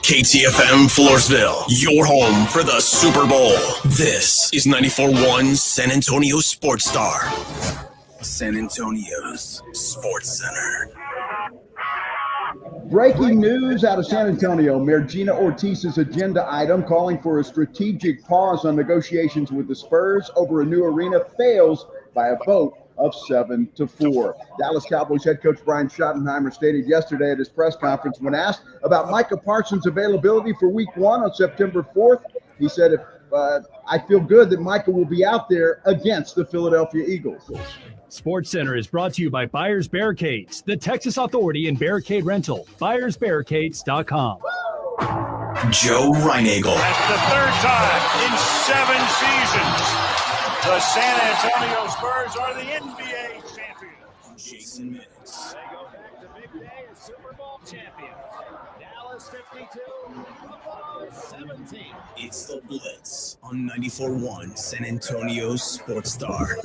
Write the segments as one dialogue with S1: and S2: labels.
S1: KTFM Floresville, your home for the Super Bowl. This is 94.1 San Antonio Sports Star. San Antonio's Sports Center.
S2: Breaking news out of San Antonio. Mayor Gina Ortiz's agenda item calling for a strategic pause on negotiations with the Spurs over a new arena fails by a vote of 7-4. Dallas Cowboys head coach Brian Schottenheimer stated yesterday at his press conference when asked about Micah Parsons' availability for Week 1 on September 4th, he said, I feel good that Micah will be out there against the Philadelphia Eagles.
S3: Sports Center is brought to you by Buyers Barricades, the Texas Authority in Barricade Rental. BuyersBarricades.com.
S1: Joe Reinagel.
S4: That's the third time in 7 seasons. The San Antonio Spurs are the NBA champions.
S1: Jason Minutes.
S5: They go back to big day as Super Bowl champions. Dallas 52, Buffalo 17.
S1: It's the Blitz on 94.1 San Antonio Sports Star.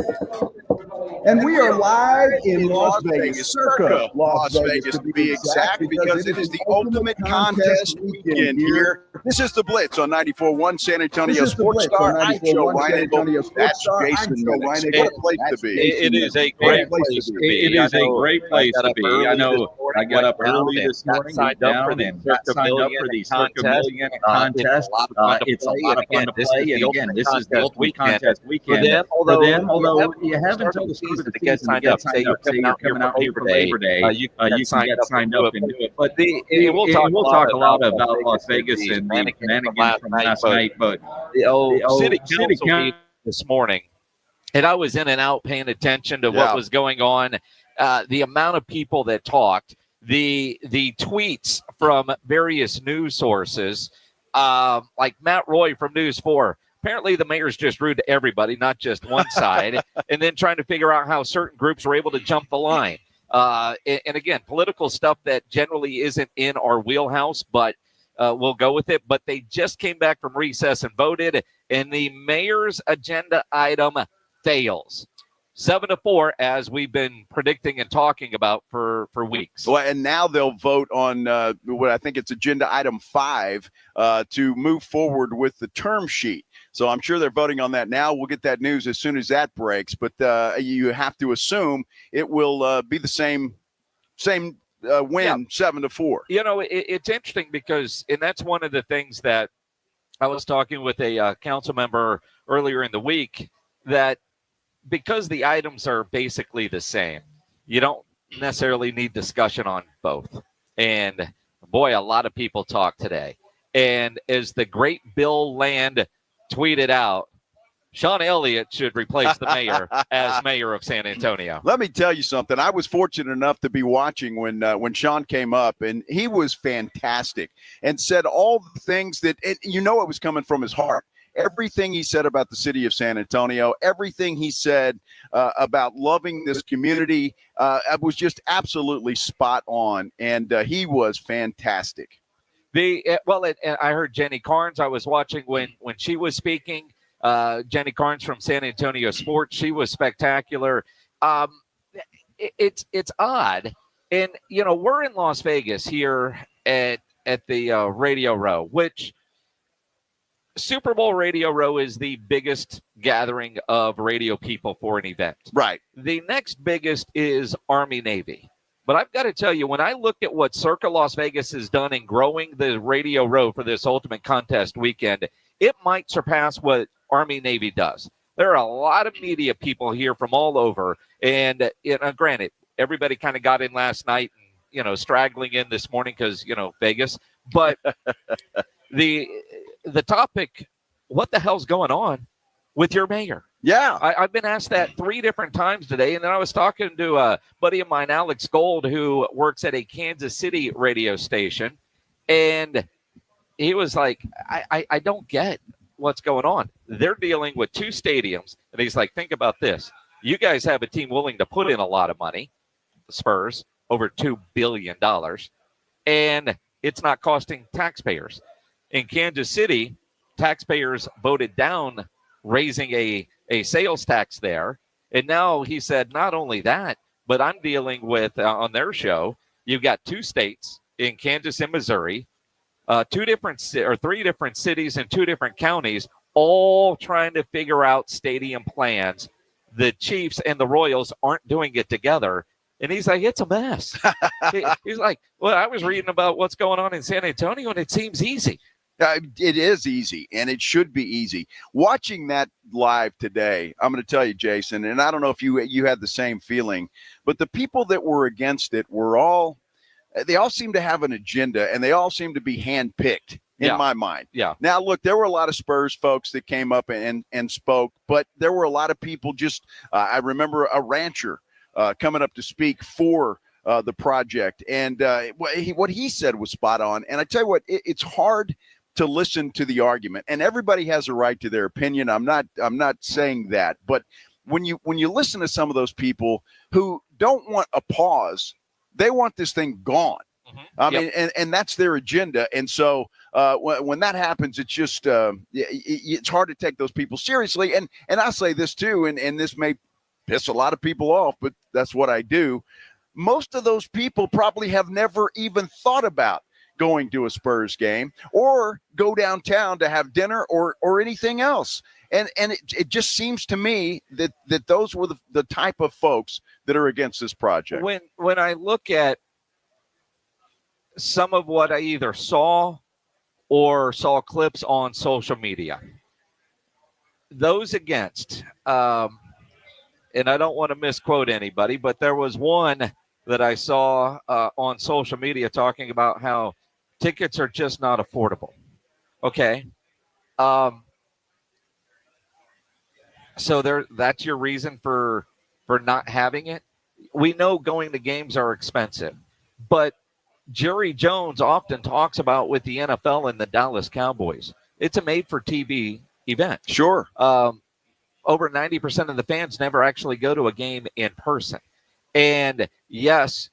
S2: And we are live in Las Vegas, Circa Las Vegas
S6: to be exact, because it is the ultimate contest weekend here. This is the Blitz on 94.1 San Antonio Sports Star. I'm Joe Reinagel. That's Jason Minutes. What a place to be.
S7: It is a great place to be. It is a great place to be. I know I got up early this morning, got down and got signed up for the Circa Million contest. It's a lot of fun to play. And again, this is the ultimate contest weekend. For them, although you have until the start of the season to get signed up. Say you're coming out here for Labor Day, you can get signed up and do it. But we'll talk a lot about Las Vegas and the shenanigans from last night. But the city council meeting this morning, and I was in and out paying attention to what was going on. The amount of people that talked, the tweets from various news sources, like Matt Roy from News 4. Apparently, the mayor's just rude to everybody, not just one side, and then trying to figure out how certain groups were able to jump the line. And again, political stuff that generally isn't in our wheelhouse, but we'll go with it. But they just came back from recess and voted, and the mayor's agenda item fails. 7-4, as we've been predicting and talking about for weeks.
S6: Well, and now they'll vote on what I think it's agenda item 5 to move forward with the term sheet. So I'm sure they're voting on that now. We'll get that news as soon as that breaks. But you have to assume it will be the same win, 7-4.
S7: You know, it's interesting because, and that's one of the things that I was talking with a council member earlier in the week, that because the items are basically the same, you don't necessarily need discussion on both. And boy, a lot of people talk today. And as the great Bill Land tweeted out, Sean Elliott should replace the mayor as mayor of San Antonio.
S6: Let me tell you something. I was fortunate enough to be watching when Sean came up, and he was fantastic and said all the things that, it was coming from his heart. Everything he said about the city of San Antonio, everything he said about loving this community was just absolutely spot on, and he was fantastic.
S7: I heard Jenny Carnes. I was watching when she was speaking. Jenny Carnes from San Antonio Sports. She was spectacular. It's odd, and we're in Las Vegas here at the Radio Row, which Super Bowl Radio Row is the biggest gathering of radio people for an event.
S6: Right.
S7: The next biggest is Army Navy. But I've got to tell you, when I look at what Circa Las Vegas has done in growing the Radio Row for this ultimate contest weekend, it might surpass what Army Navy does. There are a lot of media people here from all over. And granted, everybody kind of got in last night and, straggling in this morning because, Vegas. But the topic, what the hell's going on with your mayor?
S6: Yeah.
S7: I've been asked that 3 different times today. And then I was talking to a buddy of mine, Alex Gold, who works at a Kansas City radio station. And he was like, I don't get what's going on. They're dealing with 2 stadiums. And he's like, think about this. You guys have a team willing to put in a lot of money, the Spurs, over $2 billion. And it's not costing taxpayers. In Kansas City, taxpayers voted down raising a sales tax there. And now he said, not only that, but I'm dealing with, on their show, you've got 2 states in Kansas and Missouri, three different cities and 2 different counties, all trying to figure out stadium plans. The Chiefs and the Royals aren't doing it together. And he's like, it's a mess. He's like, well, I was reading about what's going on in San Antonio, and it seems easy.
S6: It is easy, and it should be easy. Watching that live today, I'm going to tell you, Jason, and I don't know if you had the same feeling, but the people that were against it they all seem to have an agenda, and they all seem to be handpicked in my mind.
S7: Yeah.
S6: Now, look, there were a lot of Spurs folks that came up and spoke, but there were a lot of people I remember a rancher coming up to speak for the project, and what he said was spot on. And I tell you what, it's hard to listen to the argument, and everybody has a right to their opinion. I'm not saying that, but when you listen to some of those people who don't want a pause, they want this thing gone. Mm-hmm. I mean, and that's their agenda. And so when that happens, it's just it's hard to take those people seriously. And I say this too, and this may piss a lot of people off, but that's what I do. Most of those people probably have never even thought about going to a Spurs game or go downtown to have dinner or anything else. And it just seems to me that those were the type of folks that are against this project.
S7: When I look at some of what I either saw or saw clips on social media, those against, and I don't want to misquote anybody, but there was one that I saw on social media talking about how tickets are just not affordable. Okay. So that's your reason for not having it. We know going to games are expensive, but Jerry Jones often talks about with the NFL and the Dallas Cowboys, it's a made-for-TV event.
S6: Sure.
S7: Over 90% of the fans never actually go to a game in person. And yes,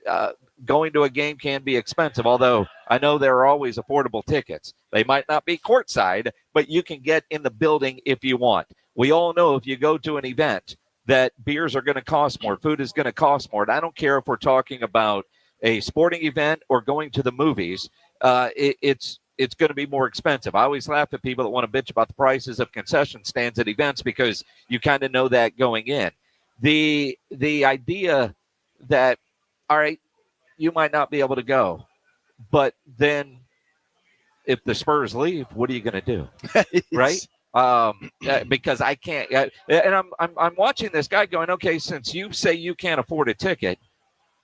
S7: going to a game can be expensive, although I know there are always affordable tickets. They might not be courtside, but you can get in the building if you want. We all know if you go to an event that beers are going to cost more, food is going to cost more. And I don't care if we're talking about a sporting event or going to the movies, it's going to be more expensive. I always laugh at people that want to bitch about the prices of concession stands at events because you kind of know that going in. The idea that, all right, you might not be able to go, but then if the Spurs leave, what are you going to do? Right? Because I can't, and I'm watching this guy going, okay, since you say you can't afford a ticket,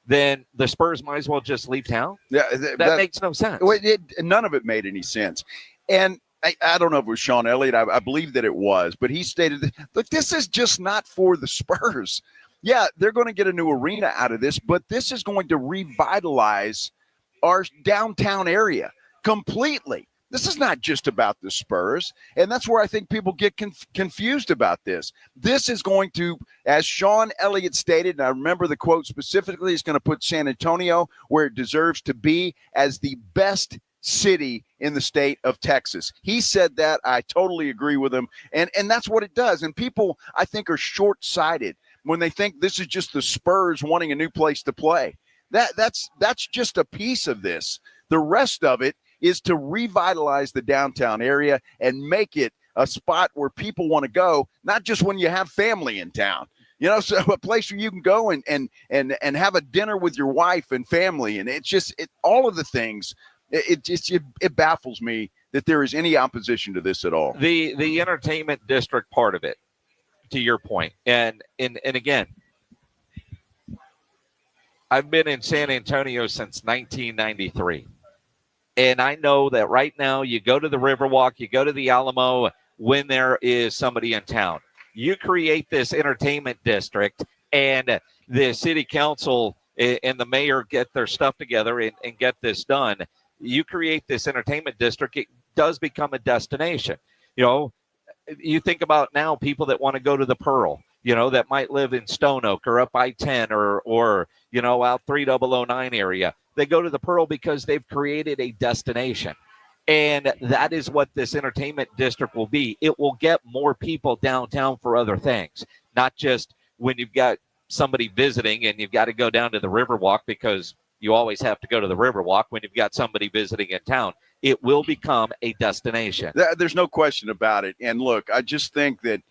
S7: then the Spurs might as well just leave town.
S6: Yeah,
S7: that makes no sense.
S6: None of it made any sense. And I don't know if it was Sean Elliott. I believe that it was, but he stated, look, this is just not for the Spurs. Yeah, they're going to get a new arena out of this, but this is going to revitalize our downtown area completely. This is not just about the Spurs, and that's where I think people get confused about this. This is going to, as Sean Elliott stated, and I remember the quote specifically, is going to put San Antonio where it deserves to be as the best city in the state of Texas. He said that. I totally agree with him, and that's what it does. And people, I think, are short-sighted when they think this is just the Spurs wanting a new place to play. That's just a piece of this. The rest of it is to revitalize the downtown area and make it a spot where people want to go, not just when you have family in town. You know, so a place where you can go and have a dinner with your wife and family. And it's just all of the things. It baffles me that there is any opposition to this at all.
S7: The entertainment district part of it, to your point. And again, I've been in San Antonio since 1993. And I know that right now you go to the Riverwalk, you go to the Alamo when there is somebody in town. You create this entertainment district, and the city council and the mayor get their stuff together and get this done. You create this entertainment district, it does become a destination. You know, you think about now people that want to go to the Pearl, you know, that might live in Stone Oak or up I-10 or you know, out 3009 area. They go to the Pearl because they've created a destination. And that is what this entertainment district will be. It will get more people downtown for other things, not just when you've got somebody visiting and you've got to go down to the Riverwalk because you always have to go to the Riverwalk when you've got somebody visiting in town. it will become a destination.
S6: There's no question about it. And look, I just think that,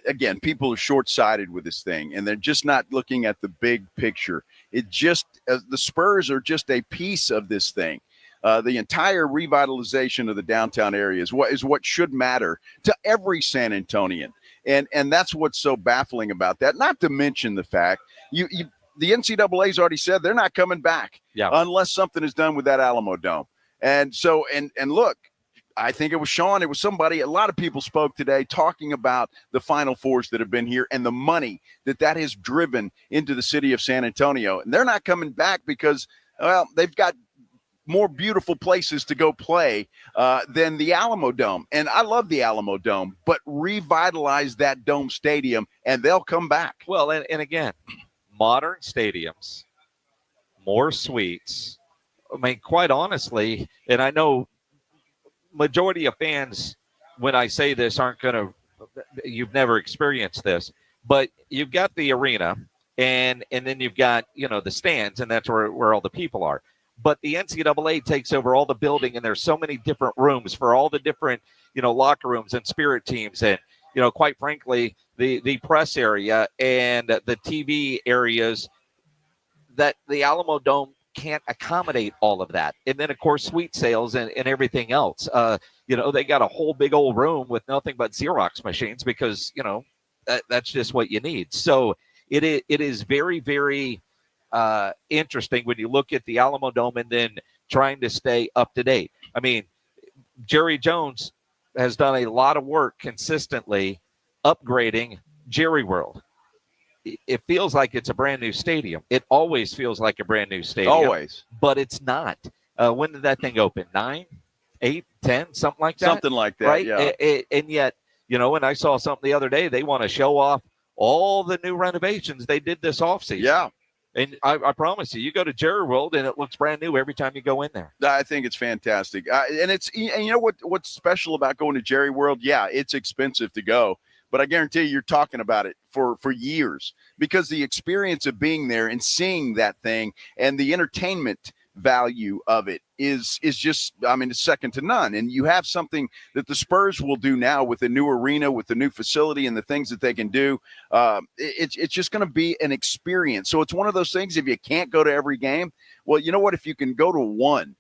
S6: again, people are short-sighted with this thing, and they're just not looking at the big picture. It just the Spurs are just a piece of this thing. The entire revitalization of the downtown area is what should matter to every San Antonian. And that's what's so baffling about that. Not to mention the fact the NCAA's already said they're not coming back unless something is done with that Alamo Dome. And so, and look, I think it was Sean, it was somebody, a lot of people spoke today talking about the Final Fours that have been here and the money that has driven into the city of San Antonio. And they're not coming back because, well, they've got more beautiful places to go play than the Alamo Dome. And I love the Alamo Dome, but revitalize that Dome Stadium and they'll come back.
S7: Well, and again, modern stadiums, more suites. I mean, quite honestly, and I know majority of fans, when I say this, aren't going to, you've never experienced this, but you've got the arena and then you've got, the stands, and that's where all the people are. But the NCAA takes over all the building, and there's so many different rooms for all the different, locker rooms and spirit teams. And, quite frankly, the press area and the TV areas, that the Alamo Dome can't accommodate all of that. And then, of course, suite sales and everything else. They got a whole big old room with nothing but Xerox machines because, that's just what you need. So it is very, very interesting when you look at the Alamo Dome and then trying to stay up to date. I mean, Jerry Jones has done a lot of work consistently upgrading Jerry World. It feels like it's a brand new stadium. It always feels like a brand new stadium.
S6: Always.
S7: But it's not. When did that thing open? 9, 8, 10, something like that?
S6: Something like that,
S7: right?
S6: yeah.
S7: And yet, when I saw something the other day, they want to show off all the new renovations they did this offseason.
S6: Yeah.
S7: And I promise you go to Jerry World and it looks brand new every time you go in there.
S6: I think it's fantastic. And you know what's special about going to Jerry World? Yeah, it's expensive to go. But I guarantee you're talking about it for years because the experience of being there and seeing that thing and the entertainment value of it is just, it's second to none. And you have something that the Spurs will do now with the new arena, with the new facility and the things that they can do. It's just going to be an experience. So it's one of those things, if you can't go to every game, well, you know what, if you can go to one,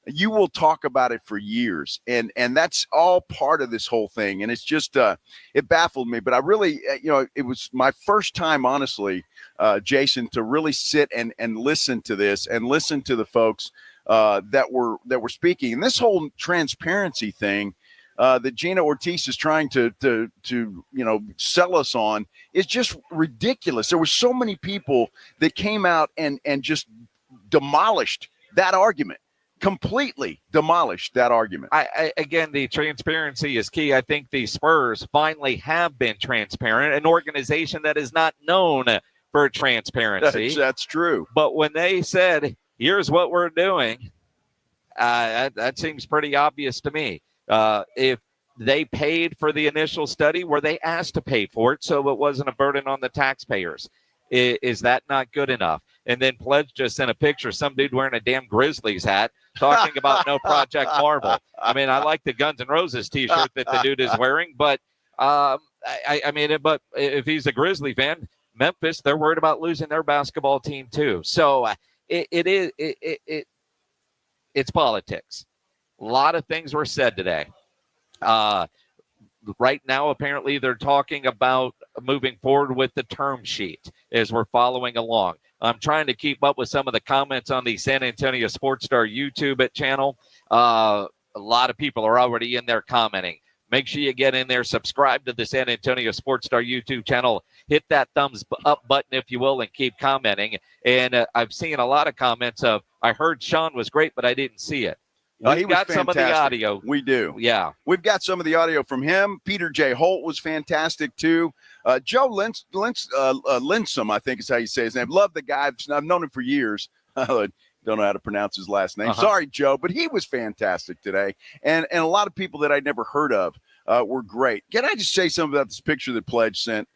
S6: you will talk about it for years. And that's all part of this whole thing. And it's just, it baffled me, but I really, it was my first time, honestly, Jason, to really sit and listen to this and listen to the folks that were speaking. And this whole transparency thing that Gina Ortiz is trying to sell us on is just ridiculous. There were so many people that came out and just demolished that argument. Completely demolished that argument.
S7: Again, the transparency is key. I think the Spurs finally have been transparent, an organization that is not known for transparency.
S6: That's true.
S7: But when they said, here's what we're doing, that seems pretty obvious to me. If they paid for the initial study, were they asked to pay for it so it wasn't a burden on the taxpayers? Is that not good enough? And then Pledge just sent a picture, some dude wearing a damn Grizzlies hat talking about no Project Marvel. I mean, I like the Guns N' Roses T-shirt that the dude is wearing, but but if he's a Grizzly fan, Memphis, they're worried about losing their basketball team too. So it's politics. A lot of things were said today. Right now, apparently, they're talking about moving forward with the term sheet as we're following along. I'm trying to keep up with some of the comments on the San Antonio Sports Star YouTube channel. A lot of people are already in there commenting. Make sure you get in there, subscribe to the San Antonio Sports Star YouTube channel, hit that thumbs up button, if you will, and keep commenting. And I've seen a lot of comments of, I heard Sean was great, but I didn't see it. We've got some of the audio.
S6: We do.
S7: Yeah.
S6: We've got some of the audio from him. Peter J. Holt was fantastic, too. Joe Linsome, I think is how you say his name. Love the guy. I've known him for years. Don't know how to pronounce his last name. Sorry, Joe, but he was fantastic today. And a lot of people that I'd never heard of were great. Can I just say something about this picture that Pledge sent?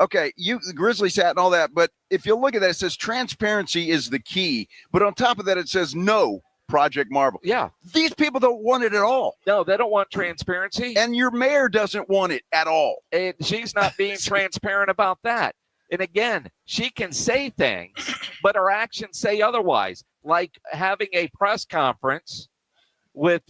S6: Okay, the Grizzlies hat and all that, but if you look at that, it says transparency is the key. But on top of that, it says no Project Marvel.
S8: Yeah.
S6: These people don't want it at all.
S8: No, they don't want transparency.
S6: And your mayor doesn't want it at all.
S8: And she's not being transparent about that. And again, she can say things, but her actions say otherwise, like having a press conference with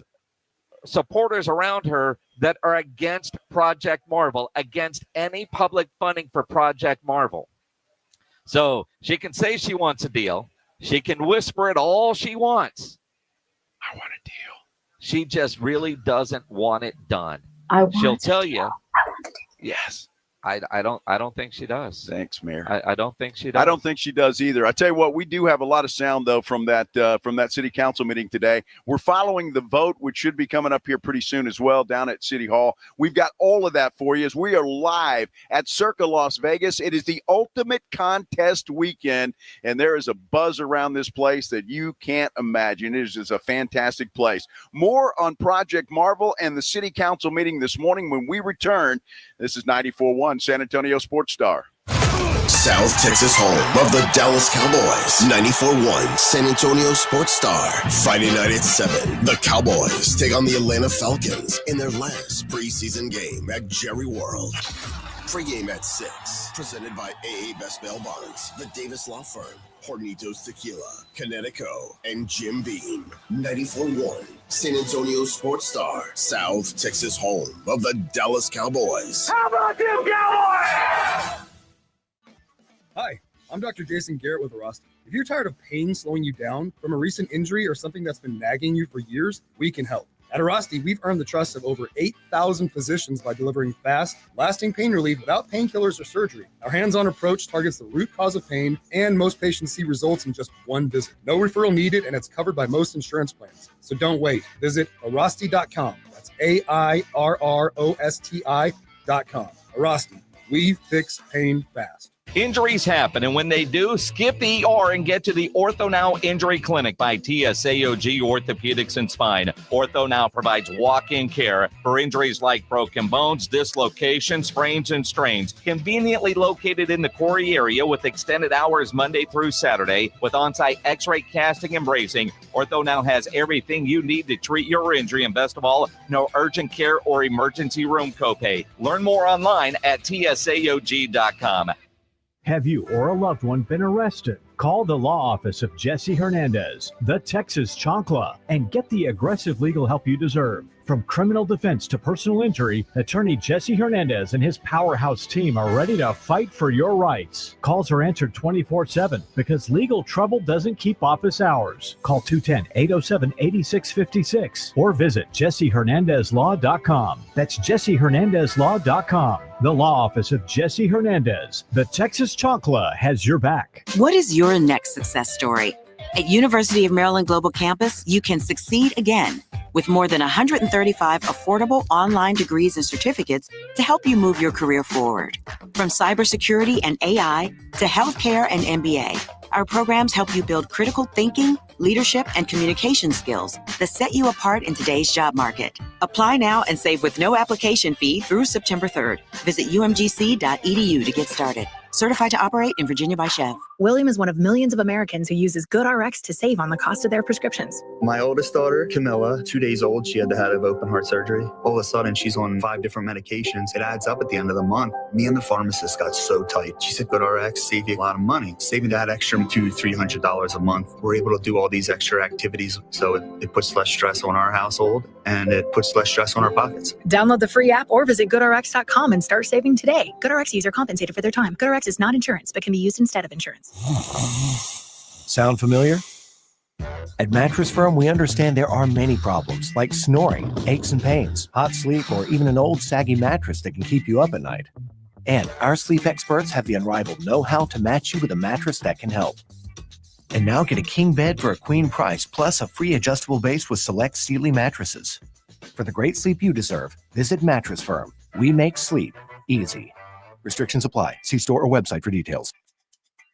S8: supporters around her that are against Project Marvel, against any public funding for Project Marvel. So she can say she wants a deal. She can whisper it all she wants.
S6: I want a deal.
S8: She just really doesn't want it done. She'll tell you, yes. I don't think she does.
S6: Thanks, Mayor.
S8: I don't think she does.
S6: I don't think she does either. I tell you what, we do have a lot of sound though from that city council meeting today. We're following the vote, which should be coming up here pretty soon as well down at City Hall. We've got all of that for you as we are live at Circa Las Vegas. It is the ultimate contest weekend, and there is a buzz around this place that you can't imagine. It is just a fantastic place. More on Project Marvel and the city council meeting this morning when we return. This is 94.1 San Antonio Sports Star.
S1: South Texas home of the Dallas Cowboys. 94.1 San Antonio Sports Star. Friday night at 7. The Cowboys take on the Atlanta Falcons in their last preseason game at Jerry World. Pre-game at 6. Presented by AA Best Bail Bonds, the Davis Law Firm, Hornitos Tequila, Connecticut, and Jim Beam. 94.1 San Antonio Sports Star. South Texas home of the Dallas Cowboys.
S5: How about them Cowboys?
S9: Hi, I'm Dr. Jason Garrett with Arasti. If you're tired of pain slowing you down from a recent injury or something that's been nagging you for years, we can help. At Arasti, we've earned the trust of over 8,000 physicians by delivering fast, lasting pain relief without painkillers or surgery. Our hands-on approach targets the root cause of pain, and most patients see results in just one visit. No referral needed, and it's covered by most insurance plans. So don't wait. Visit Arasti.com. That's AIRROSTI.com. Arasti. We fix pain fast.
S7: Injuries happen, and when they do, skip the ER and get to the Ortho Now Injury Clinic by TSAOG Orthopedics and Spine. Ortho Now provides walk-in care for injuries like broken bones, dislocations, sprains, and strains. Conveniently located in the Quarry area with extended hours Monday through Saturday with on-site x-ray casting and bracing, Ortho Now has everything you need to treat your injury, and best of all, no urgent care or emergency room copay. Learn more online at TSAOG.com.
S3: Have you or a loved one been arrested? Call the law office of Jesse Hernandez, the Texas Chancla, and get the aggressive legal help you deserve. From criminal defense to personal injury, attorney Jesse Hernandez and his powerhouse team are ready to fight for your rights. Calls are answered 24/7 because legal trouble doesn't keep office hours. Call 210-807-8656 or visit JesseHernandezLaw.com. That's JesseHernandezLaw.com. The law office of Jesse Hernandez, the Texas Chancla, has your back.
S10: What is your next success story? At University of Maryland Global Campus, you can succeed again with more than 135 affordable online degrees and certificates to help you move your career forward. From cybersecurity and AI to healthcare and MBA, our programs help you build critical thinking, leadership, and communication skills that set you apart in today's job market. Apply now and save with no application fee through September 3rd. Visit umgc.edu to get started. Certified to operate in Virginia by Chev.
S11: William is one of millions of Americans who uses GoodRx to save on the cost of their prescriptions.
S12: My oldest daughter, Camilla, 2 days old, she had to have open heart surgery. All of a sudden, she's on 5 different medications. It adds up at the end of the month. Me and the pharmacist got so tight. She said, GoodRx save you a lot of money. Saving that extra $200-300 a month. We're able to do all these extra activities, so it puts less stress on our household, and it puts less stress on our pockets.
S11: Download the free app or visit GoodRx.com and start saving today. GoodRx user compensated for their time. GoodRx is not insurance, but can be used instead of insurance.
S13: Sound familiar? At Mattress Firm, we understand there are many problems like snoring, aches and pains, hot sleep, or even an old saggy mattress that can keep you up at night. And our sleep experts have the unrivaled know-how to match you with a mattress that can help. And now get a king bed for a queen price, plus a free adjustable base with select Sealy mattresses. For the great sleep you deserve, visit Mattress Firm. We make sleep easy. Restrictions apply. See store or website for details.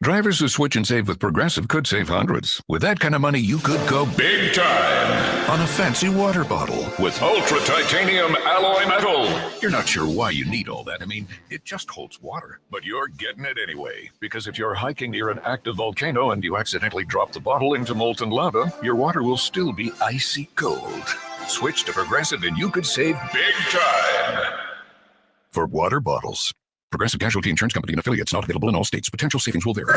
S14: Drivers who switch and save with Progressive could save hundreds. With that kind of money, you could go big time on a fancy water bottle with ultra titanium alloy metal. You're not sure why you need all that. I mean, it just holds water, but you're getting it anyway. Because if you're hiking near an active volcano and you accidentally drop the bottle into molten lava, your water will still be icy cold. Switch to Progressive and you could save big time. For water bottles. Progressive Casualty Insurance Company and affiliates, not available in all states. Potential savings will vary.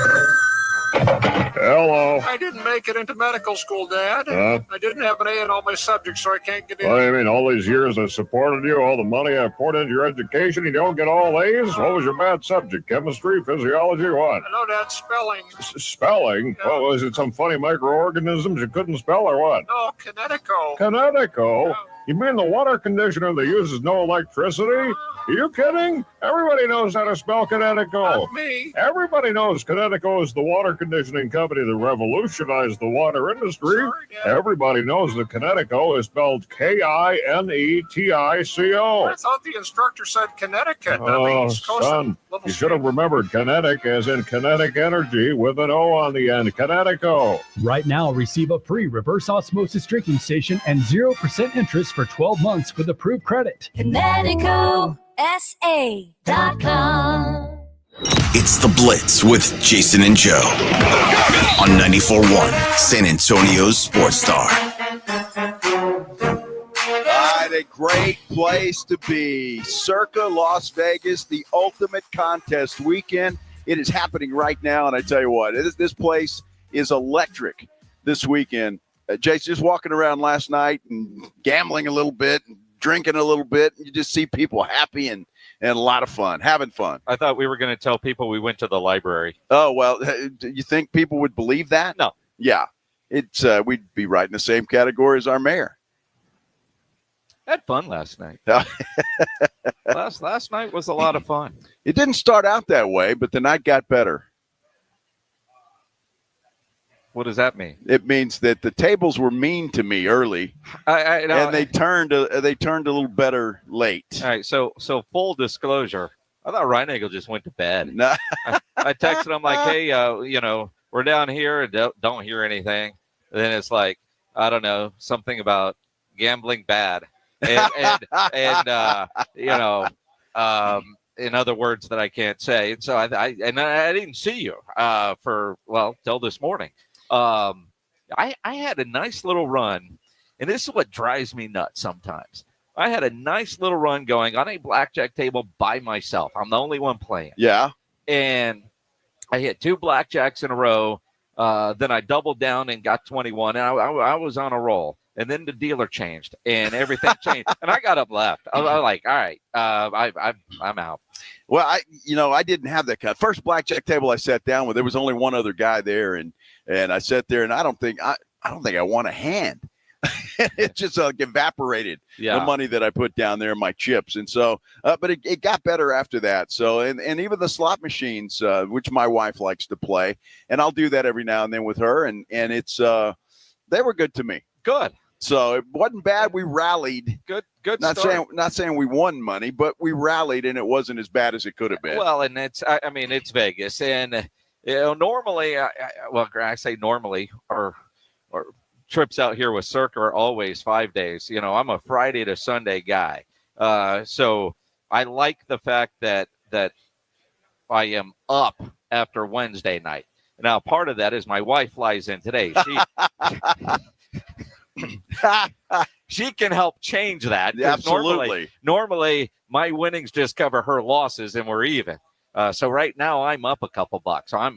S15: Hello.
S16: I didn't make it into medical school, Dad. I didn't have an A in all my subjects, so I can't get in.
S15: What do you mean, all these years I supported you, all the money I poured into your education, you don't get all A's? What was your bad subject? Chemistry, physiology, what?
S16: No, Dad, spelling.
S15: Spelling?
S16: Yeah.
S15: What, was it some funny microorganisms you couldn't spell or what?
S16: No, Kinetico.
S15: Kinetico? You mean the water conditioner that uses no electricity? Are you kidding? Everybody knows how to spell Kinetico.
S16: Not me.
S15: Everybody knows Kinetico is the water conditioning company that revolutionized the water industry.
S16: Sorry, Dad.
S15: Everybody knows that Kinetico is spelled Kinetico.
S16: I thought the instructor said Connecticut.
S15: Oh, son, you should have remembered kinetic as in kinetic energy with an O on the end. Kinetico.
S3: Right now, receive a free reverse osmosis drinking station and 0% interest for 12 months with approved credit.
S1: ConnecticalSA.com. It's the Blitz with Jason and Joe on 94.1 San Antonio's Sports Star.
S6: A great place to be. Circa Las Vegas, the ultimate contest weekend. It is happening right now, and I tell you what, this place is electric this weekend. Jason, just walking around last night and gambling a little bit, and drinking a little bit, and you just see people happy and a lot of fun, having fun.
S8: I thought we were going to tell people we went to the library.
S6: Oh, well, do you think people would believe that?
S8: No.
S6: Yeah. It's we'd be right in the same category as our mayor.
S8: Had fun last night. last night was a lot of fun.
S6: It didn't start out that way, but the night got better.
S8: What does that mean?
S6: It means that the tables were mean to me early, and they turned a little better late.
S8: All right, so full disclosure, I thought Reinagel just went to bed.
S6: No.
S8: I texted him like, hey, we're down here and don't hear anything. And then it's like, I don't know, something about gambling bad, and in other words that I can't say. And so I didn't see you till this morning. I had a nice little run, and this is what drives me nuts sometimes. I had a nice little run going on a blackjack table by myself. I'm the only one playing.
S6: Yeah.
S8: And I hit 2 blackjacks in a row. Then I doubled down and got 21, and I was on a roll. And then the dealer changed, and everything changed. And I got up left. I was like, all right, I'm out.
S6: Well, I didn't have that kind. First blackjack table I sat down with, there was only one other guy there, and I sat there, and I don't think I won a hand. It just evaporated the money that I put down there in my chips, and so but it got better after that. So and even the slot machines, which my wife likes to play, and I'll do that every now and then with her, and it's they were good to me.
S8: Good.
S6: So it wasn't bad. We rallied.
S8: Good.
S6: Not saying we won money, but we rallied, and it wasn't as bad as it could have been.
S8: Well, and it's Vegas, and normally, I say normally, or trips out here with Circa are always 5 days. I'm a Friday to Sunday guy, so I like the fact that I am up after Wednesday night. Now, part of that is my wife flies in today. She can help change that.
S6: Yeah, absolutely.
S8: Normally, my winnings just cover her losses, and we're even. So right now, I'm up a couple bucks. I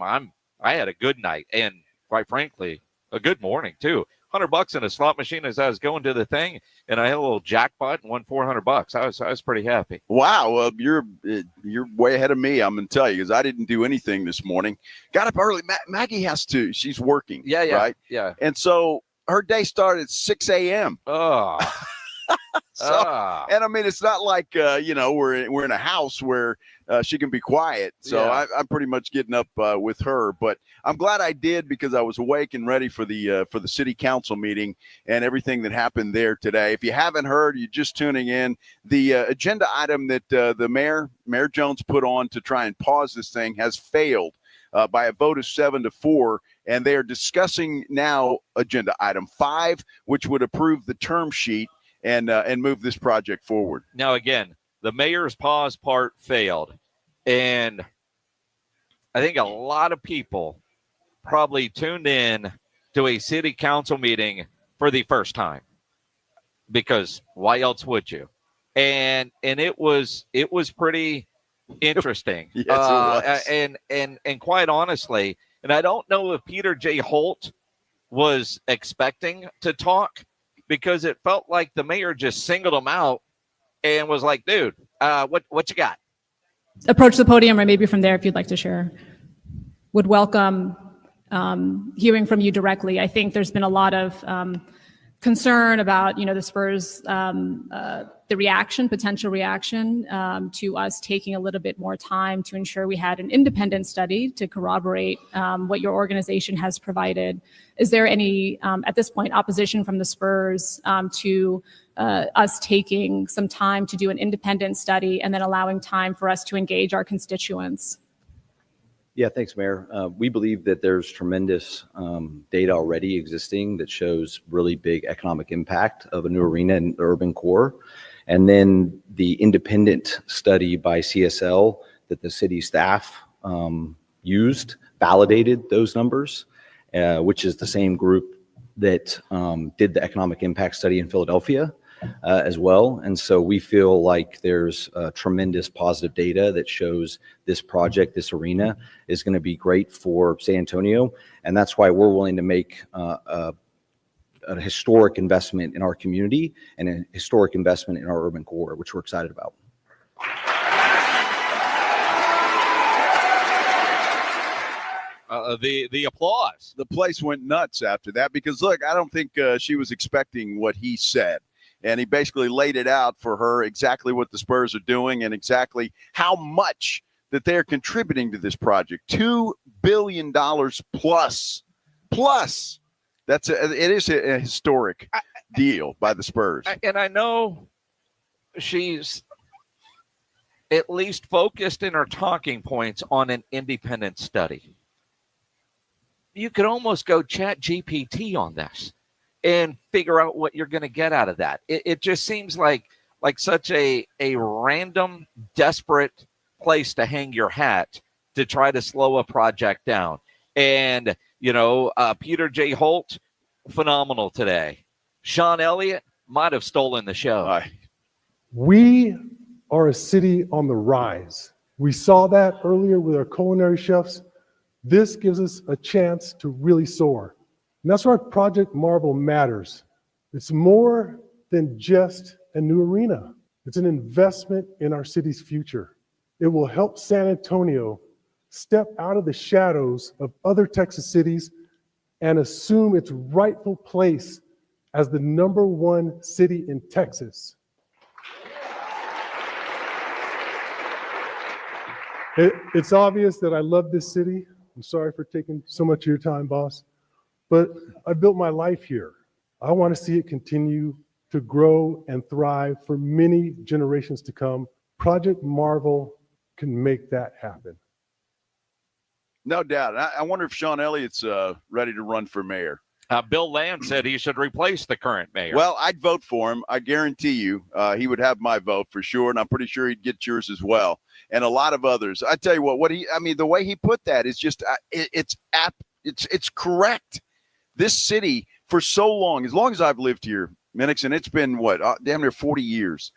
S8: had a good night, and quite frankly, a good morning too. $100 in a slot machine as I was going to the thing, and I had a little jackpot and won $400. I was pretty happy.
S6: Wow, well, you're way ahead of me. I'm gonna tell you, because I didn't do anything this morning. Got up early. Maggie has to. She's working.
S8: Yeah,
S6: right.
S8: Yeah.
S6: And so her day started at 6 a.m.
S8: Oh.
S6: And I mean, it's not like we're in a house where she can be quiet. So I'm pretty much getting up with her. But I'm glad I did, because I was awake and ready for the city council meeting and everything that happened there today. If you haven't heard, you're just tuning in. The agenda item that the Mayor Jones put on to try and pause this thing has failed. by a vote of 7-4. And they are discussing now agenda item 5, which would approve the term sheet and move this project forward.
S8: Now, again, the mayor's pause part failed. And I think a lot of people probably tuned in to a city council meeting for the first time, because why else would you? And it was pretty interesting.
S6: Yes, it was.
S8: And quite honestly, and I don't know if Peter J. Holt was expecting to talk, because it felt like the mayor just singled him out and was like, dude, what you got?
S17: Approach the podium, or maybe from there if you'd like to share. Would welcome hearing from you directly. I think there's been a lot of concern about, the Spurs, the potential reaction to us taking a little bit more time to ensure we had an independent study to corroborate what your organization has provided. Is there any, at this point, opposition from the Spurs to us taking some time to do an independent study and then allowing time for us to engage our constituents?
S18: Yeah, thanks, Mayor. We believe that there's tremendous data already existing that shows really big economic impact of a new arena in the urban core. And then the independent study by CSL that the city staff used validated those numbers, which is the same group that did the economic impact study in Philadelphia as well. And so we feel like there's tremendous positive data that shows this project, this arena, is going to be great for San Antonio. And that's why we're willing to make a historic investment in our community and a historic investment in our urban core, which we're excited about.
S8: The applause.
S6: The place went nuts after that, because look, I don't think she was expecting what he said. And he basically laid it out for her exactly what the Spurs are doing and exactly how much that they're contributing to this project. $2 billion plus. It is a historic deal by the Spurs.
S8: And I know she's at least focused in her talking points on an independent study. You could almost go chat GPT on this and figure out what you're going to get out of that. It just seems like such a random, desperate place to hang your hat to try to slow a project down. And, Peter J. Holt, phenomenal today. Sean Elliott might have stolen the show.
S19: We are a city on the rise. We saw that earlier with our culinary chefs. This gives us a chance to really soar. And that's why Project Marvel matters. It's more than just a new arena. It's an investment in our city's future. It will help San Antonio step out of the shadows of other Texas cities and assume its rightful place as the #1 city in Texas. It's obvious that I love this city. I'm sorry for taking so much of your time, boss. But I built my life here. I want to see it continue to grow and thrive for many generations to come. Project Marvel can make that happen.
S6: No doubt. I wonder if Sean Elliott's ready to run for mayor.
S8: Bill Land said he should replace the current mayor.
S6: Well, I'd vote for him. I guarantee you he would have my vote for sure, and I'm pretty sure he'd get yours as well, and a lot of others. I tell you the way he put that is just it's correct. This city, for so long as I've lived here, Minix, and it's been damn near 40 years.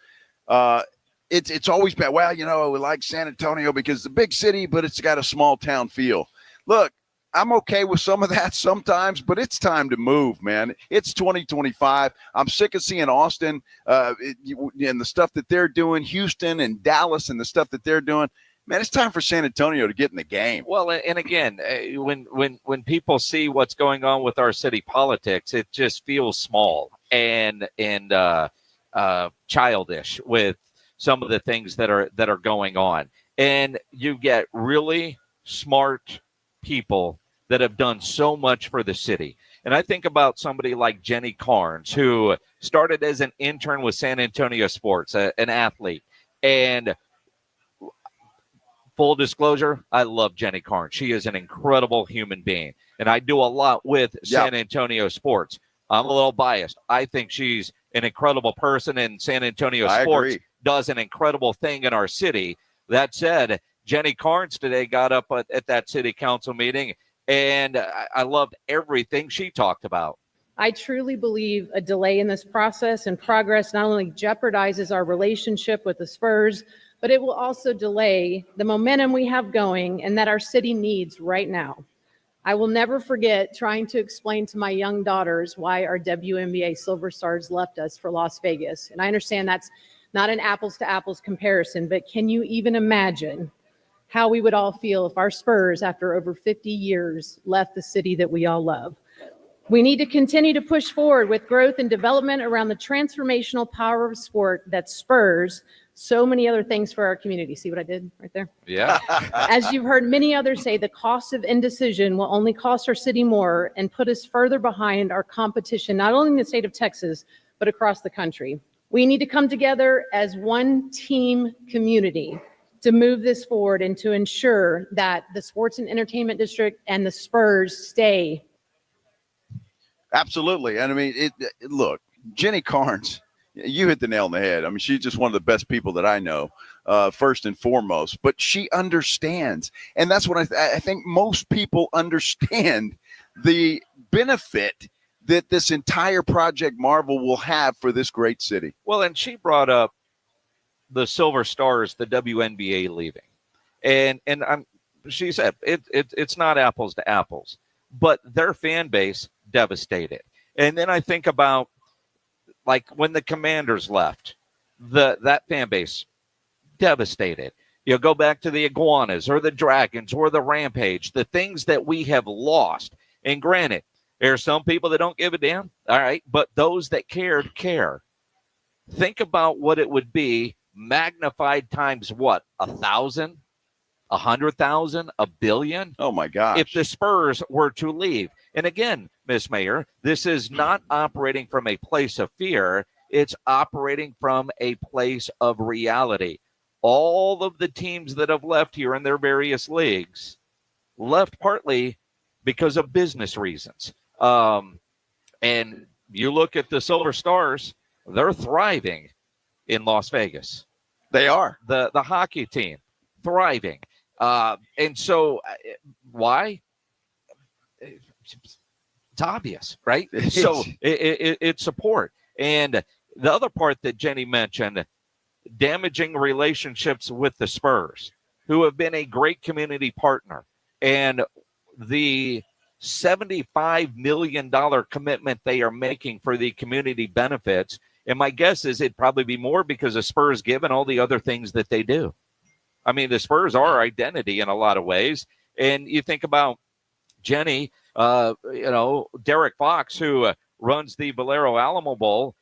S6: It's always been, we like San Antonio because it's a big city, but it's got a small town feel. Look, I'm okay with some of that sometimes, but it's time to move, man. It's 2025. I'm sick of seeing Austin and the stuff that they're doing, Houston and Dallas and the stuff that they're doing. Man, it's time for San Antonio to get in the game.
S8: Well, and again, when people see what's going on with our city politics, it just feels small and childish with some of the things that are going on. And you get really smart people that have done so much for the city. And I think about somebody like Jenny Carnes, who started as an intern with San Antonio Sports, an athlete, and full disclosure, I love Jenny Carnes. She is an incredible human being, and I do a lot with San Antonio sports. I'm a little biased. I think she's an incredible person, and San Antonio sports does an incredible thing in our city. That said, Jenny Carnes today got up at that city council meeting, and I loved everything she talked about.
S20: I truly believe a delay in this process and progress not only jeopardizes our relationship with the Spurs, but it will also delay the momentum we have going and that our city needs right now. I will never forget trying to explain to my young daughters why our WNBA Silver Stars left us for Las Vegas. And I understand that's not an apples to apples comparison, but can you even imagine how we would all feel if our Spurs, after over 50 years, left the city that we all love? We need to continue to push forward with growth and development around the transformational power of sport that spurs so many other things for our community. See what I did right there?
S8: Yeah.
S20: As you've heard many others say, the cost of indecision will only cost our city more and put us further behind our competition, not only in the state of Texas, but across the country. We need to come together as one team community to move this forward and to ensure that the Sports and Entertainment District and the Spurs stay.
S6: Absolutely. And I mean, look, Jenny Carnes, you hit the nail on the head. I mean, she's just one of the best people that I know, first and foremost. But she understands. And that's what I think most people understand the benefit that this entire Project Marvel will have for this great city.
S8: Well, and she brought up the Silver Stars, the WNBA leaving. And she said it's not apples to apples, but their fan base devastated. And then I think about, like, when the Commanders left, that fan base devastated. You know, go back to the Iguanas or the Dragons or the Rampage, the things that we have lost. And granted, there are some people that don't give a damn, all right, but those that cared, care. Think about what it would be magnified times what, 1,000, 100,000, 1 billion?
S6: Oh, my gosh.
S8: If the Spurs were to leave. And again, Ms. Mayor, this is not operating from a place of fear. It's operating from a place of reality. All of the teams that have left here in their various leagues left partly because of business reasons. And you look at the Silver Stars, they're thriving in Las Vegas.
S6: They are.
S8: The hockey team, thriving. And so why? It's obvious, right? So it's support. And the other part that Jenny mentioned, damaging relationships with the Spurs, who have been a great community partner. And the $75 million commitment they are making for the community benefits. And my guess is it'd probably be more because the Spurs give and all the other things that they do. I mean, the Spurs are our identity in a lot of ways. And you think about Jenny, Derek Fox, who runs the Valero Alamo Bowl,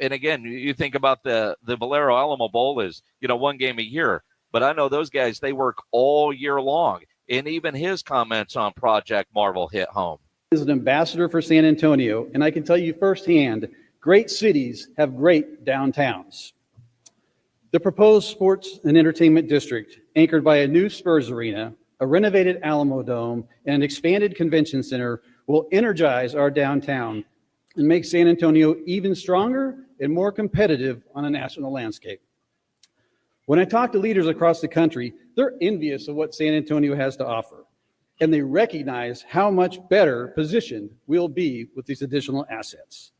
S8: and again, you think about the Valero Alamo Bowl is, one game a year. But I know those guys, they work all year long. And even his comments on Project Marvel hit home.
S21: As an ambassador for San Antonio, and I can tell you firsthand, great cities have great downtowns. The proposed sports and entertainment district, anchored by a new Spurs arena, a renovated Alamo Dome, and an expanded convention center, will energize our downtown and make San Antonio even stronger and more competitive on a national landscape. When I talk to leaders across the country, they're envious of what San Antonio has to offer, and they recognize how much better positioned we'll be with these additional assets.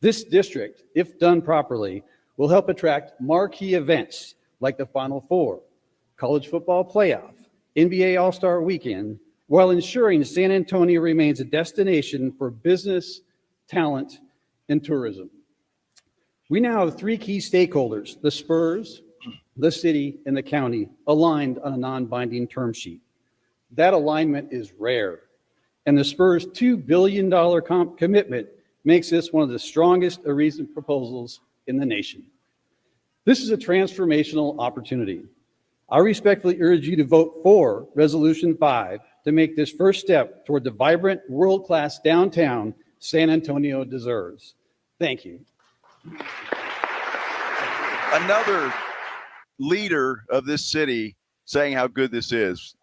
S21: This district, if done properly, will help attract marquee events like the Final Four, college football playoff, NBA All-Star Weekend, while ensuring San Antonio remains a destination for business, talent, and tourism. We now have 3 key stakeholders, the Spurs, the city, and the county, aligned on a non-binding term sheet. That alignment is rare, and the Spurs' $2 billion commitment makes this one of the strongest recent proposals in the nation. This is a transformational opportunity. I respectfully urge you to vote for Resolution 5 to make this first step toward the vibrant, world-class downtown San Antonio deserves. Thank you.
S6: Another leader of this city saying how good this is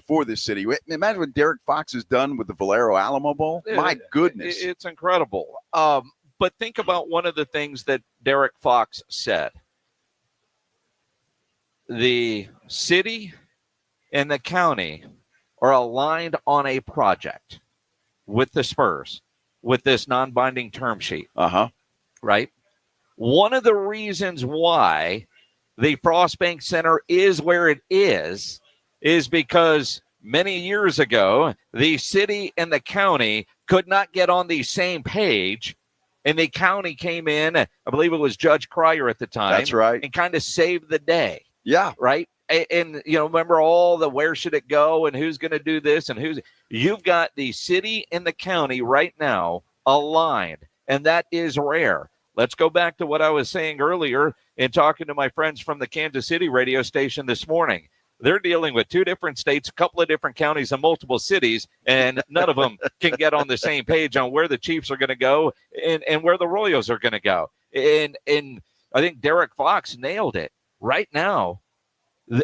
S6: for this city. Imagine what Derek Fox has done with the Valero Alamo Bowl. My goodness.
S8: It's incredible. But think about one of the things that Derek Fox said. The city and the county are aligned on a project with the Spurs, with this non-binding term sheet. Right? One of the reasons why the Frost Bank Center is where it is because many years ago, the city and the county could not get on the same page, and the county came in, I believe it was Judge Cryer at the time.
S6: That's right.
S8: And kind of saved the day.
S6: Yeah.
S8: Right? And remember all the where should it go and who's going to do this and you've got the city and the county right now aligned, and that is rare. Let's go back to what I was saying earlier in talking to my friends from the Kansas City radio station this morning. They're dealing with 2 different states, a couple of different counties, and multiple cities, and none of them can get on the same page on where the Chiefs are going to go and where the Royals are going to go. And I think Derek Fox nailed it. Right now,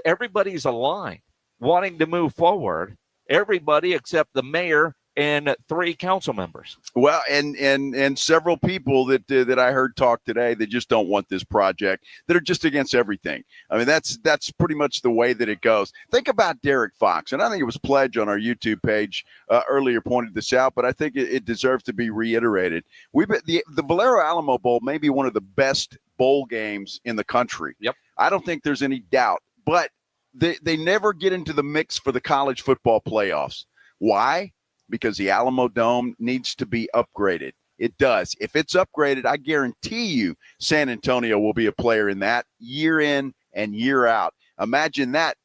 S8: everybody's aligned, wanting to move forward. Everybody except the mayor and 3 council members.
S6: Well, and several people that I heard talk today that just don't want this project, that are just against everything. I mean, that's pretty much the way that it goes. Think about Derek Fox, and I think it was Pledge on our YouTube page earlier pointed this out, but I think it deserves to be reiterated. The Valero Alamo Bowl may be one of the best bowl games in the country.
S8: Yep.
S6: I don't think there's any doubt, but they never get into the mix for the college football playoffs. Why? Because the Alamo Dome needs to be upgraded. It does. If it's upgraded, I guarantee you San Antonio will be a player in that year in and year out. Imagine that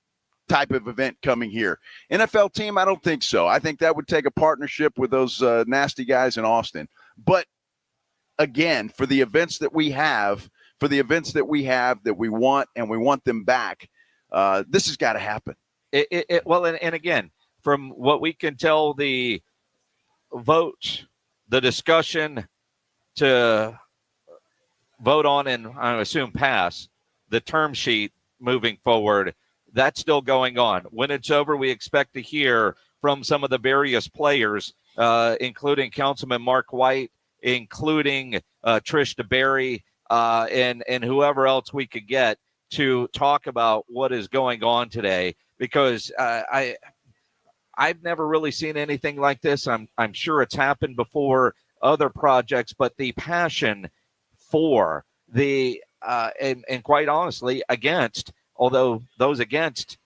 S6: type of event coming here. NFL team, I don't think so. I think that would take a partnership with those nasty guys in Austin. But again, for the events that we have, that we want, and we want them back, this has got to happen.
S8: Well, and again, from what we can tell, the vote, the discussion to vote on and I assume pass the term sheet moving forward, that's still going on. When it's over, we expect to hear from some of the various players, including Councilman Mark White, including Trish DeBerry, and whoever else we could get to talk about what is going on today, because I've never really seen anything like this. I'm sure it's happened before, other projects, but the passion for the and quite honestly against, although those against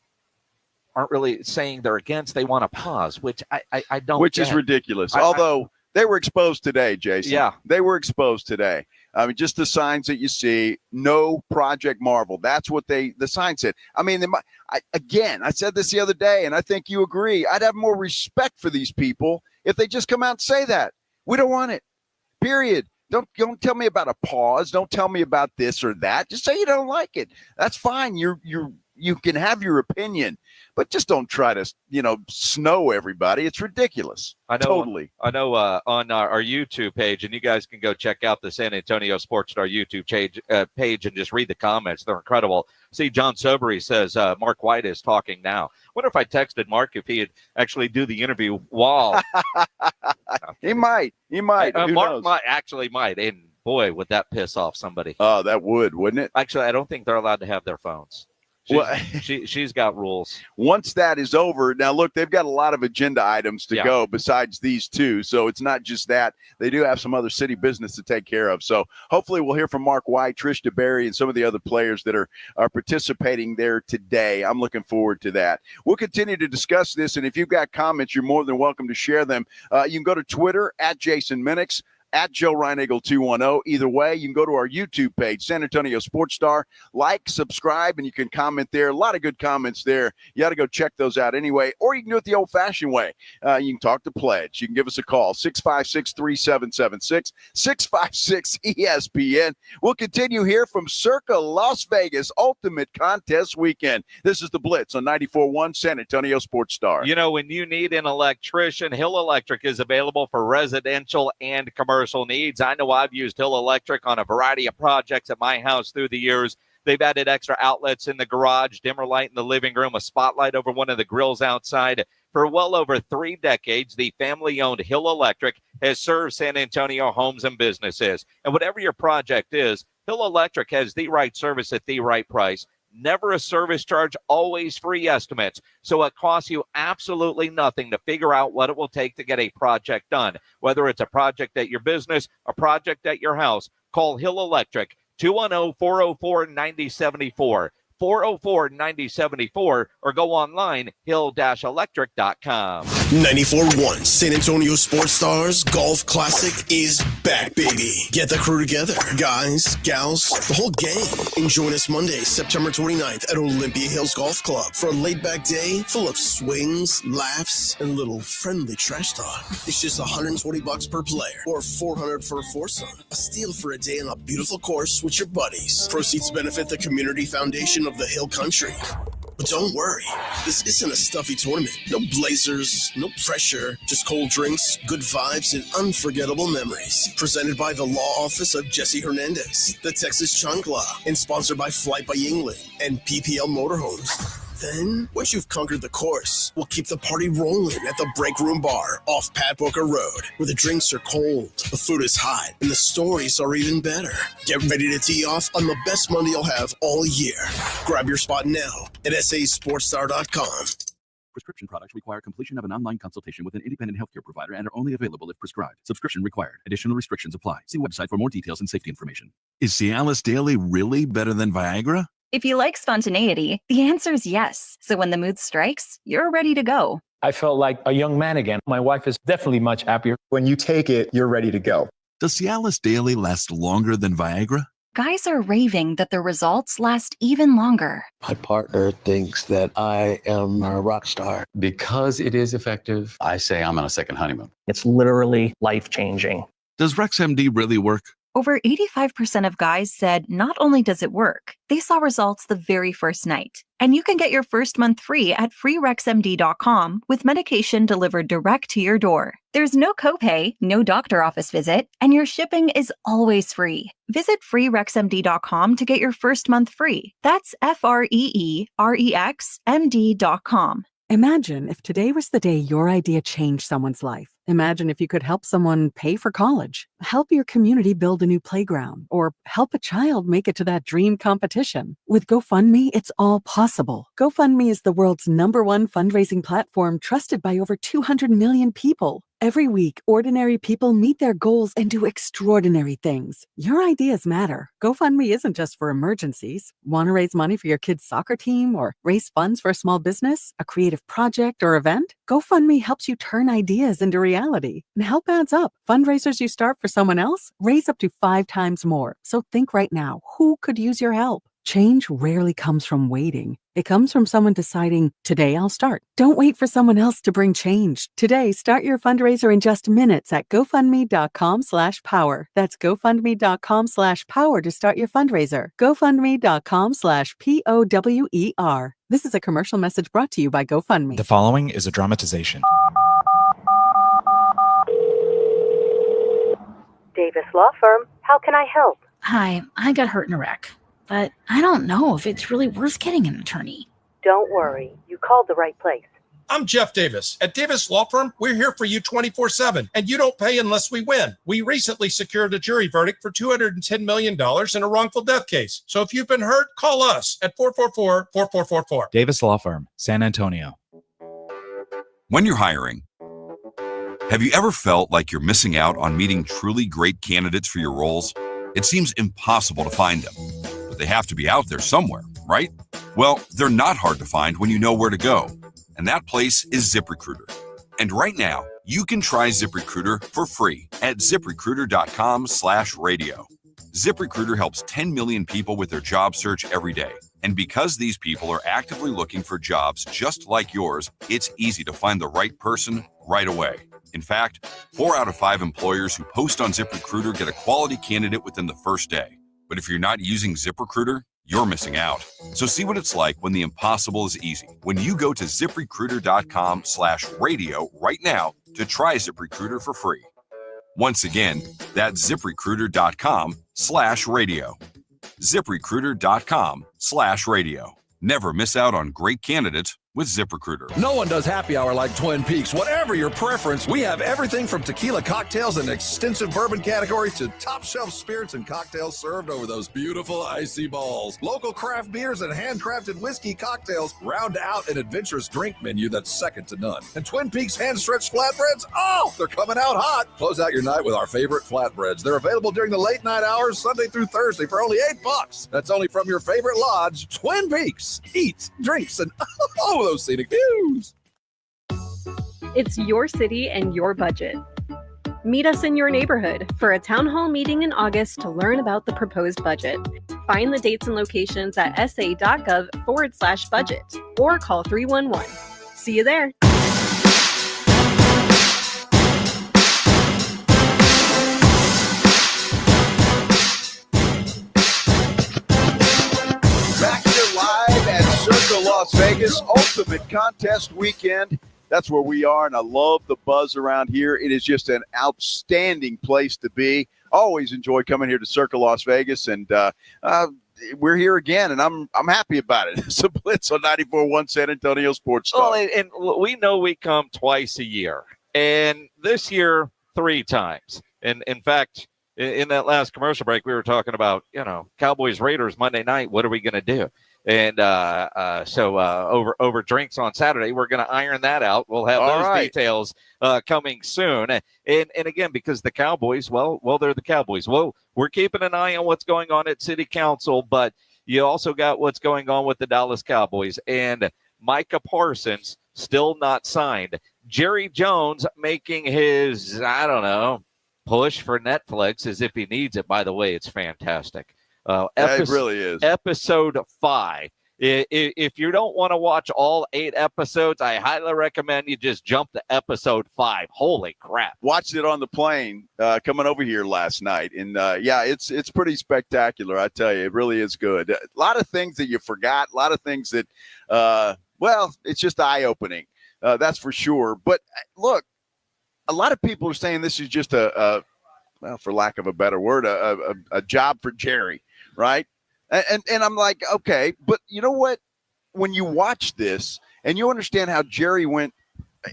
S8: aren't really saying they're against, they want to pause, which I don't.
S6: Which is ridiculous. Although they were exposed today, Jason.
S8: Yeah,
S6: they were exposed today. I mean, just the signs that you see, no Project Marvel. That's what the sign said. I mean, I said this the other day, and I think you agree. I'd have more respect for these people if they just come out and say that. We don't want it, period. Don't tell me about a pause. Don't tell me about this or that. Just say you don't like it. That's fine. You can have your opinion, but just don't try to, snow everybody. It's ridiculous.
S8: I know,
S6: totally.
S8: I know on our YouTube page, and you guys can go check out the San Antonio Sports Star YouTube page and just read the comments. They're incredible. See, John Sobery says Mark White is talking now. Wonder if I texted Mark if he'd actually do the interview while.
S6: He might.
S8: Mark might. And boy, would that piss off somebody.
S6: Oh, that would, wouldn't it?
S8: Actually, I don't think they're allowed to have their phones. She's got rules.
S6: Once that is over, now look, they've got a lot of agenda items to go besides these 2. So it's not just that. They do have some other city business to take care of. So hopefully we'll hear from Mark White, Trish DeBerry, and some of the other players that are participating there today. I'm looking forward to that. We'll continue to discuss this, and if you've got comments, you're more than welcome to share them. You can go to Twitter at Jason Minix, at Joe Reinagle 210. Either way, you can go to our YouTube page, San Antonio Sports Star. Like, subscribe, and you can comment there. A lot of good comments there. You got to go check those out anyway. Or you can do it the old-fashioned way. You can talk to Pledge. You can give us a call, 656-3776, 656-ESPN. We'll continue here from Circa Las Vegas Ultimate Contest Weekend. This is the Blitz on 94.1 San Antonio Sports Star.
S8: When you need an electrician, Hill Electric is available for residential and commercial needs. I know I've used Hill Electric on a variety of projects at my house through the years. They've added extra outlets in the garage, dimmer light in the living room, a spotlight over one of the grills outside. For well over 3 decades, the family-owned Hill Electric has served San Antonio homes and businesses. And whatever your project is, Hill Electric has the right service at the right price. Never a service charge, always free estimates. So it costs you absolutely nothing to figure out what it will take to get a project done. Whether it's a project at your business, a project at your house, call Hill Electric, 210-404-9074. 404-9074 or go online, hill-electric.com.
S1: 94.1 San Antonio Sports Stars Golf Classic is back, baby. Get the crew together. Guys, gals, the whole gang. And join us Monday, September 29th at Olympia Hills Golf Club for a laid-back day full of swings, laughs, and a little friendly trash talk. It's just $120 per player or $400 for a foursome. A steal for a day on a beautiful course with your buddies. Proceeds benefit the Community Foundation of the Hill Country. But don't worry, this isn't a stuffy tournament. No blazers, no pressure, just cold drinks, good vibes, and unforgettable memories. Presented by the Law Office of Jesse Hernandez, the Texas Chancla, and sponsored by Flight by England and PPL Motorhomes. Then, once you've conquered the course, we'll keep the party rolling at the Break Room Bar off Pat Booker Road, where the drinks are cold, the food is hot, and the stories are even better. Get ready to tee off on the best Monday you'll have all year. Grab your spot now at sasportstar.com.
S4: Prescription products require completion of an online consultation with an independent healthcare provider and are only available if prescribed. Subscription required. Additional restrictions apply. See website for more details and safety information.
S22: Is Cialis Daily really better than Viagra?
S23: If you like spontaneity, the answer is yes. So when the mood strikes, you're ready to go.
S24: I felt like a young man again. My wife is definitely much happier.
S25: When you take it, you're ready to go.
S22: Does Cialis Daily last longer than Viagra?
S23: Guys are raving that their results last even longer.
S26: My partner thinks that I am a rock star.
S27: Because it is effective,
S28: I say I'm on a second honeymoon.
S24: It's literally life-changing.
S22: Does RexMD really work?
S23: Over 85% of guys said not only does it work, they saw results the very first night. And you can get your first month free at freerexmd.com with medication delivered direct to your door. There's no copay, no doctor office visit, and your shipping is always free. Visit freerexmd.com to get your first month free. That's FREEREXMD.com.
S29: Imagine if today was the day your idea changed someone's life. Imagine if you could help someone pay for college, help your community build a new playground, or help a child make it to that dream competition. With GoFundMe, it's all possible. GoFundMe is the world's #1 fundraising platform trusted by over 200 million people. Every week, ordinary people meet their goals and do extraordinary things. Your ideas matter. GoFundMe isn't just for emergencies. Want to raise money for your kid's soccer team or raise funds for a small business, a creative project, or event? GoFundMe helps you turn ideas into reality. And help adds up. Fundraisers you start for someone else raise up to 5 times more. So think right now, who could use your help? Change rarely comes from waiting. It comes from someone deciding, today I'll start. Don't wait for someone else to bring change. Today, start your fundraiser in just minutes at gofundme.com/power. That's gofundme.com/power to start your fundraiser. gofundme.com/POWER. This is a commercial message brought to you by GoFundMe.
S30: The following is a dramatization.
S31: Davis Law Firm, how can I help?
S32: Hi, I got hurt in a wreck, but I don't know if it's really worth getting an attorney.
S31: Don't worry, you called the right place.
S33: I'm Jeff Davis. At Davis Law Firm, we're here for you 24/7, and you don't pay unless we win. We recently secured a jury verdict for $210 million in a wrongful death case. So if you've been hurt, call us at 444-4444.
S30: Davis Law Firm, San Antonio.
S34: When you're hiring, have you ever felt like you're missing out on meeting truly great candidates for your roles? It seems impossible to find them, but they have to be out there somewhere, right? Well, they're not hard to find when you know where to go, and that place is ZipRecruiter. And right now, you can try ZipRecruiter for free at ziprecruiter.com/radio. ZipRecruiter helps 10 million people with their job search every day. And because these people are actively looking for jobs just like yours, it's easy to find the right person right away. In fact, 4 out of 5 employers who post on ZipRecruiter get a quality candidate within the first day. But if you're not using ZipRecruiter, you're missing out. So see what it's like when the impossible is easy. When you go to ziprecruiter.com/radio right now to try ZipRecruiter for free. Once again, that's ziprecruiter.com/radio. ZipRecruiter.com/radio. Never miss out on great candidates with ZipRecruiter.
S2: No one does happy hour like Twin Peaks. Whatever your preference, we have everything from tequila cocktails and extensive bourbon category to top shelf spirits and cocktails served over those beautiful icy balls. Local craft beers and handcrafted whiskey cocktails round out an adventurous drink menu that's second to none. And Twin Peaks hand-stretched flatbreads, oh, they're coming out hot. Close out your night with our favorite flatbreads. They're available during the late night hours, Sunday through Thursday for only $8. That's only from your favorite lodge, Twin Peaks. Eats, drinks, and those scenic views.
S3: It's your city and your budget. Meet us in your neighborhood for a town hall meeting in August to learn about the proposed budget. Find the dates and locations at sa.gov/budget or call 311. See you there.
S6: Circa Las Vegas, ultimate contest weekend. That's where we are, and I love the buzz around here. It is just an outstanding place to be. Always enjoy coming here to Circa Las Vegas, and we're here again, and I'm happy about it. It's a Blitz on 94.1 San Antonio Sports Star.
S8: Well, and we know we come twice a year, and this year 3 times. And in fact, in that last commercial break, we were talking about, Cowboys Raiders Monday night. What are we going to do? And so over drinks on Saturday, we're going to iron that out. We'll have those details coming soon. And again, because the Cowboys, well, they're the Cowboys. Well, we're keeping an eye on what's going on at City Council, but you also got what's going on with the Dallas Cowboys. And Micah Parsons still not signed. Jerry Jones making his, push for Netflix as if he needs it. By the way, it's fantastic.
S6: It really is.
S8: Episode 5. If you don't want to watch all 8 episodes, I highly recommend you just jump to episode 5. Holy crap.
S6: Watched it on the plane coming over here last night. And, it's pretty spectacular, I tell you. It really is good. A lot of things that you forgot, a lot of things that, it's just eye-opening. That's for sure. But, look, a lot of people are saying this is just for lack of a better word, a job for Jerry. Right. And I'm like, okay, but you know what? When you watch this and you understand how Jerry went,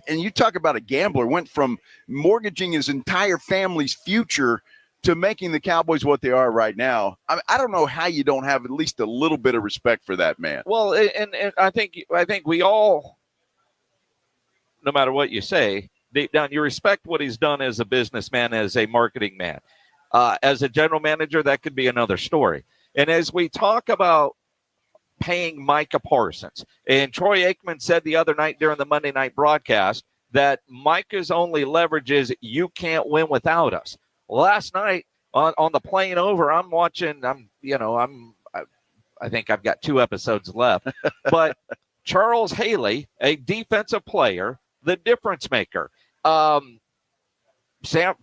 S6: and you talk about a gambler, went from mortgaging his entire family's future to making the Cowboys what they are right now. I don't know how you don't have at least a little bit of respect for that man.
S8: Well, and I think we all, no matter what you say, deep down, you respect what he's done as a businessman, as a marketing man. As a general manager, that could be another story. And as we talk about paying Micah Parsons, and Troy Aikman said the other night during the Monday night broadcast that Micah's only leverage is you can't win without us. Last night on the plane over, I'm watching. I think I've got 2 episodes left, but Charles Haley, a defensive player, the difference maker. For San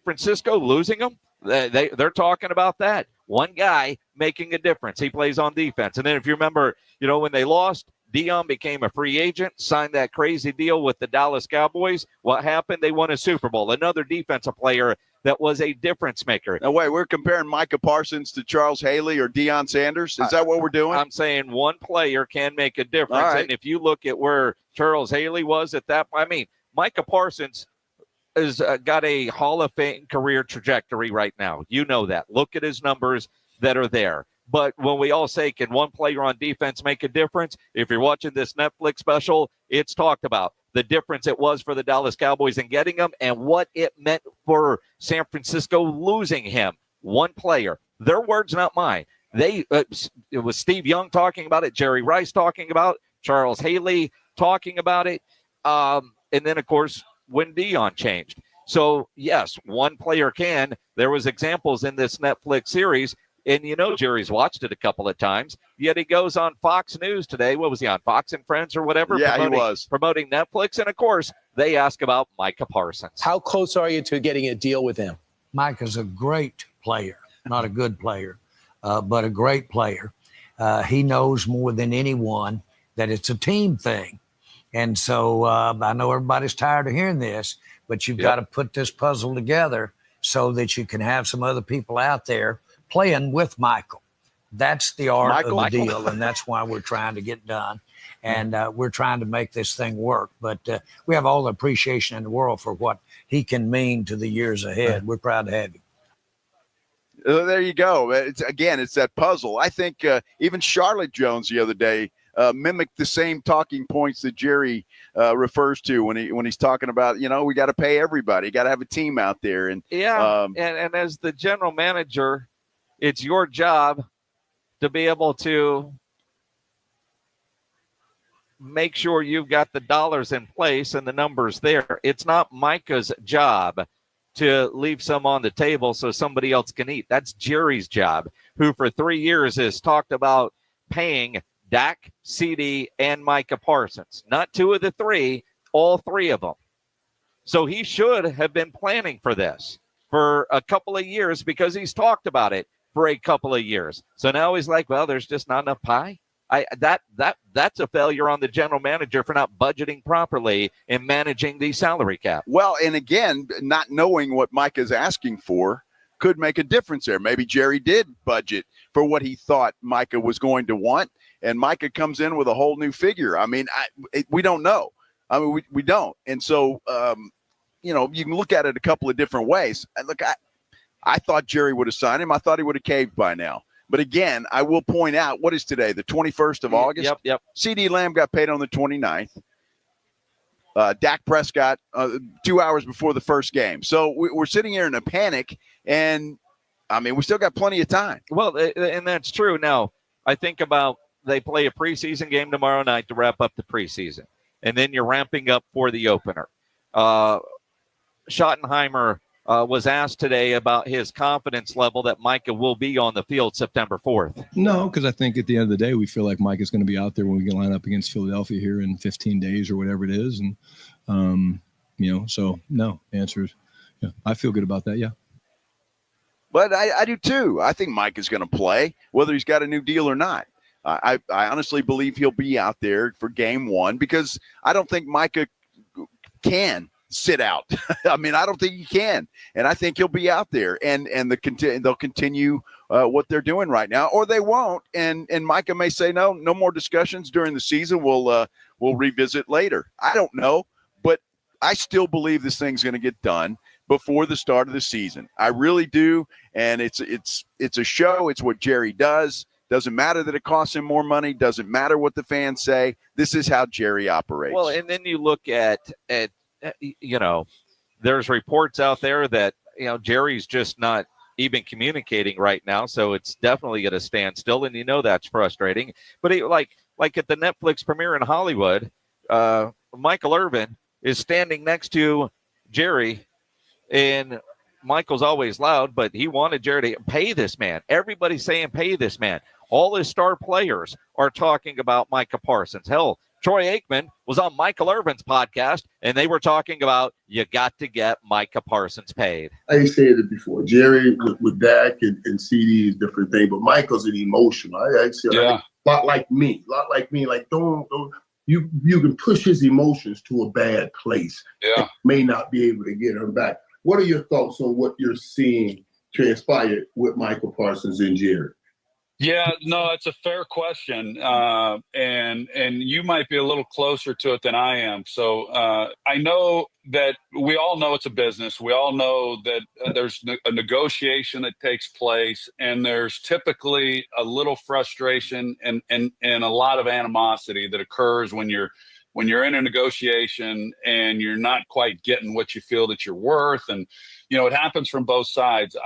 S8: Francisco, losing them. They're talking about that. One guy making a difference. He plays on defense. And then if you remember, when they lost, Dion became a free agent, signed that crazy deal with the Dallas Cowboys. What happened? They won a Super Bowl. Another defensive player that was a difference maker.
S6: Now, wait, we're comparing Micah Parsons to Charles Haley or Deion Sanders? Is that what we're doing?
S8: I'm saying one player can make a difference.
S6: Right.
S8: And if you look at where Charles Haley was at that, Micah Parsons has got a Hall of Fame career trajectory right now. You know that. Look at his numbers that are there. But when we all say, can one player on defense make a difference? If you're watching this Netflix special, it's talked about the difference it was for the Dallas Cowboys in getting him and what it meant for San Francisco losing him. One player. Their words, not mine. It was Steve Young talking about it, Jerry Rice talking about it, Charles Haley talking about it. And then, of course, when Dion changed. So, yes, one player can. There was examples in this Netflix series, and Jerry's watched it a couple of times, yet he goes on Fox News today. What was he on, Fox and Friends or whatever?
S6: Yeah, he was.
S8: Promoting Netflix, and, of course, they ask about Micah Parsons.
S5: How close are you to getting a deal with him? Micah's a great player, not a good player, but a great player. He knows more than anyone that it's a team thing. And so I know everybody's tired of hearing this, but you've got to put this puzzle together so that you can have some other people out there playing with Michael. That's the art of the
S8: Michael.
S5: deal, and that's why we're trying to get done. And we're trying to make this thing work. But we have all the appreciation in the world for what he can mean to the years ahead. We're proud to have him.
S6: There you go. It's that puzzle. I think even Charlotte Jones the other day mimicked the same talking points that Jerry refers to when he's talking about, we got to pay everybody, got to have a team out there. And
S8: and as the general manager, it's your job to be able to make sure you've got the dollars in place and the numbers there. It's not Micah's job to leave some on the table so somebody else can eat. That's Jerry's job, who for 3 years has talked about paying Dak, CD, and Micah Parsons. Not two of the three, all three of them. So he should have been planning for this for a couple of years because he's talked about it for a couple of years. So now he's like, well, there's just not enough pie. That's a failure on the general manager for not budgeting properly and managing the salary cap.
S6: Well, and again, not knowing what Micah's asking for could make a difference there. Maybe Jerry did budget for what he thought Micah was going to want, and Micah comes in with a whole new figure. I mean, we don't know. I mean, we don't. And so, you can look at it a couple of different ways. Look, I thought Jerry would have signed him. I thought he would have caved by now. But again, I will point out, what is today, the 21st of August?
S8: Yep.
S6: CD Lamb got paid on the 29th. Dak Prescott 2 hours before the first game. So we're sitting here in a panic, and, I mean, we still got plenty of time.
S8: Well, and that's true. Now, I think about they play a preseason game tomorrow night to wrap up the preseason, and then you're ramping up for the opener. Schottenheimer was asked today about his confidence level that Micah will be on the field September 4th.
S7: No, because I think at the end of the day, we feel like Micah's going to be out there when we can line up against Philadelphia here in 15 days or whatever it is. And, so no, the answer is, yeah, I feel good about that. Yeah.
S6: But I do too. I think Mike is going to play, whether he's got a new deal or not. I honestly believe he'll be out there for game one because I don't think Micah can sit out. I mean, I don't think he can. And I think he'll be out there and they'll continue what they're doing right now, or they won't. And Micah may say, no more discussions during the season. We'll revisit later. I don't know, but I still believe this thing's going to get done before the start of the season. I really do. And it's a show. It's what Jerry does. Doesn't matter that it costs him more money. Doesn't matter what the fans say. This is how Jerry operates.
S8: Well, and then you look at there's reports out there that, Jerry's just not even communicating right now. So it's definitely going to stand still. And that's frustrating. But like at the Netflix premiere in Hollywood, Michael Irvin is standing next to Jerry, and Michael's always loud, but he wanted Jerry to pay this man. Everybody's saying pay this man. All his star players are talking about Micah Parsons. Hell, Troy Aikman was on Michael Irvin's podcast, and they were talking about you got to get Micah Parsons paid.
S9: I said it before. Jerry with Dak and CD is a different thing, but Michael's an emotional. I said a lot like me. Like don't you can push his emotions to a bad place.
S10: Yeah,
S9: may not be able to get him back. What are your thoughts on what you're seeing transpire with Michael Parsons and Jerry?
S10: Yeah, no, it's a fair question, and you might be a little closer to it than I am. So I know that we all know it's a business. We all know that there's a negotiation that takes place, and there's typically a little frustration and a lot of animosity that occurs when you're in a negotiation and you're not quite getting what you feel that you're worth. And, it happens from both sides.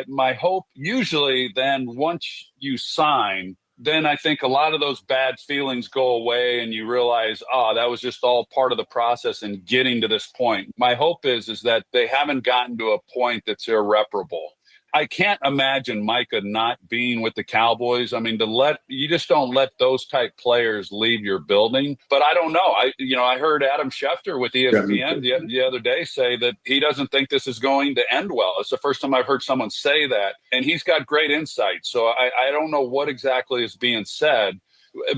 S10: My hope usually then once you sign, then I think a lot of those bad feelings go away and you realize, that was just all part of the process in getting to this point. My hope is that they haven't gotten to a point that's irreparable. I can't imagine Micah not being with the Cowboys. I mean, you just don't let those type players leave your building. But I don't know. I heard Adam Schefter with ESPN the other day say that he doesn't think this is going to end well. It's the first time I've heard someone say that, and he's got great insight. So I don't know what exactly is being said.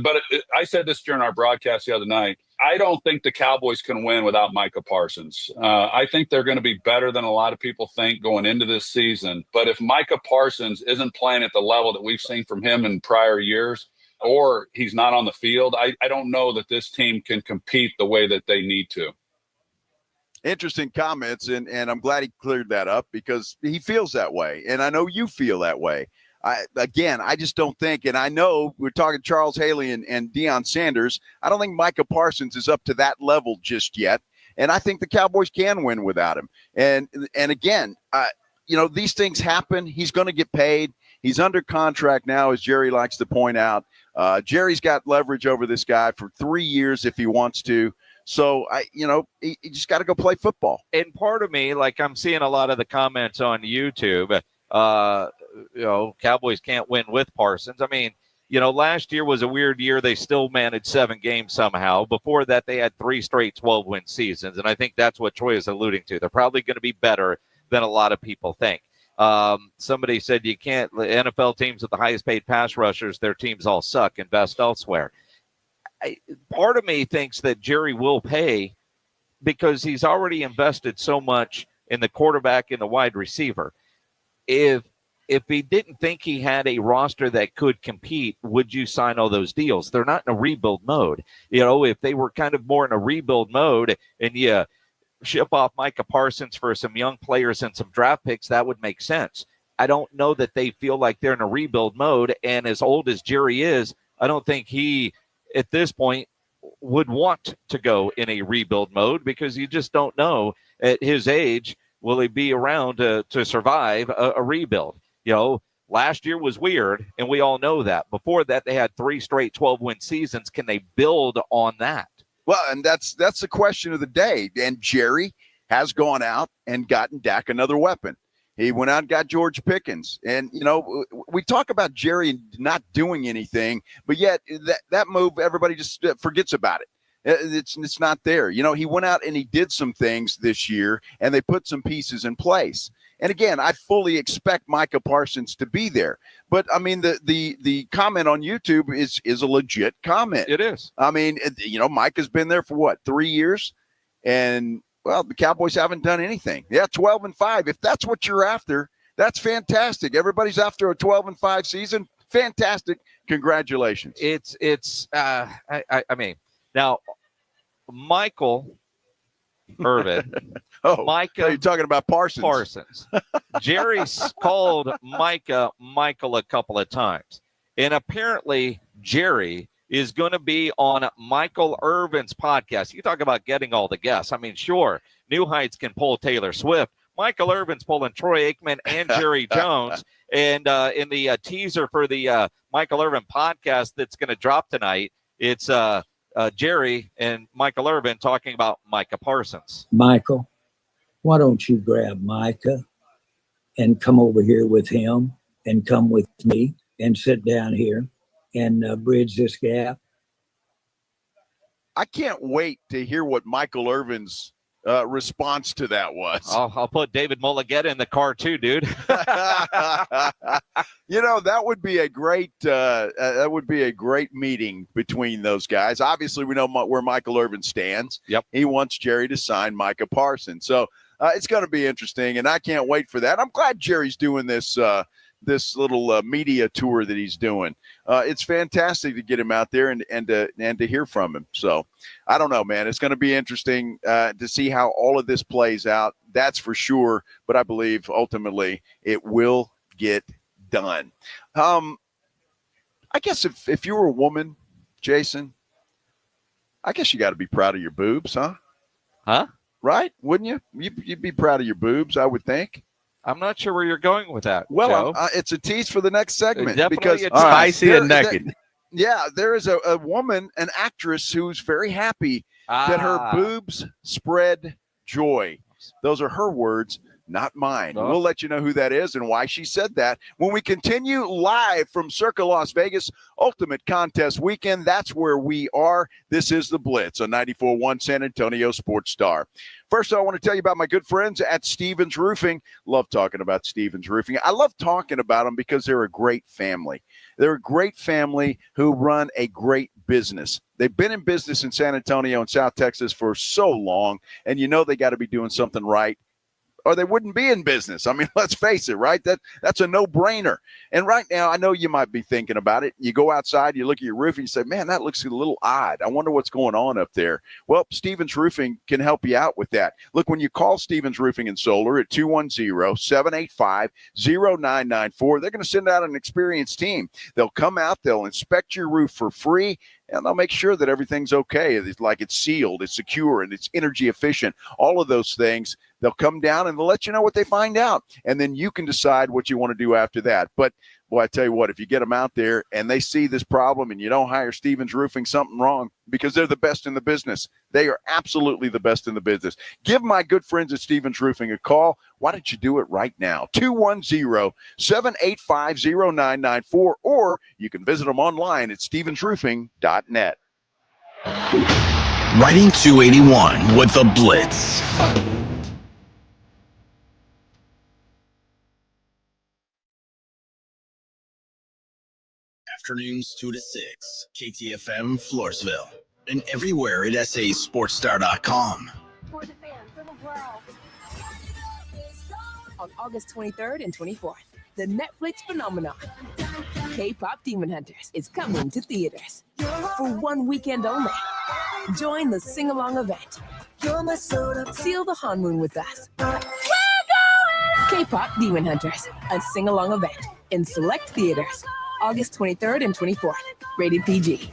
S10: But I said this during our broadcast the other night. I don't think the Cowboys can win without Micah Parsons. I think they're going to be better than a lot of people think going into this season. But if Micah Parsons isn't playing at the level that we've seen from him in prior years, or he's not on the field, I don't know that this team can compete the way that they need to.
S6: Interesting comments, and I'm glad he cleared that up because he feels that way, and I know you feel that way. I just don't think, and I know we're talking Charles Haley and Deion Sanders. I don't think Micah Parsons is up to that level just yet, and I think the Cowboys can win without him. And again, these things happen. He's going to get paid. He's under contract now, as Jerry likes to point out. Jerry's got leverage over this guy for 3 years if he wants to. So, he just got to go play football.
S8: And part of me, like I'm seeing a lot of the comments on YouTube, Cowboys can't win with Parsons. I mean, last year was a weird year. They still managed 7 games somehow. Before that, they had 3 straight 12-win seasons. And I think that's what Troy is alluding to. They're probably going to be better than a lot of people think. Somebody said you can't, NFL teams with the highest paid pass rushers, their teams all suck, invest elsewhere. Part of me thinks that Jerry will pay because he's already invested so much in the quarterback and the wide receiver. If he didn't think he had a roster that could compete, would you sign all those deals? They're not in a rebuild mode. If they were kind of more in a rebuild mode and you ship off Micah Parsons for some young players and some draft picks, that would make sense. I don't know that they feel like they're in a rebuild mode. And as old as Jerry is, I don't think he, at this point, would want to go in a rebuild mode because you just don't know at his age, will he be around to survive a rebuild? Last year was weird, and we all know that. Before that, they had 3 straight 12-win seasons. Can they build on that?
S6: Well, and that's the question of the day. And Jerry has gone out and gotten Dak another weapon. He went out and got George Pickens. And, we talk about Jerry not doing anything, but yet that move, everybody just forgets about it. It's not there. He went out and he did some things this year, and they put some pieces in place. And again, I fully expect Micah Parsons to be there. But I mean, the comment on YouTube is a legit comment.
S8: It is.
S6: I mean, Micah's been there for what, 3 years? And well, the Cowboys haven't done anything. Yeah, 12-5. If that's what you're after, that's fantastic. Everybody's after a 12-5 season. Fantastic. Congratulations.
S8: I mean, now Michael Irvin. Micah.
S6: You're talking about Parsons.
S8: Jerry's called Micah Michael a couple of times. And apparently Jerry is going to be on Michael Irvin's podcast. You talk about getting all the guests. I mean, sure, New Heights can pull Taylor Swift. Michael Irvin's pulling Troy Aikman and Jerry Jones. And in the teaser for the Michael Irvin podcast that's going to drop tonight, it's Jerry and Michael Irvin talking about Micah Parsons.
S1: Michael, why don't you grab Micah and come over here with him and come with me and sit down here and bridge this gap?
S6: I can't wait to hear what Michael Irvin's response to that was.
S8: I'll put David Mulligetta in the car too, dude.
S6: That would be a great meeting between those guys. Obviously, we know where Michael Irvin stands.
S8: Yep.
S6: He wants Jerry to sign Micah Parsons. So it's going to be interesting, and I can't wait for that. I'm glad Jerry's doing this little media tour that he's doing. It's fantastic to get him out there and to hear from him. So I don't know, man. It's going to be interesting to see how all of this plays out. That's for sure. But I believe ultimately it will get done. I guess if you were a woman, Jason, I guess you got to be proud of your boobs, huh?
S8: Huh?
S6: Right? Wouldn't you? You'd be proud of your boobs, I would think.
S8: I'm not sure where you're going with that.
S6: Well, it's a tease for the next segment.
S8: Definitely
S6: because
S4: spicy and naked.
S6: There is a woman, an actress, who's very happy that her boobs spread joy. Those are her words, not mine.
S8: Oh.
S6: We'll let you know who that is and why she said that when we continue live from Circa Las Vegas Ultimate Contest Weekend. That's where we are. This is the Blitz on 94.1 San Antonio Sports Star. First, I want to tell you about my good friends at Stevens Roofing. Love talking about Stevens Roofing. I love talking about them because they're a great family. They're a great family who run a great business. They've been in business in San Antonio and South Texas for so long, and you know they got to be doing something right, or they wouldn't be in business. I mean, let's face it, right? That's a no-brainer. And right now, I know you might be thinking about it. You go outside, you look at your roof, and you say, man, that looks a little odd. I wonder what's going on up there. Well, Stevens Roofing can help you out with that. Look, when you call Stevens Roofing and Solar at 210-785-0994, they're going to send out an experienced team. They'll come out, they'll inspect your roof for free, and they'll make sure that everything's okay. It's like it's sealed, it's secure, and it's energy efficient. All of those things, they'll come down and they'll let you know what they find out. And then you can decide what you want to do after that. But, boy, I tell you what, if you get them out there and they see this problem and you don't hire Stevens Roofing, something wrong, because they're the best in the business. They are absolutely the best in the business. Give my good friends at Stevens Roofing a call. Why don't you do it right now? 210-785-0994, or you can visit them online at stevensroofing.net.
S4: Riding 281 with the Blitz. Afternoons 2 to 6, KTFM Floresville, and everywhere at sasportstar.com.
S11: For the fans of the world. On August 23rd and 24th, the Netflix phenomenon, K-Pop Demon Hunters, is coming to theaters for 1 weekend only. Join the sing-along event. Seal the honeymoon with us. K-Pop Demon Hunters, a sing-along event in select theaters, August 23rd and 24th. Rated PG.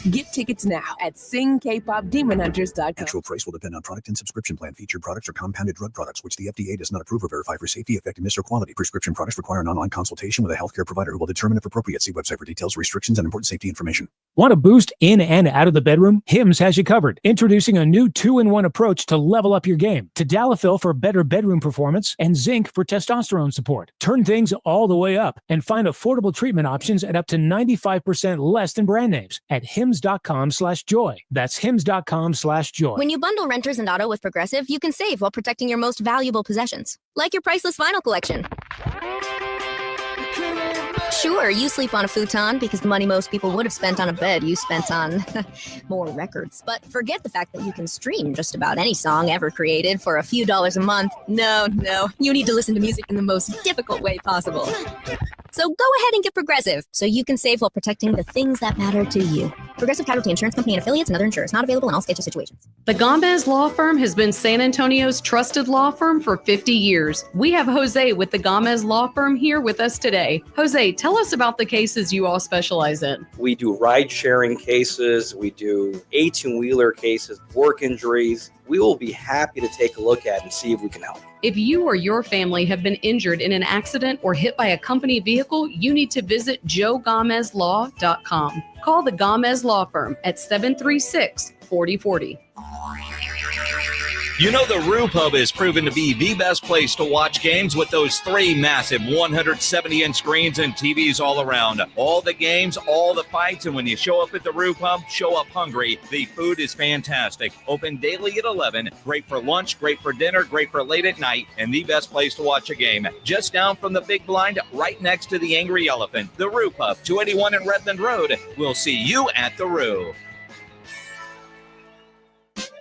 S11: Get tickets now at singkpopdemonhunters.com.
S12: Actual price will depend on product and subscription plan. Featured products are compounded drug products, which the FDA does not approve or verify for safety, effectiveness, or quality. Prescription products require an online consultation with a healthcare provider who will determine if appropriate. See website for details, restrictions, and important safety information.
S24: Want a boost in and out of the bedroom? Hims has you covered. Introducing a new 2-in-1 approach to level up your game. Tadalafil for better bedroom performance and zinc for testosterone support. Turn things all the way up and find affordable treatment options at up to 95% less than brand names at hims.com/joy. That's hims.com/joy.
S13: When you bundle renters and auto with Progressive, you can save while protecting your most valuable possessions, like your priceless vinyl collection. Sure, you sleep on a futon because the money most people would have spent on a bed you spent on more records. But forget the fact that you can stream just about any song ever created for a few dollars a month. No, you need to listen to music in the most difficult way possible. So go ahead and get Progressive so you can save while protecting the things that matter to you. Progressive Casualty Insurance Company and affiliates and other insurers. Not available in all states or situations.
S14: The Gomez Law Firm has been San Antonio's trusted law firm for 50 years. We have Jose with the Gomez Law Firm here with us today. Jose, tell us about the cases you all specialize in.
S15: We do ride-sharing cases. We do 18-wheeler cases, work injuries. We will be happy to take a look at and see if we can help.
S14: If you or your family have been injured in an accident or hit by a company vehicle, you need to visit joegomezlaw.com. Call the Gomez Law Firm at 736-4040.
S16: You know the Roo Pub has proven to be the best place to watch games with those 3 massive 170-inch screens and TVs all around. All the games, all the fights, and when you show up at the Roo Pub, show up hungry. The food is fantastic. Open daily at 11. Great for lunch, great for dinner, great for late at night, and the best place to watch a game. Just down from the big blind, right next to the Angry Elephant. The Roo Pub, 281 in Redmond Road. We'll see you at the Roo.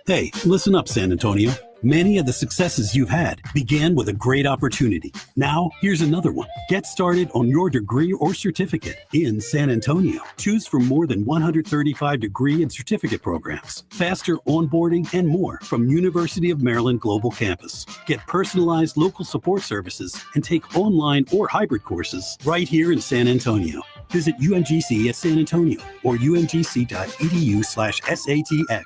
S17: Hey, listen up, San Antonio. Many of the successes you've had began with a great opportunity. Now, here's another one. Get started on your degree or certificate in San Antonio. Choose from more than 135 degree and certificate programs, faster onboarding, and more from University of Maryland Global Campus. Get personalized local support services and take online or hybrid courses right here in San Antonio. Visit UMGC at San Antonio or umgc.edu/SATX.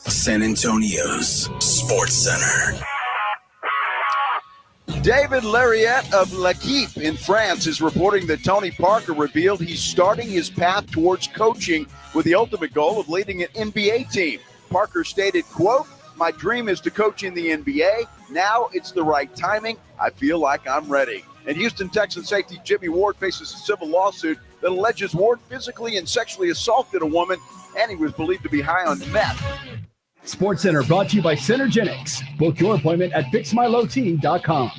S4: San Antonio's Sports Center.
S6: David Lariette of L'Equipe in France is reporting that Tony Parker revealed he's starting his path towards coaching with the ultimate goal of leading an NBA team. Parker stated, quote, "My dream is to coach in the NBA. Now it's the right timing. I feel like I'm ready." And Houston Texans safety Jimmy Ward faces a civil lawsuit that alleges Ward physically and sexually assaulted a woman, and he was believed to be high on meth.
S18: Sports Center brought to you by Synergenics. Book your appointment at fixmylow.com.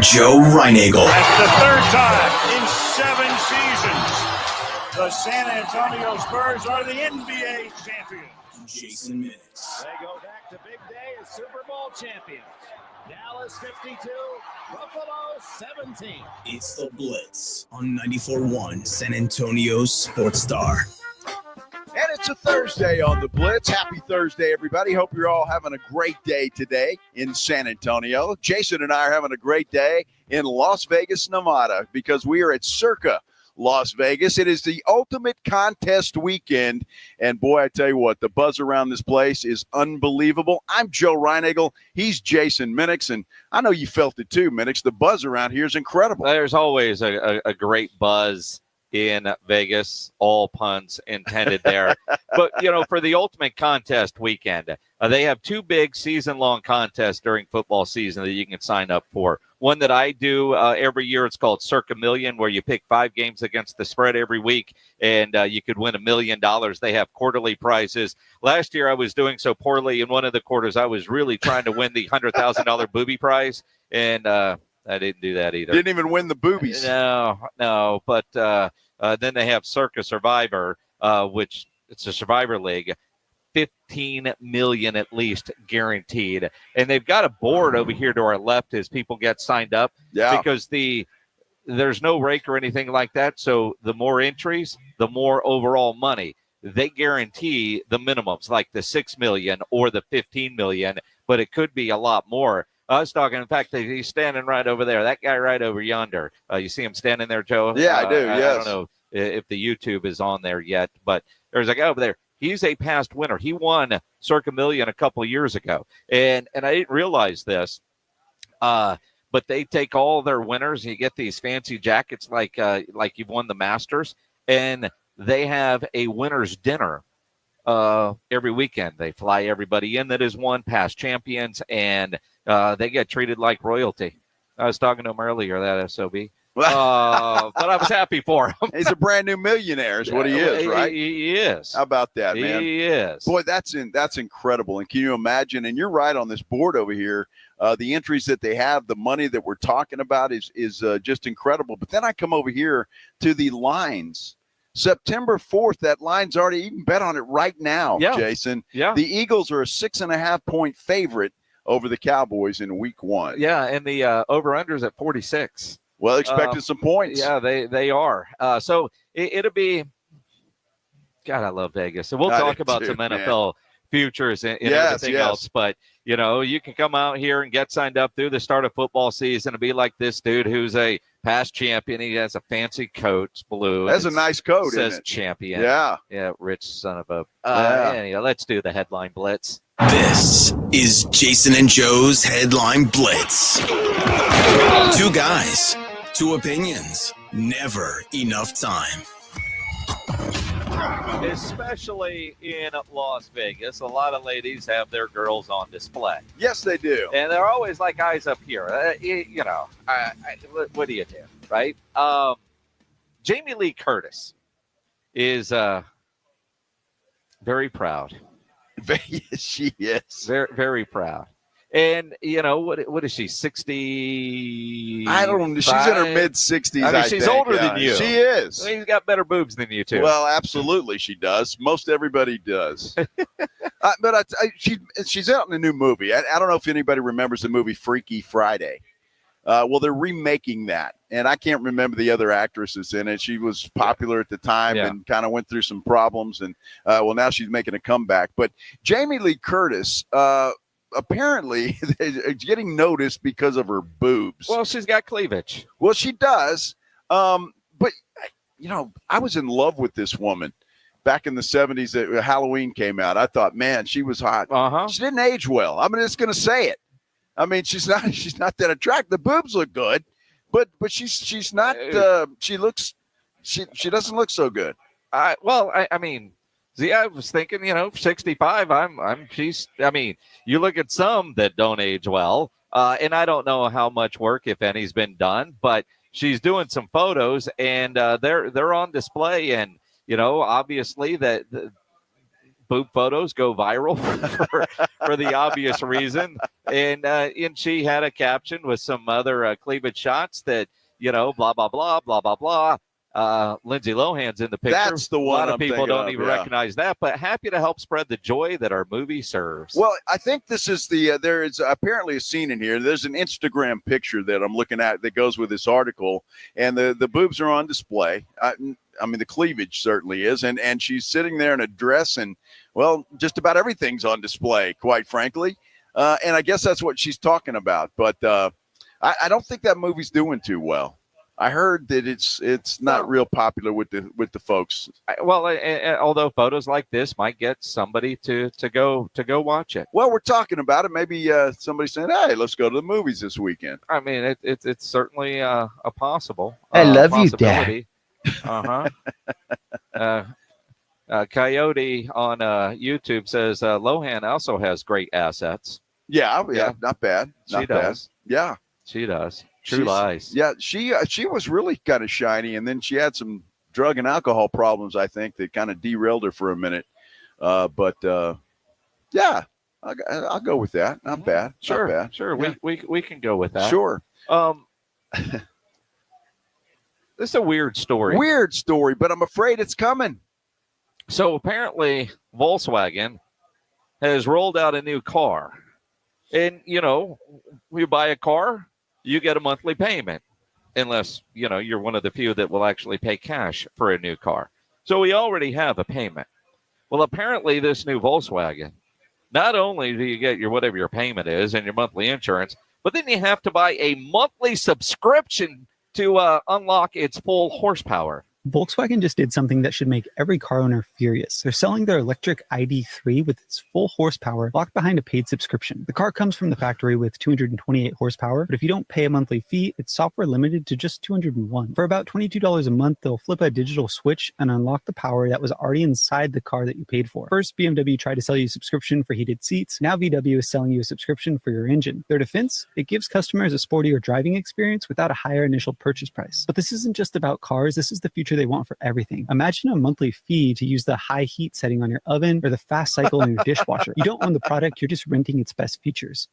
S4: Joe Reinagel.
S19: That's the third time in 7 seasons The San Antonio Spurs are the NBA champions.
S4: Jason Minutes.
S19: They go back to big day as Super Bowl champions. Dallas 52, Buffalo 17.
S4: It's the Blitz on 94.1 San Antonio's Sports Star.
S6: And it's a Thursday on the Blitz. Happy Thursday, everybody. Hope you're all having a great day today in San Antonio. Jason and I are having a great day in Las Vegas, Nevada, because we are at Circa Las Vegas. It is the ultimate contest weekend. And boy, I tell you what, the buzz around this place is unbelievable. I'm Joe Reinagle. He's Jason Minix. And I know you felt it too, Minix. The buzz around here is incredible.
S8: There's always a great buzz in Vegas, all puns intended there. But, for the ultimate contest weekend, they have two big season-long contests during football season that you can sign up for. One that I do every year, it's called Circa Million, where you pick 5 games against the spread every week, and you could win $1 million. They have quarterly prizes. Last year, I was doing so poorly in one of the quarters, I was really trying to win the $100,000 booby prize, and I didn't do that either.
S6: Didn't even win the boobies.
S8: No. But then they have Circa Survivor, which it's a Survivor League. 15 million at least guaranteed. And they've got a board over here to our left as people get signed up.
S6: Yeah.
S8: Because there's no rake or anything like that. So the more entries, the more overall money. They guarantee the minimums, like the 6 million or the 15 million, but it could be a lot more. I was talking, in fact, he's standing right over there. That guy right over yonder. You see him standing there, Joe?
S6: Yeah, I do, yes.
S8: I don't know if the YouTube is on there yet, but there's a guy over there. He's a past winner. He won Circa Million a couple of years ago. And I didn't realize this, but they take all their winners, and you get these fancy jackets like you've won the Masters, and they have a winner's dinner every weekend. They fly everybody in that has won, past champions, and they get treated like royalty. I was talking to him earlier, that SOB. But I was happy for him.
S6: He's a brand new millionaire is what he is, right?
S8: He is.
S6: How about that, man?
S8: He is.
S6: Boy, that's incredible. And can you imagine? And you're right on this board over here. The entries that they have, the money that we're talking about is just incredible. But then I come over here to the lines. September 4th, that line's already, you can bet on it right now, Jason.
S8: Yeah.
S6: The Eagles are a 6.5-point favorite over the Cowboys in week 1.
S8: Yeah, and the over-under's at 46.
S6: Well, expecting some points.
S8: Yeah, they are. So it'll be – God, I love Vegas. And we'll talk about some NFL futures and everything else. But, you can come out here and get signed up through the start of football season and be like this dude who's a past champion. He has a fancy coat. It's blue.
S6: That's a nice coat,
S8: says
S6: isn't it?
S8: Champion.
S6: Yeah.
S8: Yeah, rich son of a Anyway, let's do the headline blitz.
S4: This is Jason and Joe's Headline Blitz. 2 guys, 2 opinions, never enough time.
S8: Especially in Las Vegas, a lot of ladies have their girls on display.
S6: Yes, they do.
S8: And they're always like eyes up here. What do you do, right? Jamie Lee Curtis is very proud.
S6: She is.
S8: Very, very proud. And, what is she, 60?
S6: I don't know. She's in her mid-60s,
S8: I mean, she's older than you.
S6: She is.
S8: She's got better boobs than you, too.
S6: Well, absolutely she does. Most everybody does. But she's out in a new movie. I don't know if anybody remembers the movie Freaky Friday. Well, they're remaking that. And I can't remember the other actresses in it. She was popular at the time and kind of went through some problems. And, now she's making a comeback. But Jamie Lee Curtis apparently is getting noticed because of her boobs.
S8: Well, she's got cleavage.
S6: Well, she does. But, I was in love with this woman back in the 70s. Halloween came out. I thought, man, she was hot.
S8: Uh-huh.
S6: She didn't age well. I'm just going to say it. I mean, she's not that attractive. The boobs look good, but she's not. She doesn't look so good.
S8: I mean, see, I was thinking, 65. You look at some that don't age well, and I don't know how much work, if any's been done, but she's doing some photos, and they're on display, and obviously that. Boob photos go viral for the obvious reason. And she had a caption with some other cleavage shots that, blah, blah, blah, blah, blah, blah. Lindsay Lohan's in the picture.
S6: That's the one
S8: A lot of
S6: I'm
S8: people
S6: thinking
S8: don't
S6: of,
S8: even
S6: yeah.
S8: recognize that, but happy to help spread the joy that our movie serves.
S6: Well, I think this is there is apparently a scene in here. There's an Instagram picture that I'm looking at that goes with this article, and the boobs are on display. I mean, the cleavage certainly is, and she's sitting there in a dress, and, well, just about everything's on display, quite frankly. And I guess that's what she's talking about. But I don't think that movie's doing too well. I heard that it's not real popular with the folks.
S8: Although photos like this might get somebody to go watch it.
S6: Well, we're talking about it. Maybe somebody saying, "Hey, let's go to the movies this weekend."
S8: I mean, it's certainly a possible.
S6: I love you,
S8: possibility. Coyote on YouTube says Lohan also has great assets.
S6: Yeah, not bad.
S8: She does.
S6: Yeah,
S8: she does. True lies.
S6: Yeah, she was really kind of shiny, and then she had some drug and alcohol problems, I think, that kind of derailed her for a minute. But yeah, I'll go with that. Not bad.
S8: Sure,
S6: not bad.
S8: sure.
S6: Yeah.
S8: We can go with that.
S6: Sure.
S8: This is a weird story.
S6: Weird story, but I'm afraid it's coming.
S8: So apparently, Volkswagen has rolled out a new car, and we buy a car. You get a monthly payment, unless, you're one of the few that will actually pay cash for a new car. So we already have a payment. Well, apparently this new Volkswagen, not only do you get whatever your payment is and your monthly insurance, but then you have to buy a monthly subscription to unlock its full horsepower.
S20: Volkswagen just did something that should make every car owner furious. They're selling their electric ID3 with its full horsepower locked behind a paid subscription. The car comes from the factory with 228 horsepower, but if you don't pay a monthly fee, it's software limited to just 201. For about $22 a month, they'll flip a digital switch and unlock the power that was already inside the car that you paid for. First, BMW tried to sell you a subscription for heated seats. Now VW is selling you a subscription for your engine. Their defense? It gives customers a sportier driving experience without a higher initial purchase price. But this isn't just about cars. This is the future they want for everything. Imagine a monthly fee to use the high heat setting on your oven or the fast cycle in your dishwasher. You don't own the product, you're just renting its best features.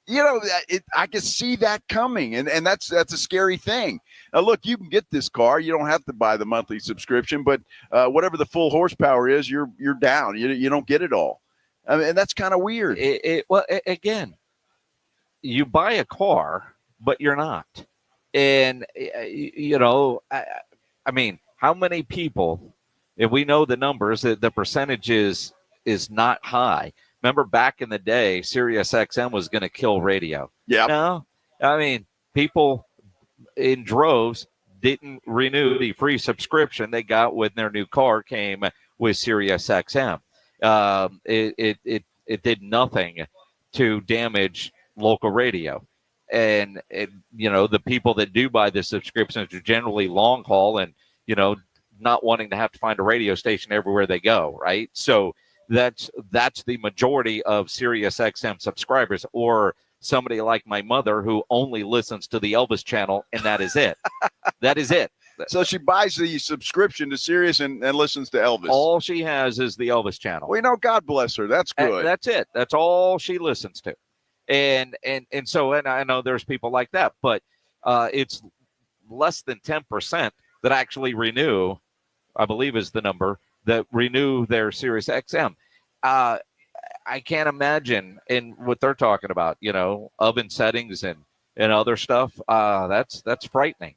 S6: I can see that coming, and that's a scary thing. Now, look, you can get this car. You don't have to buy the monthly subscription, but whatever the full horsepower is, you're down. You don't get it all. I mean, and that's kind of weird.
S8: Again, you buy a car, but you're not. And, I mean, how many people, if we know the numbers, the percentage is not high. Remember back in the day, Sirius XM was going to kill radio.
S6: Yeah.
S8: No, I mean, people in droves didn't renew the free subscription they got when their new car came with Sirius XM. It did nothing to damage local radio. And, the people that do buy the subscriptions are generally long haul and, not wanting to have to find a radio station everywhere they go, right? So that's the majority of Sirius XM subscribers, or somebody like my mother who only listens to the Elvis channel, and that is it. That is it.
S6: So she buys the subscription to Sirius and listens to Elvis.
S8: All she has is the Elvis channel.
S6: Well, God bless her. That's good.
S8: And that's it. That's all she listens to. And so I know there's people like that, but it's less than 10% that actually renew, I believe is the number, that renew their Sirius XM. I can't imagine in what they're talking about, oven settings and other stuff. That's frightening.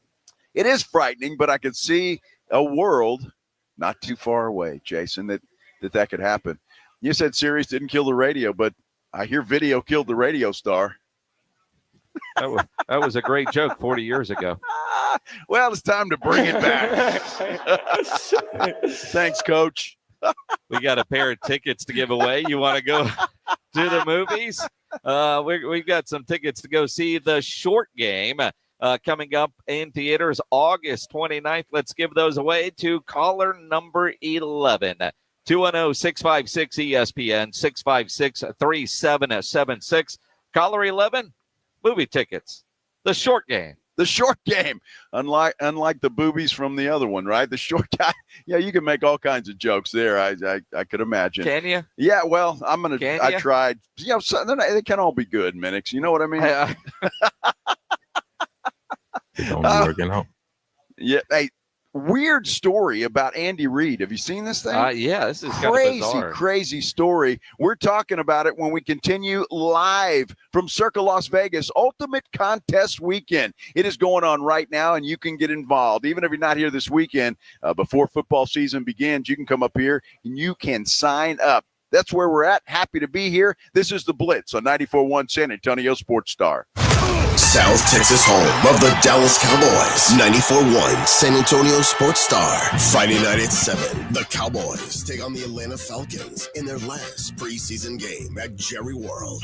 S6: It is frightening, but I could see a world not too far away, Jason, that could happen. You said Sirius didn't kill the radio, but I hear video killed the radio star.
S8: That was a great joke 40 years ago.
S6: Well, it's time to bring it back. Thanks, Coach.
S8: We got a pair of tickets to give away. You want to go to the movies? We've got some tickets to go see The Short Game coming up in theaters August 29th. Let's give those away to caller number 11. 210-656-ESPN, 656-3776. Caller 11, movie tickets. The Short Game.
S6: The Short Game. Unlike the boobies from the other one, right? The short guy. Yeah, you can make all kinds of jokes there. I could imagine.
S8: Can you?
S6: Yeah, well, I tried. So they can all be good, Minix. You know what I mean?
S21: It's only working out.
S6: Yeah. Hey, weird story about Andy Reid. Have you seen this thing?
S8: Yeah, this is
S6: crazy,
S8: kind of bizarre.
S6: crazy story. We're talking about it when we continue live from Circa Las Vegas Ultimate Contest Weekend. It is going on right now, and you can get involved. Even if you're not here this weekend, before football season begins, you can come up here and you can sign up. That's where we're at. Happy to be here. This is the Blitz on 94.1 San Antonio Sports Star.
S2: South Texas home of the Dallas Cowboys. 94.1 San Antonio Sports Star. Friday night at 7. The Cowboys take on the Atlanta Falcons in their last preseason game at Jerry World.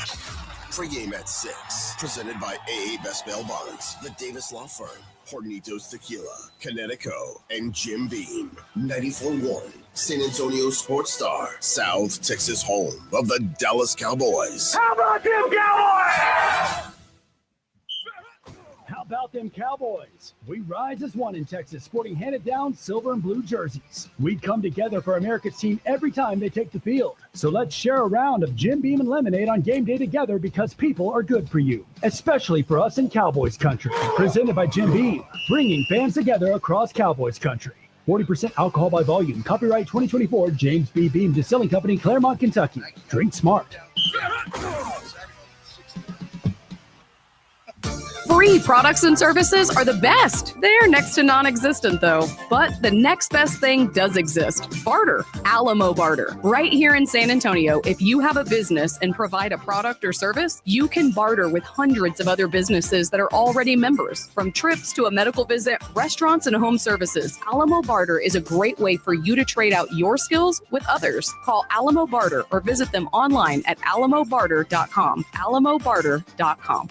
S2: Pre-game at 6. Presented by AA Best Bail Bonds, the Davis Law Firm, Hornitos Tequila, Connecticut, and Jim Beam. 94.1 San Antonio Sports Star. South Texas home of the Dallas Cowboys.
S19: How about them Cowboys? How about them Cowboys? We rise as one in Texas, sporting handed-down silver and blue jerseys. We come together for America's team every time they take the field. So let's share a round of Jim Beam and lemonade on game day together, because people are good for you, especially for us in Cowboys country. Presented by Jim Beam, bringing fans together across Cowboys country. 40% alcohol by volume. Copyright 2024, James B. Beam Distilling Company, Claremont, Kentucky. Drink smart.
S14: Free products and services are the best. They're next to non-existent, though. But the next best thing does exist. Barter. Alamo Barter. Right here in San Antonio, if you have a business and provide a product or service, you can barter with hundreds of other businesses that are already members. From trips to a medical visit, restaurants, and home services, Alamo Barter is a great way for you to trade out your skills with others. Call Alamo Barter or visit them online at alamobarter.com. alamobarter.com.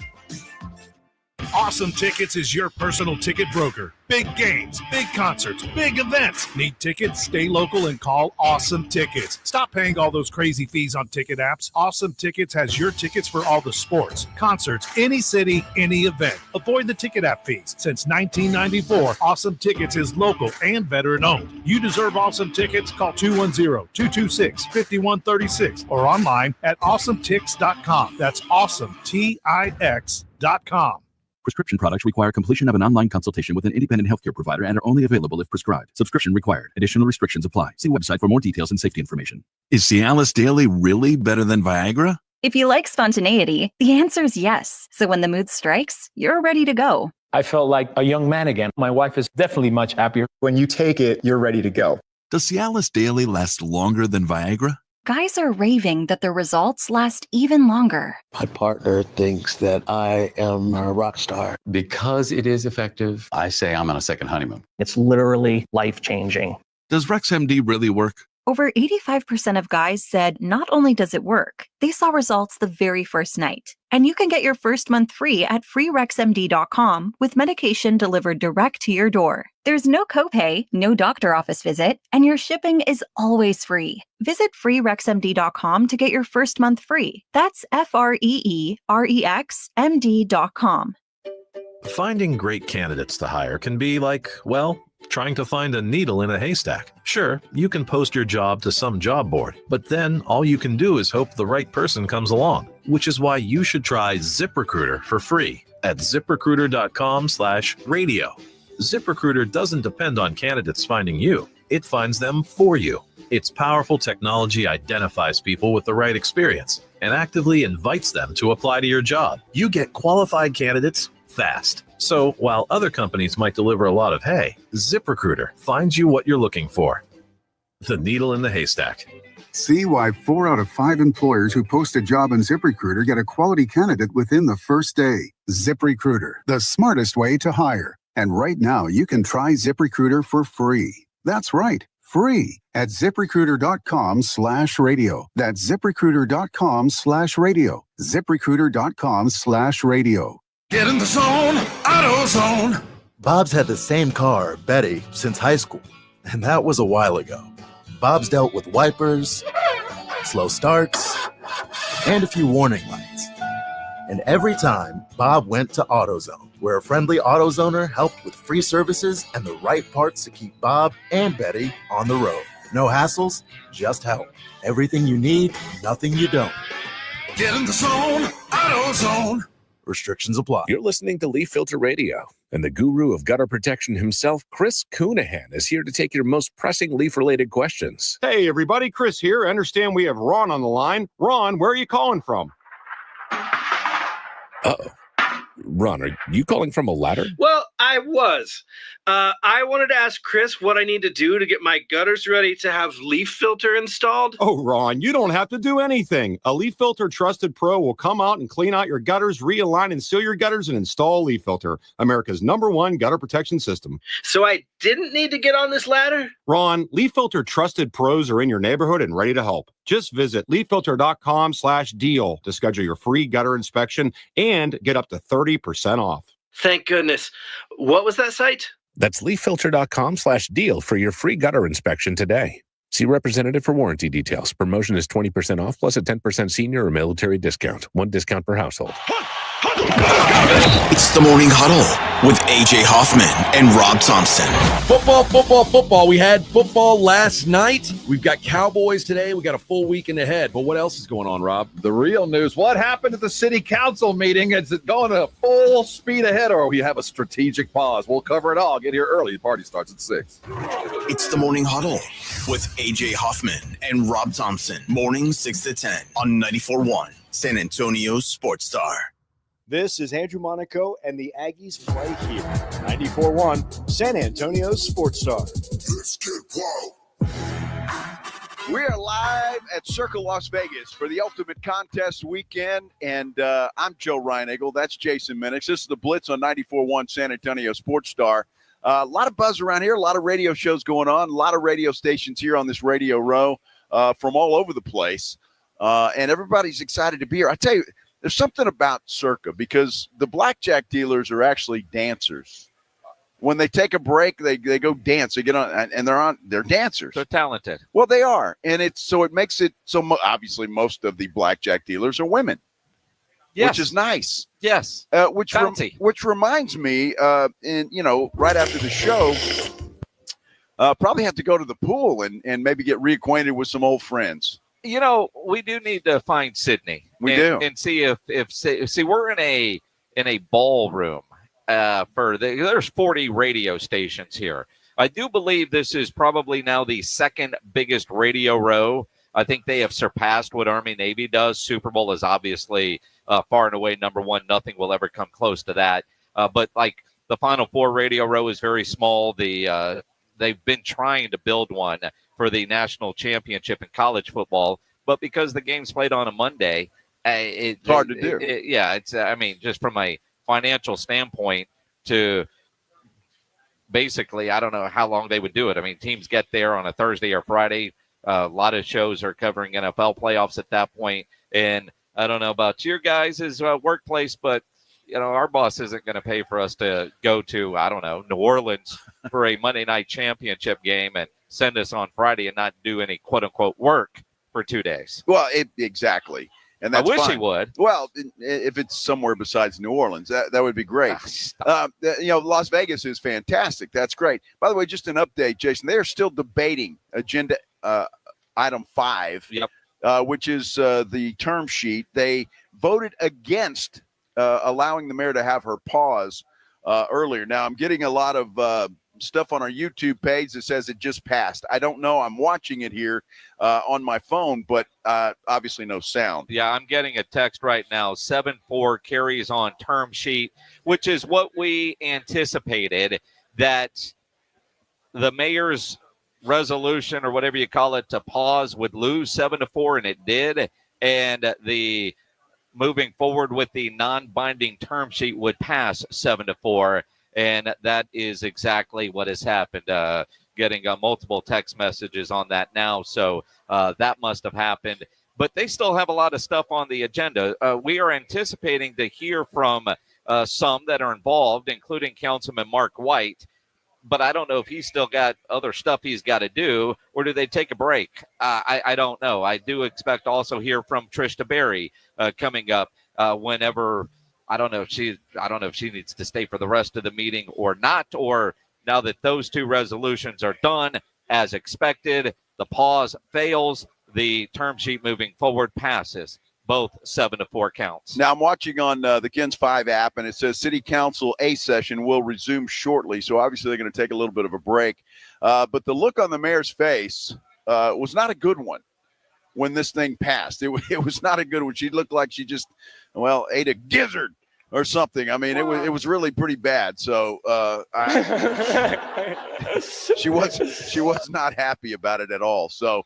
S21: Awesome Tickets is your personal ticket broker. Big games, big concerts, big events. Need tickets? Stay local and call Awesome Tickets. Stop paying all those crazy fees on ticket apps. Awesome Tickets has your tickets for all the sports, concerts, any city, any event. Avoid the ticket app fees. Since 1994, Awesome Tickets is local and veteran-owned. You deserve Awesome Tickets. Call 210-226-5136 or online at awesometix.com. That's awesometix.com.
S22: Prescription products require completion of an online consultation with an independent healthcare provider and are only available if prescribed. Subscription required. Additional restrictions apply. See website for more details and safety information.
S23: Is Cialis Daily really better than Viagra?
S25: If you like spontaneity, the answer is yes. So when the mood strikes, you're ready to go.
S26: I felt like a young man again. My wife is definitely much happier.
S27: When you take it, you're ready to go.
S23: Does Cialis Daily last longer than Viagra?
S25: Guys are raving that the results last even longer.
S28: My partner thinks that I am a rock star. Because it is effective, I say I'm on a second honeymoon.
S29: It's literally life-changing.
S23: Does RexMD really work?
S25: Over 85% of guys said not only does it work, they saw results the very first night. And you can get your first month free at freerexmd.com with medication delivered direct to your door. There's no copay, no doctor office visit, and your shipping is always free. Visit freerexmd.com to get your first month free. That's FREEREXMD.com.
S30: Finding great candidates to hire can be like, well, trying to find a needle in a haystack. Sure, you can post your job to some job board, but then all you can do is hope the right person comes along, which is why you should try ZipRecruiter for free at ziprecruiter.com/radio. ZipRecruiter doesn't depend on candidates finding you. It finds them for you. Its powerful technology identifies people with the right experience and actively invites them to apply to your job. You get qualified candidates fast. So while other companies might deliver a lot of hay, ZipRecruiter finds you what you're looking for. The needle in the haystack.
S31: See why 4 out of 5 employers who post a job on ZipRecruiter get a quality candidate within the first day. ZipRecruiter, the smartest way to hire. And right now, you can try ZipRecruiter for free. That's right, free at ZipRecruiter.com/radio. That's ZipRecruiter.com/radio. ZipRecruiter.com/radio.
S32: Get in the zone, AutoZone.
S33: Bob's had the same car, Betty, since high school, and that was a while ago. Bob's dealt with wipers, slow starts, and a few warning lights. And every time, Bob went to AutoZone, where a friendly AutoZoner helped with free services and the right parts to keep Bob and Betty on the road. No hassles, just help. Everything you need, nothing you don't.
S32: Get in the zone, AutoZone.
S33: Restrictions apply.
S1: You're listening to Leaf Filter Radio, and the guru of gutter protection himself, Chris Coonahan, is here to take your most pressing leaf-related questions.
S3: Hey, everybody. Chris here. I understand we have Ron on the line. Ron, where are you calling from?
S1: Uh-oh. Ron, are you calling from a ladder?
S5: Well, I was. I wanted to ask Chris what I need to do to get my gutters ready to have leaf filter installed.
S3: Oh, Ron, you don't have to do anything. A Leaf Filter Trusted Pro will come out and clean out your gutters, realign and seal your gutters, and install a Leaf Filter, America's #1 gutter protection system.
S5: So I didn't need to get on this ladder?
S3: Ron, Leaf Filter Trusted Pros are in your neighborhood and ready to help. Just visit leaffilter.com/deal to schedule your free gutter inspection and get up to 30% off.
S5: Thank goodness. What was that site?
S1: That's leaffilter.com/deal for your free gutter inspection today. See representative for warranty details. Promotion is 20% off plus a 10% senior or military discount. One discount per household.
S2: It's the Morning Huddle with AJ Hoffman and Rob Thompson.
S7: Football. We had football last night. We've got Cowboys today. We got a full weekend ahead. But what else is going on, Rob?
S9: The real news. What happened at the city council meeting? Is it going at full speed ahead, or we have a strategic pause? We'll cover it all. Get here early. The party starts at 6.
S2: It's the Morning Huddle with AJ Hoffman and Rob Thompson. Morning 6 to 10 on 94.1 San Antonio Sports Star.
S10: This is Andrew Monaco, and the Aggies play here. 94.1 San Antonio Sports Star.
S2: Let's get wild.
S6: We are live at Circa Las Vegas for the Ultimate Contest weekend, and I'm Joe Reinagle. That's Jason Minix. This is the Blitz on 94.1 San Antonio Sports Star. A lot of buzz around here, a lot of radio shows going on, a lot of radio stations here on this radio row from all over the place, and everybody's excited to be here. I tell you, there's something about Circa because the blackjack dealers are actually dancers. When they take a break, they go dance. They get on, and they're dancers.
S8: They're talented.
S6: Well, they are, and it makes it so. Obviously, most of the blackjack dealers are women,
S8: yes.
S6: Which is nice.
S8: Yes,
S6: which reminds me, right after the show, probably have to go to the pool and maybe get reacquainted with some old friends.
S8: You know, we do need to find Sydney.
S6: We do,
S8: and see if we're in a ballroom. There's 40 radio stations here. I do believe this is probably now the second biggest radio row. I think they have surpassed what Army Navy does. Super Bowl is obviously far and away number one. Nothing will ever come close to that. But like the Final Four radio row is very small. They've been trying to build one for the national championship in college football, but because the game's played on a Monday, it's
S6: hard to do.
S8: It's just from a financial standpoint to basically, I don't know how long they would do it. I mean, teams get there on a Thursday or Friday. A lot of shows are covering NFL playoffs at that point, and I don't know about your guys' workplace, but our boss isn't going to pay for us to go to, I don't know, New Orleans for a Monday night championship game and send us on Friday and not do any quote unquote work for 2 days.
S6: Well, exactly. And that's
S8: I wish
S6: fine.
S8: he would.
S6: Well, if it's somewhere besides New Orleans, that would be great. Las Vegas is fantastic. That's great. By the way, just an update, Jason, they are still debating agenda item 5, which is the term sheet. They voted against allowing the mayor to have her pause earlier. Now, I'm getting a lot of stuff on our YouTube page that says it just passed. I don't know. I'm watching it here on my phone, but obviously no sound.
S8: Yeah, I'm getting a text right now. 7-4 carries on term sheet, which is what we anticipated, that the mayor's resolution or whatever you call it to pause would lose 7-4, and it did. And the moving forward with the non-binding term sheet would pass 7-4. And that is exactly what has happened. Getting multiple text messages on that now. So that must have happened. But they still have a lot of stuff on the agenda. We are anticipating to hear from some that are involved, including Councilman Mark White. But I don't know if he's still got other stuff he's got to do, or do they take a break? I don't know. I do expect also hear from Trista Berry coming up whenever. I don't know if she needs to stay for the rest of the meeting or not, or now that those two resolutions are done as expected, the pause fails, the term sheet moving forward passes. both 7-4 counts.
S6: Now I'm watching on the KENS 5 app, and it says City Council A session will resume shortly. So obviously they're going to take a little bit of a break. But the look on the mayor's face was not a good one when this thing passed. It was not a good one. She looked like she just, ate a gizzard or something. I mean, it was really pretty bad. So she was not happy about it at all. So.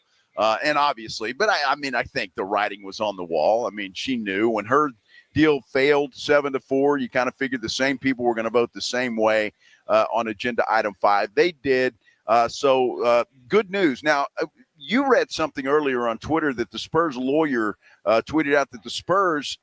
S6: And obviously, but I think the writing was on the wall. I mean, she knew when her deal failed 7-4, you kind of figured the same people were going to vote the same way on agenda item 5. They did. So good news. Now, you read something earlier on Twitter that the Spurs lawyer tweeted out that the Spurs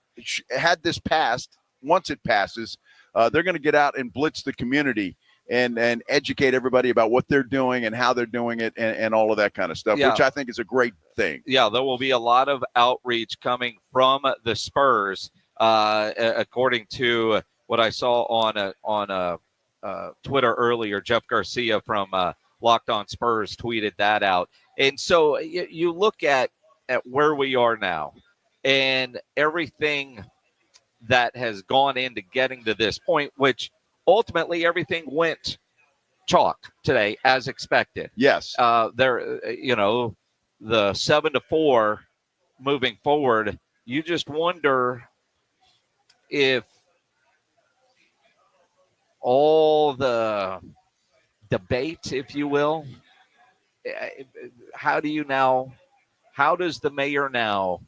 S6: had this passed. Once it passes, they're going to get out and blitz the community and educate everybody about what they're doing and how they're doing it and all of that kind of stuff, which I think is a great thing.
S8: Yeah, there will be a lot of outreach coming from the Spurs, according to what I saw on Twitter earlier. Jeff Garcia from Locked On Spurs tweeted that out. And so you look at where we are now and everything that has gone into getting to this point, which ultimately everything went chalk today as expected.
S6: Yes.
S8: The 7-4 moving forward, you just wonder if all the debate, if you will, how does the mayor now,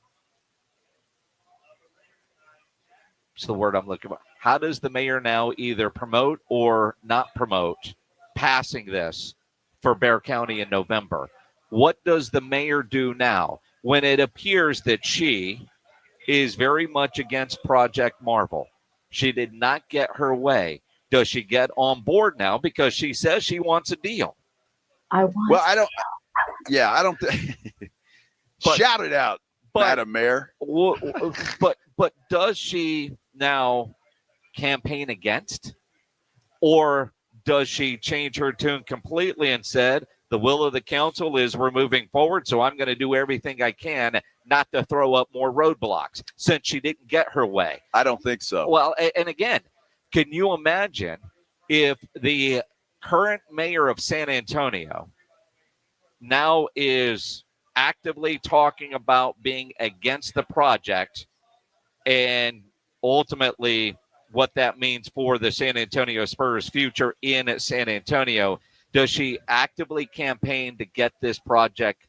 S8: what's the word I'm looking for? How does the mayor now either promote or not promote passing this for Bexar County in November? What does the mayor do now when it appears that she is very much against Project Marvel? She did not get her way. Does she get on board now because she says she wants a deal?
S6: I don't shout it out, Madam Mayor.
S8: But does she now campaign against, or does she change her tune completely and said the will of the council is we're moving forward, so I'm going to do everything I can not to throw up more roadblocks since she didn't get her way?
S6: I don't think so.
S8: Well, and again, can you imagine if the current mayor of San Antonio now is actively talking about being against the project and ultimately what that means for the San Antonio Spurs' future in San Antonio? Does she actively campaign to get this project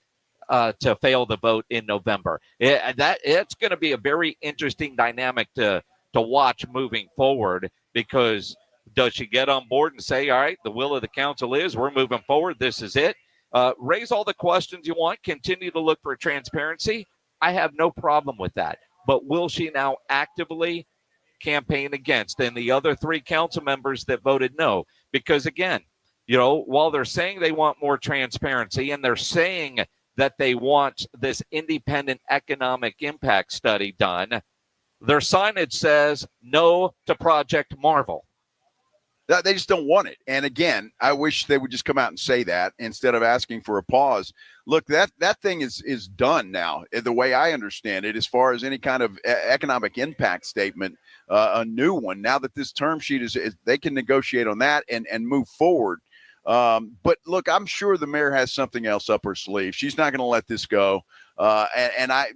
S8: to fail the vote in November? It's going to be a very interesting dynamic to watch moving forward, because does she get on board and say, all right, the will of the council is we're moving forward, this is it? Raise all the questions you want, continue to look for transparency. I have no problem with that. But will she now actively campaign against? And the other 3 council members that voted no, because again, while they're saying they want more transparency and they're saying that they want this independent economic impact study done, their signage says no to Project Marvel.
S6: They just don't want it. And again, I wish they would just come out and say that instead of asking for a pause. Look, that thing is done now, the way I understand it, as far as any kind of economic impact statement, a new one. Now that this term sheet is they can negotiate on that and move forward. But look, I'm sure the mayor has something else up her sleeve. She's not going to let this go.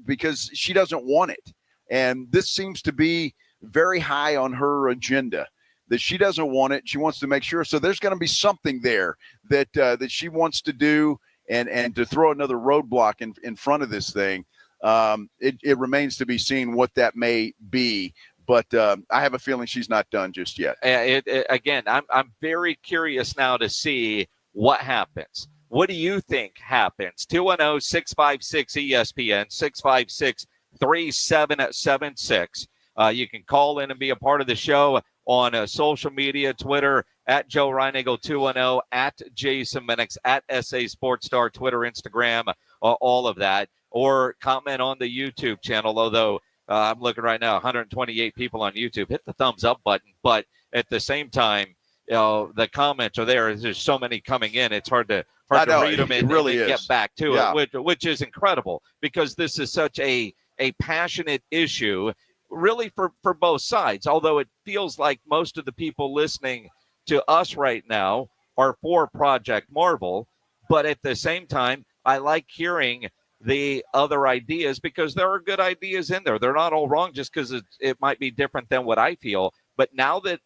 S6: Because she doesn't want it. And this seems to be very high on her agenda, that she doesn't want it. She wants to make sure. So there's going to be something there that she wants to do, and to throw another roadblock in front of this thing. It remains to be seen what that may be. But I have a feeling she's not done just yet.
S8: Again, I'm very curious now to see what happens. What do you think happens? 210-656-ESPN, 656-3776. You can call in and be a part of the show on social media, Twitter, at Joe Reinagle 210, at Jason Minix, at SA Sports Star, Twitter, Instagram, all of that. Or comment on the YouTube channel, although I'm looking right now, 128 people on YouTube. Hit the thumbs up button. But at the same time, the comments are there. There's so many coming in. It's hard to read them and get back to it, which is incredible, because this is such a a passionate issue, really for both sides, although it feels like most of the people listening to us right now are for Project Marvel. But at the same time, I like hearing the other ideas because there are good ideas in there. They're not all wrong just because it might be different than what I feel. But now that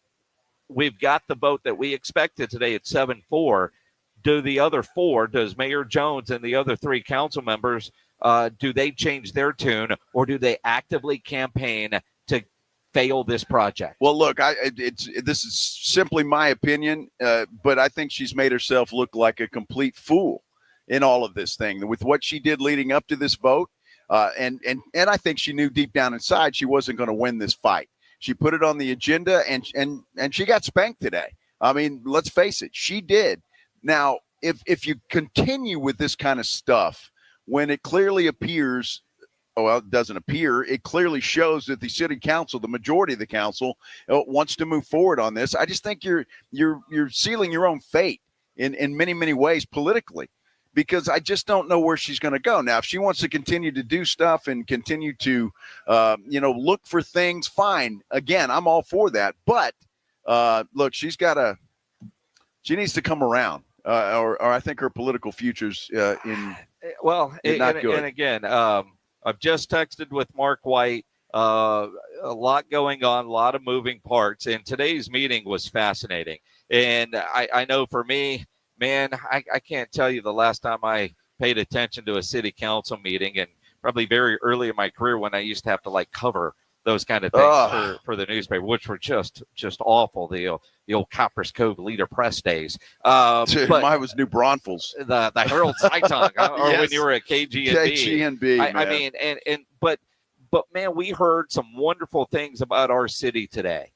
S8: we've got the vote that we expected today at 7-4, do the other four, does Mayor Jones and the other three council members, do they change their tune, or do they actively campaign to fail this project?
S6: Well, look, this is simply my opinion, but I think she's made herself look like a complete fool in all of this thing with what she did leading up to this vote. And I think she knew deep down inside she wasn't going to win this fight. She put it on the agenda, and she got spanked today. I mean, let's face it, she did. Now, if you continue with this kind of stuff, when it clearly appears, well, it doesn't appear, it clearly shows that the city council, the majority of the council, wants to move forward on this. I just think you're sealing your own fate in many, many ways politically, because I just don't know where she's going to go. Now, if she wants to continue to do stuff and continue to, look for things, fine. Again, I'm all for that. But look, she needs to come around, or I think her political future's not good.
S8: And again, I've just texted with Mark White. A lot going on, a lot of moving parts, and today's meeting was fascinating. And I know for me, man, I can't tell you the last time I paid attention to a city council meeting, and probably very early in my career when I used to have to cover those kind of things for the newspaper, which were just awful. The old Coppers Cove Leader Press days.
S6: Mine was New Braunfels.
S8: The Herald Zeitung, or
S6: yes.
S8: when you were at KG&B.
S6: KG&B,
S8: I mean, but man, we heard some wonderful things about our city today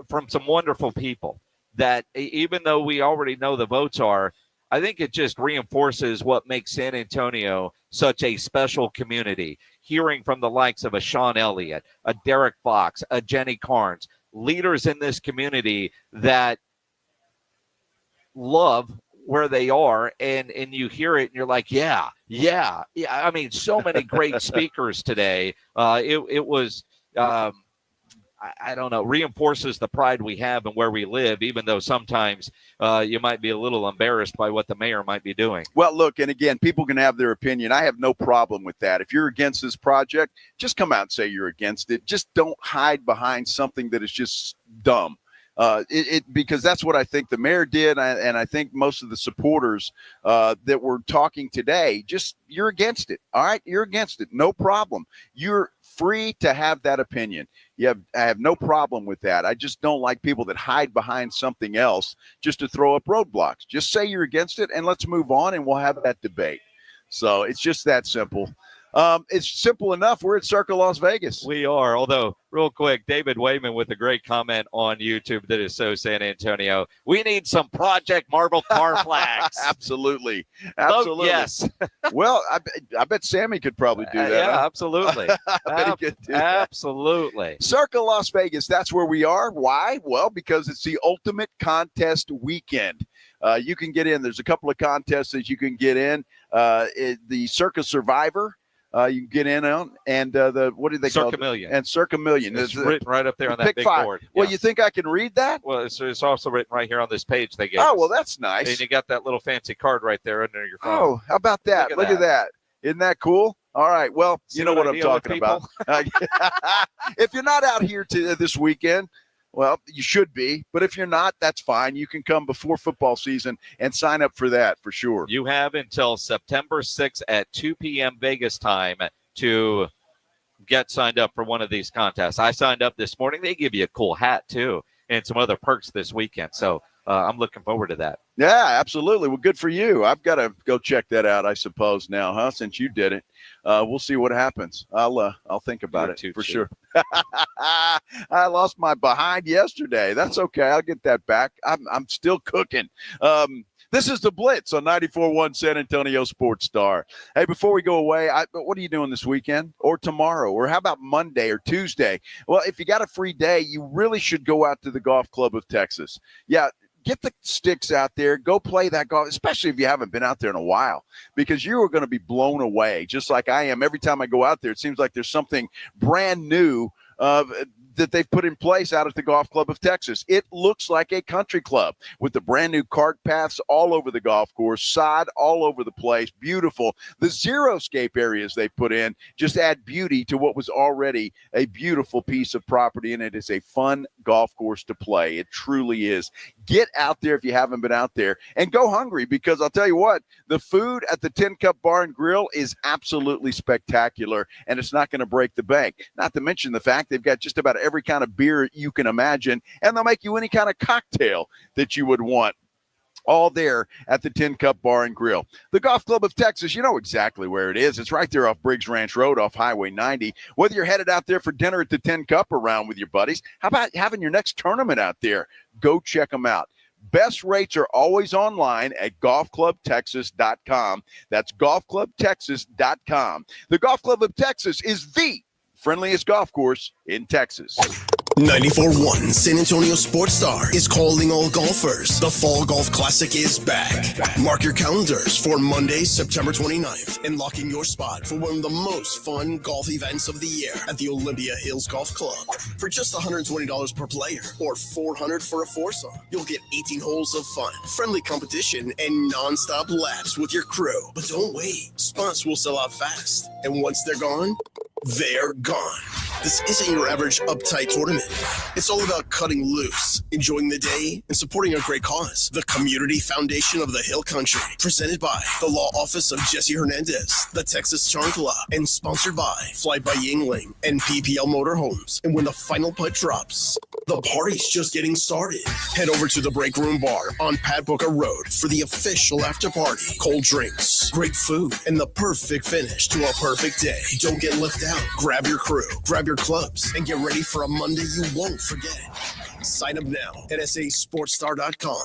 S8: from some wonderful people. That even though we already know the votes are, I think it just reinforces what makes San Antonio such a special community. Hearing from the likes of a Sean Elliott, a Derek Fox, a Jenny Carnes, leaders in this community that love where they are, and you hear it and you're like, yeah. I mean, so many great speakers today. It was I don't know, reinforces the pride we have and where we live, even though sometimes you might be a little embarrassed by what the mayor might be doing.
S6: Well, look, and again, people can have their opinion. I have no problem with that. If you're against this project, just come out and say you're against it. Just don't hide behind something that is just dumb. Because that's what I think the mayor did, and I think most of the supporters that were talking today, you're against it. All right, you're against it. No problem. You're free to have that opinion. I have no problem with that. I just don't like people that hide behind something else just to throw up roadblocks. Just say you're against it, and let's move on, and we'll have that debate. So it's just that simple. It's simple enough. We're at Circa Las Vegas.
S8: We are, although real quick, David Wayman with a great comment on YouTube that is so San Antonio. We need some Project Marvel car flags.
S6: Absolutely.
S8: Vote yes.
S6: Well, I bet Sammy could probably do that.
S8: Yeah,
S6: huh?
S8: Absolutely.
S6: I bet he could do that.
S8: Absolutely.
S6: Circa Las Vegas, that's where we are. Why? Well, because it's the ultimate contest weekend. You can get in. There's a couple of contests that you can get in. The Circa Survivor. You can get in on, and what do they call it?
S8: Circa Million.
S6: And Circa Million.
S8: It's written right up there on that
S6: pick
S8: big
S6: five.
S8: board.
S6: Well,
S8: Yeah.
S6: you think I can read that?
S8: Well, it's also written right here on this page they gave
S6: Oh,
S8: us.
S6: well, that's nice.
S8: And you got that little fancy card right there under your phone.
S6: Oh, how about that? Look at that. Isn't that cool? All right. Well,
S8: See
S6: you know what I'm
S8: deal with
S6: talking about. If you're not out here this weekend, well, you should be. But if you're not, that's fine. You can come before football season and sign up for that for sure.
S8: You have until September 6th at 2 p.m. Vegas time to get signed up for one of these contests. I signed up this morning. They give you a cool hat, too, and some other perks this weekend. So I'm looking forward to that.
S6: Yeah, absolutely. Well, good for you. I've got to go check that out, I suppose, now, huh? Since you did it. We'll see what happens. I'll think about it for sure. I lost my behind yesterday. That's okay. I'll get that back. I'm still cooking. This is the Blitz on 94.1 San Antonio Sports Star. Hey, before we go away, what are you doing this weekend or tomorrow? Or how about Monday or Tuesday? Well, if you got a free day, you really should go out to the Golf Club of Texas. Yeah, get the sticks out there, go play that golf, especially if you haven't been out there in a while, because you are going to be blown away, just like I am. Every time I go out there, it seems like there's something brand new that they've put in place out at the Golf Club of Texas. It looks like a country club with the brand new cart paths all over the golf course, sod all over the place, beautiful. The xeriscape areas they put in just add beauty to what was already a beautiful piece of property, and it is a fun golf course to play. It truly is. Get out there if you haven't been out there, and go hungry, because I'll tell you what, the food at the Tin Cup Bar and Grill is absolutely spectacular, and it's not going to break the bank. Not to mention the fact they've got just about every kind of beer you can imagine, and they'll make you any kind of cocktail that you would want. All there at the Tin Cup Bar and Grill. The Golf Club of Texas, you know exactly where it is. It's right there off Briggs Ranch Road off Highway 90. Whether you're headed out there for dinner at the Tin Cup or around with your buddies, how about having your next tournament out there? Go check them out. Best rates are always online at golfclubtexas.com. That's golfclubtexas.com. The Golf Club of Texas is the friendliest golf course in Texas.
S2: 94.1 San Antonio Sports Star is calling all golfers. The Fall Golf Classic is back. Mark your calendars for Monday, September 29th, and lock in your spot for one of the most fun golf events of the year at the Olympia Hills Golf Club. For just $120 per player or $400 for a foursome, you'll get 18 holes of fun, friendly competition, and non-stop laps with your crew. But don't wait. Spots will sell out fast, and once they're gone, they're gone. This isn't your average uptight tournament. It's all about cutting loose, enjoying the day, and supporting a great cause. The Community Foundation of the Hill Country, presented by the Law Office of Jesse Hernandez, the Texas Charm Club, and sponsored by Fly by Yingling and PPL Motorhomes. And when the final putt drops, the party's just getting started. Head over to the Break Room Bar on Pat Booker Road for the official after party. Cold drinks, great food, and the perfect finish to a perfect day. Don't get left out. Grab your crew, grab your clubs, and get ready for a Monday you won't forget. Sign up now at sasportstar.com.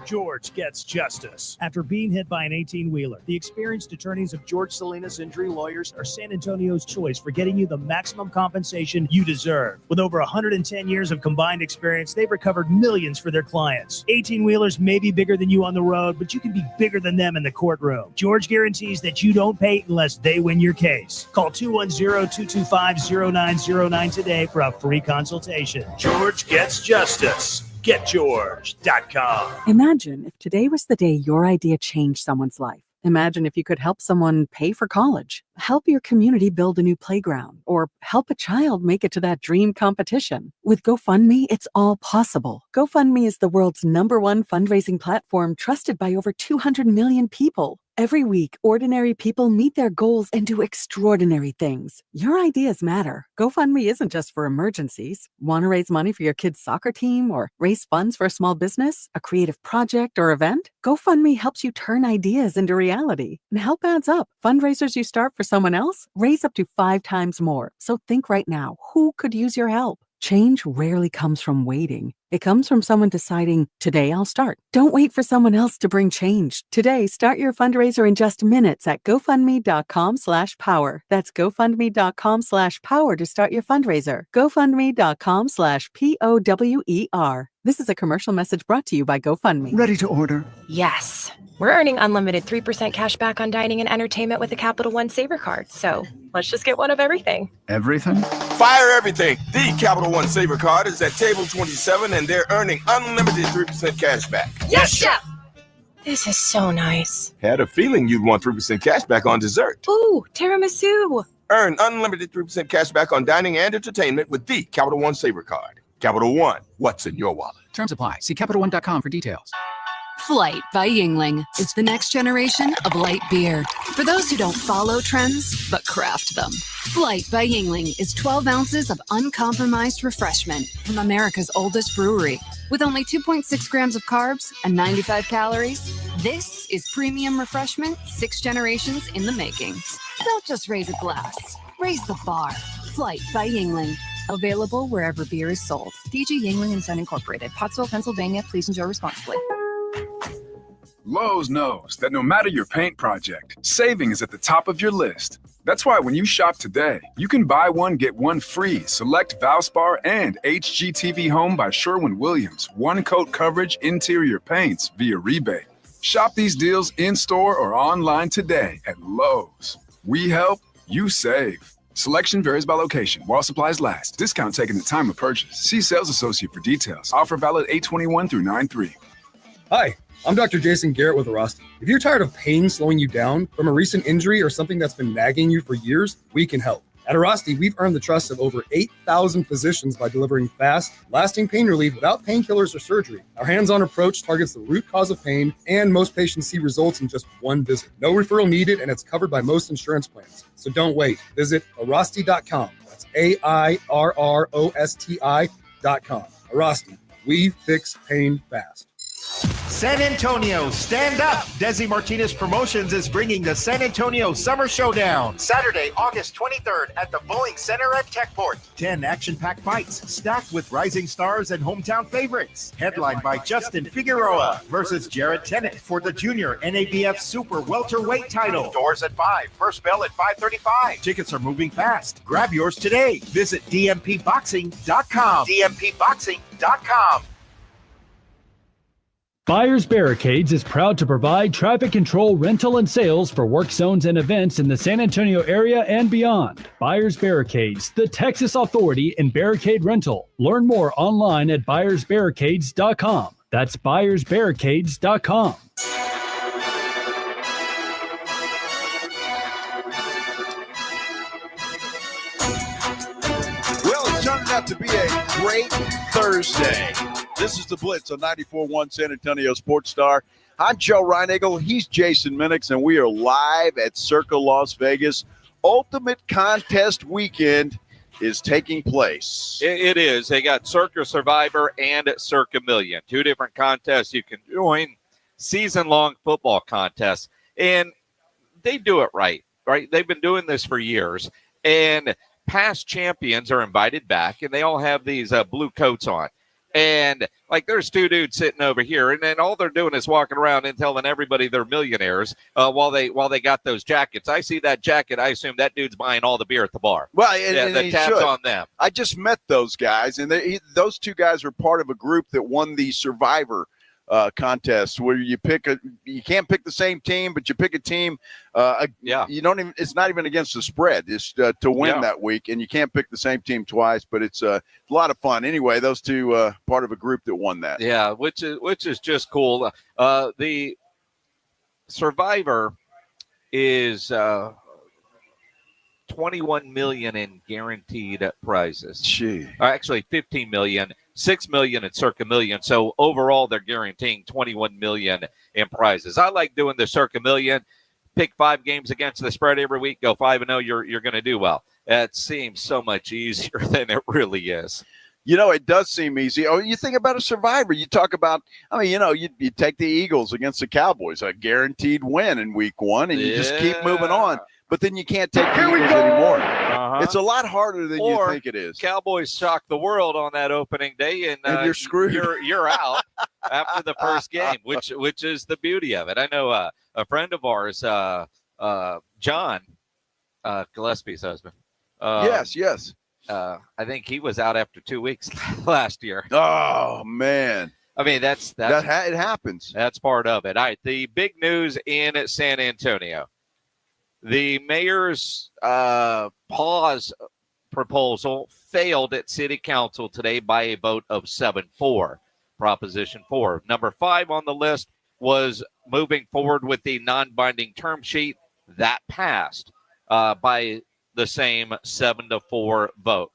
S10: George gets justice. After being hit by an 18-wheeler, the experienced attorneys of George Salinas Injury Lawyers are San Antonio's choice for getting you the maximum compensation you deserve. With over 110 years of combined experience, they've recovered millions for their clients. 18-wheelers may be bigger than you on the road, but you can be bigger than them in the courtroom. George guarantees that you don't pay unless they win your case. Call 210-225-0909 today for a free consultation. George gets justice. GetGeorge.com.
S4: Imagine if today was the day your idea changed someone's life. Imagine if you could help someone pay for college, help your community build a new playground, or help a child make it to that dream competition. With GoFundMe, it's all possible. GoFundMe is the world's #1 fundraising platform trusted by over 200 million people. Every week, ordinary people meet their goals and do extraordinary things. Your ideas matter. GoFundMe isn't just for emergencies. Want to raise money for your kid's soccer team or raise funds for a small business, a creative project, or event? GoFundMe helps you turn ideas into reality. And help adds up. Fundraisers you start for someone else raise up to 5 times more. So think right now, who could use your help? Change rarely comes from waiting. It comes from someone deciding, today I'll start. Don't wait for someone else to bring change. Today, start your fundraiser in just minutes at GoFundMe.com/power. That's GoFundMe.com/power to start your fundraiser. GoFundMe.com/POWER. This is a commercial message brought to you by GoFundMe.
S11: Ready to order?
S12: Yes. We're earning unlimited 3% cash back on dining and entertainment with a Capital One Saver card. So let's just get one of everything.
S11: Everything?
S13: Fire everything. The Capital One Saver card is at table 27 and they're earning unlimited 3% cash back.
S12: Yes, Chef! This is so nice.
S13: Had a feeling you'd want 3% cash back on dessert.
S12: Ooh, tiramisu.
S13: Earn unlimited 3% cash back on dining and entertainment with the Capital One Saver card. Capital One, what's in your wallet?
S14: Terms apply. See CapitalOne.com for details.
S15: Flight by Yingling. It's the next generation of light beer. For those who don't follow trends, but craft them. Flight by Yingling is 12 ounces of uncompromised refreshment from America's oldest brewery. With only 2.6 grams of carbs and 95 calories, this is premium refreshment 6 generations in the making. Don't just raise a glass. Raise the bar. Flight by Yingling. Available wherever beer is sold.
S12: DG Yingling & Son Incorporated. Pottsville, Pennsylvania. Please enjoy responsibly.
S11: Lowe's knows that no matter your paint project, saving is at the top of your list. That's why when you shop today, you can buy one, get one free. Select Valspar and HGTV Home by Sherwin-Williams. One coat coverage interior paints via rebate. Shop these deals in-store or online today at Lowe's. We help, you save. Selection varies by location. While supplies last. Discount taken at time of purchase. See sales associate for details. Offer valid 8/21 through 9/3.
S16: Hi, I'm Dr. Jason Garrett with Arasti. If you're tired of pain slowing you down from a recent injury or something that's been nagging you for years, we can help. At Arasti, we've earned the trust of over 8,000 physicians by delivering fast, lasting pain relief without painkillers or surgery. Our hands-on approach targets the root cause of pain, and most patients see results in just one visit. No referral needed, and it's covered by most insurance plans. So don't wait. Visit Arasti.com. That's AIRROSTI.com. Arasti. We fix pain fast.
S17: San Antonio, stand up! Desi Martinez Promotions is bringing the San Antonio Summer Showdown. Saturday, August 23rd at the Bowling Center at Techport. 10 action-packed fights stacked with rising stars and hometown favorites. Headlined by Justin Figueroa versus Jared Tennant for the junior NABF Super Welterweight title. Doors at 5, first bell at 5:35. Tickets are moving fast. Grab yours today. Visit dmpboxing.com. dmpboxing.com.
S18: Buyers Barricades is proud to provide traffic control, rental, and sales for work zones and events in the San Antonio area and beyond. Buyers Barricades, the Texas authority in barricade rental. Learn more online at buyersbarricades.com. That's buyersbarricades.com.
S6: Well, it's turning out to be a great Thursday. This is the Blitz on 94.1 San Antonio Sports Star. I'm Joe Reinagle. He's Jason Minix, and we are live at Circa Las Vegas. Ultimate Contest Weekend is taking place.
S8: It is. They got Circa Survivor and Circa Million. Two different contests you can join. Season-long football contests. And they do it right? They've been doing this for years. And past champions are invited back, and they all have these blue coats on. And like there's two dudes sitting over here, and then all they're doing is walking around and telling everybody they're millionaires while they got those jackets. I see that jacket. I assume that dude's buying all the beer at the bar.
S6: Well, and
S8: the tab's
S6: should.
S8: on them.
S6: I just met those guys, and those two guys are part of a group that won the Survivor contest, where you can't pick the same team, but you pick a team. You don't even. It's not even against the spread. It's to win that week, and you can't pick the same team twice. But it's a lot of fun. Anyway, those two part of a group that won that.
S8: Yeah, which is just cool. The Survivor is $21 million in guaranteed prizes.
S6: Gee,
S8: actually $15 million. $6 million at Circa Million. So overall, they're guaranteeing $21 million in prizes. I like doing the Circa Million. Pick 5 games against the spread every week. Go 5-0. You're going to do well. That seems so much easier than it really is.
S6: You know, it does seem easy. Oh, you think about a Survivor. You talk about, you take the Eagles against the Cowboys, a guaranteed win in week 1, and you just keep moving on. But then you can't take the Eagles anymore. It's a lot harder than you think it is.
S8: Cowboys shock the world on that opening day, and
S6: you're screwed.
S8: You're out after the first game, which is the beauty of it. I know a friend of ours, John Gillespie's husband.
S6: Yes.
S8: I think he was out after 2 weeks last year.
S6: Oh man!
S8: I mean, it
S6: happens.
S8: That's part of it. All right, the big news in San Antonio. The mayor's pause proposal failed at city council today by a vote of 7-4, Proposition 4. Number 5 on the list was moving forward with the non-binding term sheet. That passed by the same 7-4 vote.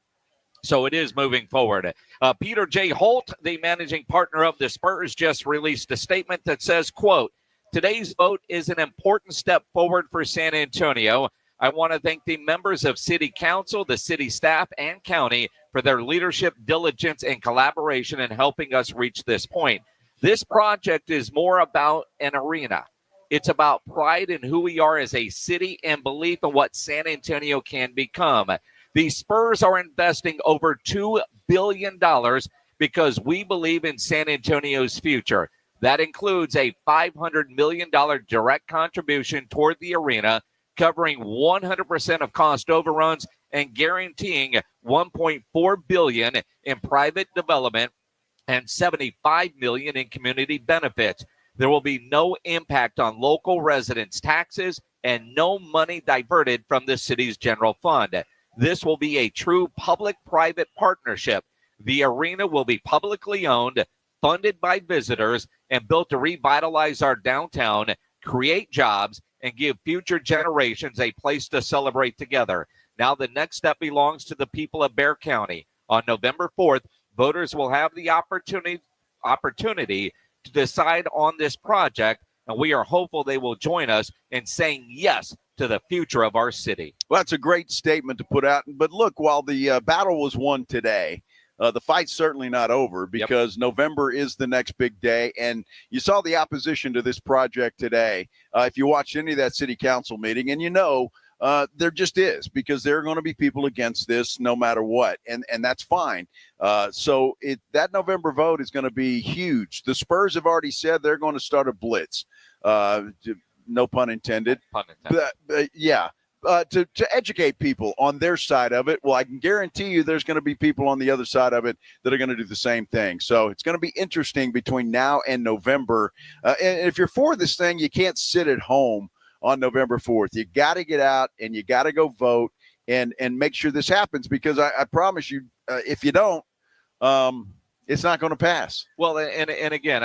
S8: So it is moving forward. Peter J. Holt, the managing partner of the Spurs, just released a statement that says, quote, "Today's vote is an important step forward for San Antonio. I want to thank the members of City Council, the city staff, and county for their leadership, diligence, and collaboration in helping us reach this point. This project is more about an arena. It's about pride in who we are as a city and belief in what San Antonio can become. The Spurs are investing over $2 billion because we believe in San Antonio's future. That includes a $500 million direct contribution toward the arena, covering 100% of cost overruns and guaranteeing $1.4 billion in private development and $75 million in community benefits. There will be no impact on local residents' taxes and no money diverted from the city's general fund. This will be a true public-private partnership. The arena will be publicly owned, funded by visitors, and built to revitalize our downtown, create jobs, and give future generations a place to celebrate together. Now the next step belongs to the people of Bexar County. On November 4th, voters will have the opportunity to decide on this project, and we are hopeful they will join us in saying yes to the future of our city.
S6: Well, that's a great statement to put out. But look, while the battle was won today, the fight's certainly not over, because November is the next big day. And you saw the opposition to this project today. If you watched any of that city council meeting, and there just is, because there are going to be people against this no matter what. And that's fine. So that November vote is going to be huge. The Spurs have already said they're going to start a blitz. No pun intended. To educate people on their side of it. Well, I can guarantee you there's going to be people on the other side of it that are going to do the same thing. So it's going to be interesting between now and November. And if you're for this thing, you can't sit at home on November 4th. You got to get out and you got to go vote and make sure this happens, because I promise you, if you don't, it's not going to pass.
S8: Well, and again,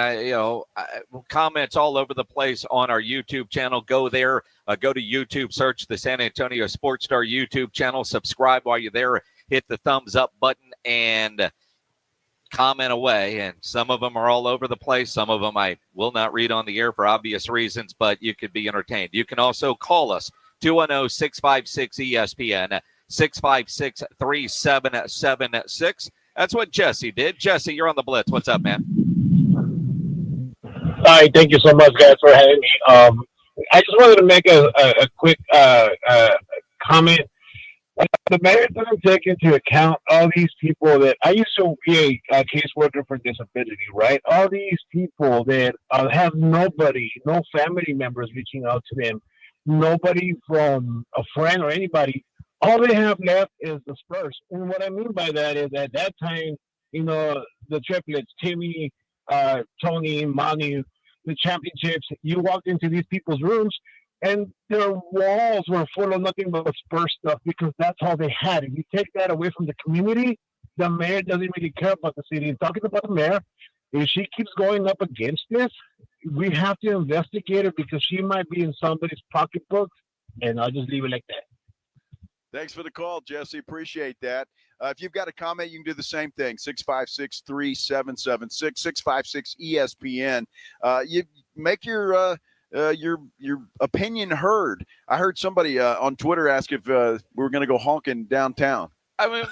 S8: comments all over the place on our YouTube channel. Go there, go to YouTube, search the San Antonio Sports Star YouTube channel, subscribe while you're there, hit the thumbs up button, and comment away. And some of them are all over the place. Some of them I will not read on the air for obvious reasons, but you could be entertained. You can also call us, 210-656-ESPN, 656-3776. That's what Jesse did. Jesse, you're on the Blitz. What's up, man?
S19: Hi, thank you so much, guys, for having me. I just wanted to make a quick comment. The mayor doesn't take into account all these people that I used to be a caseworker for disability, right? All these people that have nobody, no family members reaching out to them, nobody from a friend or anybody. All they have left is the Spurs. And what I mean by that is at that time, the triplets, Timmy, Tony, Manu, the championships, you walked into these people's rooms and their walls were full of nothing but Spurs stuff, because that's all they had. If you take that away from the community, the mayor doesn't really care about the city. And talking about the mayor, if she keeps going up against this, we have to investigate her, because she might be in somebody's pocketbooks, and I'll just leave it like that.
S6: Thanks for the call, Jesse. Appreciate that. If you've got a comment, you can do the same thing. 656-3776, 656-ESPN. You make your opinion heard. I heard somebody on Twitter ask if we were going to go honking downtown.
S8: I mean,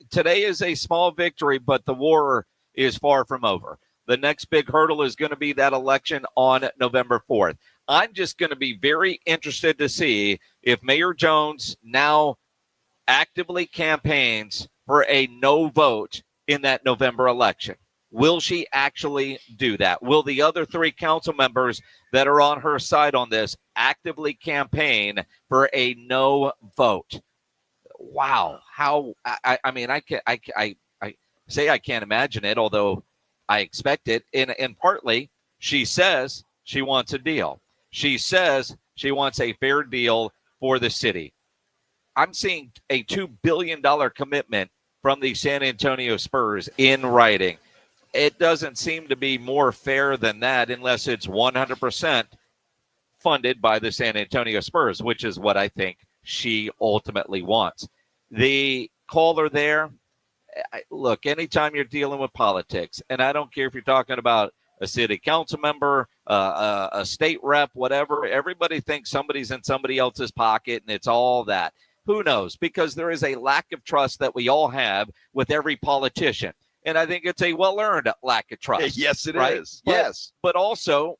S8: today is a small victory, but the war is far from over. The next big hurdle is going to be that election on November 4th. I'm just going to be very interested to see if Mayor Jones now actively campaigns for a no vote in that November election. Will she actually do that? Will the other three council members that are on her side on this actively campaign for a no vote? Wow. How, I say I can't imagine it, although I expect it. And partly she says she wants a deal. She says she wants a fair deal for the city. I'm seeing a $2 billion commitment from the San Antonio Spurs in writing. It doesn't seem to be more fair than that unless it's 100% funded by the San Antonio Spurs, which is what I think she ultimately wants. The caller there, look, anytime you're dealing with politics, and I don't care if you're talking about a city council member, a state rep, whatever, everybody thinks somebody's in somebody else's pocket, and it's all that. Who knows? Because there is a lack of trust that we all have with every politician. And I think it's a well-earned lack of trust.
S6: Yes, it is.
S8: But,
S6: yes.
S8: But also,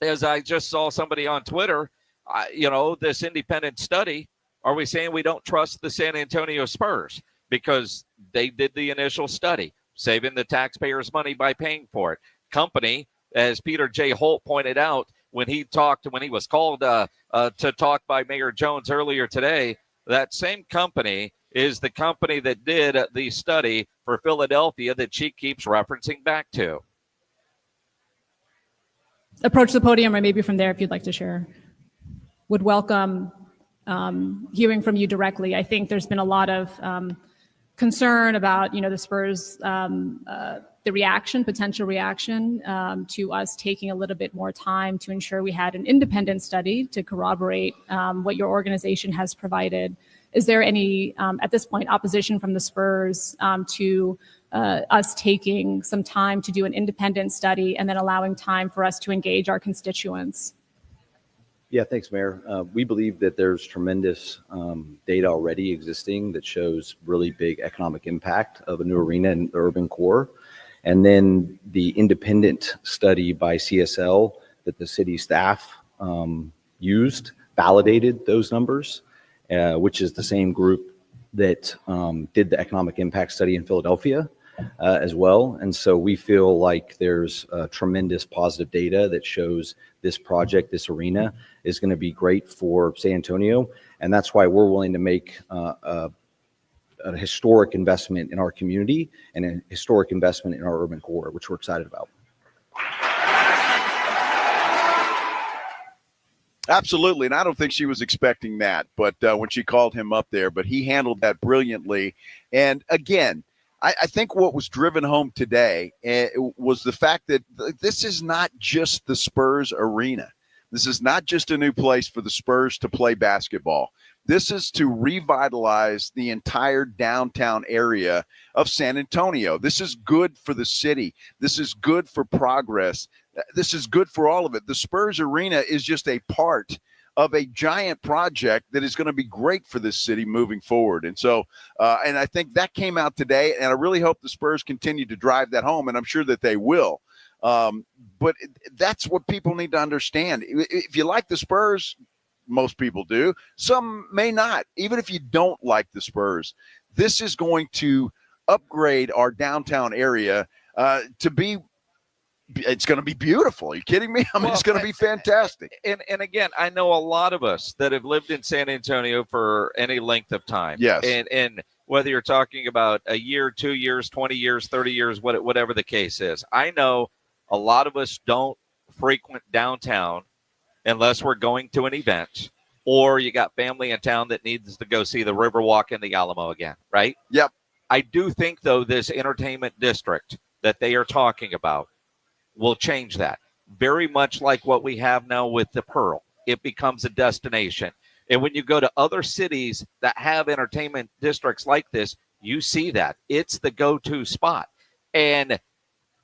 S8: as I just saw somebody on Twitter, this independent study, are we saying we don't trust the San Antonio Spurs because they did the initial study? saving the taxpayers money by paying for it. Company, as Peter J. Holt pointed out when he was called to talk by Mayor Jones earlier today, that same company is the company that did the study for Philadelphia that she keeps referencing back to.
S20: Approach the podium, or maybe from there if you'd like to share. Would welcome hearing from you directly. I think there's been a lot of concern about, the Spurs, the potential reaction to us taking a little bit more time to ensure we had an independent study to corroborate what your organization has provided. Is there any, at this point, opposition from the Spurs to us taking some time to do an independent study and then allowing time for us to engage our constituents?
S21: Yeah, thanks, Mayor. We believe that there's tremendous data already existing that shows really big economic impact of a new arena in the urban core. And then the independent study by CSL that the city staff used validated those numbers, which is the same group that did the economic impact study in Philadelphia as well. And so we feel like there's tremendous positive data that shows this project, this arena, is going to be great for San Antonio. And that's why we're willing to make a historic investment in our community and a historic investment in our urban core, which we're excited about.
S6: Absolutely. And I don't think she was expecting that, but when she called him up there, but he handled that brilliantly. And again, I think what was driven home today was the fact that this is not just the Spurs arena. This is not just a new place for the Spurs to play basketball. This is to revitalize the entire downtown area of San Antonio. This is good for the city. This is good for progress. This is good for all of it. The Spurs arena is just a part of a giant project that is going to be great for this city moving forward. And so, and I think that came out today, and I really hope the Spurs continue to drive that home, and I'm sure that they will. But that's what people need to understand. If you like the Spurs, most people do. Some may not. Even if you don't like the Spurs, this is going to upgrade our downtown area to be. It's going to be beautiful. Are you kidding me? I mean, it's going to be fantastic.
S8: And again, I know a lot of us that have lived in San Antonio for any length of time.
S6: Yes.
S8: And whether you're talking about a year, 2 years, 20 years, 30 years, whatever the case is, I know a lot of us don't frequent downtown unless we're going to an event or you got family in town that needs to go see the Riverwalk and the Alamo again, right?
S6: Yep.
S8: I do think, though, this entertainment district that they are talking about will change that. Very much like what we have now with the Pearl. It becomes a destination. And when you go to other cities that have entertainment districts like this, you see that. It's the go-to spot. And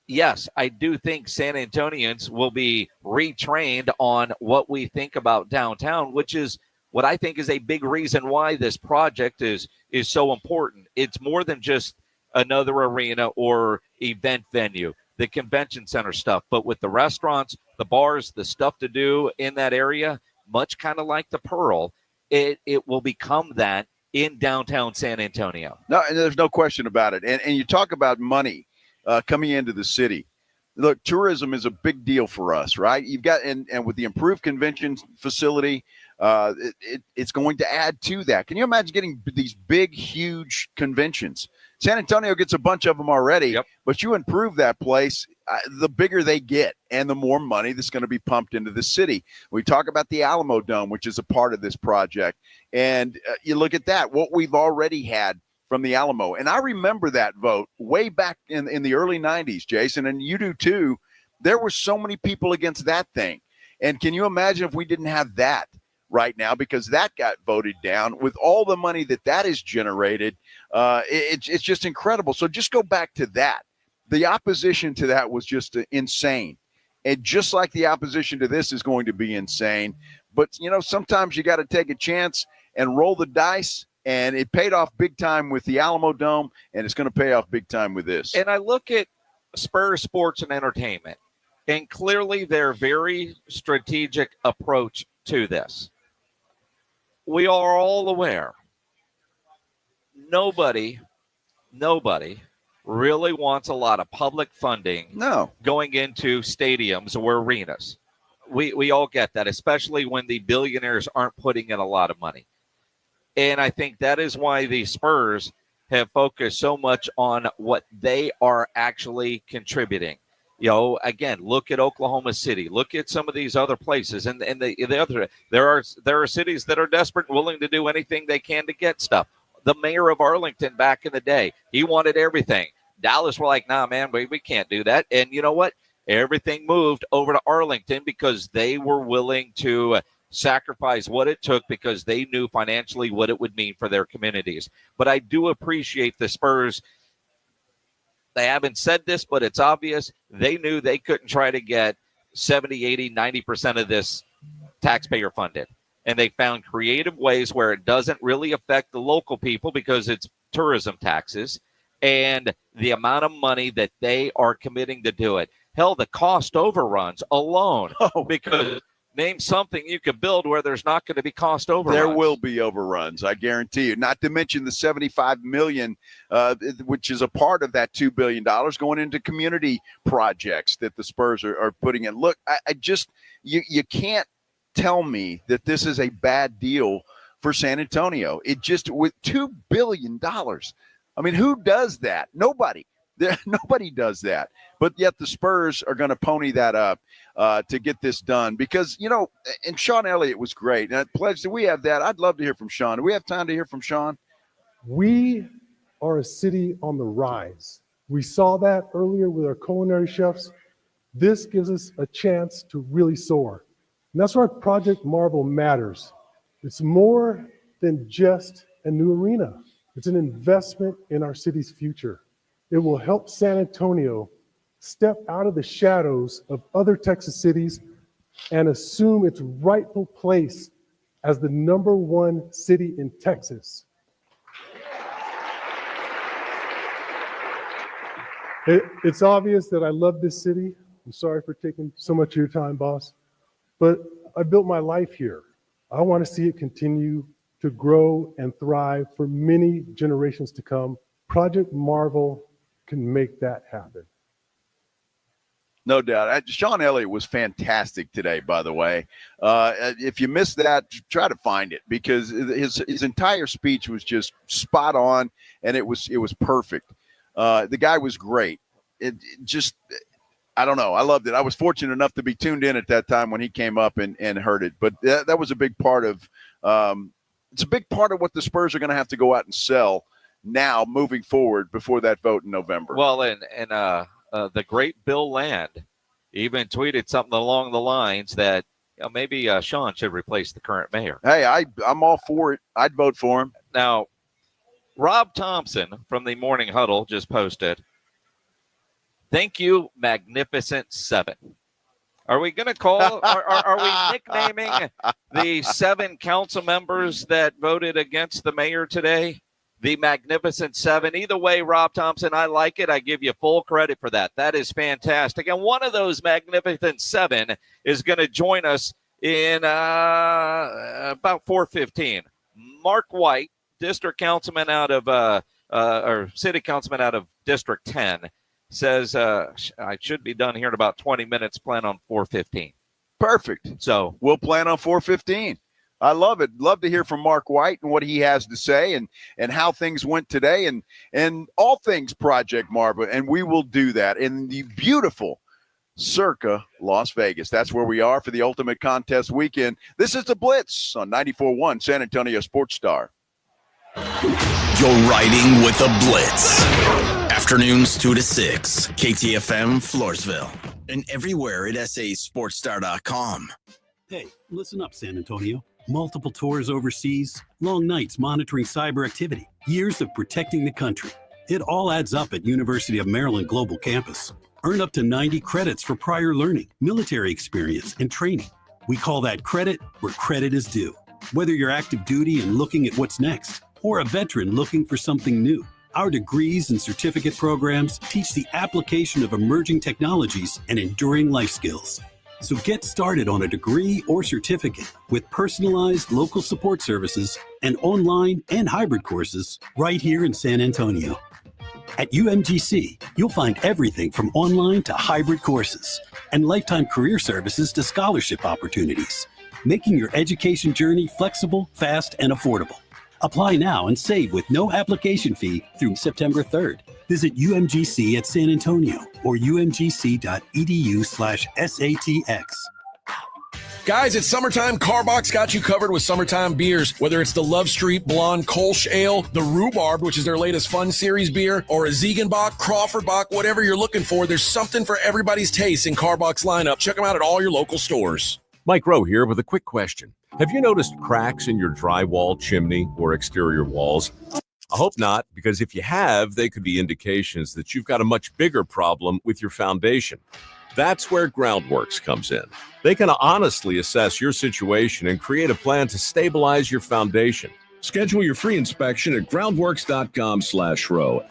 S8: yes, I do think San Antonians will be retrained on what we think about downtown, which is what I think is a big reason why this project is so important. It's more than just another arena or event venue, the convention center stuff, but with the restaurants, the bars, the stuff to do in that area, much kind of like the Pearl, it will become that in downtown San Antonio.
S6: No, and there's no question about it. And you talk about money coming into the city. Look, tourism is a big deal for us, right? You've got, and with the improved convention facility, it's going to add to that. Can you imagine getting these big, huge conventions? San Antonio gets a bunch of them already, but you improve that place, the bigger they get and the more money that's going to be pumped into the city. We talk about the Alamo Dome, which is a part of this project. And you look at that, what we've already had from the Alamo. And I remember that vote way back in the early 90s, Jason, and you do too. There were so many people against that thing. And can you imagine if we didn't have that right now, because that got voted down with all the money that is generated? It's just incredible. So just go back to that. The opposition to that was just insane. And just like the opposition to this is going to be insane. But, sometimes you got to take a chance and roll the dice. And it paid off big time with the Alamo Dome, and it's going to pay off big time with this.
S8: And I look at Spurs Sports and Entertainment, and clearly their very strategic approach to this. We are all aware nobody really wants a lot of public funding going into stadiums or arenas. We all get that, especially when the billionaires aren't putting in a lot of money. And I think that is why the Spurs have focused so much on what they are actually contributing. You know, again, look at Oklahoma City. Look at some of these other places, and the other. There are cities that are desperate and willing to do anything they can to get stuff. The mayor of Arlington back in the day, he wanted everything. Dallas were like, nah, man, we can't do that. And you know what? Everything moved over to Arlington because they were willing to sacrifice what it took because they knew financially what it would mean for their communities. But I do appreciate the Spurs. They haven't said this, but it's obvious. They knew they couldn't try to get 70, 80, 90% of this taxpayer funded. And they found creative ways where it doesn't really affect the local people because it's tourism taxes and the amount of money that they are committing to do it. Hell, the cost overruns alone because name something you could build where there's not going to be cost overruns.
S6: There will be overruns, I guarantee you. Not to mention the $75 million, which is a part of that $2 billion going into community projects that the Spurs are putting in. Look, I just you can't tell me that this is a bad deal for San Antonio. It just with $2 billion. I mean, who does that? Nobody. Nobody does that. But yet the Spurs are going to pony that up to get this done because, you know, and Sean Elliott was great. And Pledge, do we have that? I'd love to hear from Sean. Do we have time to hear from Sean?
S3: We are a city on the rise. We saw that earlier with our culinary chefs. This gives us a chance to really soar. And that's why Project Marvel matters. It's more than just a new arena. It's an investment in our city's future. It will help San Antonio step out of the shadows of other Texas cities and assume its rightful place as the #1 city in Texas. It's obvious that I love this city. I'm sorry for taking so much of your time, boss, but I built my life here. I want to see it continue to grow and thrive for many generations to come. Project Marvel can make that happen.
S6: No doubt. Sean Elliott was fantastic today, by the way. If you missed that, try to find it because his entire speech was just spot on, and it was perfect. The guy was great. It just, I don't know. I loved it. I was fortunate enough to be tuned in at that time when he came up and heard it. But that was a big part of it's a big part of what the Spurs are going to have to go out and sell now moving forward before that vote in November.
S8: Well, and the great Bill Land even tweeted something along the lines that maybe Sean should replace the current mayor.
S6: Hey, I'm all for it. I'd vote for him.
S8: Now, Rob Thompson from the Morning Huddle just posted, "Thank you, Magnificent Seven." Are we going to call, are we nicknaming the 7 council members that voted against the mayor today the Magnificent Seven? Either way, Rob Thompson, I like it. I give you full credit for that. That is fantastic. And one of those Magnificent Seven is going to join us in about 4:15. Mark White, district councilman out of, or city councilman out of District 10, says I should be done here in about 20 minutes, plan on 4:15.
S6: Perfect.
S8: So
S6: we'll plan on 4:15. I love it. Love to hear from Mark White and what he has to say and how things went today and all things Project Marvel. And we will do that in the beautiful Circa Las Vegas. That's where we are for the Ultimate Contest weekend. This is the Blitz on 94.1 San Antonio Sports Star.
S2: You're riding with the Blitz. Afternoons 2 to 6, KTFM Floresville, and everywhere at sasportstar.com.
S22: Hey, listen up, San Antonio. Multiple tours overseas, long nights monitoring cyber activity, years of protecting the country. It all adds up at University of Maryland Global Campus. Earn up to 90 credits for prior learning, military experience, and training. We call that credit where credit is due. Whether you're active duty and looking at what's next, or a veteran looking for something new, our degrees and certificate programs teach the application of emerging technologies and enduring life skills. So get started on a degree or certificate with personalized local support services and online and hybrid courses right here in San Antonio. At UMGC, you'll find everything from online to hybrid courses and lifetime career services to scholarship opportunities, making your education journey flexible, fast, and affordable. Apply now and save with no application fee through September 3rd. Visit UMGC at San Antonio or umgc.edu/SATX.
S7: Guys, it's summertime. Carbox got you covered with summertime beers. Whether it's the Love Street Blonde Kolsch Ale, the Rhubarb, which is their latest Fun Series beer, or a Ziegenbach, Crawford Bach, whatever you're looking for, there's something for everybody's taste in Carbox lineup. Check them out at all your local stores.
S1: Mike Rowe here with a quick question. Have you noticed cracks in your drywall, chimney, or exterior walls? I hope not, because if you have, they could be indications that you've got a much bigger problem with your foundation. That's where Groundworks comes in. They can honestly assess your situation and create a plan to stabilize your foundation.
S5: Schedule your free inspection at groundworks.com/row.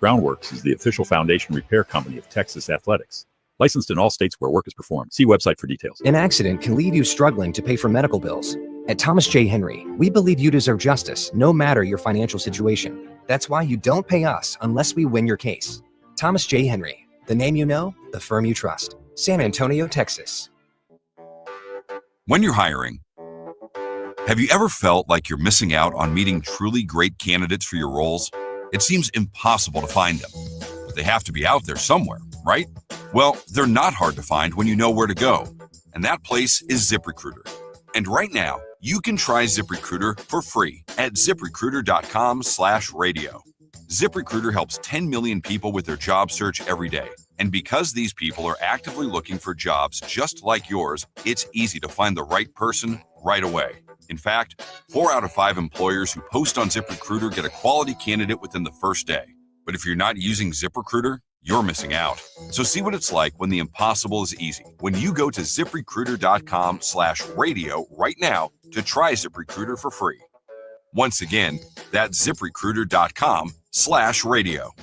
S23: Groundworks is the official foundation repair company of Texas Athletics. Licensed in all states where work is performed. See website for details.
S24: An accident can leave you struggling to pay for medical bills. At Thomas J. Henry, we believe you deserve justice, no matter your financial situation. That's why you don't pay us unless we win your case. Thomas J. Henry, the name you know, the firm you trust. San Antonio, Texas.
S25: When you're hiring, have you ever felt like you're missing out on meeting truly great candidates for your roles? It seems impossible to find them, but they have to be out there somewhere, right? Well, they're not hard to find when you know where to go, and that place is ZipRecruiter. And right now, you can try ZipRecruiter for free at ZipRecruiter.com/radio. ZipRecruiter helps 10 million people with their job search every day. And because these people are actively looking for jobs just like yours, it's easy to find the right person right away. In fact, 4 out of 5 employers who post on ZipRecruiter get a quality candidate within the first day. But if you're not using ZipRecruiter, you're missing out. So see what it's like when the impossible is easy. When you go to ZipRecruiter.com/radio right now to try ZipRecruiter for free. Once again, that's ZipRecruiter.com/radio.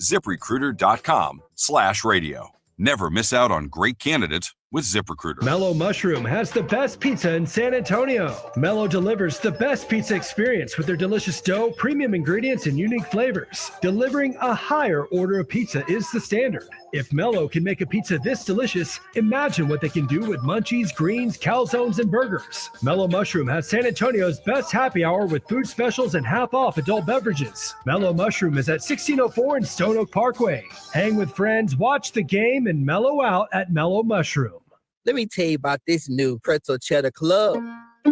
S25: ZipRecruiter.com/radio. Never miss out on great candidates with ZipRecruiter.
S18: Mellow Mushroom has the best pizza in San Antonio. Mellow delivers the best pizza experience with their delicious dough, premium ingredients, and unique flavors. Delivering a higher order of pizza is the standard. If Mellow can make a pizza this delicious, imagine what they can do with munchies, greens, calzones, and burgers. Mellow Mushroom has San Antonio's best happy hour with food specials and half-off adult beverages. Mellow Mushroom is at 1604 in Stone Oak Parkway. Hang with friends, watch the game, and mellow out at Mellow Mushroom.
S26: Let me tell you about this new pretzel cheddar club.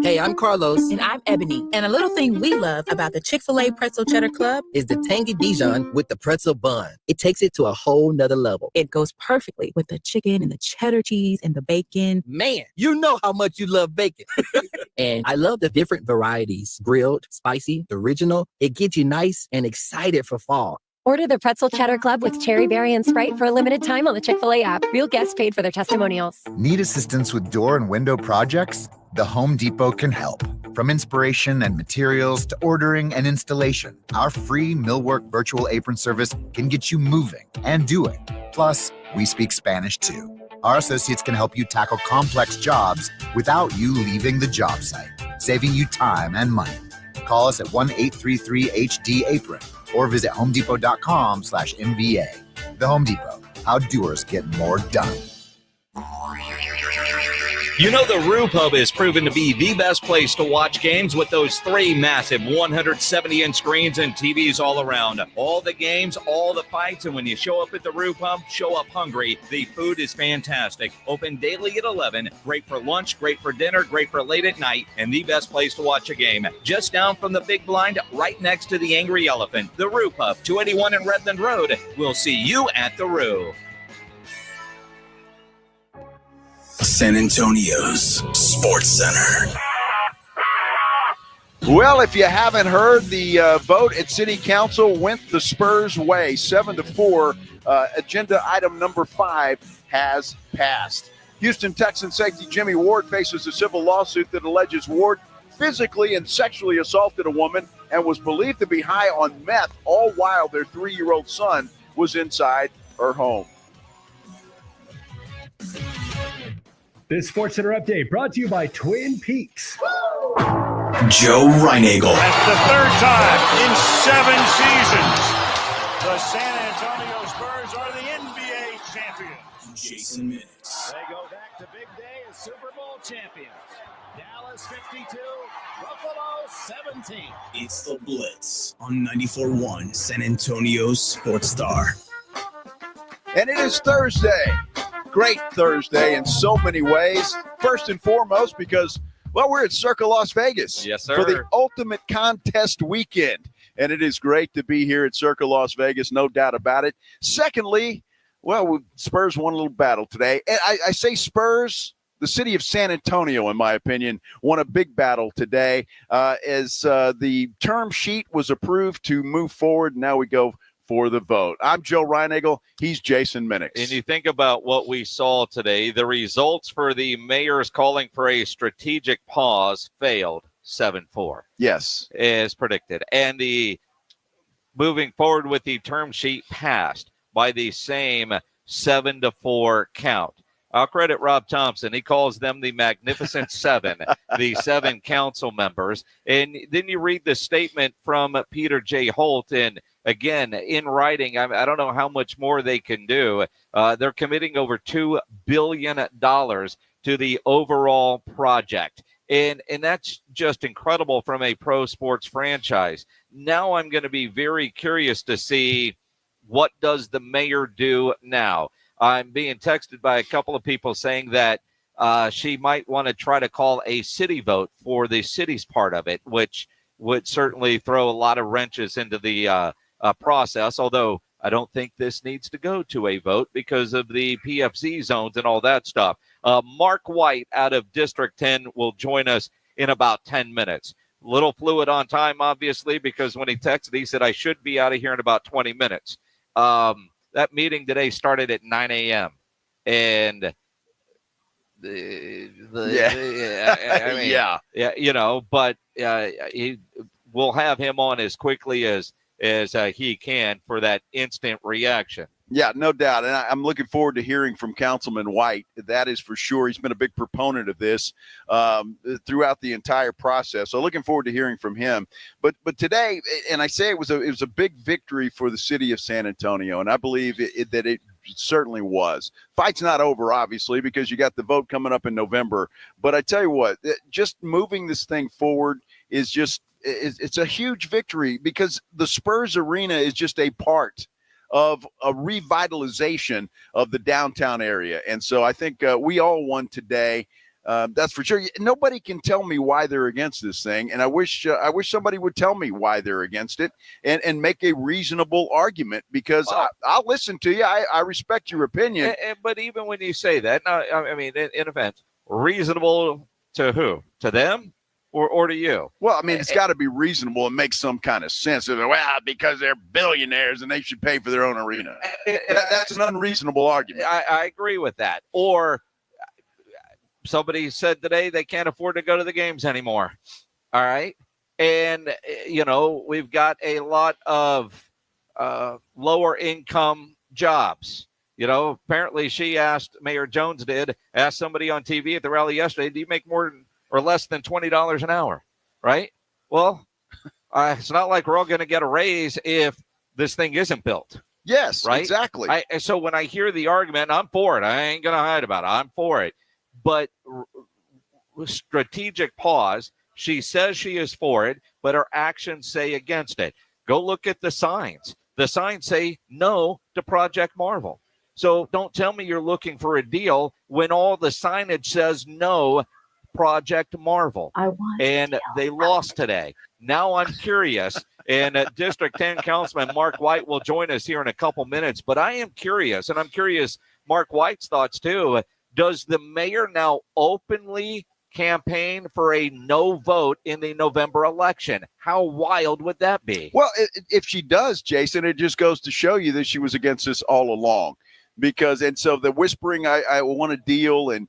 S26: Hey, I'm Carlos.
S27: And I'm Ebony. And a little thing we love about the Chick-fil-A Pretzel Cheddar Club
S26: is the tangy Dijon with the pretzel bun. It takes it to a whole nother level.
S27: It goes perfectly with the chicken and the cheddar cheese and the bacon.
S26: Man, you know how much you love bacon. And I love the different varieties. Grilled, spicy, original. It gets you nice and excited for fall.
S28: Order the Pretzel Cheddar Club with Cherry Berry and Sprite for a limited time on the Chick-fil-A app. Real guests paid for their testimonials.
S29: Need assistance with door and window projects? The Home Depot can help. From inspiration and materials to ordering and installation, our free Millwork virtual apron service can get you moving and doing. Plus, we speak Spanish too. Our associates can help you tackle complex jobs without you leaving the job site, saving you time and money. Call us at 1-833-HD-APRON or visit homedepot.com/MVA. The Home Depot, how doers get more done.
S30: You know the Roo Pub is proven to be the best place to watch games with those 3 massive 170-inch screens and TVs all around. All the games, all the fights, and when you show up at the Roo Pub, show up hungry. The food is fantastic. Open daily at 11. Great for lunch, great for dinner, great for late at night, and the best place to watch a game. Just down from the big blind, right next to the Angry Elephant. The Roo Pub, 281 in Redland Road. We'll see you at the Roo.
S2: San Antonio's Sports Center.
S6: Well, if you haven't heard, the vote at City Council went the Spurs' way, 7-4. Agenda item number 5 has passed. Houston Texans safety Jimmy Ward faces a civil lawsuit that alleges Ward physically and sexually assaulted a woman and was believed to be high on meth, all while their 3-year-old son was inside her home.
S18: This Sports Center update brought to you by Twin Peaks.
S2: Joe Reinagle.
S31: That's the 3rd time in 7 seasons
S4: back to big day as Super Bowl champions. Dallas 52, Buffalo 17.
S9: It's the Blitz on 94.1 San Antonio Sports Star.
S6: And it is Thursday. Great Thursday in so many ways. First and foremost, because, well, we're at Circa Las Vegas.
S8: Yes, sir.
S6: For the ultimate contest weekend. And it is great to be here at Circa Las Vegas, no doubt about it. Secondly, well, Spurs won a little battle today. And I say Spurs, the city of San Antonio, in my opinion, won a big battle today as the term sheet was approved to move forward. Now we go for the vote. I'm Joe Reinagel. He's Jason Minix.
S8: And you think about what we saw today, the results for the mayors calling for a strategic pause failed 7-4.
S6: Yes.
S8: As predicted. And the moving forward with the term sheet passed by the same 7-4 count. I'll credit Rob Thompson. He calls them the Magnificent Seven, the 7 council members. And then you read the statement from Peter J. Holt, and again, in writing, I don't know how much more they can do. They're committing over $2 billion to the overall project. And that's just incredible from a pro sports franchise. Now I'm going to be very curious to see what does the mayor do now. I'm being texted by a couple of people saying that she might want to try to call a city vote for the city's part of it, which would certainly throw a lot of wrenches into the process, although I don't think this needs to go to a vote because of the PFZ zones and all that stuff. Mark White out of District 10 will join us in about 10 minutes. A little fluid on time, obviously, because when he texted, he said, I should be out of here in about 20 minutes. That meeting today started at 9 a.m. And we'll have him on as quickly as he can for that instant reaction.
S6: Yeah, no doubt. And I'm looking forward to hearing from Councilman White. That is for sure. He's been a big proponent of this throughout the entire process. So looking forward to hearing from him. But today, and I say it was a big victory for the city of San Antonio, and I believe that it certainly was. Fight's not over, obviously, because you got the vote coming up in November. But I tell you what, just moving this thing forward is just it's a huge victory because the Spurs Arena is just a part of a revitalization of the downtown area. And so I think we all won today. That's for sure. Nobody can tell me why they're against this thing. And I wish somebody would tell me why they're against it and make a reasonable argument because I'll listen to you. I respect your opinion.
S8: But even when you say that, I mean, in effect, reasonable to who? To them? Or to you?
S6: Well, I mean, it's got to be reasonable and make some kind of sense. Well, because they're billionaires and they should pay for their own arena. That's an unreasonable argument.
S8: I agree with that. Or somebody said today they can't afford to go to the games anymore. All right. And, we've got a lot of lower income jobs. Apparently Mayor Jones asked somebody on TV at the rally yesterday, do you make more or less than $20 an hour, right? Well, it's not like we're all going to get a raise if this thing isn't built.
S6: Yes,
S8: right?
S6: Exactly.
S8: So when I hear the argument, I'm for it. I ain't going to hide about it. I'm for it. But strategic pause, she says she is for it, but her actions say against it. Go look at the signs. The signs say no to Project Marvel. So don't tell me you're looking for a deal when all the signage says no Project Marvel. And they lost today. Now I'm curious, and District 10 Councilman Mark White will join us here in a couple minutes, but I am curious, and I'm curious Mark White's thoughts too. Does the mayor now openly campaign for a no vote in the November election? How wild would that be?
S6: Well, if she does, Jason, it just goes to show you that she was against this all along. So the whispering, I want a deal and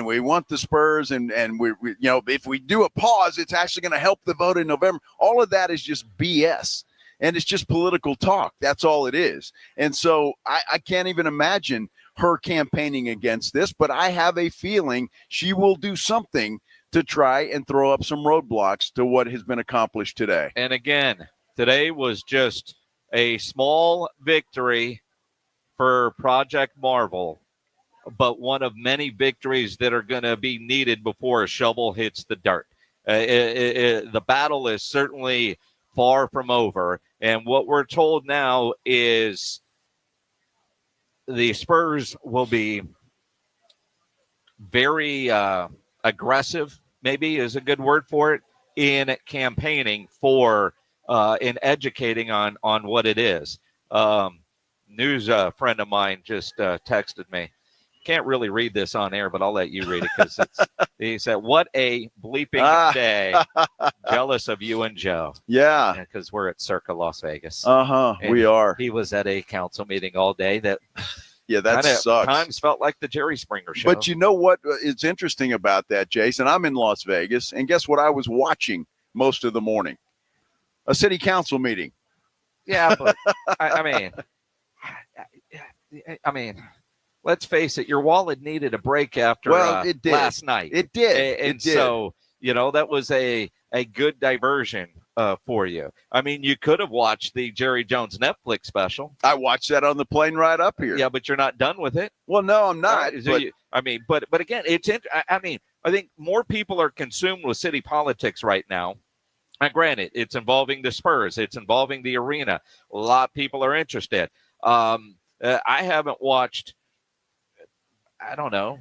S6: we want the Spurs and we if we do a pause, it's actually going to help the vote in November. All of that is just BS and it's just political talk. That's all it is. And so I can't even imagine her campaigning against this, but I have a feeling she will do something to try and throw up some roadblocks to what has been accomplished today.
S8: And again, today was just a small victory for Project Marvel. but one of many victories that are going to be needed before a shovel hits the dirt. The battle is certainly far from over, and what we're told now is the Spurs will be very aggressive, maybe is a good word for it, in campaigning for in educating on what it is. News friend of mine just texted me. Can't really read this on air, but I'll let you read it because he said, "What a bleeping day! Jealous of you and Joe."
S6: Yeah,
S8: because we're at Circa Las Vegas.
S6: We are.
S8: He was at a council meeting all day. That
S6: sucks.
S8: Times felt like the Jerry Springer show.
S6: But you know what is interesting about that, Jason? I'm in Las Vegas, and guess what? I was watching most of the morning, a city council meeting.
S8: Yeah, but I mean. Let's face it, your wallet needed a break after
S6: it did.
S8: Last night.
S6: It did.
S8: And so, that was a good diversion for you. I mean, you could have watched the Jerry Jones Netflix special.
S6: I watched that on the plane ride up here.
S8: Yeah, but you're not done with it.
S6: Well, no, I'm not.
S8: But again, I think more people are consumed with city politics right now. Now, granted, it's involving the Spurs. It's involving the arena. A lot of people are interested. I haven't watched... I don't know.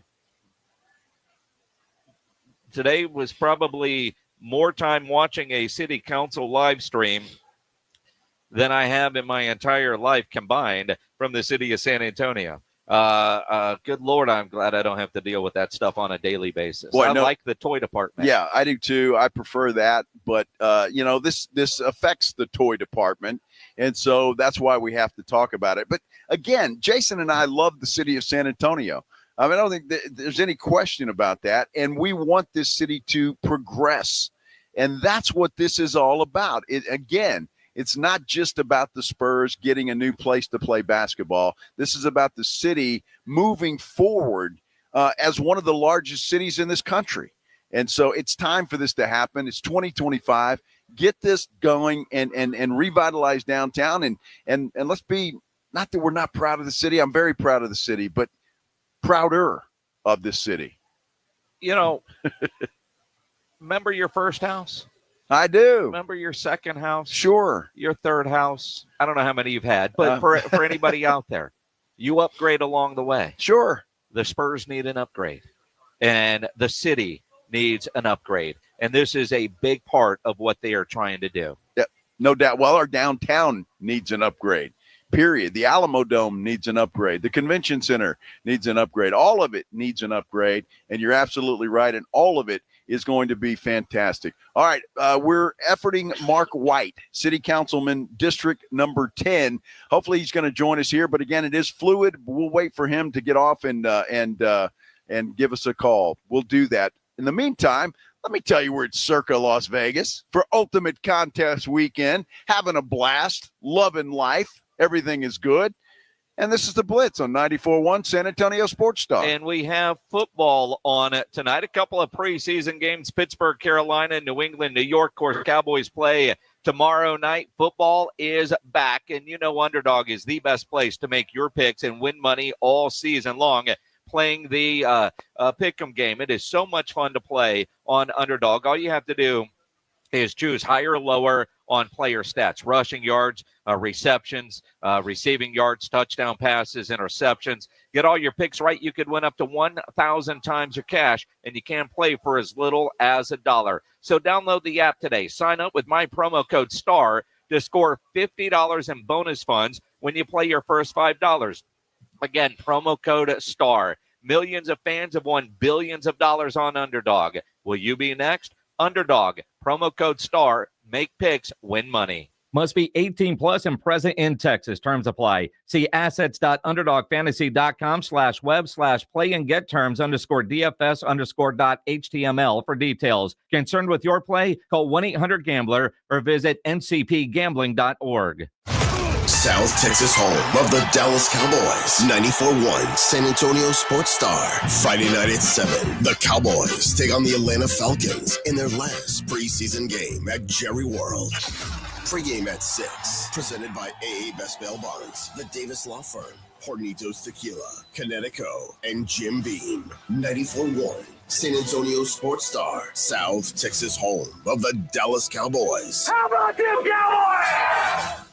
S8: Today was probably more time watching a city council live stream than I have in my entire life combined from the city of San Antonio. Good Lord, I'm glad I don't have to deal with that stuff on a daily basis. I like the toy department.
S6: Yeah, I do too. I prefer that. But, this affects the toy department. And so that's why we have to talk about it. But again, Jason and I love the city of San Antonio. I don't think there's any question about that. And we want this city to progress. And that's what this is all about. It's not just about the Spurs getting a new place to play basketball. This is about the city moving forward as one of the largest cities in this country. And so it's time for this to happen. It's 2025. Get this going and revitalize downtown. And let's be, not that we're not proud of the city. I'm very proud of the city, but prouder of this city.
S8: Remember your first house?
S6: I do.
S8: Remember your second house?
S6: Sure.
S8: Your third house? I don't know how many you've had, but for anybody out there, you upgrade along the way.
S6: Sure.
S8: The Spurs need an upgrade, and the city needs an upgrade. And this is a big part of what they are trying to do.
S6: Yeah, no doubt. Well, our downtown needs an upgrade. Period. The Alamo Dome needs an upgrade. The Convention Center needs an upgrade. All of it needs an upgrade. And you're absolutely right. And all of it is going to be fantastic. All right. We're efforting Mark White, City Councilman, District number 10. Hopefully he's going to join us here. But again, it is fluid. We'll wait for him to get off and give us a call. We'll do that. In the meantime, let me tell you, we're at Circa Las Vegas for Ultimate Contest Weekend. Having a blast. Loving life. Everything is good. And this is the Blitz on 94.1 San Antonio Sports Star.
S8: And we have football on it tonight. A couple of preseason games, Pittsburgh, Carolina, New England, New York. Of course, Cowboys play tomorrow night. Football is back. And Underdog is the best place to make your picks and win money all season long. Playing the Pick'em game. It is so much fun to play on Underdog. All you have to do is choose higher or lower on player stats, rushing yards, receptions, receiving yards, touchdown passes, interceptions. Get all your picks right. You could win up to 1,000 times your cash, and you can play for as little as $1. So download the app today. Sign up with my promo code STAR to score $50 in bonus funds when you play your first $5. Again, promo code STAR. Millions of fans have won billions of dollars on Underdog. Will you be next? Underdog, promo code STAR, make picks, win money.
S10: Must be 18 plus and present in Texas. Terms apply. See assets.underdogfantasy.com/web/play and get terms _DFS_.html for details. Concerned with your play? Call 1-800-GAMBLER or visit ncpgambling.org.
S2: South Texas home of the Dallas Cowboys. 94.1 San Antonio Sports Star. Friday night at 7. The Cowboys take on the Atlanta Falcons in their last preseason game at Jerry World. Pre-game at 6. Presented by AA Best Bail Bonds, the Davis Law Firm, Hornitos Tequila, Connecticut, and Jim Beam. 94.1 San Antonio Sports Star, South Texas home of the Dallas Cowboys.
S11: How about them Cowboys?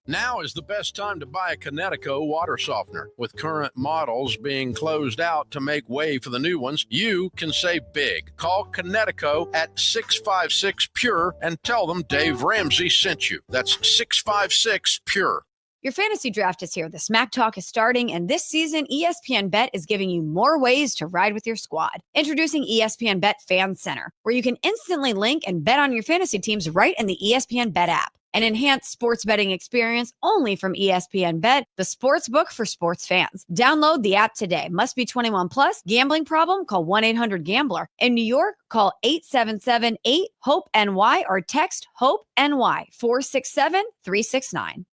S12: Now is the best time to buy a Connecticut water softener. With current models being closed out to make way for the new ones, you can save big. Call Connecticut at 656-PURE and tell them Dave Ramsey sent you. That's 656-PURE.
S13: Your fantasy draft is here. The Smack Talk is starting, and this season, ESPN Bet is giving you more ways to ride with your squad. Introducing ESPN Bet Fan Center, where you can instantly link and bet on your fantasy teams right in the ESPN Bet app. An enhanced sports betting experience only from ESPN Bet, the sports book for sports fans. Download the app today. Must be 21 plus. Gambling problem? Call 1-800-GAMBLER. In New York, call 877-8-HOPE-NY or text HOPE-NY 467-369.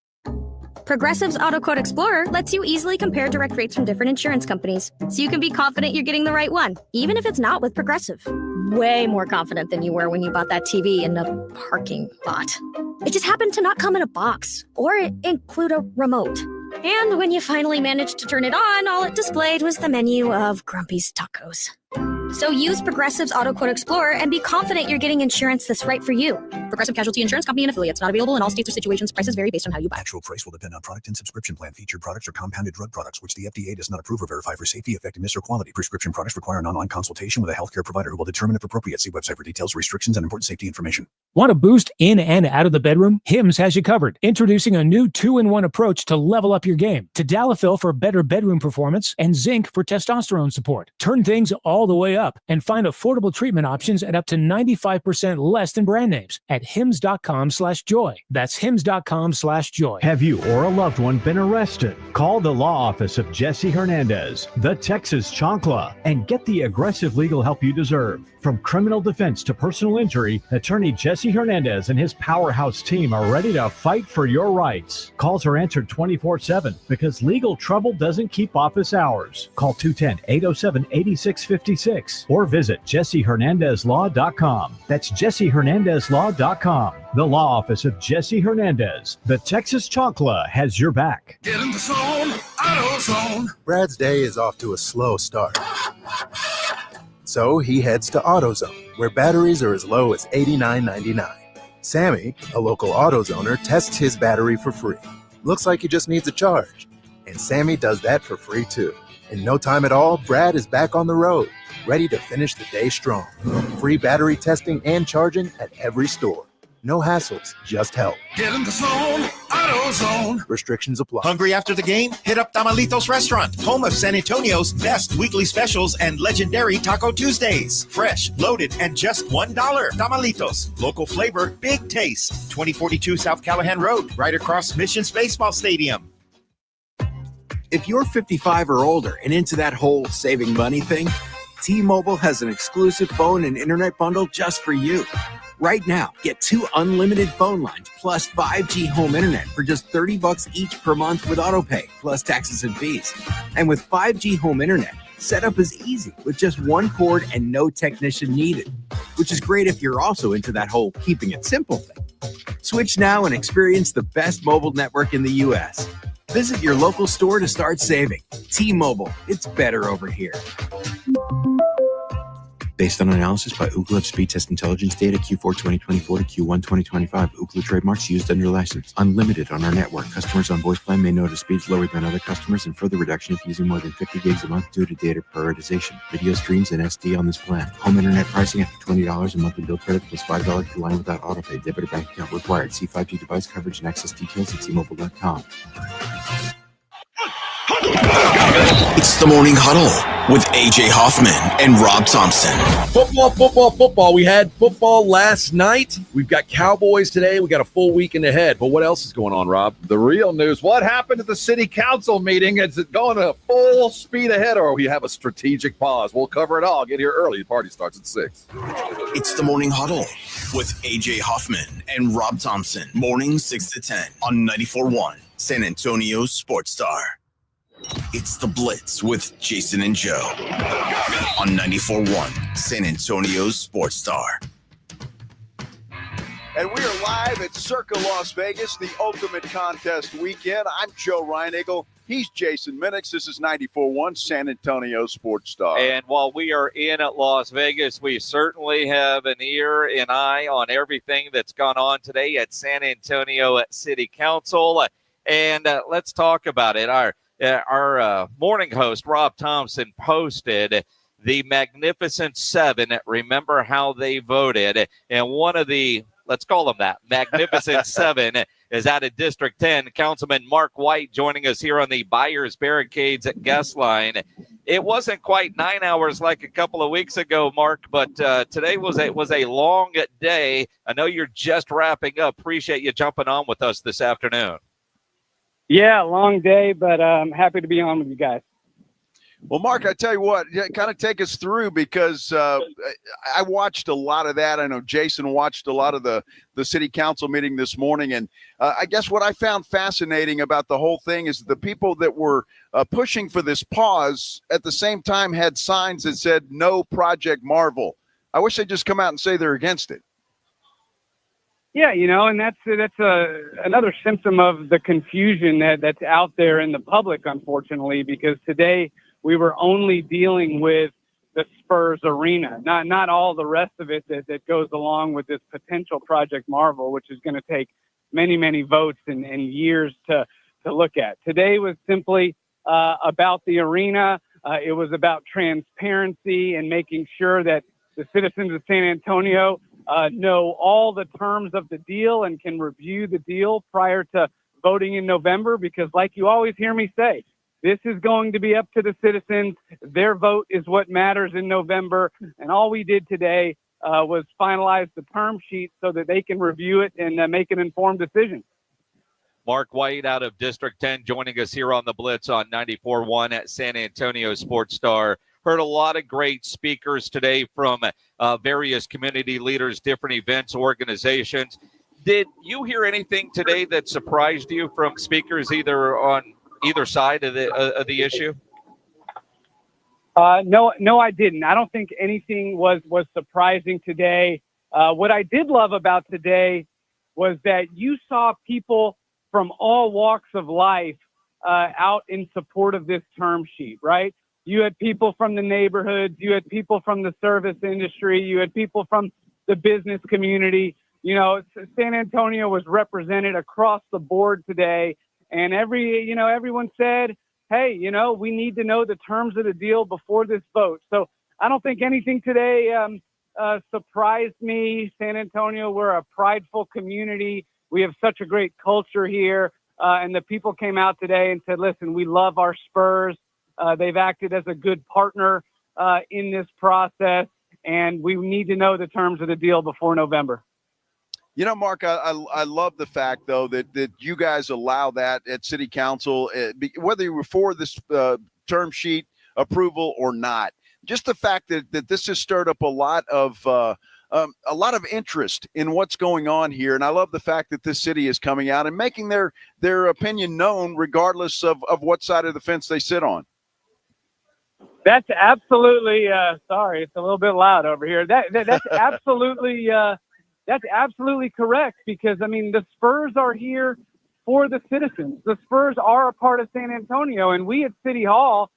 S14: Progressive's Auto Quote Explorer lets you easily compare direct rates from different insurance companies, so you can be confident you're getting the right one, even if it's not with Progressive. Way more confident than you were when you bought that TV in the parking lot. It just happened to not come in a box or include a remote. And when you finally managed to turn it on, all it displayed was the menu of Grumpy's Tacos. So use Progressive's Auto Quote Explorer and be confident you're getting insurance that's right for you. Progressive Casualty Insurance Company and affiliates. Not available in all states or situations. Prices vary based on how you buy.
S15: Actual price will depend on product and subscription plan. Featured products are compounded drug products, which the FDA does not approve or verify for safety, effectiveness, or quality. Prescription products require an online consultation with a healthcare provider who will determine if appropriate. See website for details, restrictions, and important safety information.
S16: Want to boost in and out of the bedroom? Hims has you covered. Introducing a new 2-in-1 approach to level up your game. Tadalafil for better bedroom performance and zinc for testosterone support. Turn things all the way up and find affordable treatment options at up to 95% less than brand names at hims.com/joy. That's hims.com/joy.
S17: Have you or a loved one been arrested? Call the law office of Jesse Hernandez, the Texas Chancla, and get the aggressive legal help you deserve. From criminal defense to personal injury, attorney Jesse Hernandez and his powerhouse team are ready to fight for your rights. Calls are answered 24/7 because legal trouble doesn't keep office hours. Call 210-807-8656 or visit JesseHernandezLaw.com. That's JesseHernandezLaw.com. The law office of Jesse Hernandez, the Texas Chancla, has your back.
S11: Get in the zone, AutoZone.
S19: Brad's day is off to a slow start. So he heads to AutoZone, where batteries are as low as $89.99. Sammy, a local AutoZoner, tests his battery for free. Looks like he just needs a charge. And Sammy does that for free too. In no time at all, Brad is back on the road, ready to finish the day strong. Free battery testing and charging at every store. No hassles, just help.
S11: Get in the zone, AutoZone.
S19: Restrictions apply.
S20: Hungry after the game? Hit up Tamalitos Restaurant, home of San Antonio's best weekly specials and legendary Taco Tuesdays. Fresh, loaded, and just $1. Tamalitos. Local flavor, big taste. 2042 South Callahan Road, right across Mission's Baseball Stadium.
S21: If you're 55 or older and into that whole saving money thing, T-Mobile has an exclusive phone and internet bundle just for you. Right now, get 2 unlimited phone lines plus 5G home internet for just $30 each per month with AutoPay, plus taxes and fees. And with 5G home internet, setup is easy with just 1 cord and no technician needed, which is great if you're also into that whole keeping it simple thing. Switch now and experience the best mobile network in the U.S. Visit your local store to start saving. T-Mobile, it's better over here.
S31: Based on analysis by Ookla of speed test intelligence data Q4 2024 to Q1 2025. Ookla trademarks used under license. Unlimited on our network. Customers on voice plan may notice speeds lower than other customers and further reduction if using more than 50 gigs a month due to data prioritization. Video streams and SD on this plan. Home internet pricing after $20 a monthly bill credit plus $5 per line without autopay. Debit or bank account required. See 5G device coverage and access details at T-Mobile.com.
S2: It's the Morning Huddle with AJ Hoffman and Rob Thompson.
S7: Football. We had football last night. We've got Cowboys today. We got a full weekend ahead. But what else is going on, Rob?
S32: The real news. What happened at the city council meeting? Is it going to full speed ahead or we have a strategic pause? We'll cover it all. Get here early. The party starts at 6.
S2: It's the Morning Huddle with AJ Hoffman and Rob Thompson. Morning 6 to 10 on 94.1 San Antonio Sports Star. It's the Blitz with Jason and Joe on 94.1 San Antonio Sports Star.
S6: And we are live at Circa Las Vegas, the ultimate contest weekend. I'm Joe Reinagle. He's Jason Minix. This is 94.1 San Antonio Sports Star.
S8: And while we are in at Las Vegas, we certainly have an ear and eye on everything that's gone on today at San Antonio City Council. And let's talk about it. Our morning host, Rob Thompson, posted the Magnificent Seven. Remember how they voted. And one of the, let's call them that, Magnificent Seven is out of District 10. Councilman Mark White joining us here on the Buyers Barricades guest line. It wasn't quite 9 hours like a couple of weeks ago, Mark, but today was a long day. I know you're just wrapping up. Appreciate you jumping on with us this afternoon.
S1: Yeah, long day, but I'm happy to be on with you guys.
S6: Well, Mark, I tell you what, kind of take us through, because I watched a lot of that. I know Jason watched a lot of the city council meeting this morning. And I guess what I found fascinating about the whole thing is the people that were pushing for this pause at the same time had signs that said no Project Marvel. I wish they'd just come out and say they're against it.
S1: Yeah, and that's another symptom of the confusion that's out there in the public, unfortunately, because today we were only dealing with the Spurs arena, not all the rest of it that goes along with this potential Project Marvel, which is going to take many, many votes and years to look at. Today was simply about the arena. It was about transparency and making sure that the citizens of San Antonio know all the terms of the deal and can review the deal prior to voting in November, because like you always hear me say, this is going to be up to the citizens. Their vote is what matters in November. And all we did today was finalize the term sheet so that they can review it and make an informed decision.
S8: Mark White out of District 10 joining us here on the Blitz on 94.1 at San Antonio Sports Star. Heard a lot of great speakers today from various community leaders, different events, organizations. Did you hear anything today that surprised you from speakers either on either side of the issue?
S1: No, I didn't. I don't think anything was surprising today. What I did love about today was that you saw people from all walks of life out in support of this term sheet, right? You had people from the neighborhoods, you had people from the service industry, you had people from the business community. San Antonio was represented across the board today. And everyone said, hey, we need to know the terms of the deal before this vote. So I don't think anything today surprised me. San Antonio, we're a prideful community. We have such a great culture here. And the people came out today and said, listen, we love our Spurs. They've acted as a good partner in this process. And we need to know the terms of the deal before November.
S6: Mark, I love the fact, though, that you guys allow that at City Council, whether you were for this term sheet approval or not. Just the fact that this has stirred up a lot of interest in what's going on here. And I love the fact that this city is coming out and making their opinion known regardless of what side of the fence they sit on.
S1: That's absolutely sorry, it's a little bit loud over here. That's absolutely that's absolutely correct, because the Spurs are here for the citizens. The Spurs are a part of San Antonio, and we at City Hall,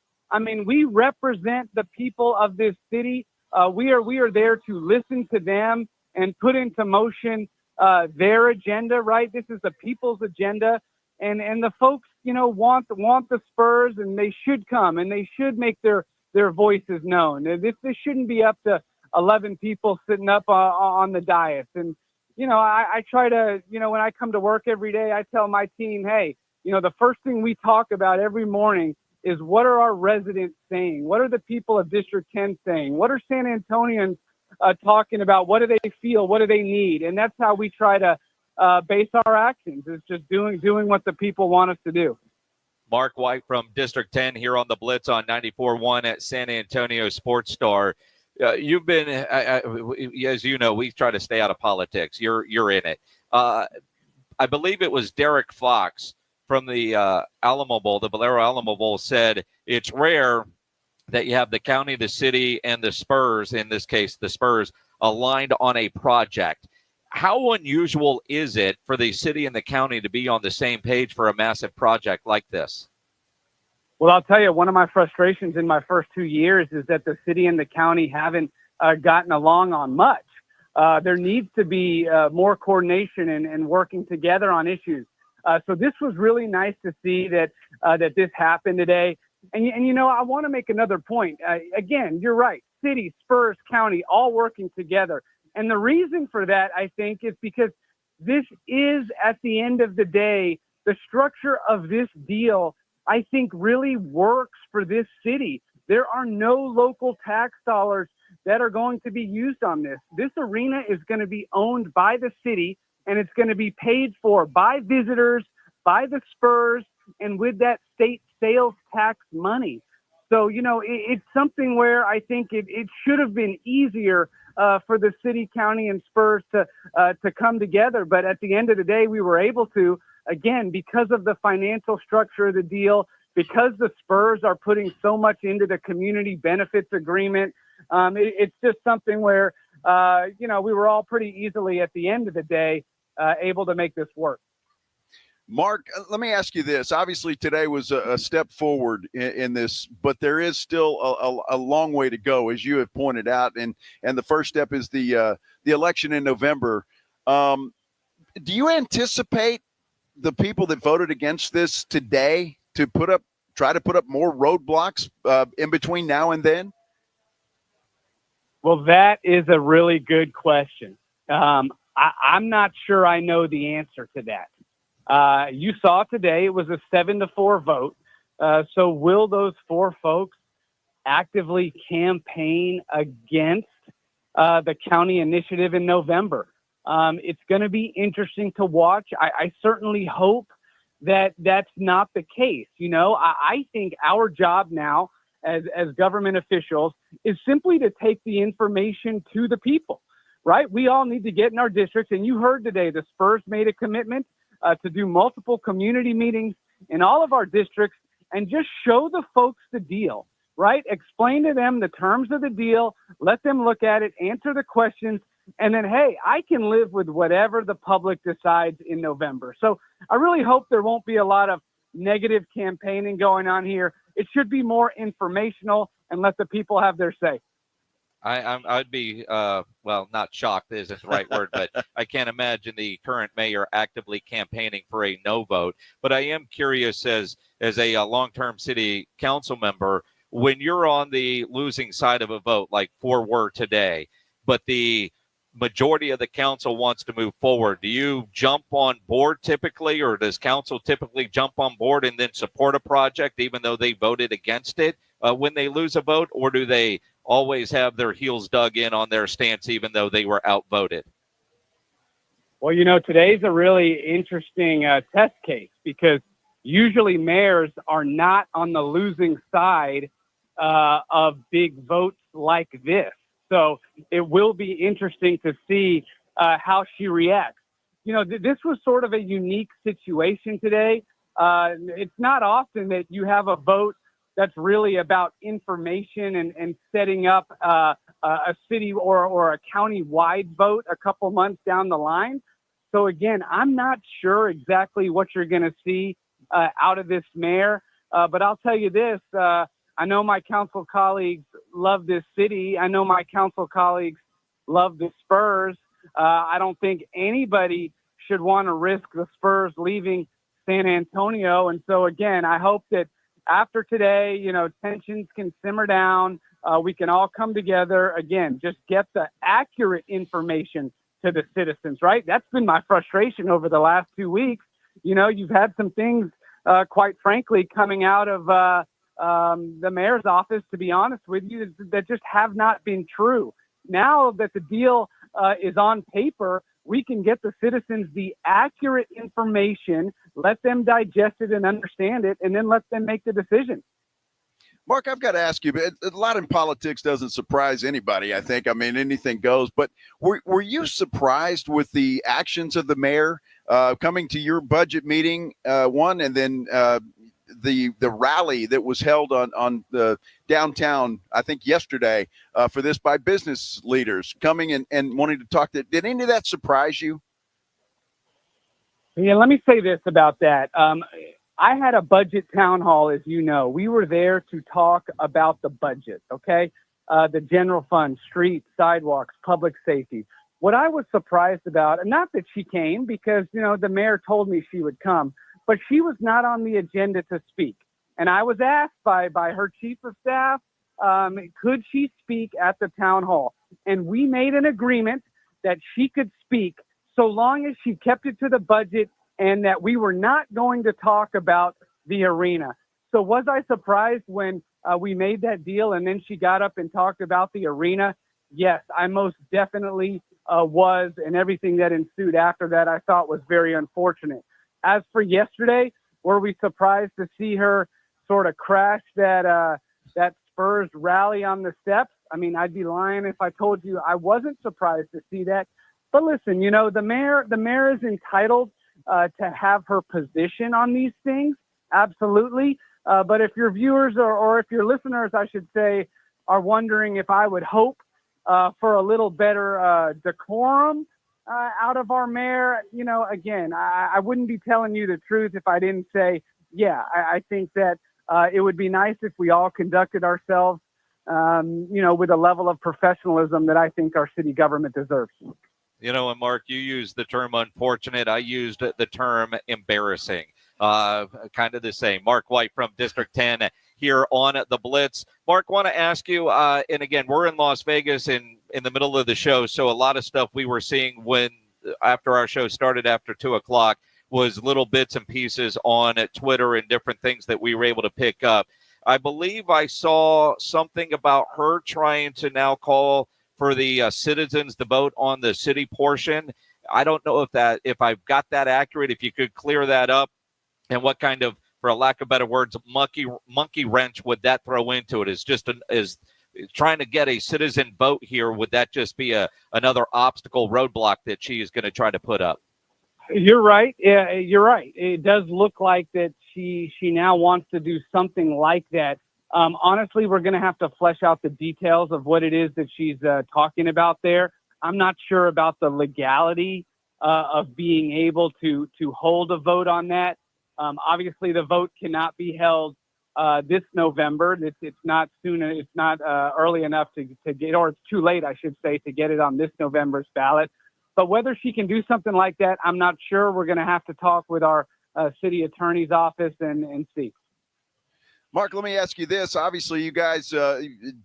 S1: we represent the people of this city. We are there to listen to them and put into motion their agenda, right? This is the people's agenda, and the folks, want the Spurs, and they should come and they should make their voices known. This shouldn't be up to 11 people sitting up on the dais. And, I try to, when I come to work every day, I tell my team, hey, the first thing we talk about every morning is what are our residents saying? What are the people of District 10 saying? What are San Antonians talking about? What do they feel? What do they need? And that's how we try to base our actions, is just doing what the people want us to do.
S8: Mark White from District 10 here on the Blitz on 94.1 at San Antonio Sports Star. You've been, as you know, we try to stay out of politics. You're in it. I believe it was Derek Fox from the Alamo Bowl, the Valero Alamo Bowl, said it's rare that you have the county, the city, and the Spurs, in this case, the Spurs, aligned on a project. How unusual is it for the city and the county to be on the same page for a massive project like this?
S1: Well, I'll tell you, one of my frustrations in my first 2 years is that the city and the county haven't gotten along on much. There needs to be more coordination and working together on issues. So this was really nice to see that this happened today. And I want to make another point. Again, you're right. City, Spurs, county, all working together. And the reason for that, I think, is because this is, at the end of the day, the structure of this deal, I think, really works for this city. There are no local tax dollars that are going to be used on this. This arena is going to be owned by the city, and it's going to be paid for by visitors, by the Spurs, and with that state sales tax money. So, it's something where I think it should have been easier for the city, county, and Spurs to come together. But at the end of the day, we were able to, again, because of the financial structure of the deal, because the Spurs are putting so much into the community benefits agreement. It's just something where, we were all pretty easily at the end of the day able to make this work.
S6: Mark, let me ask you this. Obviously, today was a step forward in this, but there is still a long way to go, as you have pointed out. And the first step is the election in November. Do you anticipate the people that voted against this today to try to put up more roadblocks in between now and then?
S1: Well, that is a really good question. I'm not sure I know the answer to that. You saw today it was a 7-4 vote. So will those 4 folks actively campaign against the county initiative in November? It's going to be interesting to watch. I certainly hope that that's not the case. I think our job now as government officials is simply to take the information to the people, right? We all need to get in our districts. And you heard today, the Spurs made a commitment to do multiple community meetings in all of our districts and just show the folks the deal, right? Explain to them the terms of the deal, let them look at it, answer the questions, and then, hey, I can live with whatever the public decides in November. So I really hope there won't be a lot of negative campaigning going on here. It should be more informational and let the people have their say.
S8: I'd be, not shocked isn't the right word, but I can't imagine the current mayor actively campaigning for a no vote. But I am curious as a long-term city council member, when you're on the losing side of a vote, like 4 were today, but the majority of the council wants to move forward, do you jump on board typically, or does council typically jump on board and then support a project even though they voted against it when they lose a vote, or do they always have their heels dug in on their stance even though they were outvoted?
S1: Well, today's a really interesting test case because usually mayors are not on the losing side of big votes like this. So it will be interesting to see how she reacts. This was sort of a unique situation today. It's not often that you have a vote that's really about information and setting up a city or a county-wide vote a couple months down the line. So again, I'm not sure exactly what you're going to see out of this mayor, but I'll tell you this, I know my council colleagues love this city. I know my council colleagues love the Spurs. I don't think anybody should want to risk the Spurs leaving San Antonio. And so again, I hope that after today, tensions can simmer down. We can all come together. Again, just get the accurate information to the citizens, right? That's been my frustration over the last 2 weeks. You've had some things, quite frankly, coming out of the mayor's office, to be honest with you, that just have not been true. Now that the deal is on paper, we can get the citizens the accurate information, let them digest it and understand it, and then let them make the decision.
S6: Mark, I've got to ask you, but a lot in politics doesn't surprise anybody, I think. I mean, anything goes. But were you surprised with the actions of the mayor coming to your budget meeting, one, and then the rally that was held on the downtown, I think yesterday, for this by business leaders coming and wanting to talk? Did any of that surprise you?
S1: Yeah, let me say this about that. I had a budget town hall, as you know. We were there to talk about the budget, okay? The general fund, streets, sidewalks, public safety. What I was surprised about, and not that she came because, the mayor told me she would come, but she was not on the agenda to speak. And I was asked by her chief of staff, could she speak at the town hall? And we made an agreement that she could speak so long as she kept it to the budget and that we were not going to talk about the arena. So was I surprised when we made that deal and then she got up and talked about the arena? Yes, I most definitely was, and everything that ensued after that I thought was very unfortunate. As for yesterday, were we surprised to see her sort of crash that Spurs rally on the steps? I mean, I'd be lying if I told you I wasn't surprised to see that. But listen, the mayor is entitled to have her position on these things, absolutely. But if your viewers or if your listeners, I should say, are wondering if I would hope for a little better decorum out of our mayor, again, I wouldn't be telling you the truth if I didn't say, yeah, I think that it would be nice if we all conducted ourselves, with a level of professionalism that I think our city government deserves.
S8: And Mark, you used the term unfortunate. I used the term embarrassing. Kind of the same. Mark White from District 10 here on the Blitz. Mark, want to ask you, and again, we're in Las Vegas in the middle of the show, so a lot of stuff we were seeing after our show started after 2 o'clock was little bits and pieces on Twitter and different things that we were able to pick up. I believe I saw something about her trying to now call for the citizens to vote on the city portion. I don't know if I've got that accurate, if you could clear that up, and what kind of, for a lack of better words, monkey wrench would that throw into it? Is trying to get a citizen vote here, would that just be another obstacle roadblock that she is going to try to put up?
S1: You're right. Yeah, you're right. It does look like that she now wants to do something like that. Honestly, we're going to have to flesh out the details of what it is that she's talking about there. I'm not sure about the legality of being able to hold a vote on that. Obviously, the vote cannot be held this November. It's not soon. It's not early enough to get, or it's too late, I should say, to get it on this November's ballot. But whether she can do something like that, I'm not sure. We're going to have to talk with our city attorney's office and see.
S6: Mark, let me ask you this. Obviously, you guys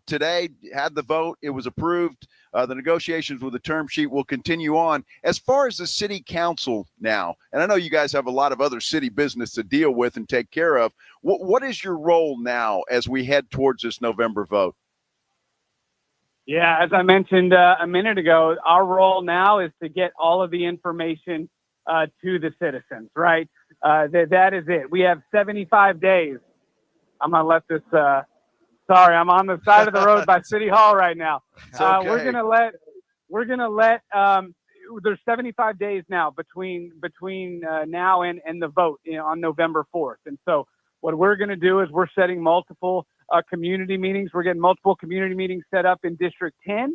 S6: today had the vote. It was approved. The negotiations with the term sheet will continue on. As far as the city council now, and I know you guys have a lot of other city business to deal with and take care of, what is your role now as we head towards this November vote?
S1: Yeah, as I mentioned a minute ago, our role now is to get all of the information to the citizens, right? That is it. We have 75 days. I'm going to let this, sorry, I'm on the side of the road by City Hall right now.
S6: Okay.
S1: We're going to let, there's 75 days now between now and the vote on November 4th. And so what we're going to do is we're setting multiple community meetings. We're getting multiple community meetings set up in District 10.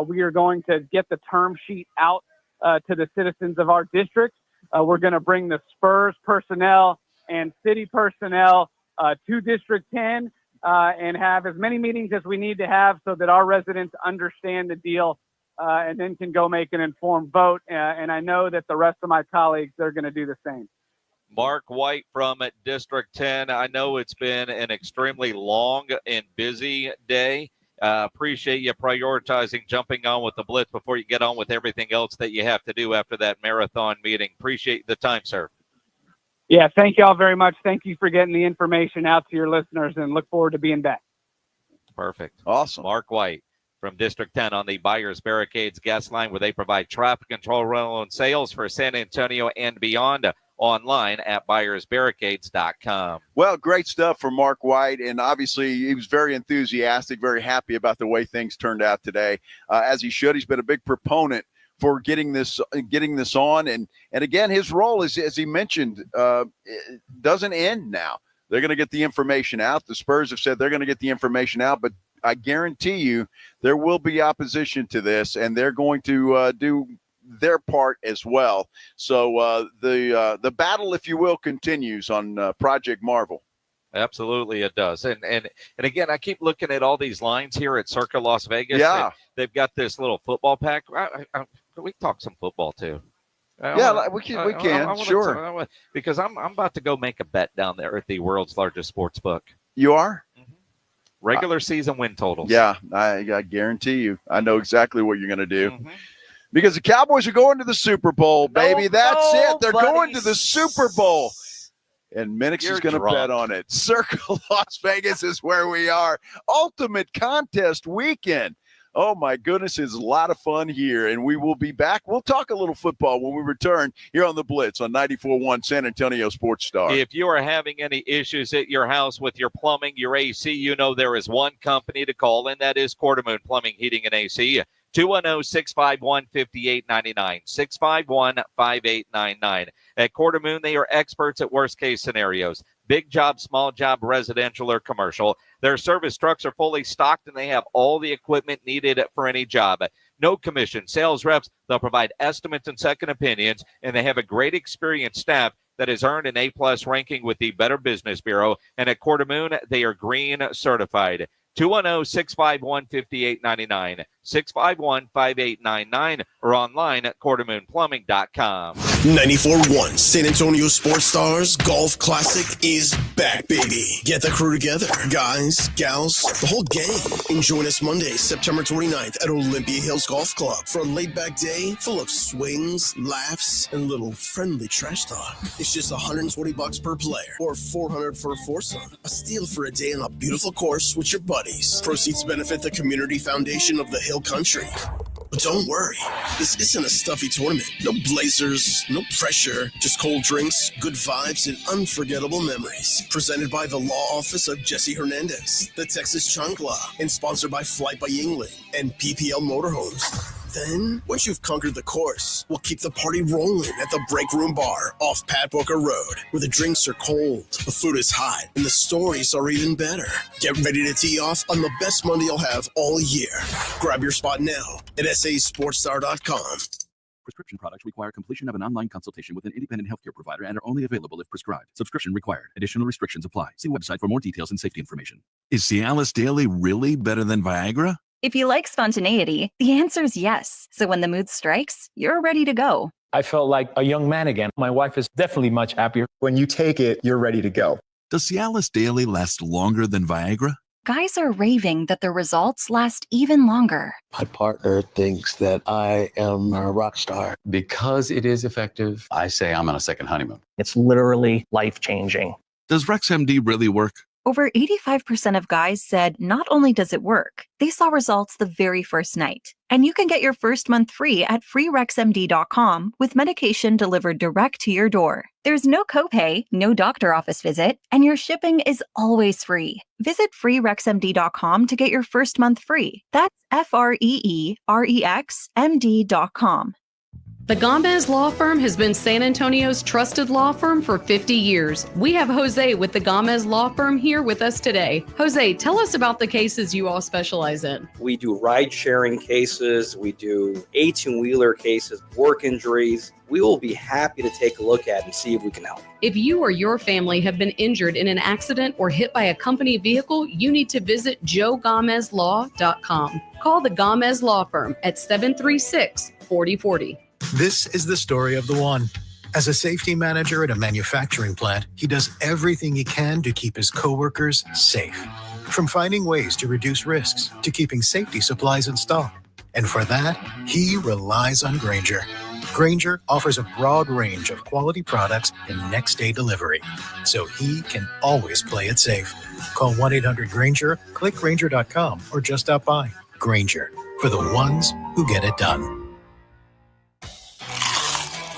S1: We are going to get the term sheet out to the citizens of our district. We're going to bring the Spurs personnel and city personnel to District 10 and have as many meetings as we need to have so that our residents understand the deal and then can go make an informed vote. And I know that the rest of my colleagues, they're going to do the same.
S8: Mark White from District 10. I know it's been an extremely long and busy day. Appreciate you prioritizing jumping on with the Blitz before you get on with everything else that you have to do after that marathon meeting. Appreciate the time, sir.
S1: Yeah, thank you all very much. Thank you for getting the information out to your listeners and look forward to being back.
S8: Perfect.
S6: Awesome.
S8: Mark White from District 10 on the Buyers Barricades guest line, where they provide traffic control, rental, and sales for San Antonio and beyond. Online at buyersbarricades.com.
S6: Well, great stuff from Mark White, and obviously he was very enthusiastic, very happy about the way things turned out today, as he should. He's been a big proponent for getting this on, and again, his role is, as he mentioned, it doesn't end now. They're going to get the information out. The Spurs have said they're going to get the information out, but I guarantee you there will be opposition to this, and they're going to do their part as well. So the battle, if you will, continues on Project Marvel.
S8: Absolutely, it does. And again, I keep looking at all these lines here at Circa Las Vegas.
S6: Yeah.
S8: They've got this little football pack. We can talk some football too.
S6: We can. Sure.
S8: Because I'm about to go make a bet down there at the world's largest sports book.
S6: You are?
S8: Regular season win totals.
S6: Yeah, I guarantee you. I know exactly what you're going to do. Because the Cowboys are going to the Super Bowl, baby. That's it. They're going to the Super Bowl. And Minix is going to bet on it. Circa Las Vegas is where we are. Ultimate contest weekend. Oh, my goodness, it's a lot of fun here, and we will be back. We'll talk a little football when we return here on The Blitz on 94.1 San Antonio Sports Star.
S8: If you are having any issues at your house with your plumbing, your AC, you know there is one company to call, and that is Quartermoon Plumbing, Heating, and AC. 210-651-5899, 651-5899. At Quartermoon, they are experts at worst-case scenarios. Big job, small job, residential or commercial. Their service trucks are fully stocked, and they have all the equipment needed for any job. No commission. Sales reps, they'll provide estimates and second opinions, and they have a great experienced staff that has earned an A-plus ranking with the Better Business Bureau. And at Quartermoon, they are green certified. 210-651-5899, 651-5899, or online at quartermoonplumbing.com.
S2: 94.1 San Antonio Sports Stars Golf Classic is back, baby. Get the crew together. Guys, gals, the whole gang. And join us Monday, September 29th at Olympia Hills Golf Club for a laid-back day full of swings, laughs, and little friendly trash talk. It's just $120 per player or $400 for a foursome. A steal for a day on a beautiful course with your buddies. Proceeds benefit the Community Foundation of the Hill Country. But don't worry, this isn't a stuffy tournament. No blazers, no pressure, just cold drinks, good vibes, and unforgettable memories. Presented by the Law Office of Jesse Hernandez, the Texas Chancla, and sponsored by Flight by Yingling and PPL Motorhomes. Then, once you've conquered the course, we'll keep the party rolling at the Break Room Bar off Pat Booker Road, where the drinks are cold, the food is hot, and the stories are even better. Get ready to tee off on the best Monday you'll have all year. Grab your spot now at sasportstar.com.
S3: Prescription products require completion of an online consultation with an independent healthcare provider and are only available if prescribed. Subscription required. Additional restrictions apply. See website for more details and safety information.
S5: Is Cialis Daily really better than Viagra?
S18: If you like spontaneity, the answer is yes. So when the mood strikes, you're ready to go.
S22: I felt like a young man again. My wife is definitely much happier.
S23: When you take it, you're ready to go.
S5: Does Cialis Daily last longer than Viagra?
S18: Guys are raving that their results last even longer.
S24: My partner thinks that I am a rock star.
S25: Because it is effective, I say I'm on a second honeymoon.
S22: It's literally life-changing.
S5: Does RexMD really work?
S18: Over 85% of guys said not only does it work, they saw results the very first night. And you can get your first month free at freerexmd.com with medication delivered direct to your door. There's no copay, no doctor office visit, and your shipping is always free. Visit freerexmd.com to get your first month free. That's FREEREXMD.com.
S26: The Gomez Law Firm has been San Antonio's trusted law firm for 50 years. We have Jose with the Gomez Law Firm here with us today. Jose, tell us about the cases you all specialize in.
S27: We do ride-sharing cases. We do 18-wheeler cases, work injuries. We will be happy to take a look at and see if we can help.
S26: If you or your family have been injured in an accident or hit by a company vehicle, you need to visit joegomezlaw.com. Call the Gomez Law Firm at 736-4040.
S28: This is the story of the one. As a safety manager at a manufacturing plant, he does everything he can to keep his coworkers safe. From finding ways to reduce risks to keeping safety supplies in stock. And for that, he relies on Grainger. Grainger offers a broad range of quality products and next-day delivery, so he can always play it safe. Call 1-800-GRAINGER, click Grainger.com, or just stop by. Grainger, for the ones who get it done.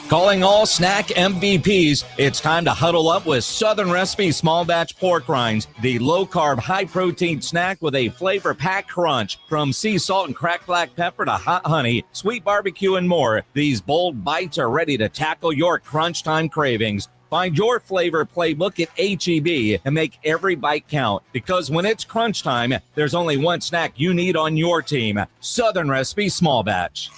S10: Calling all snack MVPs, it's time to huddle up with Southern Recipe Small Batch Pork Rinds, the low-carb, high-protein snack with a flavor-packed crunch. From sea salt and cracked black pepper to hot honey, sweet barbecue, and more, these bold bites are ready to tackle your crunch time cravings. Find your flavor playbook at H-E-B and make every bite count, because when it's crunch time, there's only one snack you need on your team: Southern Recipe Small Batch.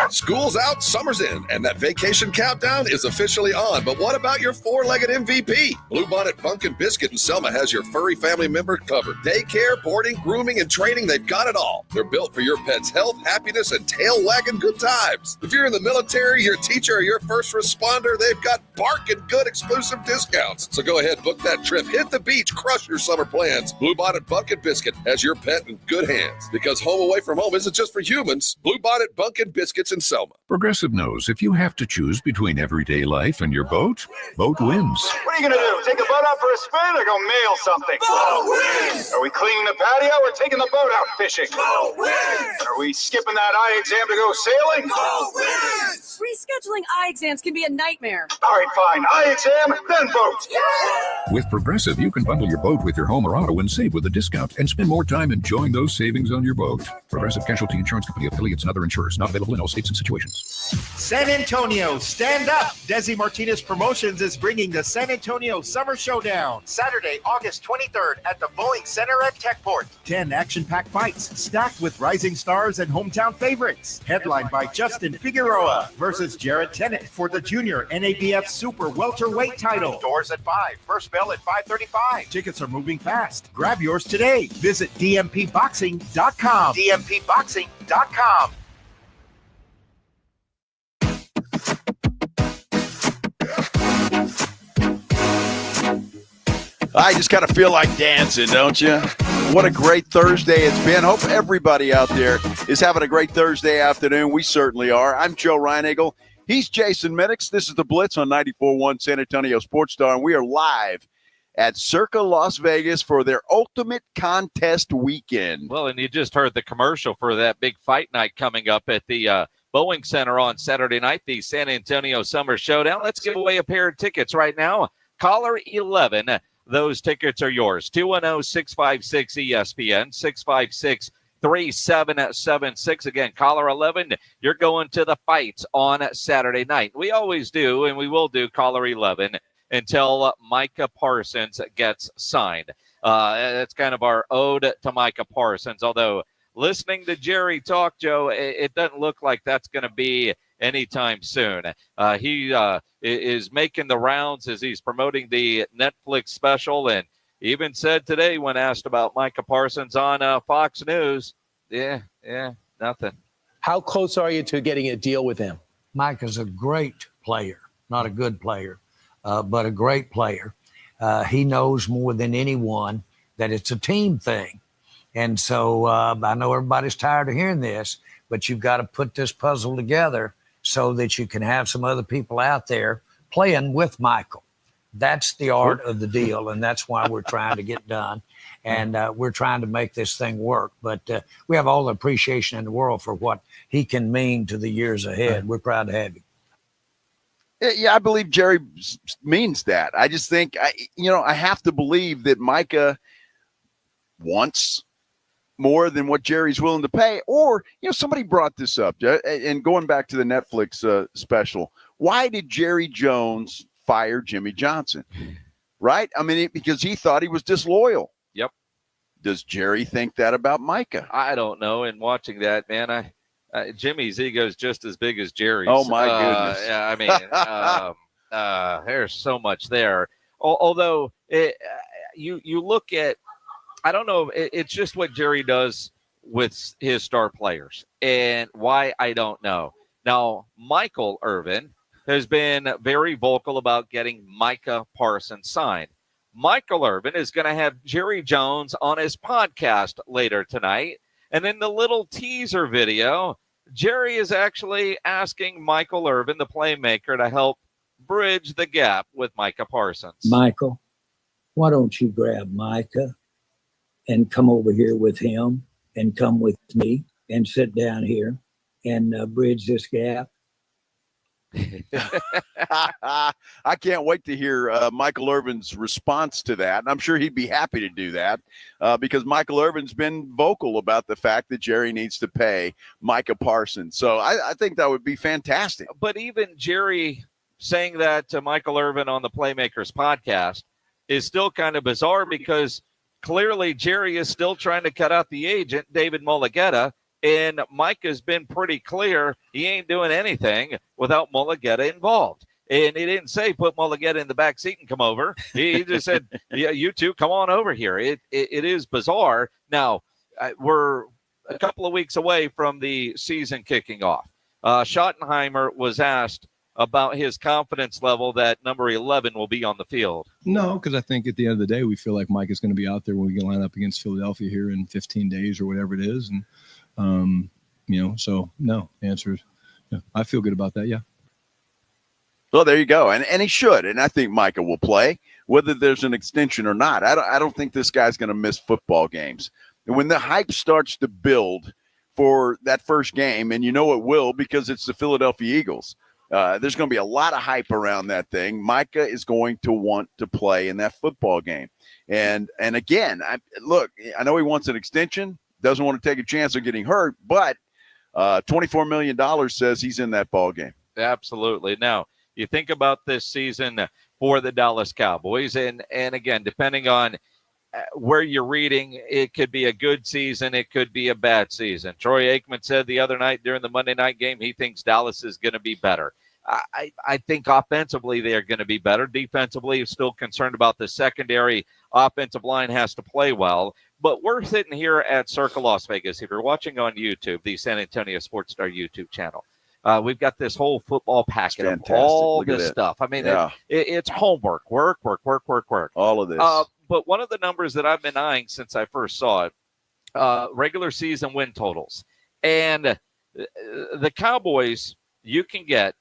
S4: School's out, summer's in, and that vacation countdown is officially on. But what about your four-legged MVP? Bluebonnet Bunkin' Biscuit in Selma has your furry family member covered. Daycare, boarding, grooming, and training, they've got it all. They're built for your pet's health, happiness, and tail-wagging good times. If you're in the military, your teacher, or your first responder, they've got barking good exclusive discounts. So go ahead, book that trip, hit the beach, crush your summer plans. Bluebonnet Bunkin' Biscuit has your pet in good hands. Because home away from home isn't just for humans. Bluebonnet Bunkin' Biscuits in Selma.
S9: Progressive knows if you have to choose between everyday life and your boat, boat wins.
S11: What are you going to do? Take the boat out for a spin or go mail something? Boat wins! Are we cleaning the patio or taking the boat out fishing? Boat wins! Are we skipping that eye exam to go sailing? Boat wins!
S12: Rescheduling eye exams can be a nightmare.
S11: All right, fine. Eye exam, then boat.
S12: Yeah!
S9: With Progressive, you can bundle your boat with your home or auto and save with a discount and spend more time enjoying those savings on your boat. Progressive Casualty Insurance Company, affiliates, and other insurers. Not available in all states and situations.
S20: San Antonio, stand up! Desi Martinez Promotions is bringing the San Antonio Summer Showdown Saturday, August 23rd at the Boeing Center at Techport. 10 action-packed fights stacked with rising stars and hometown favorites. Headlined by Justin Figueroa versus Jared Tennant for the junior NABF Super Welterweight title. Doors at 5, first bell at 5:35. Tickets are moving fast. Grab yours today. Visit dmpboxing.com. dmpboxing.com.
S6: I just kind of feel like dancing, don't you? What a great Thursday it's been. Hope everybody out there is having a great Thursday afternoon. We certainly are. I'm Joe Reinagle. He's Jason Minix. This is the Blitz on 94.1 San Antonio Sports Star, and we are live at Circa Las Vegas for their Ultimate Contest Weekend.
S8: Well, and you just heard the commercial for that big fight night coming up at the Boeing Center on Saturday night, the San Antonio Summer Showdown. Let's give away a pair of tickets right now. Caller 11. Those tickets are yours. 210-656-ESPN, 656-3776. Again, caller 11, you're going to the fights on Saturday night. We always do, and we will do caller 11 until Micah Parsons gets signed. That's kind of our ode to Micah Parsons, although listening to Jerry talk, Joe, it doesn't look like that's going to be anytime soon. He is making the rounds as he's promoting the Netflix special, and even said today when asked about Micah Parsons on Fox News, nothing.
S13: How close are you to getting a deal with him? Mike is a great player, not a good player, but a great player. He knows more than anyone that it's a team thing. And so I know everybody's tired of hearing this, but you've got to put this puzzle together so that you can have some other people out there playing with Michael. That's the art of the deal, and that's why we're trying to get done. And we're trying to make this thing work. But we have all the appreciation in the world for what he can mean to the years ahead. We're proud to have him.
S6: Yeah, I believe Jerry means that. I just think, I have to believe that Micah wants more than what Jerry's willing to pay. Or, somebody brought this up, and going back to the Netflix special, why did Jerry Jones fire Jimmy Johnson? Right? I mean, because he thought he was disloyal.
S8: Yep.
S6: Does Jerry think that about Micah?
S8: I don't know. And watching that, man, Jimmy's ego is just as big as Jerry's.
S6: Oh, my goodness.
S8: Yeah, I mean, there's so much there. Although you look at, I don't know, it's just what Jerry does with his star players. And why, I don't know. Now, Michael Irvin has been very vocal about getting Micah Parsons signed. Michael Irvin is going to have Jerry Jones on his podcast later tonight. And in the little teaser video, Jerry is actually asking Michael Irvin, the playmaker, to help bridge the gap with Micah Parsons.
S13: Michael, why don't you grab Micah and come over here with him and come with me and sit down here and bridge this gap?
S6: I can't wait to hear Michael Irvin's response to that. And I'm sure he'd be happy to do that because Michael Irvin's been vocal about the fact that Jerry needs to pay Micah Parsons. So I think that would be fantastic.
S8: But even Jerry saying that to Michael Irvin on the Playmakers podcast is still kind of bizarre because clearly Jerry is still trying to cut out the agent, David Mulligetta, And Mike has been pretty clear he ain't doing anything without Mulligetta involved. And he didn't say put Mulligetta in the back seat and come over. He just said, yeah, you two come on over here. It is bizarre. Now, we're a couple of weeks away from the season kicking off. Schottenheimer was asked about his confidence level that number 11 will be on the field.
S1: No, because I think at the end of the day, we feel like Mike is going to be out there when we can line up against Philadelphia here in 15 days or whatever it is. And, so no, the answer is, yeah, I feel good about that. Yeah.
S6: Well, there you go. And he should. And I think Micah will play, whether there's an extension or not. I don't think this guy's going to miss football games. And when the hype starts to build for that first game, and it will because it's the Philadelphia Eagles, there's going to be a lot of hype around that thing. Micah is going to want to play in that football game. And again, I know he wants an extension, doesn't want to take a chance of getting hurt, but $24 million says he's in that ball game.
S8: Absolutely. Now, you think about this season for the Dallas Cowboys, and again, depending on where you're reading, it could be a good season, it could be a bad season. Troy Aikman said the other night during the Monday night game he thinks Dallas is going to be better. I think offensively they're going to be better. Defensively, he's still concerned about the secondary. Offensive line has to play well. But we're sitting here at Circa Las Vegas. If you're watching on YouTube, the San Antonio Sports Star YouTube channel, we've got this whole football packet of all this stuff. I mean, it's homework, work.
S6: All of this.
S8: But one of the numbers that I've been eyeing since I first saw it, regular season win totals. And the Cowboys, you can get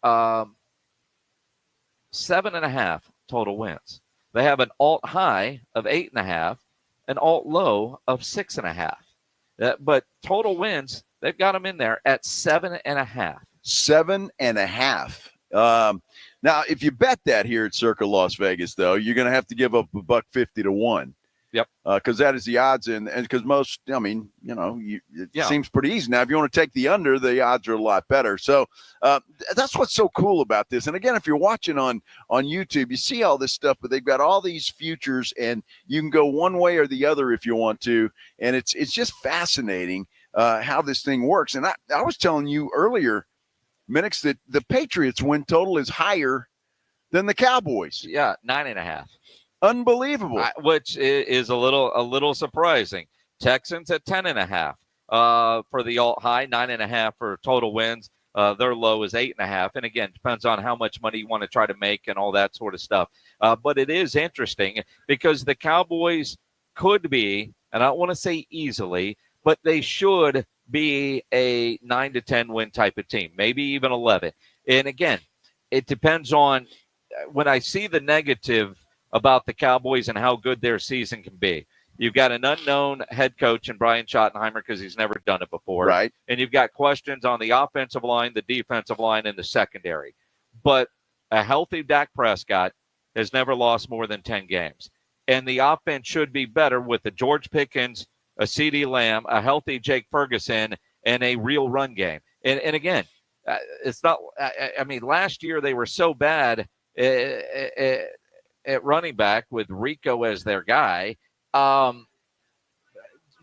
S8: 7.5 total wins. They have an alt high of 8.5, an alt low of 6.5. But total wins, they've got them in there at 7.5.
S6: 7.5. Now, if you bet that here at Circa Las Vegas, though, you're going to have to give up $1.50 to 1.
S8: Yep.
S6: Because that is the odds, and because most, it seems pretty easy. Now, if you want to take the under, the odds are a lot better. So that's what's so cool about this. And again, if you're watching on YouTube, you see all this stuff, but they've got all these futures, and you can go one way or the other if you want to. And it's just fascinating how this thing works. And I was telling you earlier, Minix, that the Patriots win total is higher than the Cowboys.
S8: Yeah, 9.5.
S6: Unbelievable.
S8: Which is a little surprising. Texans at 10.5 for the alt high, 9.5 for total wins. Their low is 8.5. And again, depends on how much money you want to try to make and all that sort of stuff. But it is interesting because the Cowboys could be, and I don't want to say easily, but they should be a 9 to 10 win type of team, maybe even 11. And again, it depends on when I see the negative about the Cowboys and how good their season can be. You've got an unknown head coach in Brian Schottenheimer because he's never done it before.
S6: Right.
S8: And you've got questions on the offensive line, the defensive line, and the secondary. But a healthy Dak Prescott has never lost more than 10 games. And the offense should be better with a George Pickens, a CeeDee Lamb, a healthy Jake Ferguson, and a real run game. And again, it's not – I mean, last year they were so bad at running back with Rico as their guy.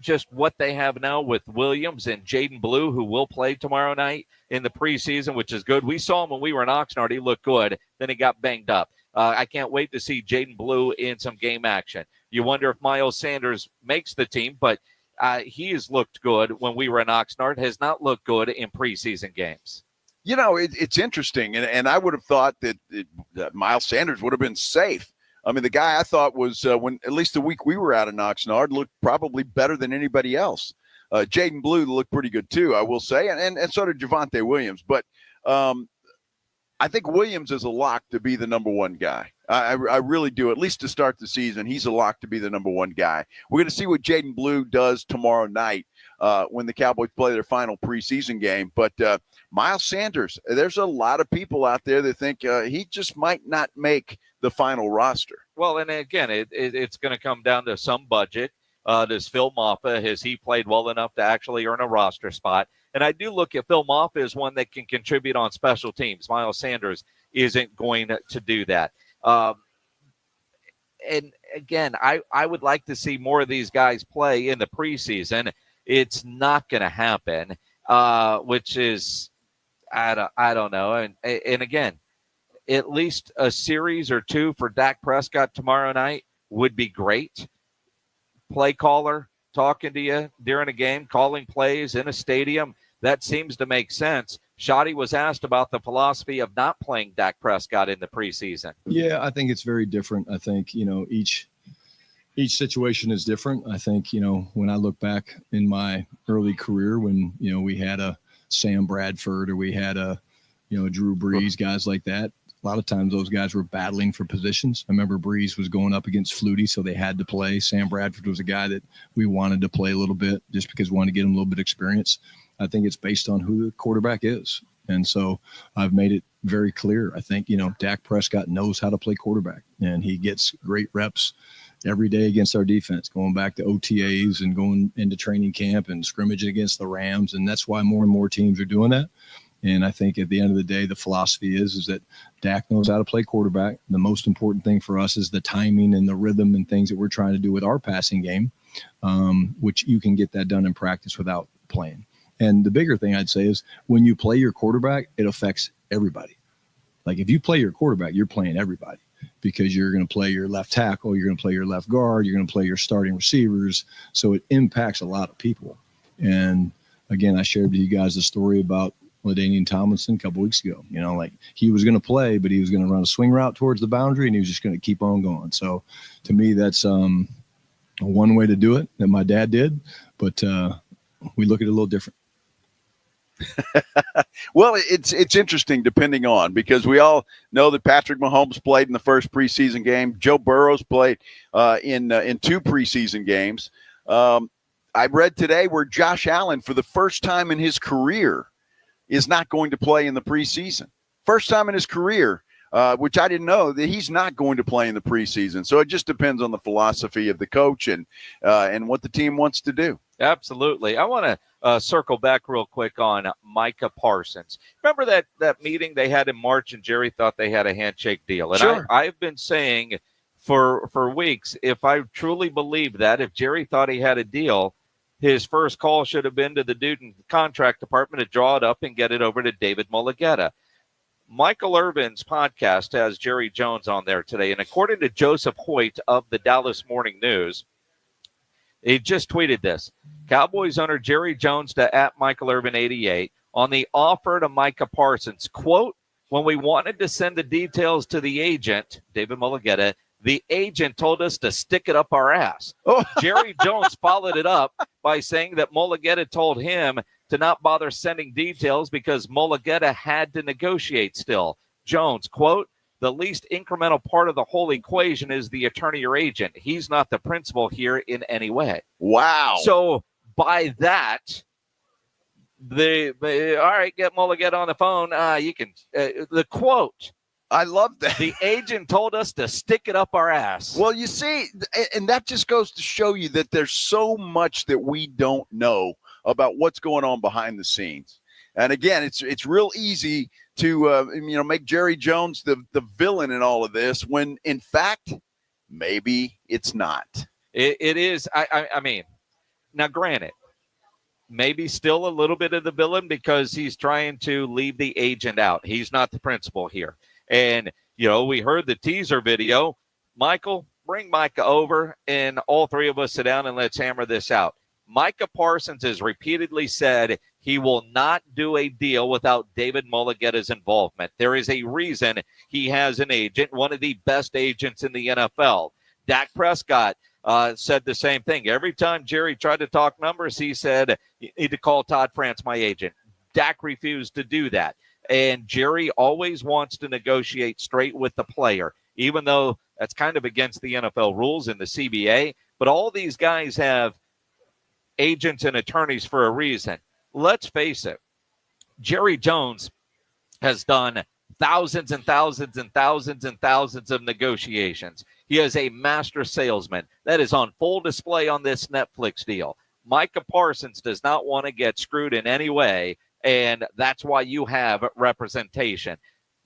S8: Just what they have now with Williams and Jaden Blue, who will play tomorrow night in the preseason, which is good. We saw him when we were in Oxnard. He looked good. Then he got banged up. I can't wait to see Jaden Blue in some game action. You wonder if Miles Sanders makes the team, but he has looked good when we were in Oxnard, has not looked good in preseason games.
S6: It's interesting, and I would have thought that Miles Sanders would have been safe. I mean, the guy I thought was, when at least the week we were out in Oxnard, looked probably better than anybody else. Jaden Blue looked pretty good too, I will say, and so did Javonte Williams. But I think Williams is a lock to be the number one guy. I really do, at least to start the season. He's a lock to be the number one guy. We're going to see what Jaden Blue does tomorrow night when the Cowboys play their final preseason game. But Miles Sanders, there's a lot of people out there that think he just might not make the final roster.
S8: Well, and again, it's going to come down to some budget. Does Phil Maffa, has he played well enough to actually earn a roster spot? And I do look at Phil Maffa as one that can contribute on special teams. Miles Sanders isn't going to do that. And again, I would like to see more of these guys play in the preseason. it's not going to happen, which is, I don't know. And again, at least a series or two for Dak Prescott tomorrow night would be great. Play caller talking to you during a game, calling plays in a stadium. That seems to make sense. Shoddy was asked about the philosophy of not playing Dak Prescott in the preseason.
S1: Yeah, I think it's very different. I think, each situation is different. I think, when I look back in my early career when, we had a Sam Bradford or we had a, Drew Brees, guys like that, a lot of times those guys were battling for positions. I remember Brees was going up against Flutie, so they had to play. Sam Bradford was a guy that we wanted to play a little bit just because we wanted to get him a little bit of experience. I think it's based on who the quarterback is. And so I've made it very clear. I think, Dak Prescott knows how to play quarterback, and he gets great reps every day against our defense, going back to OTAs and going into training camp and scrimmaging against the Rams. And that's why more and more teams are doing that. And I think at the end of the day, the philosophy is that Dak knows how to play quarterback. The most important thing for us is the timing and the rhythm and things that we're trying to do with our passing game, which you can get that done in practice without playing. And the bigger thing I'd say is when you play your quarterback, it affects everybody. Like if you play your quarterback, you're playing everybody because you're going to play your left tackle, you're going to play your left guard, you're going to play your starting receivers. So it impacts a lot of people. And again, I shared with you guys the story about LaDainian Tomlinson a couple weeks ago. He was going to play, but he was going to run a swing route towards the boundary, and he was just going to keep on going. So to me, that's one way to do it that my dad did, but we look at it a little different.
S6: Well, it's interesting depending on, because we all know that Patrick Mahomes played in the first preseason game. Joe Burrows played in 2 preseason games. I read today where Josh Allen, for the first time in his career, is not going to play in the preseason. First time in his career, which I didn't know, that he's not going to play in the preseason. So it just depends on the philosophy of the coach and what the team wants to do.
S8: Absolutely. I want to circle back real quick on Micah Parsons. Remember that meeting they had in March and Jerry thought they had a handshake deal? And
S6: sure.
S8: I've been saying for weeks, if I truly believe that, if Jerry thought he had a deal, his first call should have been to the dude in the contract department to draw it up and get it over to David Mulligetta. Michael Irvin's podcast has Jerry Jones on there today. And according to Joseph Hoyt of the Dallas Morning News, he just tweeted this. Cowboys owner Jerry Jones to @MichaelIrvin88 on the offer to Micah Parsons. Quote, when we wanted to send the details to the agent, David Mulligetta, the agent told us to stick it up our ass. Oh. Jerry Jones followed it up by saying that Mulligetta told him to not bother sending details because Mulligetta had to negotiate still. Jones, quote, the least incremental part of the whole equation is the attorney or agent. He's not the principal here in any way.
S6: Wow.
S8: So by that, all right, get Mulligetta on the phone. You can, the quote,
S6: I love that.
S8: The agent told us to stick it up our ass.
S6: Well, you see, and that just goes to show you that there's so much that we don't know about what's going on behind the scenes. And again, it's real easy to make Jerry Jones the villain in all of this when, in fact, maybe it's not.
S8: It is. I mean, now granted, maybe still a little bit of the villain because he's trying to leave the agent out. He's not the principal here. And, we heard the teaser video. Michael, bring Micah over, and all three of us sit down and let's hammer this out. Micah Parsons has repeatedly said he will not do a deal without David Mulligetta's involvement. There is a reason he has an agent, one of the best agents in the NFL. Dak Prescott said the same thing. Every time Jerry tried to talk numbers, he said, you need to call Todd France, my agent. Dak refused to do that. And Jerry always wants to negotiate straight with the player, even though that's kind of against the NFL rules in the CBA. But all these guys have agents and attorneys for a reason. Let's face it, Jerry Jones has done thousands and thousands and thousands and thousands of negotiations. He is a master salesman. That is on full display on this Netflix deal. Micah Parsons does not want to get screwed in any way, and that's why you have representation.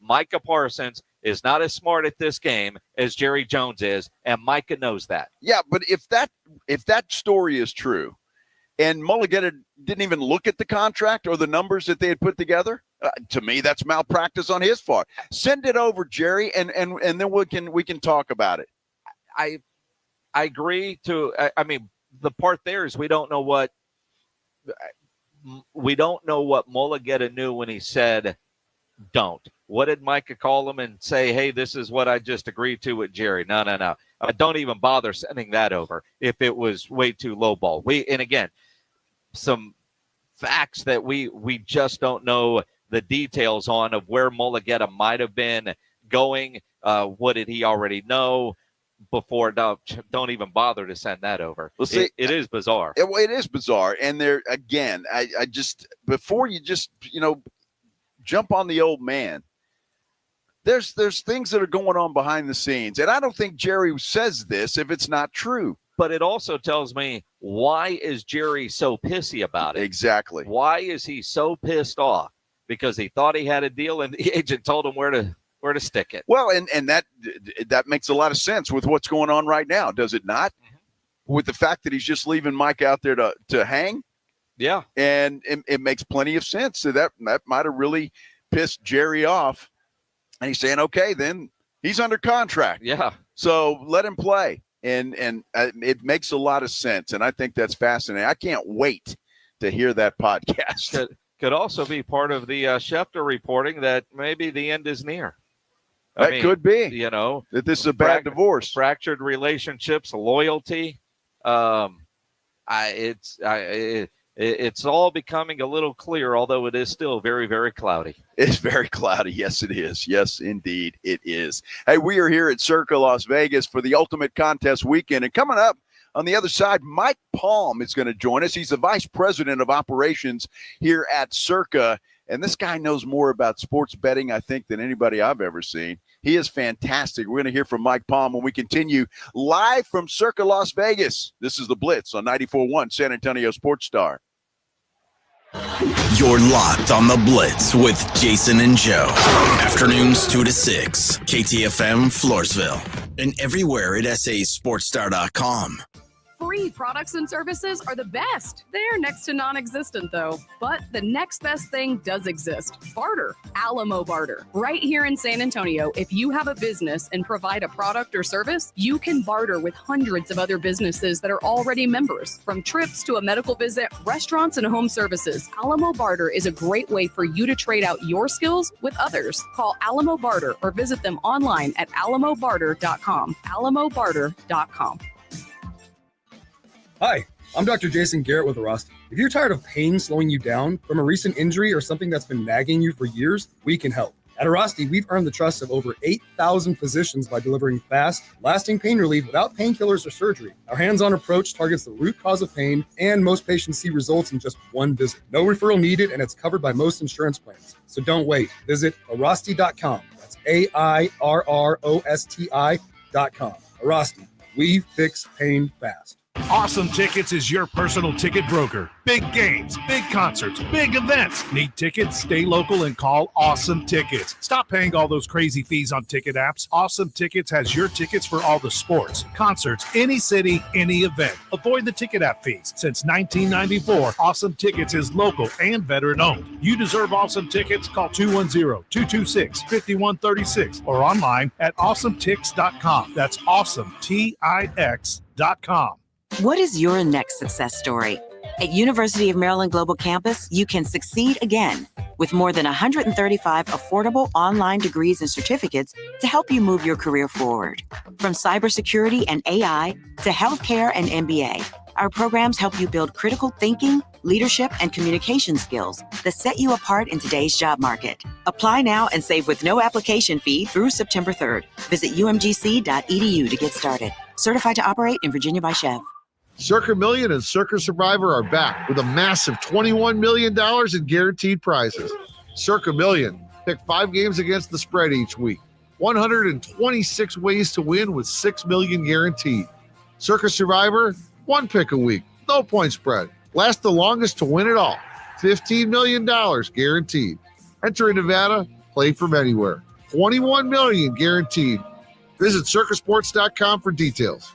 S8: Micah Parsons is not as smart at this game as Jerry Jones is, and Micah knows that.
S6: Yeah, but if that story is true, and Mulligata didn't even look at the contract or the numbers that they had put together. To me, that's malpractice on his part. Send it over, Jerry, and then we can talk about it.
S8: I agree to. I mean, the part there is we don't know what Mulligata knew when he said don't. What did Micah call him and say? Hey, this is what I just agreed to with Jerry. No. Don't even bother sending that over if it was way too lowball. And again, some facts that we just don't know the details on of where Mulligata might have been going. What did he already know before? Don't even bother to send that over.
S6: Well, see,
S8: it is bizarre.
S6: It is bizarre. And there again, I just, before you just, jump on the old man, there's things that are going on behind the scenes. And I don't think Jerry says this if it's not true.
S8: But it also tells me, why is Jerry so pissy about it?
S6: Exactly.
S8: Why is he so pissed off? Because he thought he had a deal and the agent told him where to stick it.
S6: Well, and that makes a lot of sense with what's going on right now, does it not? Mm-hmm. With the fact that he's just leaving Mike out there to hang.
S8: Yeah.
S6: And it makes plenty of sense. So that might have really pissed Jerry off. And he's saying, okay, then he's under contract.
S8: Yeah.
S6: So let him play. And it makes a lot of sense. And I think that's fascinating. I can't wait to hear that podcast.
S8: Could also be part of the Schefter reporting that maybe the end is near.
S6: That could be.
S8: That
S6: this is a bad divorce.
S8: Fractured relationships, loyalty. It's all becoming a little clear, although it is still very, very cloudy.
S6: It's very cloudy. Yes, it is. Yes, indeed, it is. Hey, we are here at Circa Las Vegas for the Ultimate Contest Weekend. And coming up on the other side, Mike Palm is going to join us. He's the Vice President of Operations here at Circa. And this guy knows more about sports betting, I think, than anybody I've ever seen. He is fantastic. We're going to hear from Mike Palm when we continue live from Circa Las Vegas. This is the Blitz on 94.1 San Antonio Sports Star.
S2: You're locked on the Blitz with Jason and Joe. Afternoons 2 to 6. KTFM Floresville. And everywhere at sasportstar.com.
S26: Free products and services are the best. They're next to non-existent, though. But the next best thing does exist. Barter. Alamo Barter. Right here in San Antonio, if you have a business and provide a product or service, you can barter with hundreds of other businesses that are already members. From trips to a medical visit, restaurants, and home services, Alamo Barter is a great way for you to trade out your skills with others. Call Alamo Barter or visit them online at alamobarter.com. alamobarter.com.
S7: Hi, I'm Dr. Jason Garrett with Arasti. If you're tired of pain slowing you down from a recent injury or something that's been nagging you for years, we can help. At Arasti, we've earned the trust of over 8,000 physicians by delivering fast, lasting pain relief without painkillers or surgery. Our hands-on approach targets the root cause of pain, and most patients see results in just one visit. No referral needed, and it's covered by most insurance plans. So don't wait. Visit Arasti.com. That's AIRROSTI.com. Arasti. We fix pain fast.
S14: Awesome Tickets is your personal ticket broker. Big games, big concerts, big events. Need tickets? Stay local and call Awesome Tickets. Stop paying all those crazy fees on ticket apps. Awesome Tickets has your tickets for all the sports, concerts, any city, any event. Avoid the ticket app fees. Since 1994, Awesome Tickets is local and veteran owned. You deserve Awesome Tickets. Call 210-226-5136 or online at awesometix.com. That's awesometix.com.
S15: What is your next success story? At University of Maryland Global Campus, you can succeed again with more than 135 affordable online degrees and certificates to help you move your career forward. From cybersecurity and AI to healthcare and MBA, our programs help you build critical thinking, leadership, and communication skills that set you apart in today's job market. Apply now and save with no application fee through September 3rd. Visit umgc.edu to get started. Certified to operate in Virginia by Chev.
S16: Circa Million and Circa Survivor are back with a massive $21 million in guaranteed prizes. Circa Million. Pick 5 games against the spread each week. 126 ways to win with $6 million guaranteed. Circa Survivor, 1 pick a week. No point spread. Last the longest to win it all. $15 million guaranteed. Enter in Nevada. Play from anywhere. $21 million guaranteed. Visit circasports.com for details.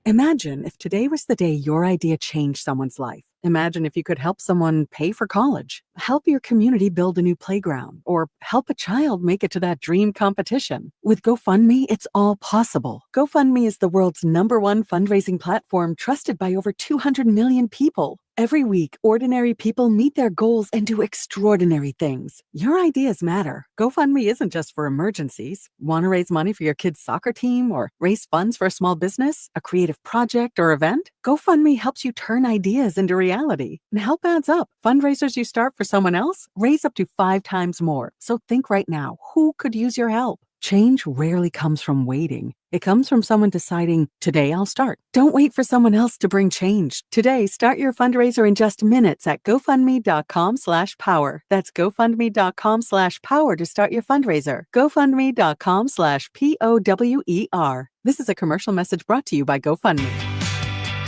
S3: Imagine if today was the day your idea changed someone's life. Imagine if you could help someone pay for college, help your community build a new playground, or help a child make it to that dream competition. With GoFundMe, it's all possible. GoFundMe is the world's #1 fundraising platform trusted by over 200 million people. Every week, ordinary people meet their goals and do extraordinary things. Your ideas matter. GoFundMe isn't just for emergencies. Want to raise money for your kid's soccer team or raise funds for a small business, a creative project, or event? GoFundMe helps you turn ideas into reality. And help adds up. Fundraisers you start for someone else raise up to 5 times more. So think right now, who could use your help? Change rarely comes from waiting. It comes from someone deciding, today I'll start. Don't wait for someone else to bring change. Today, start your fundraiser in just minutes at GoFundMe.com/power. That's GoFundMe.com/power to start your fundraiser. GoFundMe.com/POWER. This is a commercial message brought to you by GoFundMe.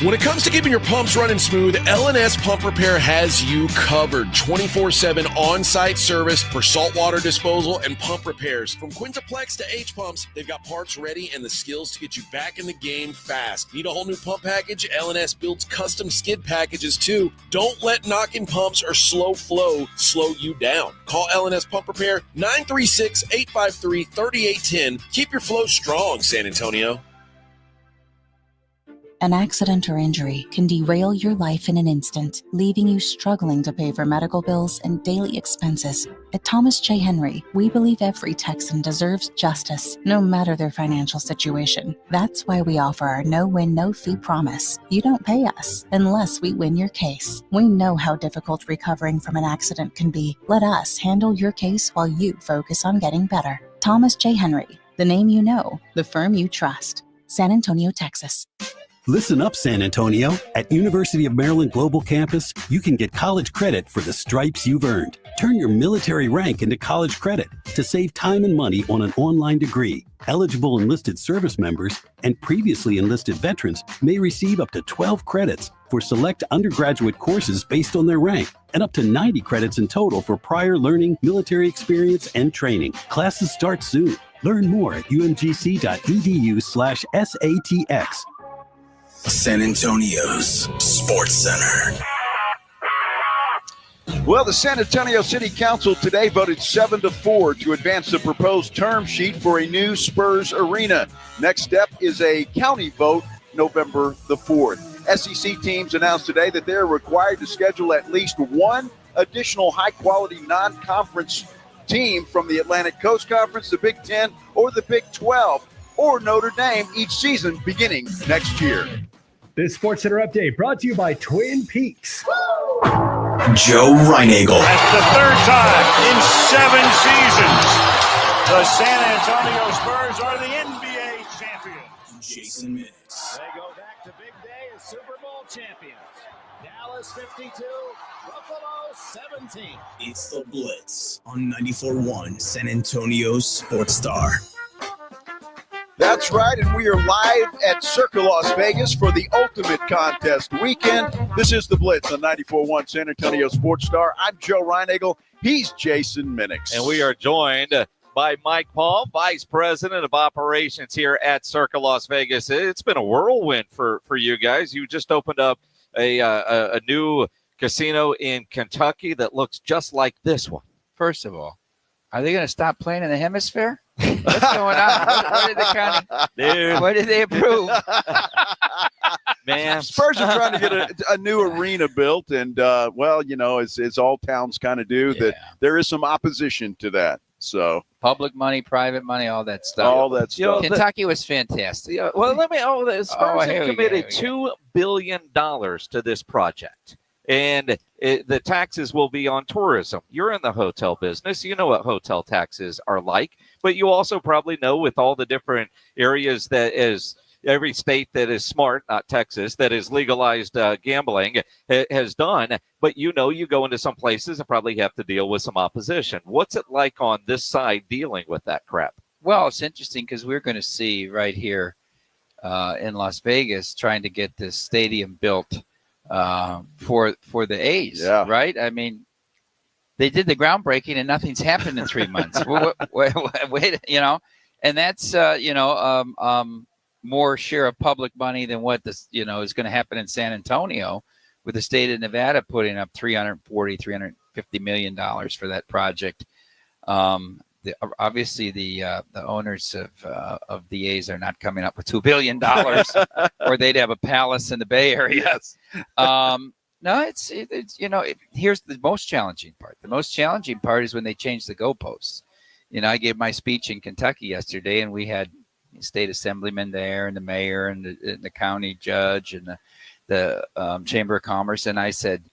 S17: When it comes to keeping your pumps running smooth, L&S Pump Repair has you covered. 24/7 on-site service for saltwater disposal and pump repairs. From Quintaplex to H-Pumps, they've got parts ready and the skills to get you back in the game fast. Need a whole new pump package? L&S builds custom skid packages too. Don't let knocking pumps or slow flow slow you down. Call L&S Pump Repair 936-853-3810. Keep your flow strong, San Antonio.
S19: An accident or injury can derail your life in an instant, leaving you struggling to pay for medical bills and daily expenses. At Thomas J. Henry, we believe every Texan deserves justice, no matter their financial situation. That's why we offer our no-win, no-fee promise. You don't pay us unless we win your case. We know how difficult recovering from an accident can be. Let us handle your case while you focus on getting better. Thomas J. Henry, the name you know, the firm you trust. San Antonio, Texas.
S21: Listen up, San Antonio. At University of Maryland Global Campus, you can get college credit for the stripes you've earned. Turn your military rank into college credit to save time and money on an online degree. Eligible enlisted service members and previously enlisted veterans may receive up to 12 credits for select undergraduate courses based on their rank, and up to 90 credits in total for prior learning, military experience, and training. Classes start soon. Learn more at umgc.edu/SATX.
S2: San Antonio's Sports Center.
S6: Well, the San Antonio City Council today voted 7-4 to advance the proposed term sheet for a new Spurs arena. Next step is a county vote November the 4th. SEC teams announced today that they're required to schedule at least one additional high-quality non-conference team from the Atlantic Coast Conference, the Big Ten, or the Big 12, or Notre Dame each season beginning next year.
S22: This Sports Center update brought to you by Twin Peaks.
S2: Joe Reinagle.
S23: That's the third time in 7 seasons the San Antonio Spurs are the NBA champions.
S2: Jason Minix.
S23: They go back to big day as Super Bowl champions. Dallas 52, Buffalo 17.
S2: It's the Blitz on 94.1 San Antonio's Sports Star.
S6: That's right, and we are live at Circa Las Vegas for the Ultimate Contest weekend. This is the Blitz on 94.1 San Antonio Sports Star. I'm Joe Reinagle. He's Jason Minix.
S8: And we are joined by Mike Paul, Vice President of Operations here at Circa Las Vegas. It's been a whirlwind for you guys. You just opened up a new casino in Kentucky that looks just like this one.
S24: First of all, are they going to stop playing in the hemisphere? What's going on? What did the county?
S8: Dude.
S24: What did they approve?
S8: Man,
S6: Spurs are trying to get a new arena built, and well, you know, as all towns kind of do, that there is some opposition to that. So
S24: Public money, private money, all that stuff.
S6: All that stuff.
S24: You know, Kentucky was fantastic.
S8: Yeah, well, the Spurs
S24: here
S8: have
S24: we go,
S8: committed $2 billion to this project. And the taxes will be on tourism. You're in the hotel business. You know what hotel taxes are like. But you also probably know with all the different areas that is every state that is smart, not Texas, that is legalized gambling has done. But you know you go into some places and probably have to deal with some opposition. What's it like on this side dealing with that crap?
S24: Well, it's interesting because we're going to see right here in Las Vegas trying to get this stadium built for the A's, right? I mean, they did the groundbreaking and nothing's happened in 3 months. Wait, you know, and that's more share of public money than what this, is going to happen in San Antonio, with the state of Nevada putting up $350 million for that project. Obviously, the owners of the A's are not coming up with $2 billion, or they'd have a palace in the Bay Area.
S6: Yes.
S24: No, here's the most challenging part. The most challenging part is when they change the goalposts. I gave my speech in Kentucky yesterday, and we had state assemblyman there, and the mayor, and the county judge, and the Chamber of Commerce, and I said,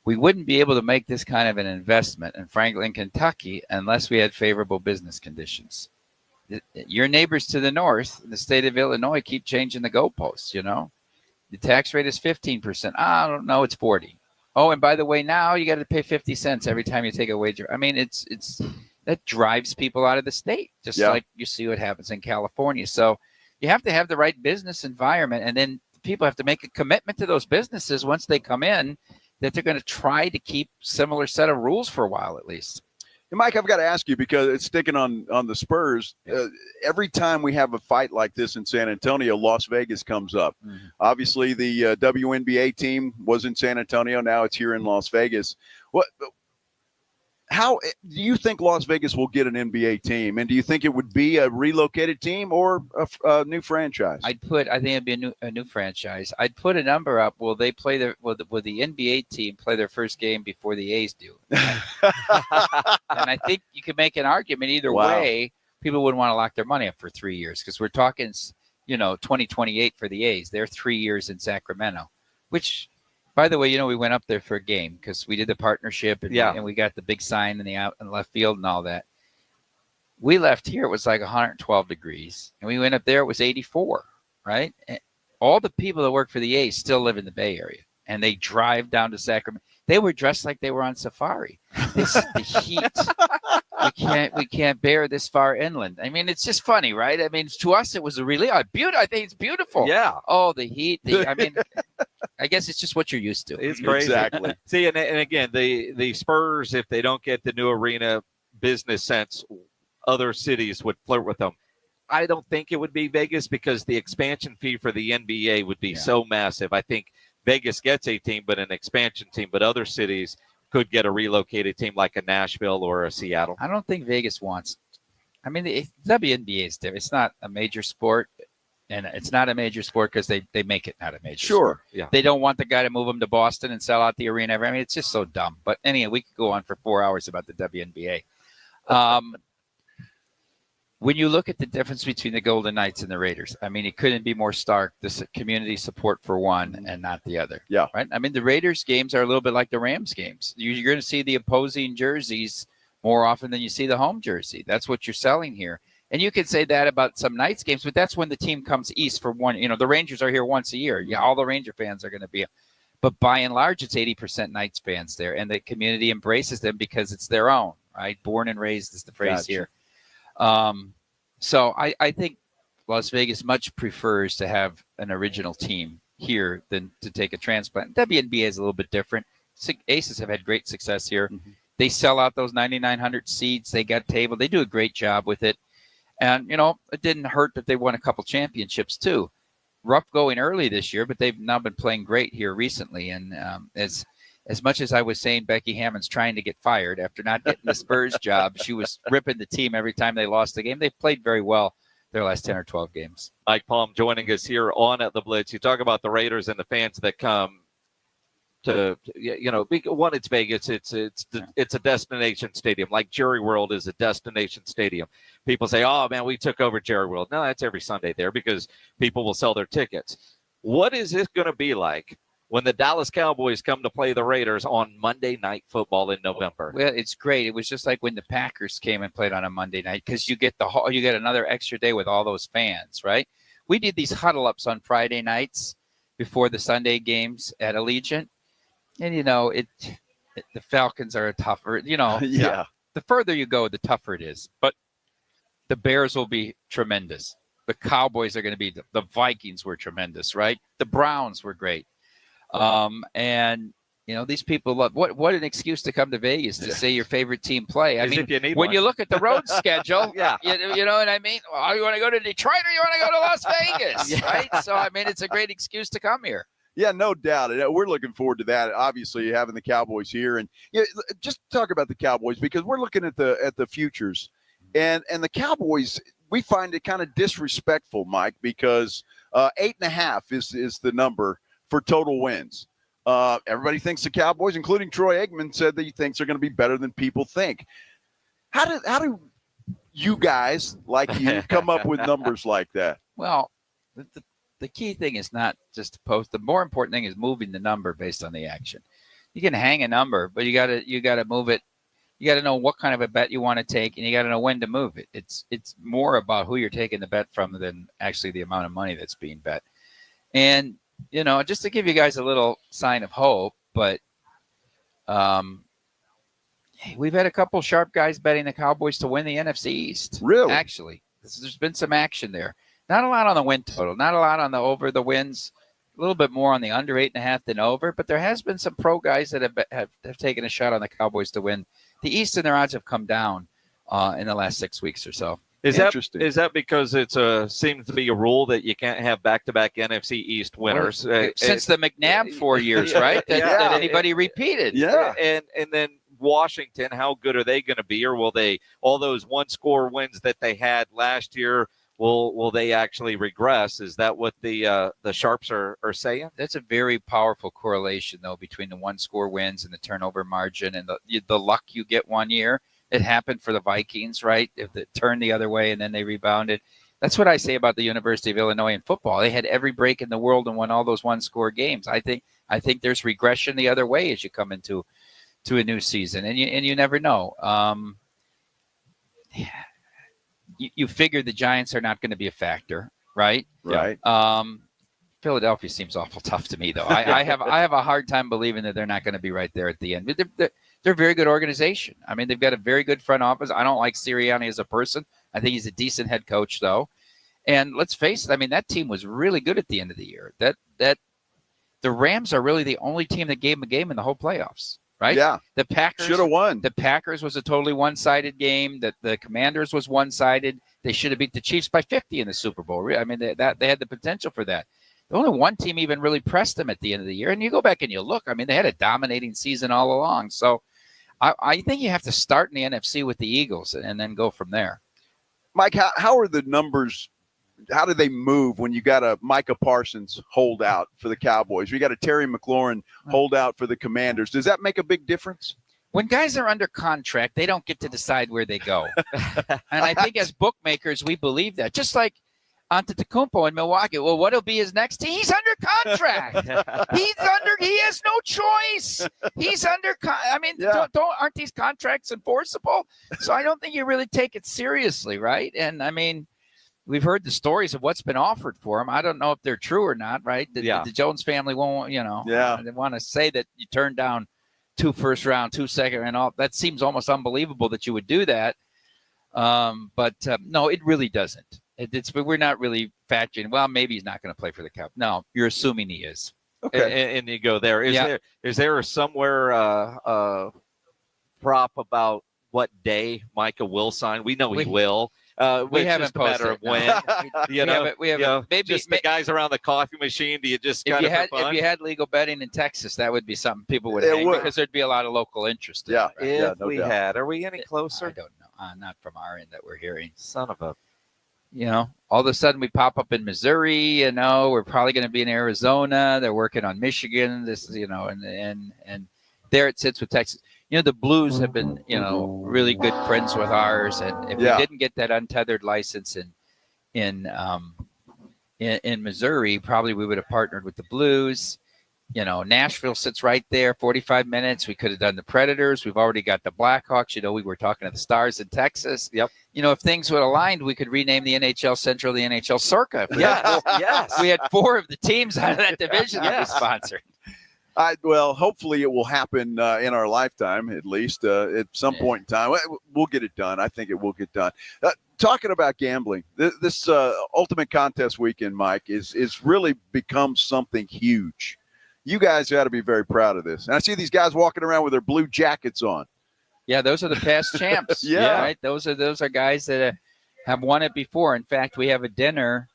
S24: we wouldn't be able to make this kind of an investment in Franklin, Kentucky, unless we had favorable business conditions. Your neighbors to the north, in the state of Illinois, keep changing the goalposts. The tax rate is 15%. I don't know, it's 40. Oh, and by the way, now you got to pay 50 cents every time you take a wager. I mean, it's that drives people out of the state, just like you see what happens in California. So you have to have the right business environment, and then people have to make a commitment to those businesses once they come in that they're going to try to keep similar set of rules for a while at least.
S6: Hey, Mike, I've got to ask you, because it's sticking on the Spurs. Every time we have a fight like this in San Antonio, Las Vegas comes up. Mm-hmm. Obviously, the WNBA team was in San Antonio. Now it's here in Las Vegas. How do you think Las Vegas will get an NBA team? And do you think it would be a relocated team or a new franchise?
S24: I think it'd be a new franchise. I'd put a number up. Will they play will the NBA team play their first game before the A's do? And I think you could make an argument either way. People wouldn't want to lock their money up for 3 years, because we're talking, 2028 for the A's. They're 3 years in Sacramento, which, by the way, we went up there for a game because we did the partnership, and we got the big sign in the left field and all that. We left here, it was like 112 degrees, and we went up there, it was 84, right? And all the people that work for the A's still live in the Bay Area, and they drive down to Sacramento. They were dressed like they were on safari. The heat. We can't bear this far inland. I mean, it's just funny, right? I mean, to us, it was a really beautiful. I think it's beautiful.
S8: Yeah.
S24: Oh, the heat. I guess it's just what you're used to.
S8: It's crazy. Exactly. See, and again, the Spurs, if they don't get the new arena business sense, other cities would flirt with them. I don't think it would be Vegas, because the expansion fee for the NBA would be so massive. I think Vegas gets a team, but an expansion team, but other cities could get a relocated team like a Nashville or a Seattle.
S24: I don't think Vegas wants. I mean, the WNBA is different. It's not a major sport, and it's not a major sport because they make it not a major sport.
S6: Yeah.
S24: They don't want the guy to move them to Boston and sell out the arena. I mean, it's just so dumb. But anyway, we could go on for 4 hours about the WNBA. When you look at the difference between the Golden Knights and the Raiders, I mean, it couldn't be more stark. This community support for one and not the other.
S6: Yeah.
S24: Right. I mean, the Raiders games are a little bit like the Rams games. You're going to see the opposing jerseys more often than you see the home jersey. That's what you're selling here. And you could say that about some Knights games, but that's when the team comes east for one. The Rangers are here once a year. Yeah, all the Ranger fans are going to be. But by and large, it's 80% Knights fans there, and the community embraces them because it's their own, right? Born and raised is the phrase here. So I think Las Vegas much prefers to have an original team here than to take a transplant. WNBA is a little bit different. Aces have had great success here. Mm-hmm. They sell out those 9,900 seats. They got table. They do a great job with it. And, it didn't hurt that they won a couple championships too. Rough going early this year, but they've now been playing great here recently. And as much as I was saying Becky Hammond's trying to get fired after not getting the Spurs job, she was ripping the team every time they lost the game. They played very well their last 10 or 12 games.
S8: Mike Palm joining us here on At the Blitz. You talk about the Raiders and the fans that come to, one, it's Vegas. It's a destination stadium. Like Jerry World is a destination stadium. People say, oh, man, we took over Jerry World. No, that's every Sunday there because people will sell their tickets. What is this going to be like when the Dallas Cowboys come to play the Raiders on Monday Night Football in November?
S24: Well, it's great. It was just like when the Packers came and played on a Monday night, because you get another extra day with all those fans, right? We did these huddle-ups on Friday nights before the Sunday games at Allegiant, and the Falcons are tougher.
S6: Yeah.
S24: The further you go, the tougher it is. But the Bears will be tremendous. The Cowboys are going to be. The Vikings were tremendous, right? The Browns were great. And You know, these people love what an excuse to come to Vegas to see your favorite team play. I
S8: As
S24: mean,
S8: if you need
S24: when
S8: one.
S24: you look at the road schedule,
S8: Yeah.
S24: you know what I mean? Oh, you want to go to Detroit or you want to go to Las Vegas,
S8: Yeah.
S24: right? So, I mean, it's a great excuse to come here.
S6: Yeah, no doubt. And we're looking forward to that. Obviously, having the Cowboys here, and just talk about the Cowboys because we're looking at the futures, and the Cowboys. We find it kind of disrespectful, Mike, because 8.5 is the number for total wins. Everybody thinks the Cowboys, including Troy Aikman, said that he thinks they're going to be better than people think. How do you guys like you come up with numbers like that?
S24: Well, the key thing is not just to post. The more important thing is moving the number based on the action. You can hang a number, but you gotta move it. You got to know what kind of a bet you want to take, and you got to know when to move it. It's more about who you're taking the bet from than actually the amount of money that's being bet. And you know, just to give you guys a little sign of hope, but we've had a couple sharp guys betting the Cowboys to win the NFC East.
S6: Really?
S24: Actually, there's been some action there. Not a lot on the win total, not a lot on the over the wins, a little bit more on the under 8.5 than over, but there has been some pro guys that have taken a shot on the Cowboys to win the East, and their odds have come down in the last 6 weeks or so.
S8: Is that because it's seems to be a rule that you can't have back-to-back NFC East winners
S24: since the McNabb 4 years, right? That anybody repeated.
S6: Yeah,
S8: and then Washington, how good are they going to be, or will they all those one-score wins that they had last year? Will they actually regress? Is that what the sharps are saying?
S24: That's a very powerful correlation, though, between the one-score wins and the turnover margin and the luck you get one year. It happened for the Vikings, right? If they turned the other way and then they rebounded. That's what I say about the University of Illinois in football. They had every break in the world and won all those one-score games. I think there's regression the other way as you come into a new season, and you never know. You figure the Giants are not going to be a factor, right?
S6: Right.
S24: Philadelphia seems awful tough to me, though. I have a hard time believing that they're not going to be right there at the end. They're a very good organization. I mean, they've got a very good front office. I don't like Sirianni as a person. I think he's a decent head coach, though. And let's face it. I mean, that team was really good at the end of the year. That the Rams are really the only team that gave them a game in the whole playoffs. Right?
S6: Yeah.
S24: The Packers
S6: should have won.
S24: The Packers was a totally one-sided game. The Commanders was one-sided. They should have beat the Chiefs by 50 in the Super Bowl. I mean, they had the potential for that. Only one team even really pressed them at the end of the year. And you go back and you look, I mean, they had a dominating season all along. So I think you have to start in the NFC with the Eagles and then go from there.
S6: Mike, how are the numbers? How do they move when you got a Micah Parsons holdout for the Cowboys? We got a Terry McLaurin holdout for the Commanders. Does that make a big difference?
S24: When guys are under contract, they don't get to decide where they go. And I think as bookmakers, we believe that. Just like Antetokounmpo in Milwaukee. Well, what'll be his next team? He's under contract. He has no choice. He's under aren't these contracts enforceable? So I don't think you really take it seriously, right? And I mean, we've heard the stories of what's been offered for him. I don't know if they're true or not, right? The Jones family won't, they want to say that you turned down 2 first round, 2 second, and all. That seems almost unbelievable that you would do that. But no, it really doesn't. We're not really factoring. Well, maybe he's not going to play for the Cowboys. No, you're assuming he is.
S8: Okay, and you go there. Is there somewhere prop about what day Micah will sign? We know he will.
S24: We haven't
S8: just a matter of when.
S24: We haven't. Maybe
S8: just the guys around the coffee machine. Do you just
S24: if you had legal betting in Texas, that would be something people would hang because there'd be a lot of local interest.
S6: Yeah,
S24: if
S8: we had. Are we any closer?
S24: I don't know. Not from our end that we're hearing.
S8: Son of a.
S24: All of a sudden we pop up in Missouri. We're probably going to be in Arizona. They're working on Michigan. And there it sits with Texas. The Blues have been, really good friends with ours, and if we didn't get that untethered license in Missouri, probably we would have partnered with the Blues. Nashville sits right there, 45 minutes. We could have done the Predators. We've already got the Blackhawks. We were talking to the Stars in Texas.
S8: Yep.
S24: If things would aligned, we could rename the NHL Central the NHL Circa.
S8: Yes.
S24: We had 4 of the teams out of that division that we sponsored.
S6: Well, hopefully it will happen in our lifetime, at least at some point in time. We'll get it done. I think it will get done. Talking about gambling, this Ultimate Contest weekend, Mike, is really become something huge. You guys got to be very proud of this. And I see these guys walking around with their blue jackets on.
S24: Yeah, those are the past champs.
S6: Yeah.
S24: Right. Those are guys that have won it before. In fact, we have a dinner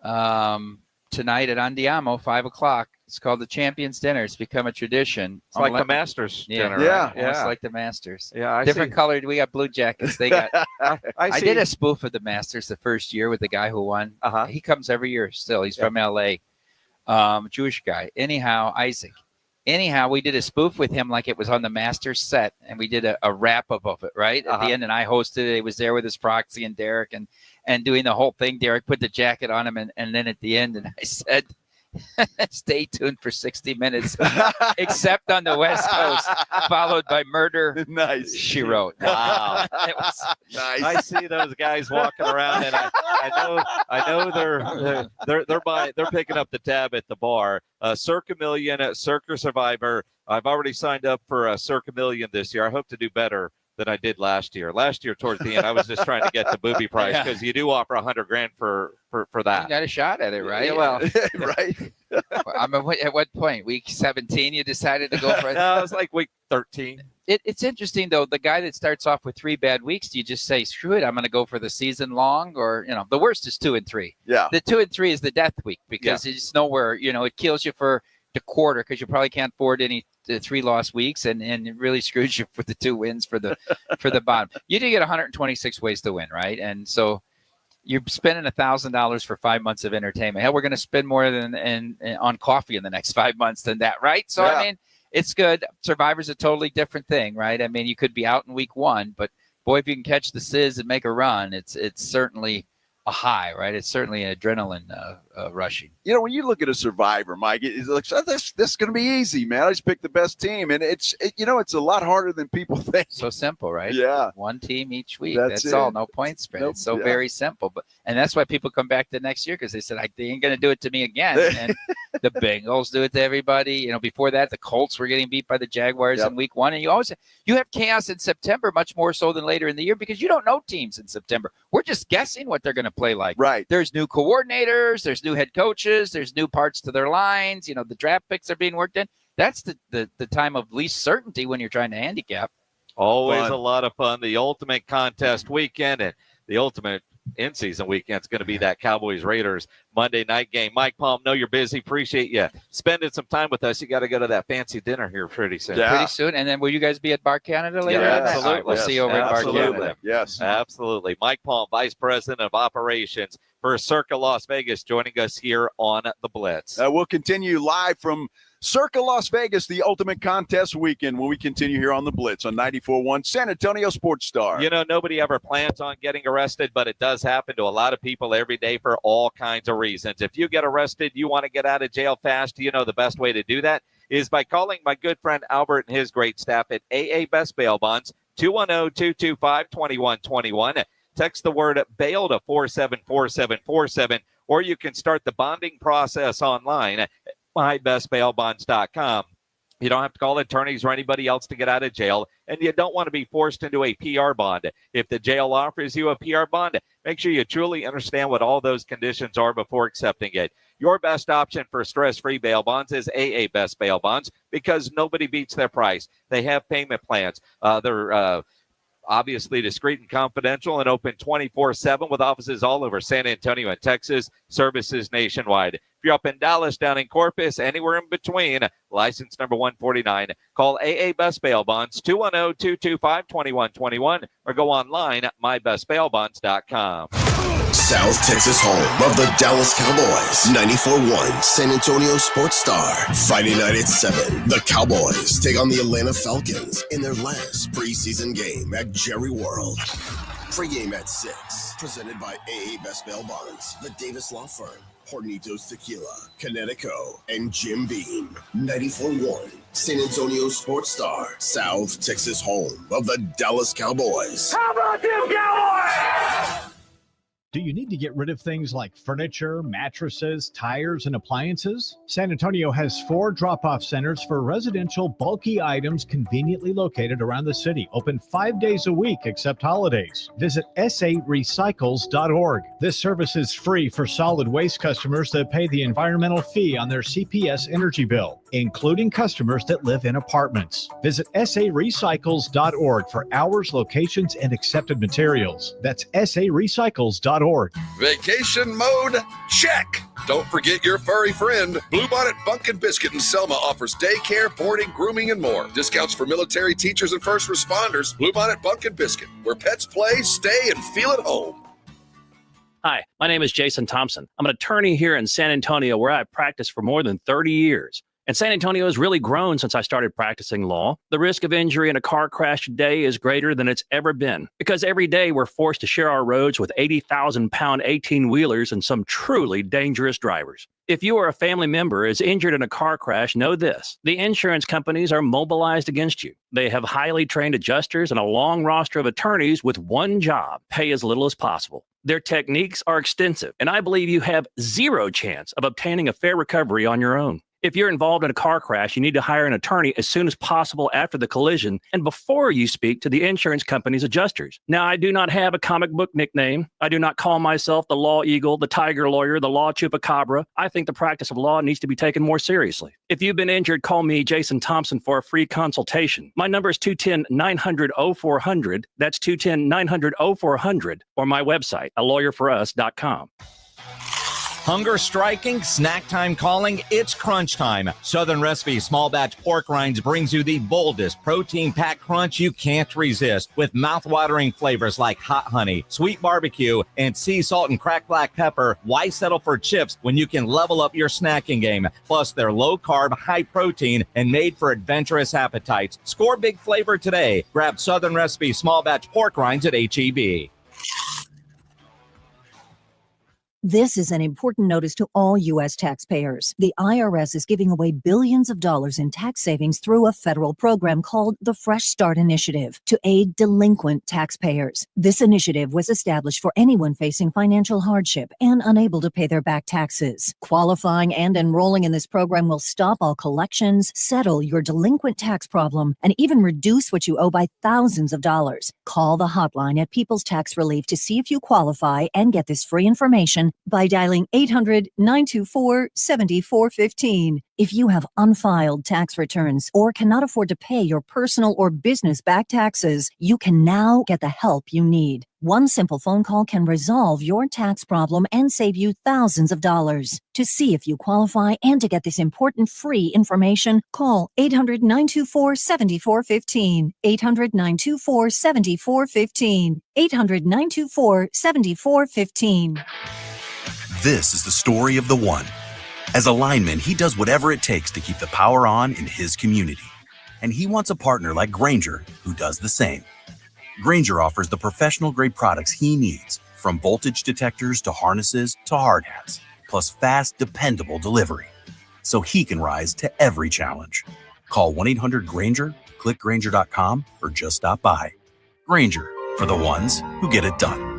S24: tonight at Andiamo, 5:00. It's called the Champions Dinner. It's become a tradition.
S8: It's like the Masters dinner.
S6: Yeah.
S8: Right?
S24: Almost like the Masters.
S8: Yeah,
S24: different colored. We got blue jackets. They got. I
S8: see.
S24: did a spoof of the Masters the first year with the guy who won. He comes every year still. He's from L.A. Jewish guy. Anyhow, Isaac. Anyhow, we did a spoof with him like it was on the Masters set, and we did a wrap-up of it, right? At the end, and I hosted it. He was there with his proxy and Derek and doing the whole thing. Derek put the jacket on him, and then at the end, and I said, stay tuned for 60 minutes, except on the West Coast, followed by Murder,
S6: Nice.
S24: She Wrote.
S8: Wow.
S24: It was
S6: Nice.
S8: I see those guys walking around, and I know they're picking up the tab at the bar. Circa Million, Circa Survivor. I've already signed up for Circa Million this year. I hope to do better than I did last year. Last year, towards the end, I was just trying to get the booby price because you do offer $100,000 for that.
S24: You got a shot at it, right?
S8: Yeah, well,
S6: right.
S24: I mean, at what point? Week 17, you decided to go for it?
S8: No, it was like week 13.
S24: It's interesting, though. The guy that starts off with 3 bad weeks, do you just say, screw it, I'm going to go for the season long? Or, the worst is 2 and 3.
S6: Yeah.
S24: The 2 and 3 is the death week because you just know where, it kills you for the quarter because you probably can't afford any 3 loss weeks and it really screws you for the 2 wins for the bottom. You do get 126 ways to win, right? And so you're spending $1,000 for 5 months of entertainment. Hell, we're going to spend more on coffee in the next 5 months than that, right? So, I mean, it's good. Survivor's a totally different thing, right? I mean, you could be out in week 1, but boy, if you can catch the sizz and make a run, it's certainly a high, right? It's certainly an adrenaline rushing.
S6: When you look at a Survivor, Mike, it's like, this is going to be easy, man. I just picked the best team. And it's a lot harder than people think.
S24: So simple, right?
S6: Yeah.
S24: 1 team each week.
S6: That's
S24: all.
S6: it.
S24: No point spread.
S6: Nope.
S24: It's so very simple. And that's why people come back the next year because they said, they ain't going to do it to me again. And the Bengals do it to everybody. Before that, the Colts were getting beat by the Jaguars in week 1. And you have chaos in September much more so than later in the year because you don't know teams in September. We're just guessing what they're going to play like.
S6: Right.
S24: There's new coordinators. There's new head coaches. There's new parts to their lines. The draft picks are being worked in. That's the time of least certainty when you're trying to handicap.
S8: Always
S6: Fun.
S8: a lot of fun. The ultimate contest weekend and the ultimate in-season weekend is going to be that Cowboys-Raiders Monday night game. Mike Palm, know you're busy. Appreciate you spending some time with us. You got to go to that fancy dinner here pretty soon.
S6: Yeah.
S24: Pretty soon. And then will you guys be at Bar Canada later?
S8: Yeah,
S24: on that?
S8: absolutely.
S24: All right, we'll see you over at Bar Canada.
S6: Yes.
S8: Absolutely. Mike Palm, Vice President of Operations for Circa Las Vegas, joining us here on the Blitz.
S6: We'll continue live from Circa Las Vegas, the ultimate contest weekend, when we continue here on the Blitz on 94.1 San Antonio Sports Star.
S8: Nobody ever plans on getting arrested, but it does happen to a lot of people every day for all kinds of reasons. If you get arrested, you want to get out of jail fast, the best way to do that is by calling my good friend Albert and his great staff at AA Best Bail Bonds, 210-225-2121. Text the word bail to 474747, or you can start the bonding process online at mybestbailbonds.com. You don't have to call attorneys or anybody else to get out of jail, and you don't want to be forced into a PR bond. If the jail offers you a PR bond, make sure you truly understand what all those conditions are before accepting it. Your best option for stress-free bail bonds is AA Best Bail Bonds because nobody beats their price. They have payment plans. They're obviously discreet and confidential and open 24/7 with offices all over San Antonio and Texas, services nationwide. If you're up in Dallas, down in Corpus, anywhere in between, license number 149, call AA Best Bail Bonds, 210-225-2121, or go online at mybestbailbonds.com.
S2: South Texas home of the Dallas Cowboys. 94.1 San Antonio Sports Star. Friday night at 7. The Cowboys take on the Atlanta Falcons in their last preseason game at Jerry World. Pre-game at 6. Presented by AA Best Bail Bonds, the Davis Law Firm, Hornitos Tequila, Connecticut, and Jim Beam. 94.1 San Antonio Sports Star. South Texas home of the Dallas Cowboys.
S23: How about them Cowboys?
S22: Do you need to get rid of things like furniture, mattresses, tires, and appliances? San Antonio has 4 drop-off centers for residential bulky items conveniently located around the city, open 5 days a week except holidays. Visit sarecycles.org. This service is free for solid waste customers that pay the environmental fee on their CPS energy bill, including customers that live in apartments. Visit sarecycles.org for hours, locations, and accepted materials. That's sarecycles.org.
S9: Vacation mode? Check. Don't forget your furry friend. Bluebonnet Bunkin' Biscuit in Selma offers daycare, boarding, grooming, and more. Discounts for military, teachers, and first responders. Bluebonnet Bunkin' Biscuit, where pets play, stay, and feel at home.
S4: Hi, my name is Jason Thompson. I'm an attorney here in San Antonio where I've practiced for more than 30 years. And San Antonio has really grown since I started practicing law. The risk of injury in a car crash today is greater than it's ever been because every day we're forced to share our roads with 80,000-pound 18-wheelers and some truly dangerous drivers. If you or a family member is injured in a car crash, know this. The insurance companies are mobilized against you. They have highly trained adjusters and a long roster of attorneys with one job: pay as little as possible. Their techniques are extensive, and I believe you have zero chance of obtaining a fair recovery on your own. If you're involved in a car crash, you need to hire an attorney as soon as possible after the collision and before you speak to the insurance company's adjusters. Now, I do not have a comic book nickname. I do not call myself the Law Eagle, the Tiger Lawyer, the Law Chupacabra. I think the practice of law needs to be taken more seriously. If you've been injured, call me, Jason Thompson, for a free consultation. My number is 210-900-0400. That's 210-900-0400, or my website, alawyerforus.com.
S5: Hunger striking, snack time calling, it's crunch time. Southern Recipe Small Batch Pork Rinds brings you the boldest protein-packed crunch you can't resist, with mouth-watering flavors like hot honey, sweet barbecue, and sea salt and cracked black pepper. Why settle for chips when you can level up your snacking game? Plus, they're low-carb, high-protein, and made for adventurous appetites. Score big flavor today. Grab Southern Recipe Small Batch Pork Rinds at H-E-B.
S10: This is an important notice to all U.S. taxpayers. The IRS is giving away billions of dollars in tax savings through a federal program called the Fresh Start Initiative to aid delinquent taxpayers. This initiative was established for anyone facing financial hardship and unable to pay their back taxes. Qualifying and enrolling in this program will stop all collections, settle your delinquent tax problem, and even reduce what you owe by thousands of dollars. Call the hotline at People's Tax Relief to see if you qualify and get this free information by dialing 800-924-7415. If you have unfiled tax returns or cannot afford to pay your personal or business back taxes, you can now get the help you need. One simple phone call can resolve your tax problem and save you thousands of dollars. To see if you qualify and to get this important free information, call 800-924-7415. 800-924-7415. 800-924-7415.
S11: This is the story of the one. As a lineman, he does whatever it takes to keep the power on in his community. And he wants a partner like Grainger who does the same. Grainger offers the professional-grade products he needs, from voltage detectors to harnesses to hard hats, plus fast, dependable delivery, so he can rise to every challenge. Call 1-800-GRAINGER, click Grainger.com, or just stop by. Grainger, for the ones who get it done.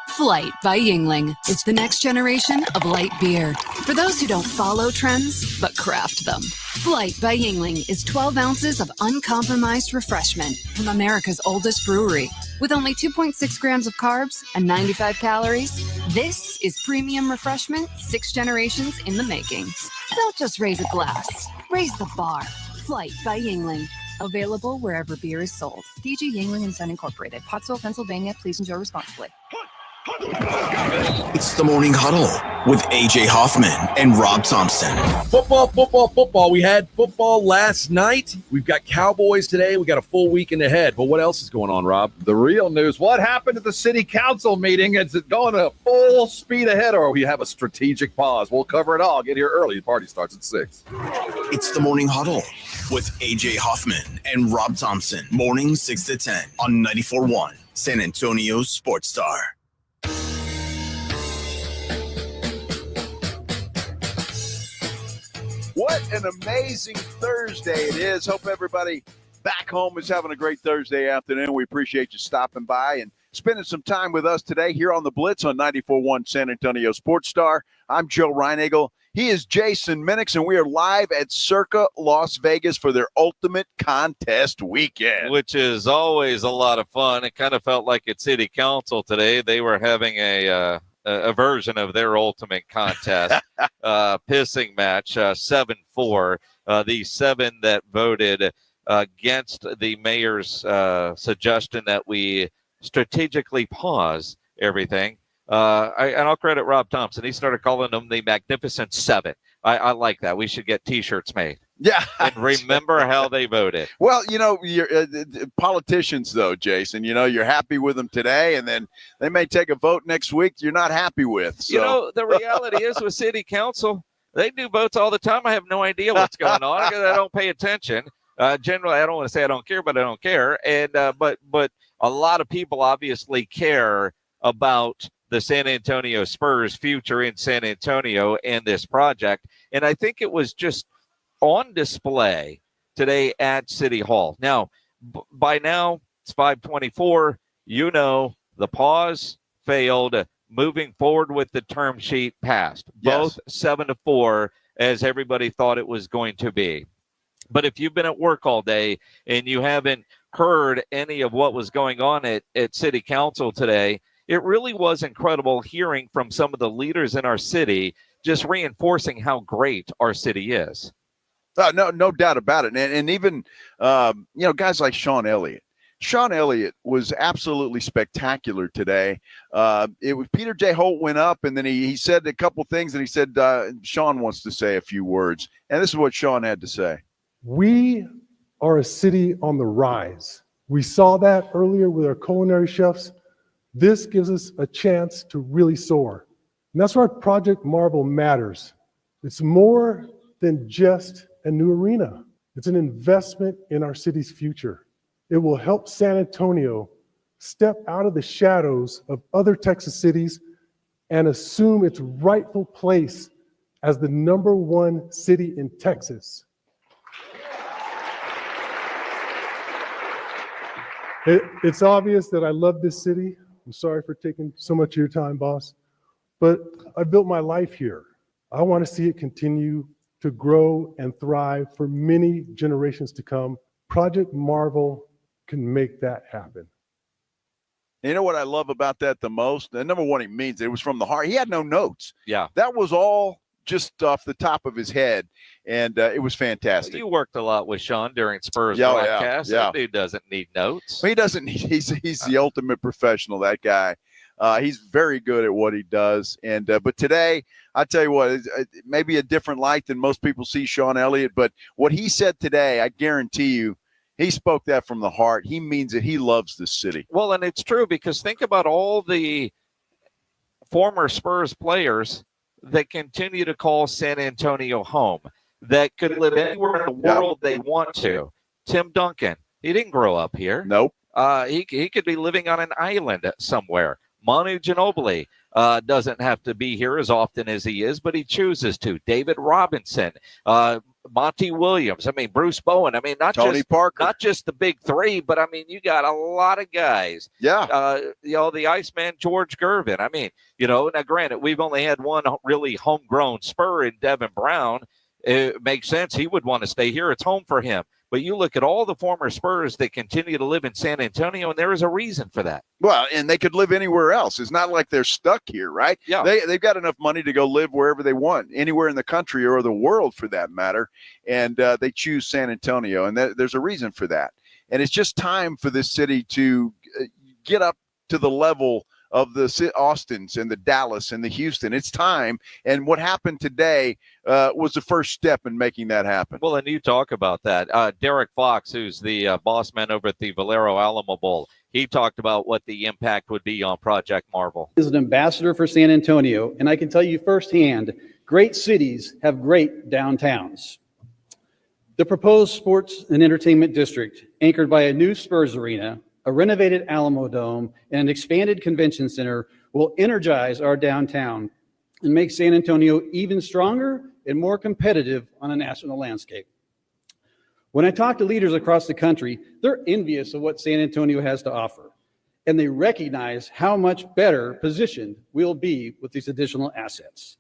S18: Flight by Yingling. It's the next generation of light beer. For those who don't follow trends, but craft them. Flight by Yingling is 12 ounces of uncompromised refreshment from America's oldest brewery. With only 2.6 grams of carbs and 95 calories, this is premium refreshment 6 generations in the making. Don't just raise a glass, raise the bar. Flight by Yingling. Available wherever beer is sold. DG Yingling & Son Incorporated. Pottsville, Pennsylvania. Please enjoy responsibly.
S2: It's the Morning Huddle with AJ Hoffman and Rob Thompson.
S17: Football. We had football last night. We've got Cowboys today. We got a full weekend ahead. But what else is going on, Rob?
S25: The real news. What happened at the city council meeting? Is it going at full speed ahead, or we have a strategic pause? We'll cover it all. Get here early. The party starts at 6.
S2: It's the Morning Huddle with AJ Hoffman and Rob Thompson. Morning 6 to 10 on 94.1 San Antonio Sports Star.
S6: What an amazing Thursday it is. Hope everybody back home is having a great Thursday afternoon. We appreciate you stopping by and spending some time with us today here on the Blitz on 94.1 San Antonio Sports Star. I'm Joe Reinagle. He is Jason Minix, and we are live at Circa Las Vegas for their Ultimate Contest weekend.
S8: Which is always a lot of fun. It kind of felt like at City Council today. They were having a version of their Ultimate Contest pissing match, 7-4. The 7 that voted against the mayor's suggestion that we strategically pause everything. And I'll credit Rob Thompson. He started calling them the Magnificent Seven. I like that. We should get T-shirts made.
S6: Yeah.
S8: And remember how they voted.
S6: Well, you're, politicians, though, Jason, you're happy with them today, and then they may take a vote next week you're not happy with. So.
S8: The reality is with City Council, they do votes all the time. I have no idea what's going on because I don't pay attention. Generally, I don't want to say I don't care, but I don't care. And but a lot of people obviously care about the San Antonio Spurs' future in San Antonio and this project. And I think it was just on display today at City Hall. Now, by now, it's 5:24. The pause failed. Moving forward with the term sheet passed. Both 7-4, as everybody thought it was going to be. But if you've been at work all day and you haven't heard any of what was going on at City Council today, it really was incredible hearing from some of the leaders in our city, just reinforcing how great our city is.
S6: No doubt about it. And even, guys like Sean Elliott. Sean Elliott was absolutely spectacular today. It was Peter J. Holt went up, and then he said a couple things, and he said Sean wants to say a few words. And this is what Sean had to say.
S1: We are a city on the rise. We saw that earlier with our culinary chefs. This gives us a chance to really soar. And that's why Project Marvel matters. It's more than just a new arena. It's an investment in our city's future. It will help San Antonio step out of the shadows of other Texas cities and assume its rightful place as the #1 city in Texas. It's obvious that I love this city. I'm sorry for taking so much of your time, boss, but I built my life here. I want to see it continue to grow and thrive for many generations to come. Project Marvel can make that happen.
S6: You know what I love about that the most? And number one, it means it was from the heart. He had no notes.
S8: Yeah.
S6: That was all just off the top of his head, and it was fantastic.
S8: You worked a lot with Sean during Spurs broadcast.
S6: Yeah.
S8: That dude doesn't need notes.
S6: He doesn't need. He's the ultimate professional. That guy. He's very good at what he does. And but today, I tell you what, it may be a different light than most people see Sean Elliott. But what he said today, I guarantee you, he spoke that from the heart. He means it. He loves this city.
S8: Well, and it's true because think about all the former Spurs players that continue to call San Antonio home, that could live anywhere in the world they want to. Tim Duncan, he didn't grow up here.
S6: Nope.
S8: He could be living on an island somewhere. Manu Ginobili doesn't have to be here as often as he is, but he chooses to. David Robinson, Monty Williams. I mean, Bruce Bowen. I mean,
S6: Tony Parker.
S8: Not just the big three, but I mean, you got a lot of guys.
S6: Yeah.
S8: The Iceman George Gervin. I mean, now granted, we've only had one really homegrown Spur in Devin Brown. It makes sense. He would want to stay here. It's home for him. But you look at all the former Spurs that continue to live in San Antonio, and there is a reason for that.
S6: Well, and they could live anywhere else. It's not like they're stuck here, right?
S8: Yeah.
S6: They've got enough money to go live wherever they want, anywhere in the country or the world for that matter. And they choose San Antonio, and there's a reason for that. And it's just time for this city to get up to the level of the Austins and the Dallas and the Houston. It's time. And what happened today was the first step in making that happen.
S8: Well, and you talk about that. Derek Fox, who's the boss man over at the Valero Alamo Bowl, he talked about what the impact would be on Project Marvel.
S7: As an ambassador for San Antonio, and I can tell you firsthand, great cities have great downtowns. The proposed sports and entertainment district, anchored by a new Spurs arena, a renovated Alamo Dome, and an expanded convention center, will energize our downtown and make San Antonio even stronger and more competitive on a national landscape. When I talk to leaders across the country, they're envious of what San Antonio has to offer. and they recognize how much better positioned we'll be with these additional assets.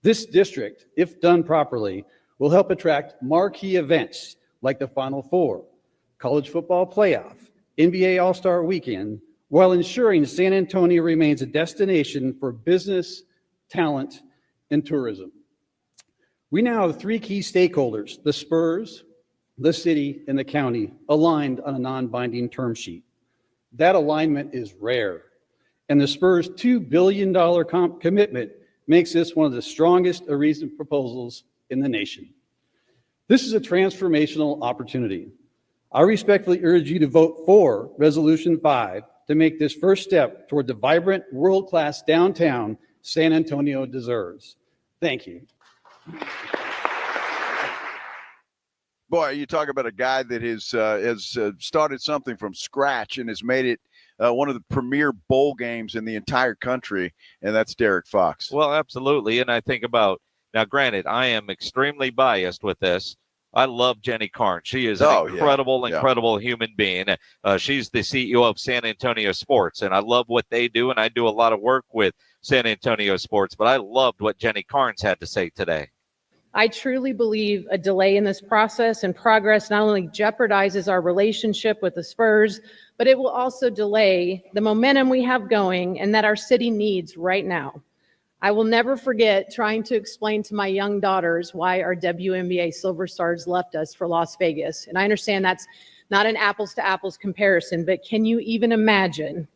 S7: This district, if done properly, will help attract marquee events like the Final Four, college football playoff, NBA All-Star Weekend, while ensuring San Antonio remains a destination for business, talent, and tourism. We now have 3 key stakeholders, the Spurs, the city, and the county, aligned on a non-binding term sheet. That alignment is rare, and the Spurs' $2 billion commitment makes this one of the strongest recent proposals in the nation. This is a transformational opportunity. I respectfully urge you to vote for Resolution 5 to make this first step toward the vibrant, world-class downtown San Antonio deserves. Thank you.
S6: Boy, you talk about a guy that has started something from scratch and has made it one of the premier bowl games in the entire country, and that's Derek Fox.
S8: Well, absolutely. And I think about, now granted, I am extremely biased with this. I love Jenny Carnes. She is an incredible human being. She's the CEO of San Antonio Sports, and I love what they do, and I do a lot of work with San Antonio Sports, but I loved what Jenny Carnes had to say today.
S12: I truly believe a delay in this process and progress not only jeopardizes our relationship with the Spurs, but it will also delay the momentum we have going and that our city needs right now. I will never forget trying to explain to my young daughters why our WNBA Silver Stars left us for Las Vegas. And I understand that's not an apples to apples comparison, but can you even imagine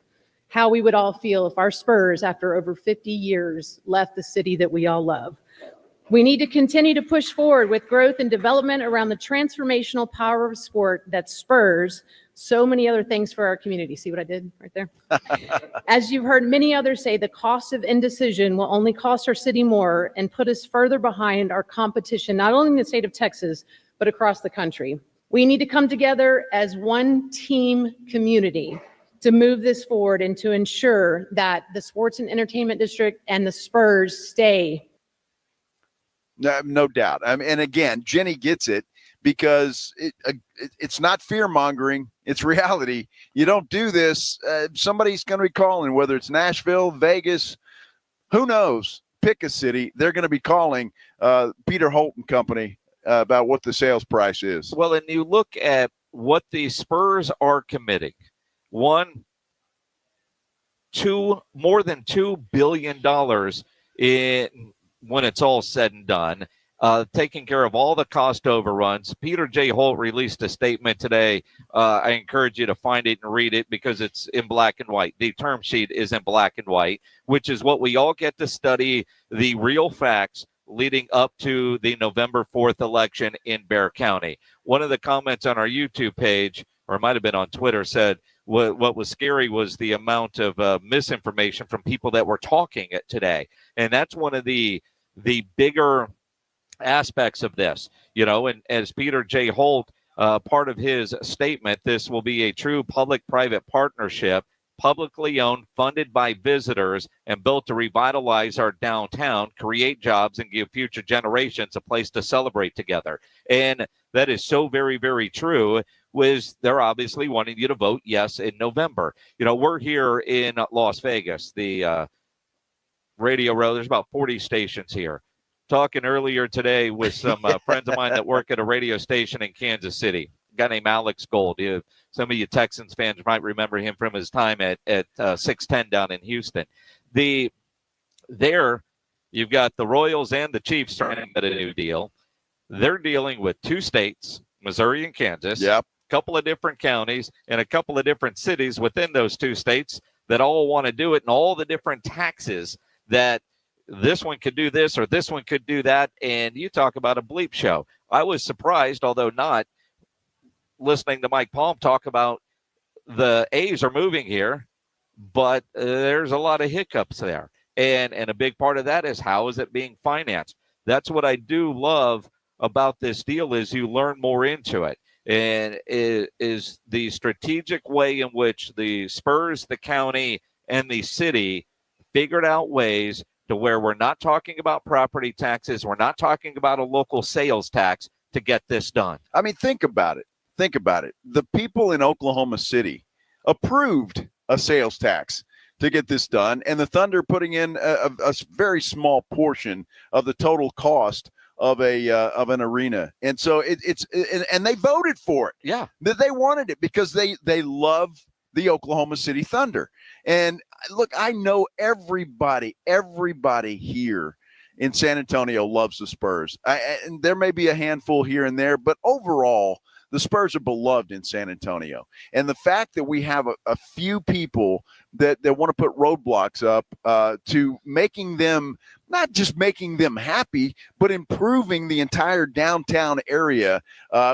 S12: how we would all feel if our Spurs, after over 50 years, left the city that we all love? We need to continue to push forward with growth and development around the transformational power of sport that spurs so many other things for our community. See what I did right there? As you've heard many others say, the cost of indecision will only cost our city more and put us further behind our competition, not only in the state of Texas, but across the country. We need to come together as one team community to move this forward and to ensure that the sports and entertainment district and the Spurs stay.
S6: No doubt. I mean, and again, Jenny gets it because it's not fear-mongering. It's reality. You don't do this, somebody's going to be calling, whether it's Nashville, Vegas, who knows, pick a city. They're going to be calling Peter Holt and company about what the sales price is.
S8: Well, and you look at what the Spurs are committing. More than $2 billion in when it's all said and done, taking care of all the cost overruns. Peter J. Holt released a statement today. I encourage you to find it and read it because it's in black and white. The term sheet is in black and white, which is what we all get to study, the real facts leading up to the November 4th election in Bexar County. One of the comments on our YouTube page, or it might have been on Twitter, said what was scary was the amount of misinformation from people that were talking it today. And that's one of the bigger aspects of this, and as Peter J. Holt, part of his statement, this will be a true public-private partnership, publicly owned, funded by visitors, and built to revitalize our downtown, create jobs, and give future generations a place to celebrate together. And that is so very, very true. They're obviously wanting you to vote yes in November. We're here in Las Vegas, the Radio Row. There's about 40 stations here. Talking earlier today with some friends of mine that work at a radio station in Kansas City. A guy named Alex Gold. Some of you Texans fans might remember him from his time at 610 down in Houston. There, you've got the Royals and the Chiefs trying to get a new deal. They're dealing with 2 states, Missouri and Kansas.
S6: Yep.
S8: A couple of different counties and a couple of different cities within those 2 states that all want to do it, and all the different taxes that this one could do this or this one could do that. And you talk about a bleep show. I was surprised, although not, listening to Mike Palm talk about the A's are moving here, but there's a lot of hiccups there. And a big part of that is how is it being financed? That's what I do love about this deal is you learn more into it. And it is the strategic way in which the Spurs, the county, and the city figured out ways to where we're not talking about property taxes. We're not talking about a local sales tax to get this done.
S6: I mean, think about it. The people in Oklahoma City approved a sales tax to get this done, and the Thunder putting in a very small portion of the total cost of an arena. And so it's they voted for it.
S8: Yeah,
S6: they wanted it because they love the Oklahoma City Thunder. And look, I know everybody here in San Antonio loves the Spurs. And there may be a handful here and there, but overall, the Spurs are beloved in San Antonio. And the fact that we have a few people that want to put roadblocks up to making them, not just making them happy, but improving the entire downtown area,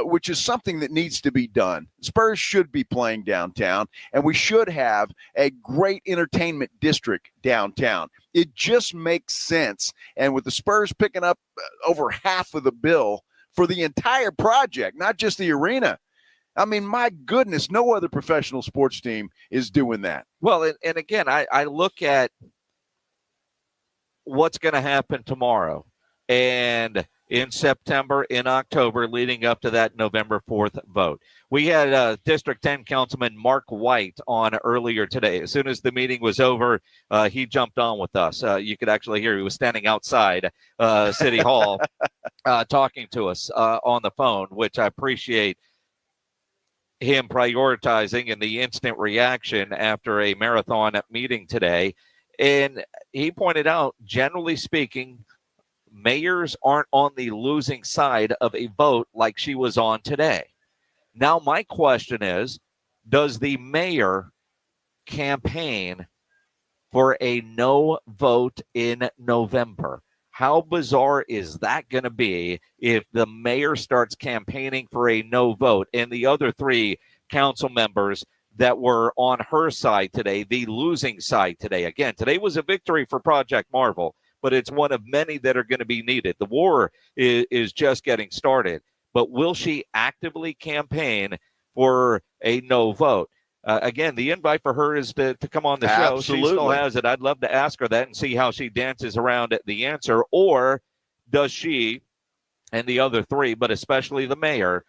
S6: which is something that needs to be done. Spurs should be playing downtown, and we should have a great entertainment district downtown. It just makes sense. And with the Spurs picking up over half of the bill for the entire project, not just the arena. I mean, my goodness, no other professional sports team is doing that.
S8: Well, and again, I look at what's going to happen tomorrow and in September, in October, leading up to that November 4th vote. We had District 10 Councilman Mark White on earlier today. As soon as the meeting was over, he jumped on with us. You could actually hear he was standing outside City Hall talking to us on the phone, which I appreciate him prioritizing and the instant reaction after a marathon meeting today. And he pointed out, generally speaking, mayors aren't on the losing side of a vote like she was on today. Now, my question is, does the mayor campaign for a no vote in November? How bizarre is that going to be if the mayor starts campaigning for a no vote and the other three council members that were on her side today, the losing side today? Again, today was a victory for Project Marvel, but it's one of many that are going to be needed. The war is just getting started. But will she actively campaign for a no vote? Again, the invite for her is to come on the show.
S6: Absolutely.
S8: She still has it. I'd love to ask her that and see how she dances around the answer. Or does she and the other three, but especially the mayor,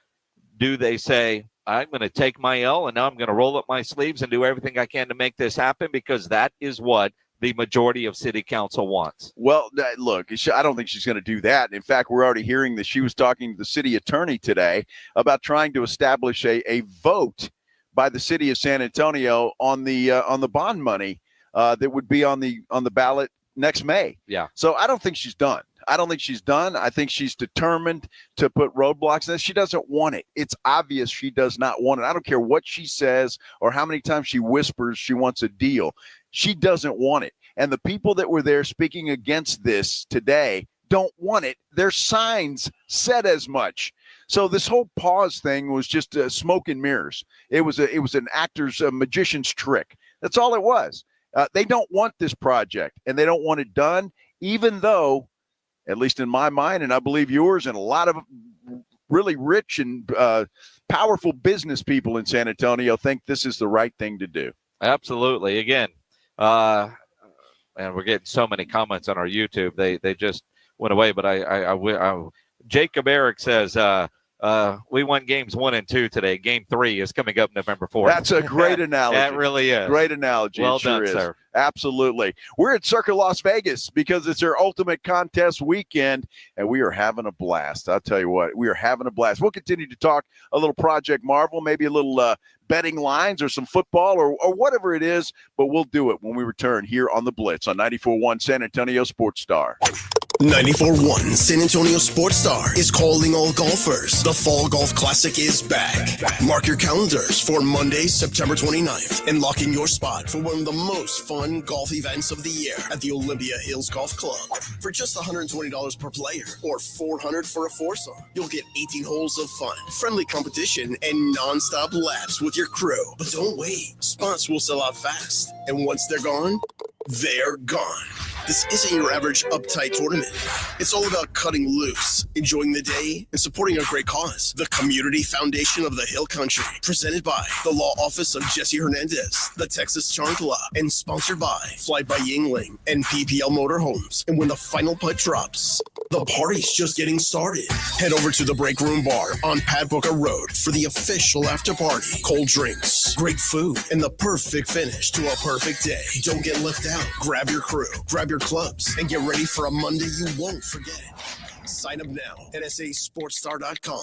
S8: do they say, I'm going to take my L and now I'm going to roll up my sleeves and do everything I can to make this happen? Because that is what the majority of city council wants.
S6: Well, look, I don't think she's going to do that. In fact, we're already hearing that she was talking to the city attorney today about trying to establish a vote by the city of San Antonio on the bond money that would be on the ballot next May.
S8: Yeah.
S6: So I don't think she's done. I think she's determined to put roadblocks in this. She doesn't want it. It's obvious she does not want it. I don't care what she says or how many times she whispers she wants a deal. She doesn't want it. And the people that were there speaking against this today don't want it. Their signs said as much. So this whole pause thing was just smoke and mirrors. It was an actor's, magician's trick. That's all it was. They don't want this project, and they don't want it done, even though, at least in my mind, and I believe yours, and a lot of really rich and powerful business people in San Antonio think this is the right thing to do.
S8: Absolutely. Again, and we're getting so many comments on our YouTube. They just went away, but I Jacob Eric says, we won games 1 and 2 today. Game 3 is coming up November 4th.
S6: That's a great analogy.
S8: That really is.
S6: Great analogy.
S8: Well
S6: it sure
S8: done,
S6: is.
S8: sir.
S6: Absolutely. We're at Circa Las Vegas because it's their ultimate contest weekend, and we are having a blast. I'll tell you what, we are having a blast. We'll continue to talk a little Project Marvel, maybe a little betting lines or some football or whatever it is, but we'll do it when we return here on the Blitz on 94.1 San Antonio Sports Star.
S2: 94.1 San Antonio Sports Star is calling all golfers. The Fall Golf Classic is back. Mark your calendars for Monday, September 29th, and lock in your spot for one of the most fun golf events of the year at the Olympia Hills Golf Club. For just $120 per player or $400 for a foursome, you'll get 18 holes of fun, friendly competition, and non-stop laps with your crew. But don't wait. Spots will sell out fast, and once they're gone, they're gone. This isn't your average uptight tournament. It's all about cutting loose, enjoying the day, and supporting a great cause. The Community Foundation of the Hill Country, presented by the Law Office of Jesse Hernandez, the Texas Charm Club, and sponsored by Fly by Yingling and PPL Motorhomes. And when the final putt drops, the party's just getting started. Head over to the Break Room Bar on Padbooker Road for the official after party. Cold drinks, great food, and the perfect finish to a perfect day. Don't get left out. Grab your crew, grab your clubs, and get ready for a Monday you won't forget. Sign up now at sasportstar.com.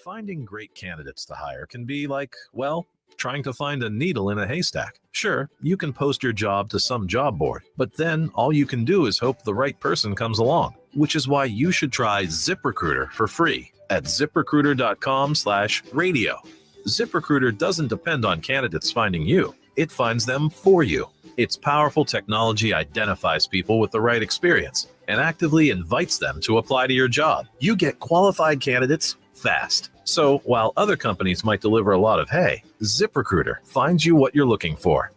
S13: Finding great candidates to hire can be like, well, trying to find a needle in a haystack. Sure, you can post your job to some job board, but then all you can do is hope the right person comes along, which is why you should try ZipRecruiter for free at ziprecruiter.com/radio. ZipRecruiter doesn't depend on candidates finding you. It finds them for you. Its powerful technology identifies people with the right experience and actively invites them to apply to your job. You get qualified candidates fast. So while other companies might deliver a lot of hay, ZipRecruiter finds you what you're looking for.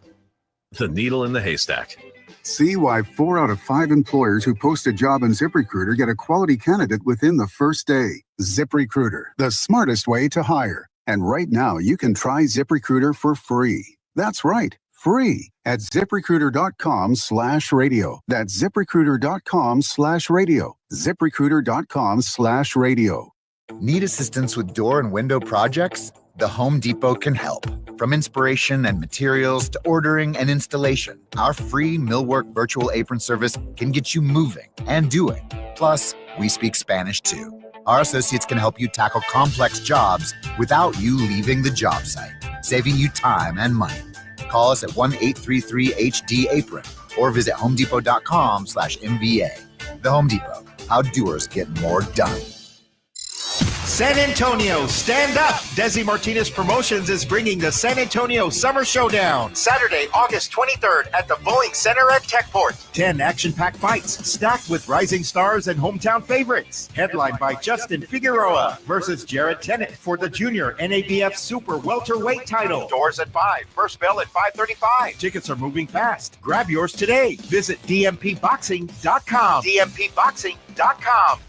S13: The needle in the haystack.
S14: See why 4 out of 5 employers who post a job in ZipRecruiter get a quality candidate within the first day. ZipRecruiter, the smartest way to hire. And right now, you can try ZipRecruiter for free. That's right, free at ziprecruiter.com/radio. That's ziprecruiter.com/radio. ziprecruiter.com/radio.
S15: Need assistance with door and window projects? The Home Depot can help. From inspiration and materials to ordering and installation, our free millwork virtual apron service can get you moving and doing. Plus, we speak Spanish too. Our associates can help you tackle complex jobs without you leaving the job site, saving you time and money. Call us at 1-833-HD-APRON or visit homedepot.com/MVA. The Home Depot, how doers get more done.
S16: San Antonio, stand up! Desi Martinez Promotions is bringing the San Antonio Summer Showdown. Saturday, August 23rd at the Boeing Center at Techport. 10 action-packed fights stacked with rising stars and hometown favorites. Headlined by Justin Figueroa versus Jared Tennant for the Junior NABF Super Welterweight title. Doors at 5, first bell at 5:35. Tickets are moving fast. Grab yours today. Visit dmpboxing.com. dmpboxing.com.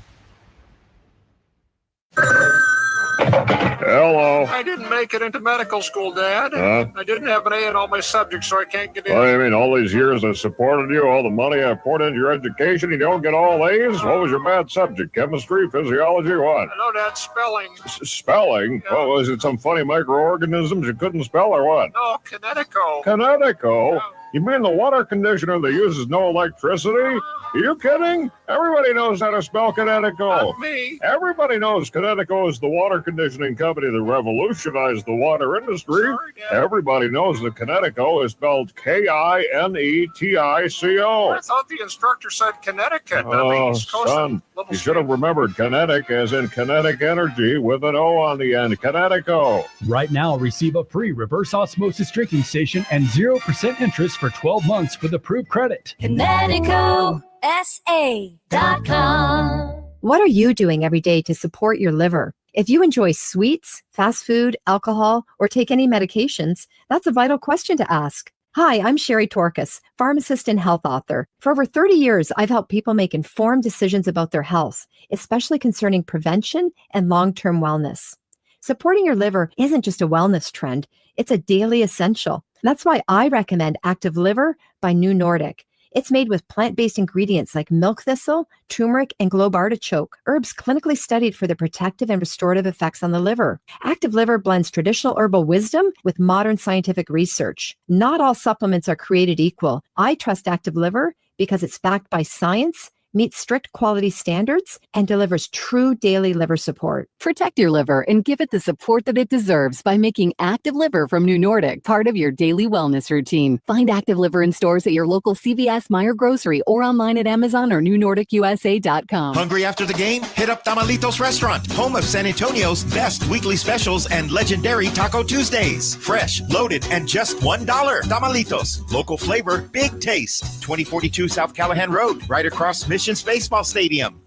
S20: Hello.
S26: I didn't make it into medical school, Dad. I didn't have an A in all my subjects, so I can't get in.
S20: What do you mean, all these years I supported you, all the money I poured into your education, you don't get all A's? What was your bad subject? Chemistry, physiology, what?
S26: No, Dad, spelling.
S20: Spelling?
S26: Yeah.
S20: What, was it some funny microorganisms you couldn't spell or what?
S26: No, Kinetico.
S20: Kinetico? You mean the water conditioner that uses no electricity? Are you kidding? Everybody knows how to spell Kinetico.
S26: Not me.
S20: Everybody knows Kinetico is the water conditioning company that revolutionized the water industry.
S26: Sorry, Dad.
S20: Everybody knows that Kinetico is spelled Kinetico.
S26: I thought the instructor said Connecticut.
S20: Oh, son, you should have remembered kinetic as in kinetic energy with an O on the end. Kinetico.
S27: Right now, receive a free reverse osmosis drinking station and 0% interest for 12 months with approved credit.
S28: ConnecticalSA.com. What are you doing every day to support your liver? If you enjoy sweets, fast food, alcohol, or take any medications, that's a vital question to ask. Hi, I'm Sherry Torkas, pharmacist and health author. For over 30 years, I've helped people make informed decisions about their health, especially concerning prevention and long-term wellness. Supporting your liver isn't just a wellness trend, it's a daily essential. That's why I recommend Active Liver by New Nordic. It's made with plant-based ingredients like milk thistle, turmeric, and globe artichoke, herbs clinically studied for their protective and restorative effects on the liver. Active Liver blends traditional herbal wisdom with modern scientific research. Not all supplements are created equal. I trust Active Liver because it's backed by science, meets strict quality standards, and delivers true daily liver support.
S3: Protect your liver and give it the support that it deserves by making Active Liver from New Nordic part of your daily wellness routine. Find Active Liver in stores at your local CVS, Meijer Grocery, or online at Amazon or NewNordicUSA.com.
S16: Hungry after the game? Hit up Tamalitos Restaurant, home of San Antonio's best weekly specials and legendary Taco Tuesdays. Fresh, loaded, and just $1. Tamalitos, local flavor, big taste. 2042 South Callahan Road, right across Mission Baseball Stadium.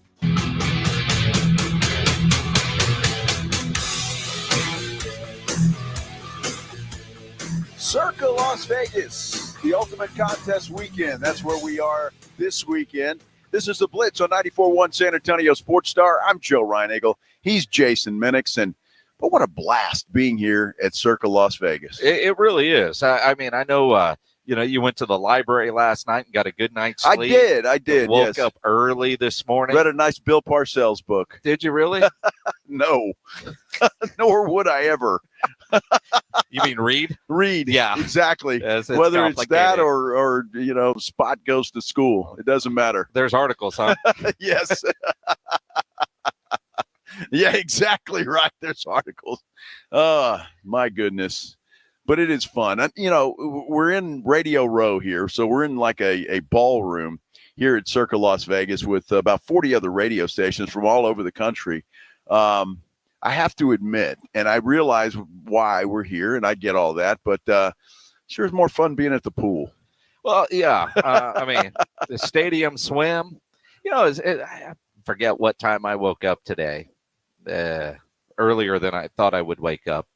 S6: Circa Las Vegas, the ultimate contest weekend. That's where we are this weekend. This is the Blitz on 94.1 San Antonio Sports Star. I'm Joe Reinagle. He's Jason Minix. But what a blast being here at Circa Las Vegas.
S8: It really is. I mean, I know you went to the library last night and got a good night's sleep.
S6: I did.
S8: Woke up early this morning.
S6: Read a nice Bill Parcells book.
S8: Did you really?
S6: No, nor would I ever.
S8: You mean read?
S6: Read.
S8: Yeah.
S6: Exactly.
S8: Yes,
S6: Whether it's that
S8: complicated.
S6: or Spot goes to school. It doesn't matter.
S8: There's articles, huh?
S6: Yes. Yeah, exactly right. There's articles. My goodness. But it is fun. We're in Radio Row here, so we're in like a ballroom here at Circa Las Vegas with about 40 other radio stations from all over the country. I have to admit, and I realize why we're here, and I get all that, but sure is more fun being at the pool.
S8: Well, yeah. I mean, the stadium swim, I forget what time I woke up today, earlier than I thought I would wake up.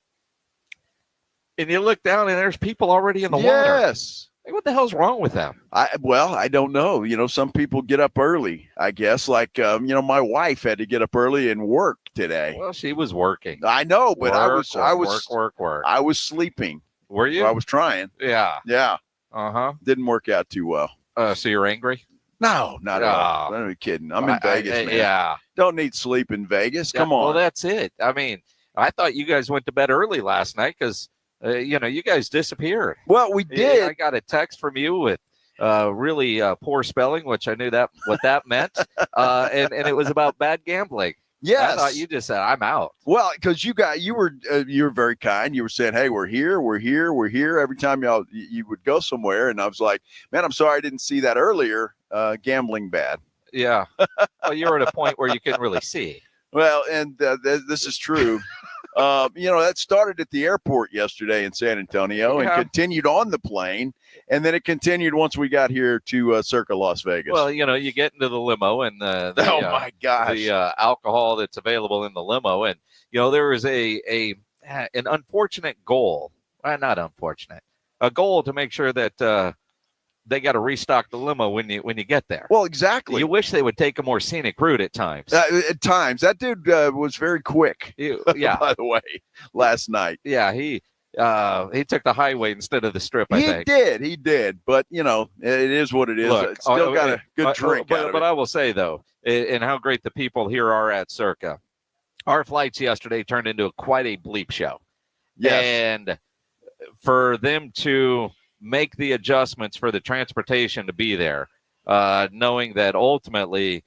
S8: And you look down and there's people already in the water.
S6: Yes.
S8: Like, what the hell's wrong with them?
S6: I don't know. Some people get up early, I guess. Like, my wife had to get up early and work today.
S8: Well, she was working.
S6: I know, but I was
S8: work.
S6: I was sleeping.
S8: Were you?
S6: I was trying.
S8: Yeah.
S6: Yeah.
S8: Uh-huh.
S6: Didn't work out too well.
S8: So you're angry?
S6: No, not at all. I'm kidding. I'm in Vegas, man.
S8: Yeah.
S6: Don't need sleep in Vegas. Come on.
S8: Well, that's it. I mean, I thought you guys went to bed early last night because, you guys disappeared.
S6: Well, we did.
S8: I got a text from you with really poor spelling, which I knew what that meant. And it was about bad gambling.
S6: Yes.
S8: I thought you just said, I'm out.
S6: Well, because you were very kind. You were saying, hey, we're here. Every time you would go somewhere. And I was like, man, I'm sorry I didn't see that earlier. Gambling bad.
S8: Yeah. Well, you were at a point where you couldn't really see.
S6: Well, and this is true. That started at the airport yesterday in San Antonio and continued on the plane. And then it continued once we got here to Circa Las Vegas.
S8: Well, you get into the limo and
S6: oh my gosh,
S8: the alcohol that's available in the limo. And, there is an unfortunate goal. Not unfortunate. A goal to make sure that they got to restock the limo when you get there.
S6: Well, exactly.
S8: You wish they would take a more scenic route at times.
S6: At times. That dude was very quick.
S8: Yeah.
S6: By the way, last night.
S8: Yeah, he took the highway instead of the strip, I think.
S6: He did. But, it is what it is.
S8: Look,
S6: it's still got a good drink
S8: But I will say, though, and how great the people here are at Circa. Our flights yesterday turned into quite a bleep show.
S6: Yes.
S8: And for them to make the adjustments for the transportation to be there, knowing that ultimately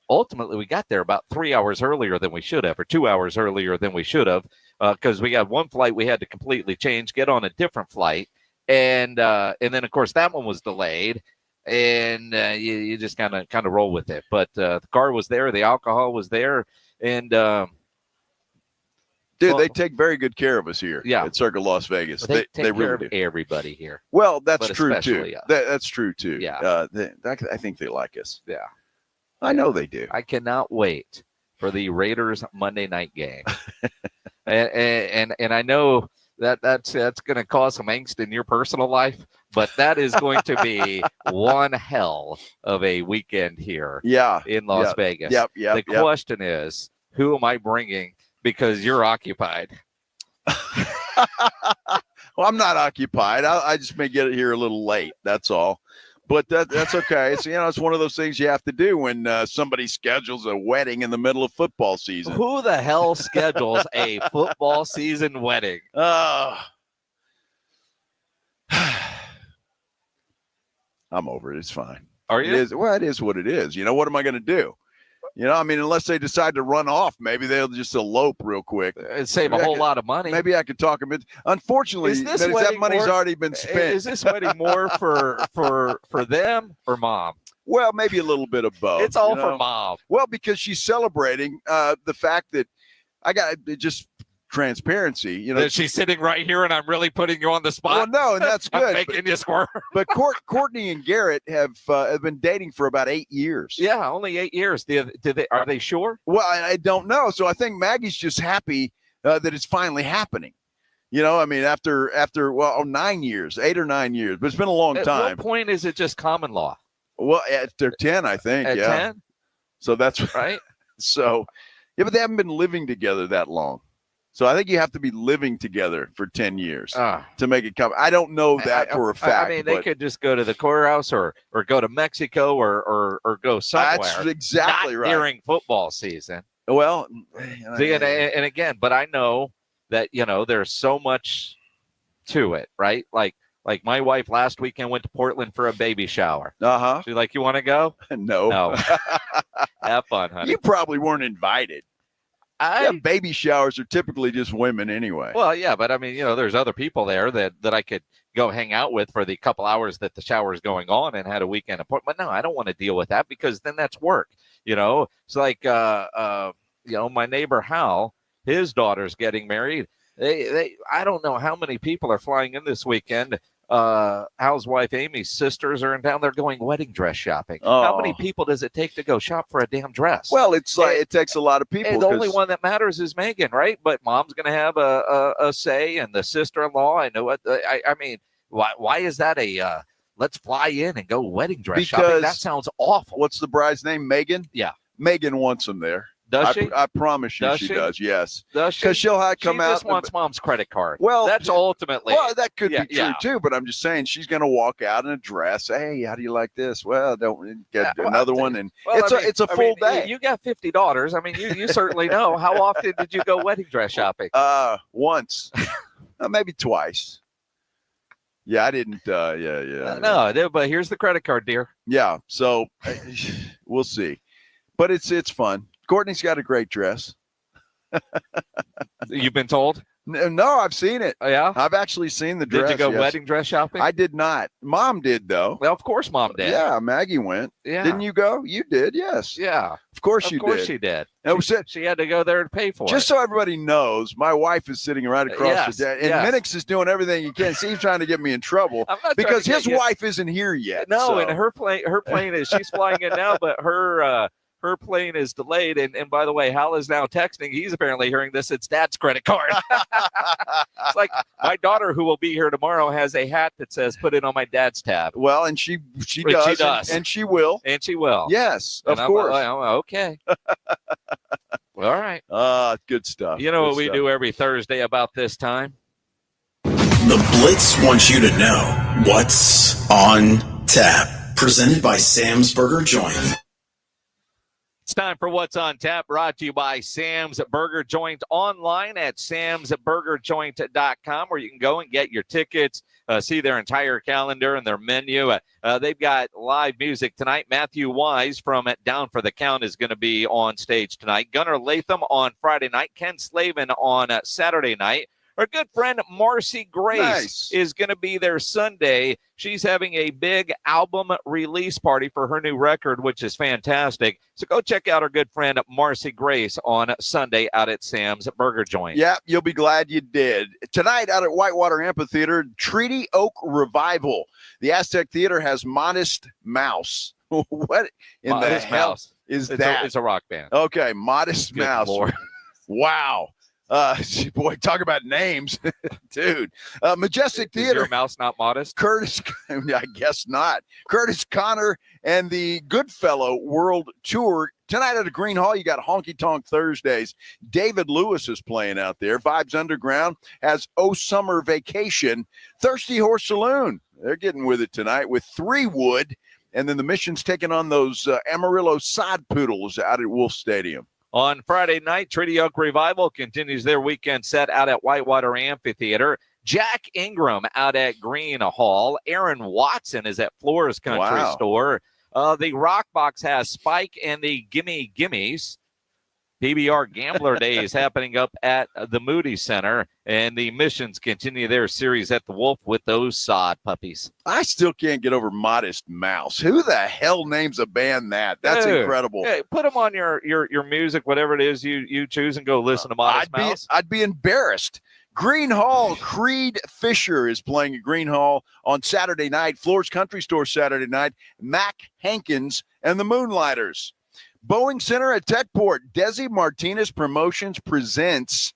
S8: we got there about 3 hours earlier than we should have, or 2 hours earlier than we should have, because we got one flight we had to completely change, get on a different flight, and then of course that one was delayed, and you just kind of roll with it. But the car was there, the alcohol was there, and
S6: dude, they take very good care of us here at Circa Las Vegas.
S8: They take
S6: really
S8: care of
S6: do.
S8: everybody here.
S6: Well, that's
S8: But
S6: true too.
S8: especially us.
S6: That's true too.
S8: Yeah.
S6: I think they like us.
S8: Yeah.
S6: I know they do.
S8: I cannot wait for the Raiders Monday night game. and I know that's going to cause some angst in your personal life, but that is going to be one hell of a weekend here in Las Vegas. The question is, who am I bringing because you're occupied?
S6: Well, I'm not occupied. I just may get here a little late. That's all. But that's okay. It's it's one of those things you have to do when somebody schedules a wedding in the middle of football season.
S8: Who the hell schedules a football season wedding?
S6: I'm over it. It's fine.
S8: Are you?
S6: It is what it is. What am I going to do? Unless they decide to run off, maybe they'll just elope real quick
S8: and save a whole lot of money.
S6: Maybe I could talk a bit. Unfortunately, that money's already been spent.
S8: Is this wedding more for them or mom?
S6: Well, maybe a little bit of both.
S8: It's all for mom.
S6: Well, because she's celebrating the fact that I got just transparency.
S8: That she's sitting right here, and I'm really putting you on the spot.
S6: Well, no, and that's good.
S8: I'm making you squirm.
S6: But Courtney and Garrett have been dating for about 8 years.
S8: Yeah, only 8 years. Are they sure?
S6: Well, I don't know. So I think Maggie's just happy that it's finally happening. After 9 years, 8 or 9 years, but it's been a long time.
S8: At what point is it just common law?
S6: Well, after 10, I think.
S8: At 10?
S6: So that's
S8: right.
S6: So, but they haven't been living together that long. So I think you have to be living together for 10 years to make it come. I don't know that for a fact.
S8: I mean, they could just go to the courthouse or go to Mexico or go somewhere.
S6: That's exactly
S8: not
S6: right.
S8: During football season.
S6: Well,
S8: and again, but I know that, there's so much to it, right? Like my wife last weekend went to Portland for a baby shower.
S6: Uh-huh.
S8: She's like, you want to go?
S6: No.
S8: Have fun, honey.
S6: You probably weren't invited. Baby showers are typically just women anyway.
S8: Well, yeah, but I mean, there's other people there that I could go hang out with for the couple hours that the shower is going on and had a weekend appointment. No, I don't want to deal with that because then that's work. It's like, my neighbor Hal, his daughter's getting married. I don't know how many people are flying in this weekend. Hal's wife Amy's sisters are in town. They're going wedding dress shopping. How many people does it take to go shop for a damn dress?
S6: Well, it's like it takes a lot of people.
S8: The only one that matters is Megan, right? But mom's going to have a say, and the sister-in-law. I know what. I mean, why is that a let's fly in and go wedding dress shopping? That sounds awful.
S6: What's the bride's name? Megan.
S8: Yeah,
S6: Megan wants them there.
S8: Does she?
S6: I promise you, she does. Yes.
S8: Does she?
S6: Because she'll come out.
S8: She just wants mom's credit card.
S6: Well,
S8: that's ultimately.
S6: Well, that could be true too. But I'm just saying, she's going to walk out in a dress. Hey, how do you like this? Well, don't get another one, and it's a full day.
S8: You got 50 daughters. I mean, you certainly know. How often did you go wedding dress shopping?
S6: Once, maybe twice. Yeah, I didn't.
S8: No, but here's the credit card, dear.
S6: Yeah, so we'll see. But it's fun. Courtney's got a great dress.
S8: You've been told?
S6: No, I've seen it.
S8: Oh, yeah?
S6: I've actually seen the dress.
S8: Did you go wedding dress shopping?
S6: I did not. Mom did, though.
S8: Well, of course Mom did.
S6: Yeah, Maggie went.
S8: Yeah.
S6: Didn't you go? You did, yes.
S8: Yeah.
S6: Of course you did.
S8: Of course she did.
S6: She
S8: had to go there to pay for it.
S6: Just so everybody knows, my wife is sitting right across the desk, and Minix is doing everything he can. He's trying to get me in trouble because his wife isn't here yet.
S8: No, and her plane is she's flying in now, but her plane is delayed. And by the way, Hal is now texting. He's apparently hearing this. It's Dad's credit card. It's like my daughter, who will be here tomorrow, has a hat that says "Put it on my dad's tab."
S6: Well, and she does. And she will.
S8: And she will.
S6: Yes,
S8: and
S6: of course.
S8: I'm okay. Well, all right.
S6: Good stuff.
S8: You know what we do every Thursday about this time?
S2: The Blitz wants you to know what's on tap. Presented by Sam's Burger Joint.
S8: It's time for What's on Tap, brought to you by Sam's Burger Joint, online at samsburgerjoint.com, where you can go and get your tickets, see their entire calendar and their menu. They've got live music tonight. Matthew Wise from Down for the Count is going to be on stage tonight. Gunnar Latham on Friday night. Ken Slavin on Saturday night. Our good friend Marcy Grace is going to be there Sunday. She's having a big album release party for her new record, which is fantastic. So go check out our good friend Marcy Grace on Sunday out at Sam's Burger Joint.
S6: Yeah, you'll be glad you did. Tonight out at Whitewater Amphitheater, Treaty Oak Revival. The Aztec Theater has Modest Mouse. What in
S8: Modest
S6: the hell
S8: Mouse.
S6: is that?
S8: It's a rock band.
S6: Okay, Modest
S8: Good
S6: Mouse.
S8: Lord.
S6: Wow. Boy, talk about names, dude. Majestic Theater.
S8: Is your mouse not modest?
S6: Curtis, I guess not. Curtis Connor and the Goodfellow World Tour. Tonight at the Green Hall, you got Honky Tonk Thursdays. David Lewis is playing out there. Vibes Underground has Oh Summer Vacation. Thirsty Horse Saloon, they're getting with it tonight with 3 Wood. And then the Mission's taking on those Amarillo Sod Poodles out at Wolf Stadium.
S8: On Friday night, Treaty Oak Revival continues their weekend set out at Whitewater Amphitheater. Jack Ingram out at Green Hall. Aaron Watson is at Flores Country Store. The Rock Box has Spike and the Gimme Gimmies. PBR Gambler Day is happening up at the Moody Center, and the Missions continue their series at the Wolf with those sod puppies.
S6: I still can't get over Modest Mouse. Who the hell names a band that? That's incredible.
S8: Hey, put them on your music, whatever it is you choose, and go listen to Modest Mouse.
S6: I'd be embarrassed. Green Hall, Creed Fisher is playing at Green Hall on Saturday night. Flores Country Store Saturday night. Mac Hankins and the Moonlighters. Boeing Center at Techport, Desi Martinez Promotions presents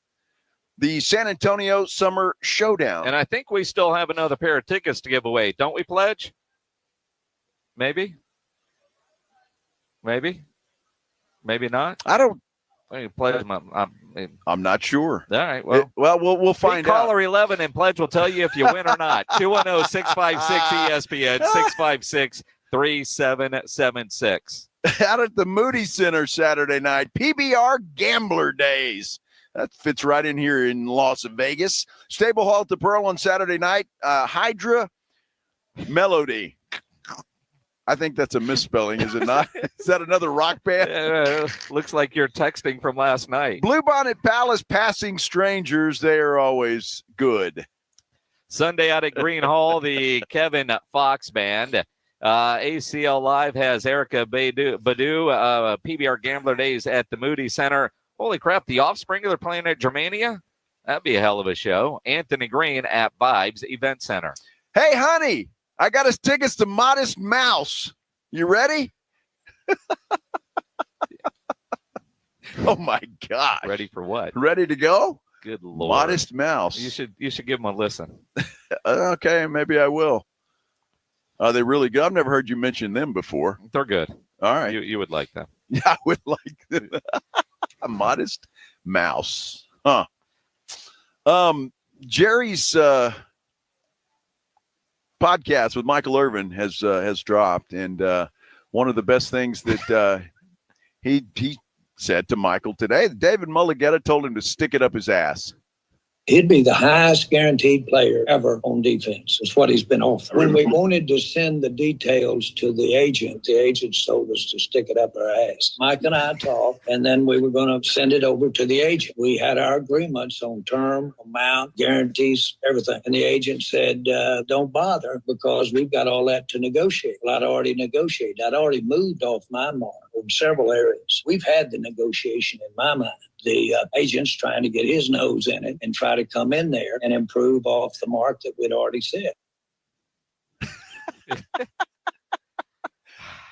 S6: the San Antonio Summer Showdown.
S8: And I think we still have another pair of tickets to give away. Don't we, Pledge? Maybe? Maybe not?
S6: I don't.
S8: Pledge,
S6: I'm not sure.
S8: All right. Well,
S6: we'll find out.
S8: Caller 11 and Pledge will tell you if you win or not. 210-656-ESPN, 656-3776.
S6: Out at the Moody Center Saturday night, PBR Gambler Days. That fits right in here in Las Vegas. Stable Hall at the Pearl on Saturday night. Hydra Melody. I think that's a misspelling, is it not? Is that another rock band?
S8: Looks like you're texting from last night.
S6: Bluebonnet Palace, Passing Strangers. They are always good.
S8: Sunday out at Green Hall, the Kevin Fox Band. ACL Live has Erica Badu, PBR Gambler Days at the Moody Center. Holy crap, the Offspring, they're playing at Germania? That'd be a hell of a show. Anthony Green at Vibes Event Center.
S6: Hey, honey, I got us tickets to Modest Mouse. You ready? Oh, my God.
S8: Ready for what?
S6: Ready to go?
S8: Good Lord.
S6: Modest Mouse.
S8: You should give them a listen.
S6: Okay, maybe I will. Are they really good? I've never heard you mention them before.
S8: They're good.
S6: All right.
S8: You would like them.
S6: Yeah, I would like them. A Modest Mouse. Huh. Jerry's podcast with Michael Irvin has dropped, and one of the best things that he said to Michael today, David Mulligetta told him to stick it up his ass.
S4: He'd be the highest guaranteed player ever on defense. It's what he's been offered. When we wanted to send the details to the agent told us to stick it up our ass. Mike and I talked, and then we were going to send it over to the agent. We had our agreements on term, amount, guarantees, everything. And the agent said, don't bother because we've got all that to negotiate. Well, I'd already negotiated. I'd already moved off my mark in several areas. We've had the negotiation in my mind. The agent's trying to get his nose in it and try to come in there and improve off the mark that we'd already set.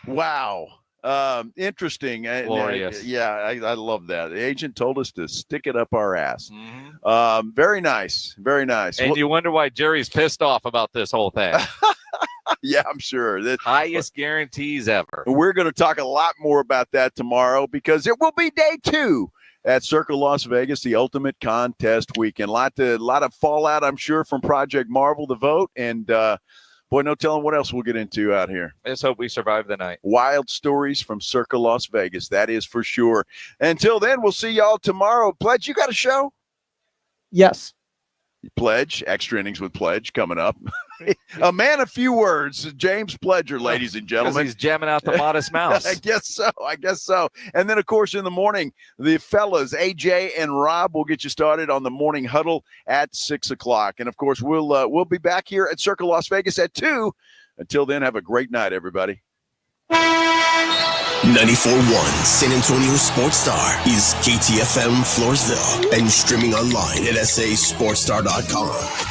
S6: Wow. Interesting.
S8: Glorious.
S6: I love that. The agent told us to stick it up our ass. Very nice. Very nice.
S8: And you wonder why Jerry's pissed off about this whole thing.
S6: Yeah, I'm sure.
S8: Highest guarantees ever.
S6: We're going to talk a lot more about that tomorrow because it will be day 2 at Circa Las Vegas, the ultimate contest weekend. A lot of fallout, I'm sure, from Project Marvel, the vote. And, boy, no telling what else we'll get into out here.
S8: Let's hope we survive the night.
S6: Wild stories from Circa Las Vegas, that is for sure. Until then, we'll see y'all tomorrow. Pledge, you got a show?
S5: Yes.
S6: Pledge, extra innings with Pledge coming up. A man of few words, James Pledger, ladies and gentlemen.
S8: He's jamming out the Modest Mouse.
S6: I guess so. And then, of course, in the morning, the fellas, AJ and Rob, will get you started on the morning huddle at 6 o'clock. And, of course, we'll be back here at Circa Las Vegas at 2. Until then, have a great night, everybody.
S2: 94.1 San Antonio Sports Star is KTFM Floresville and streaming online at sasportstar.com.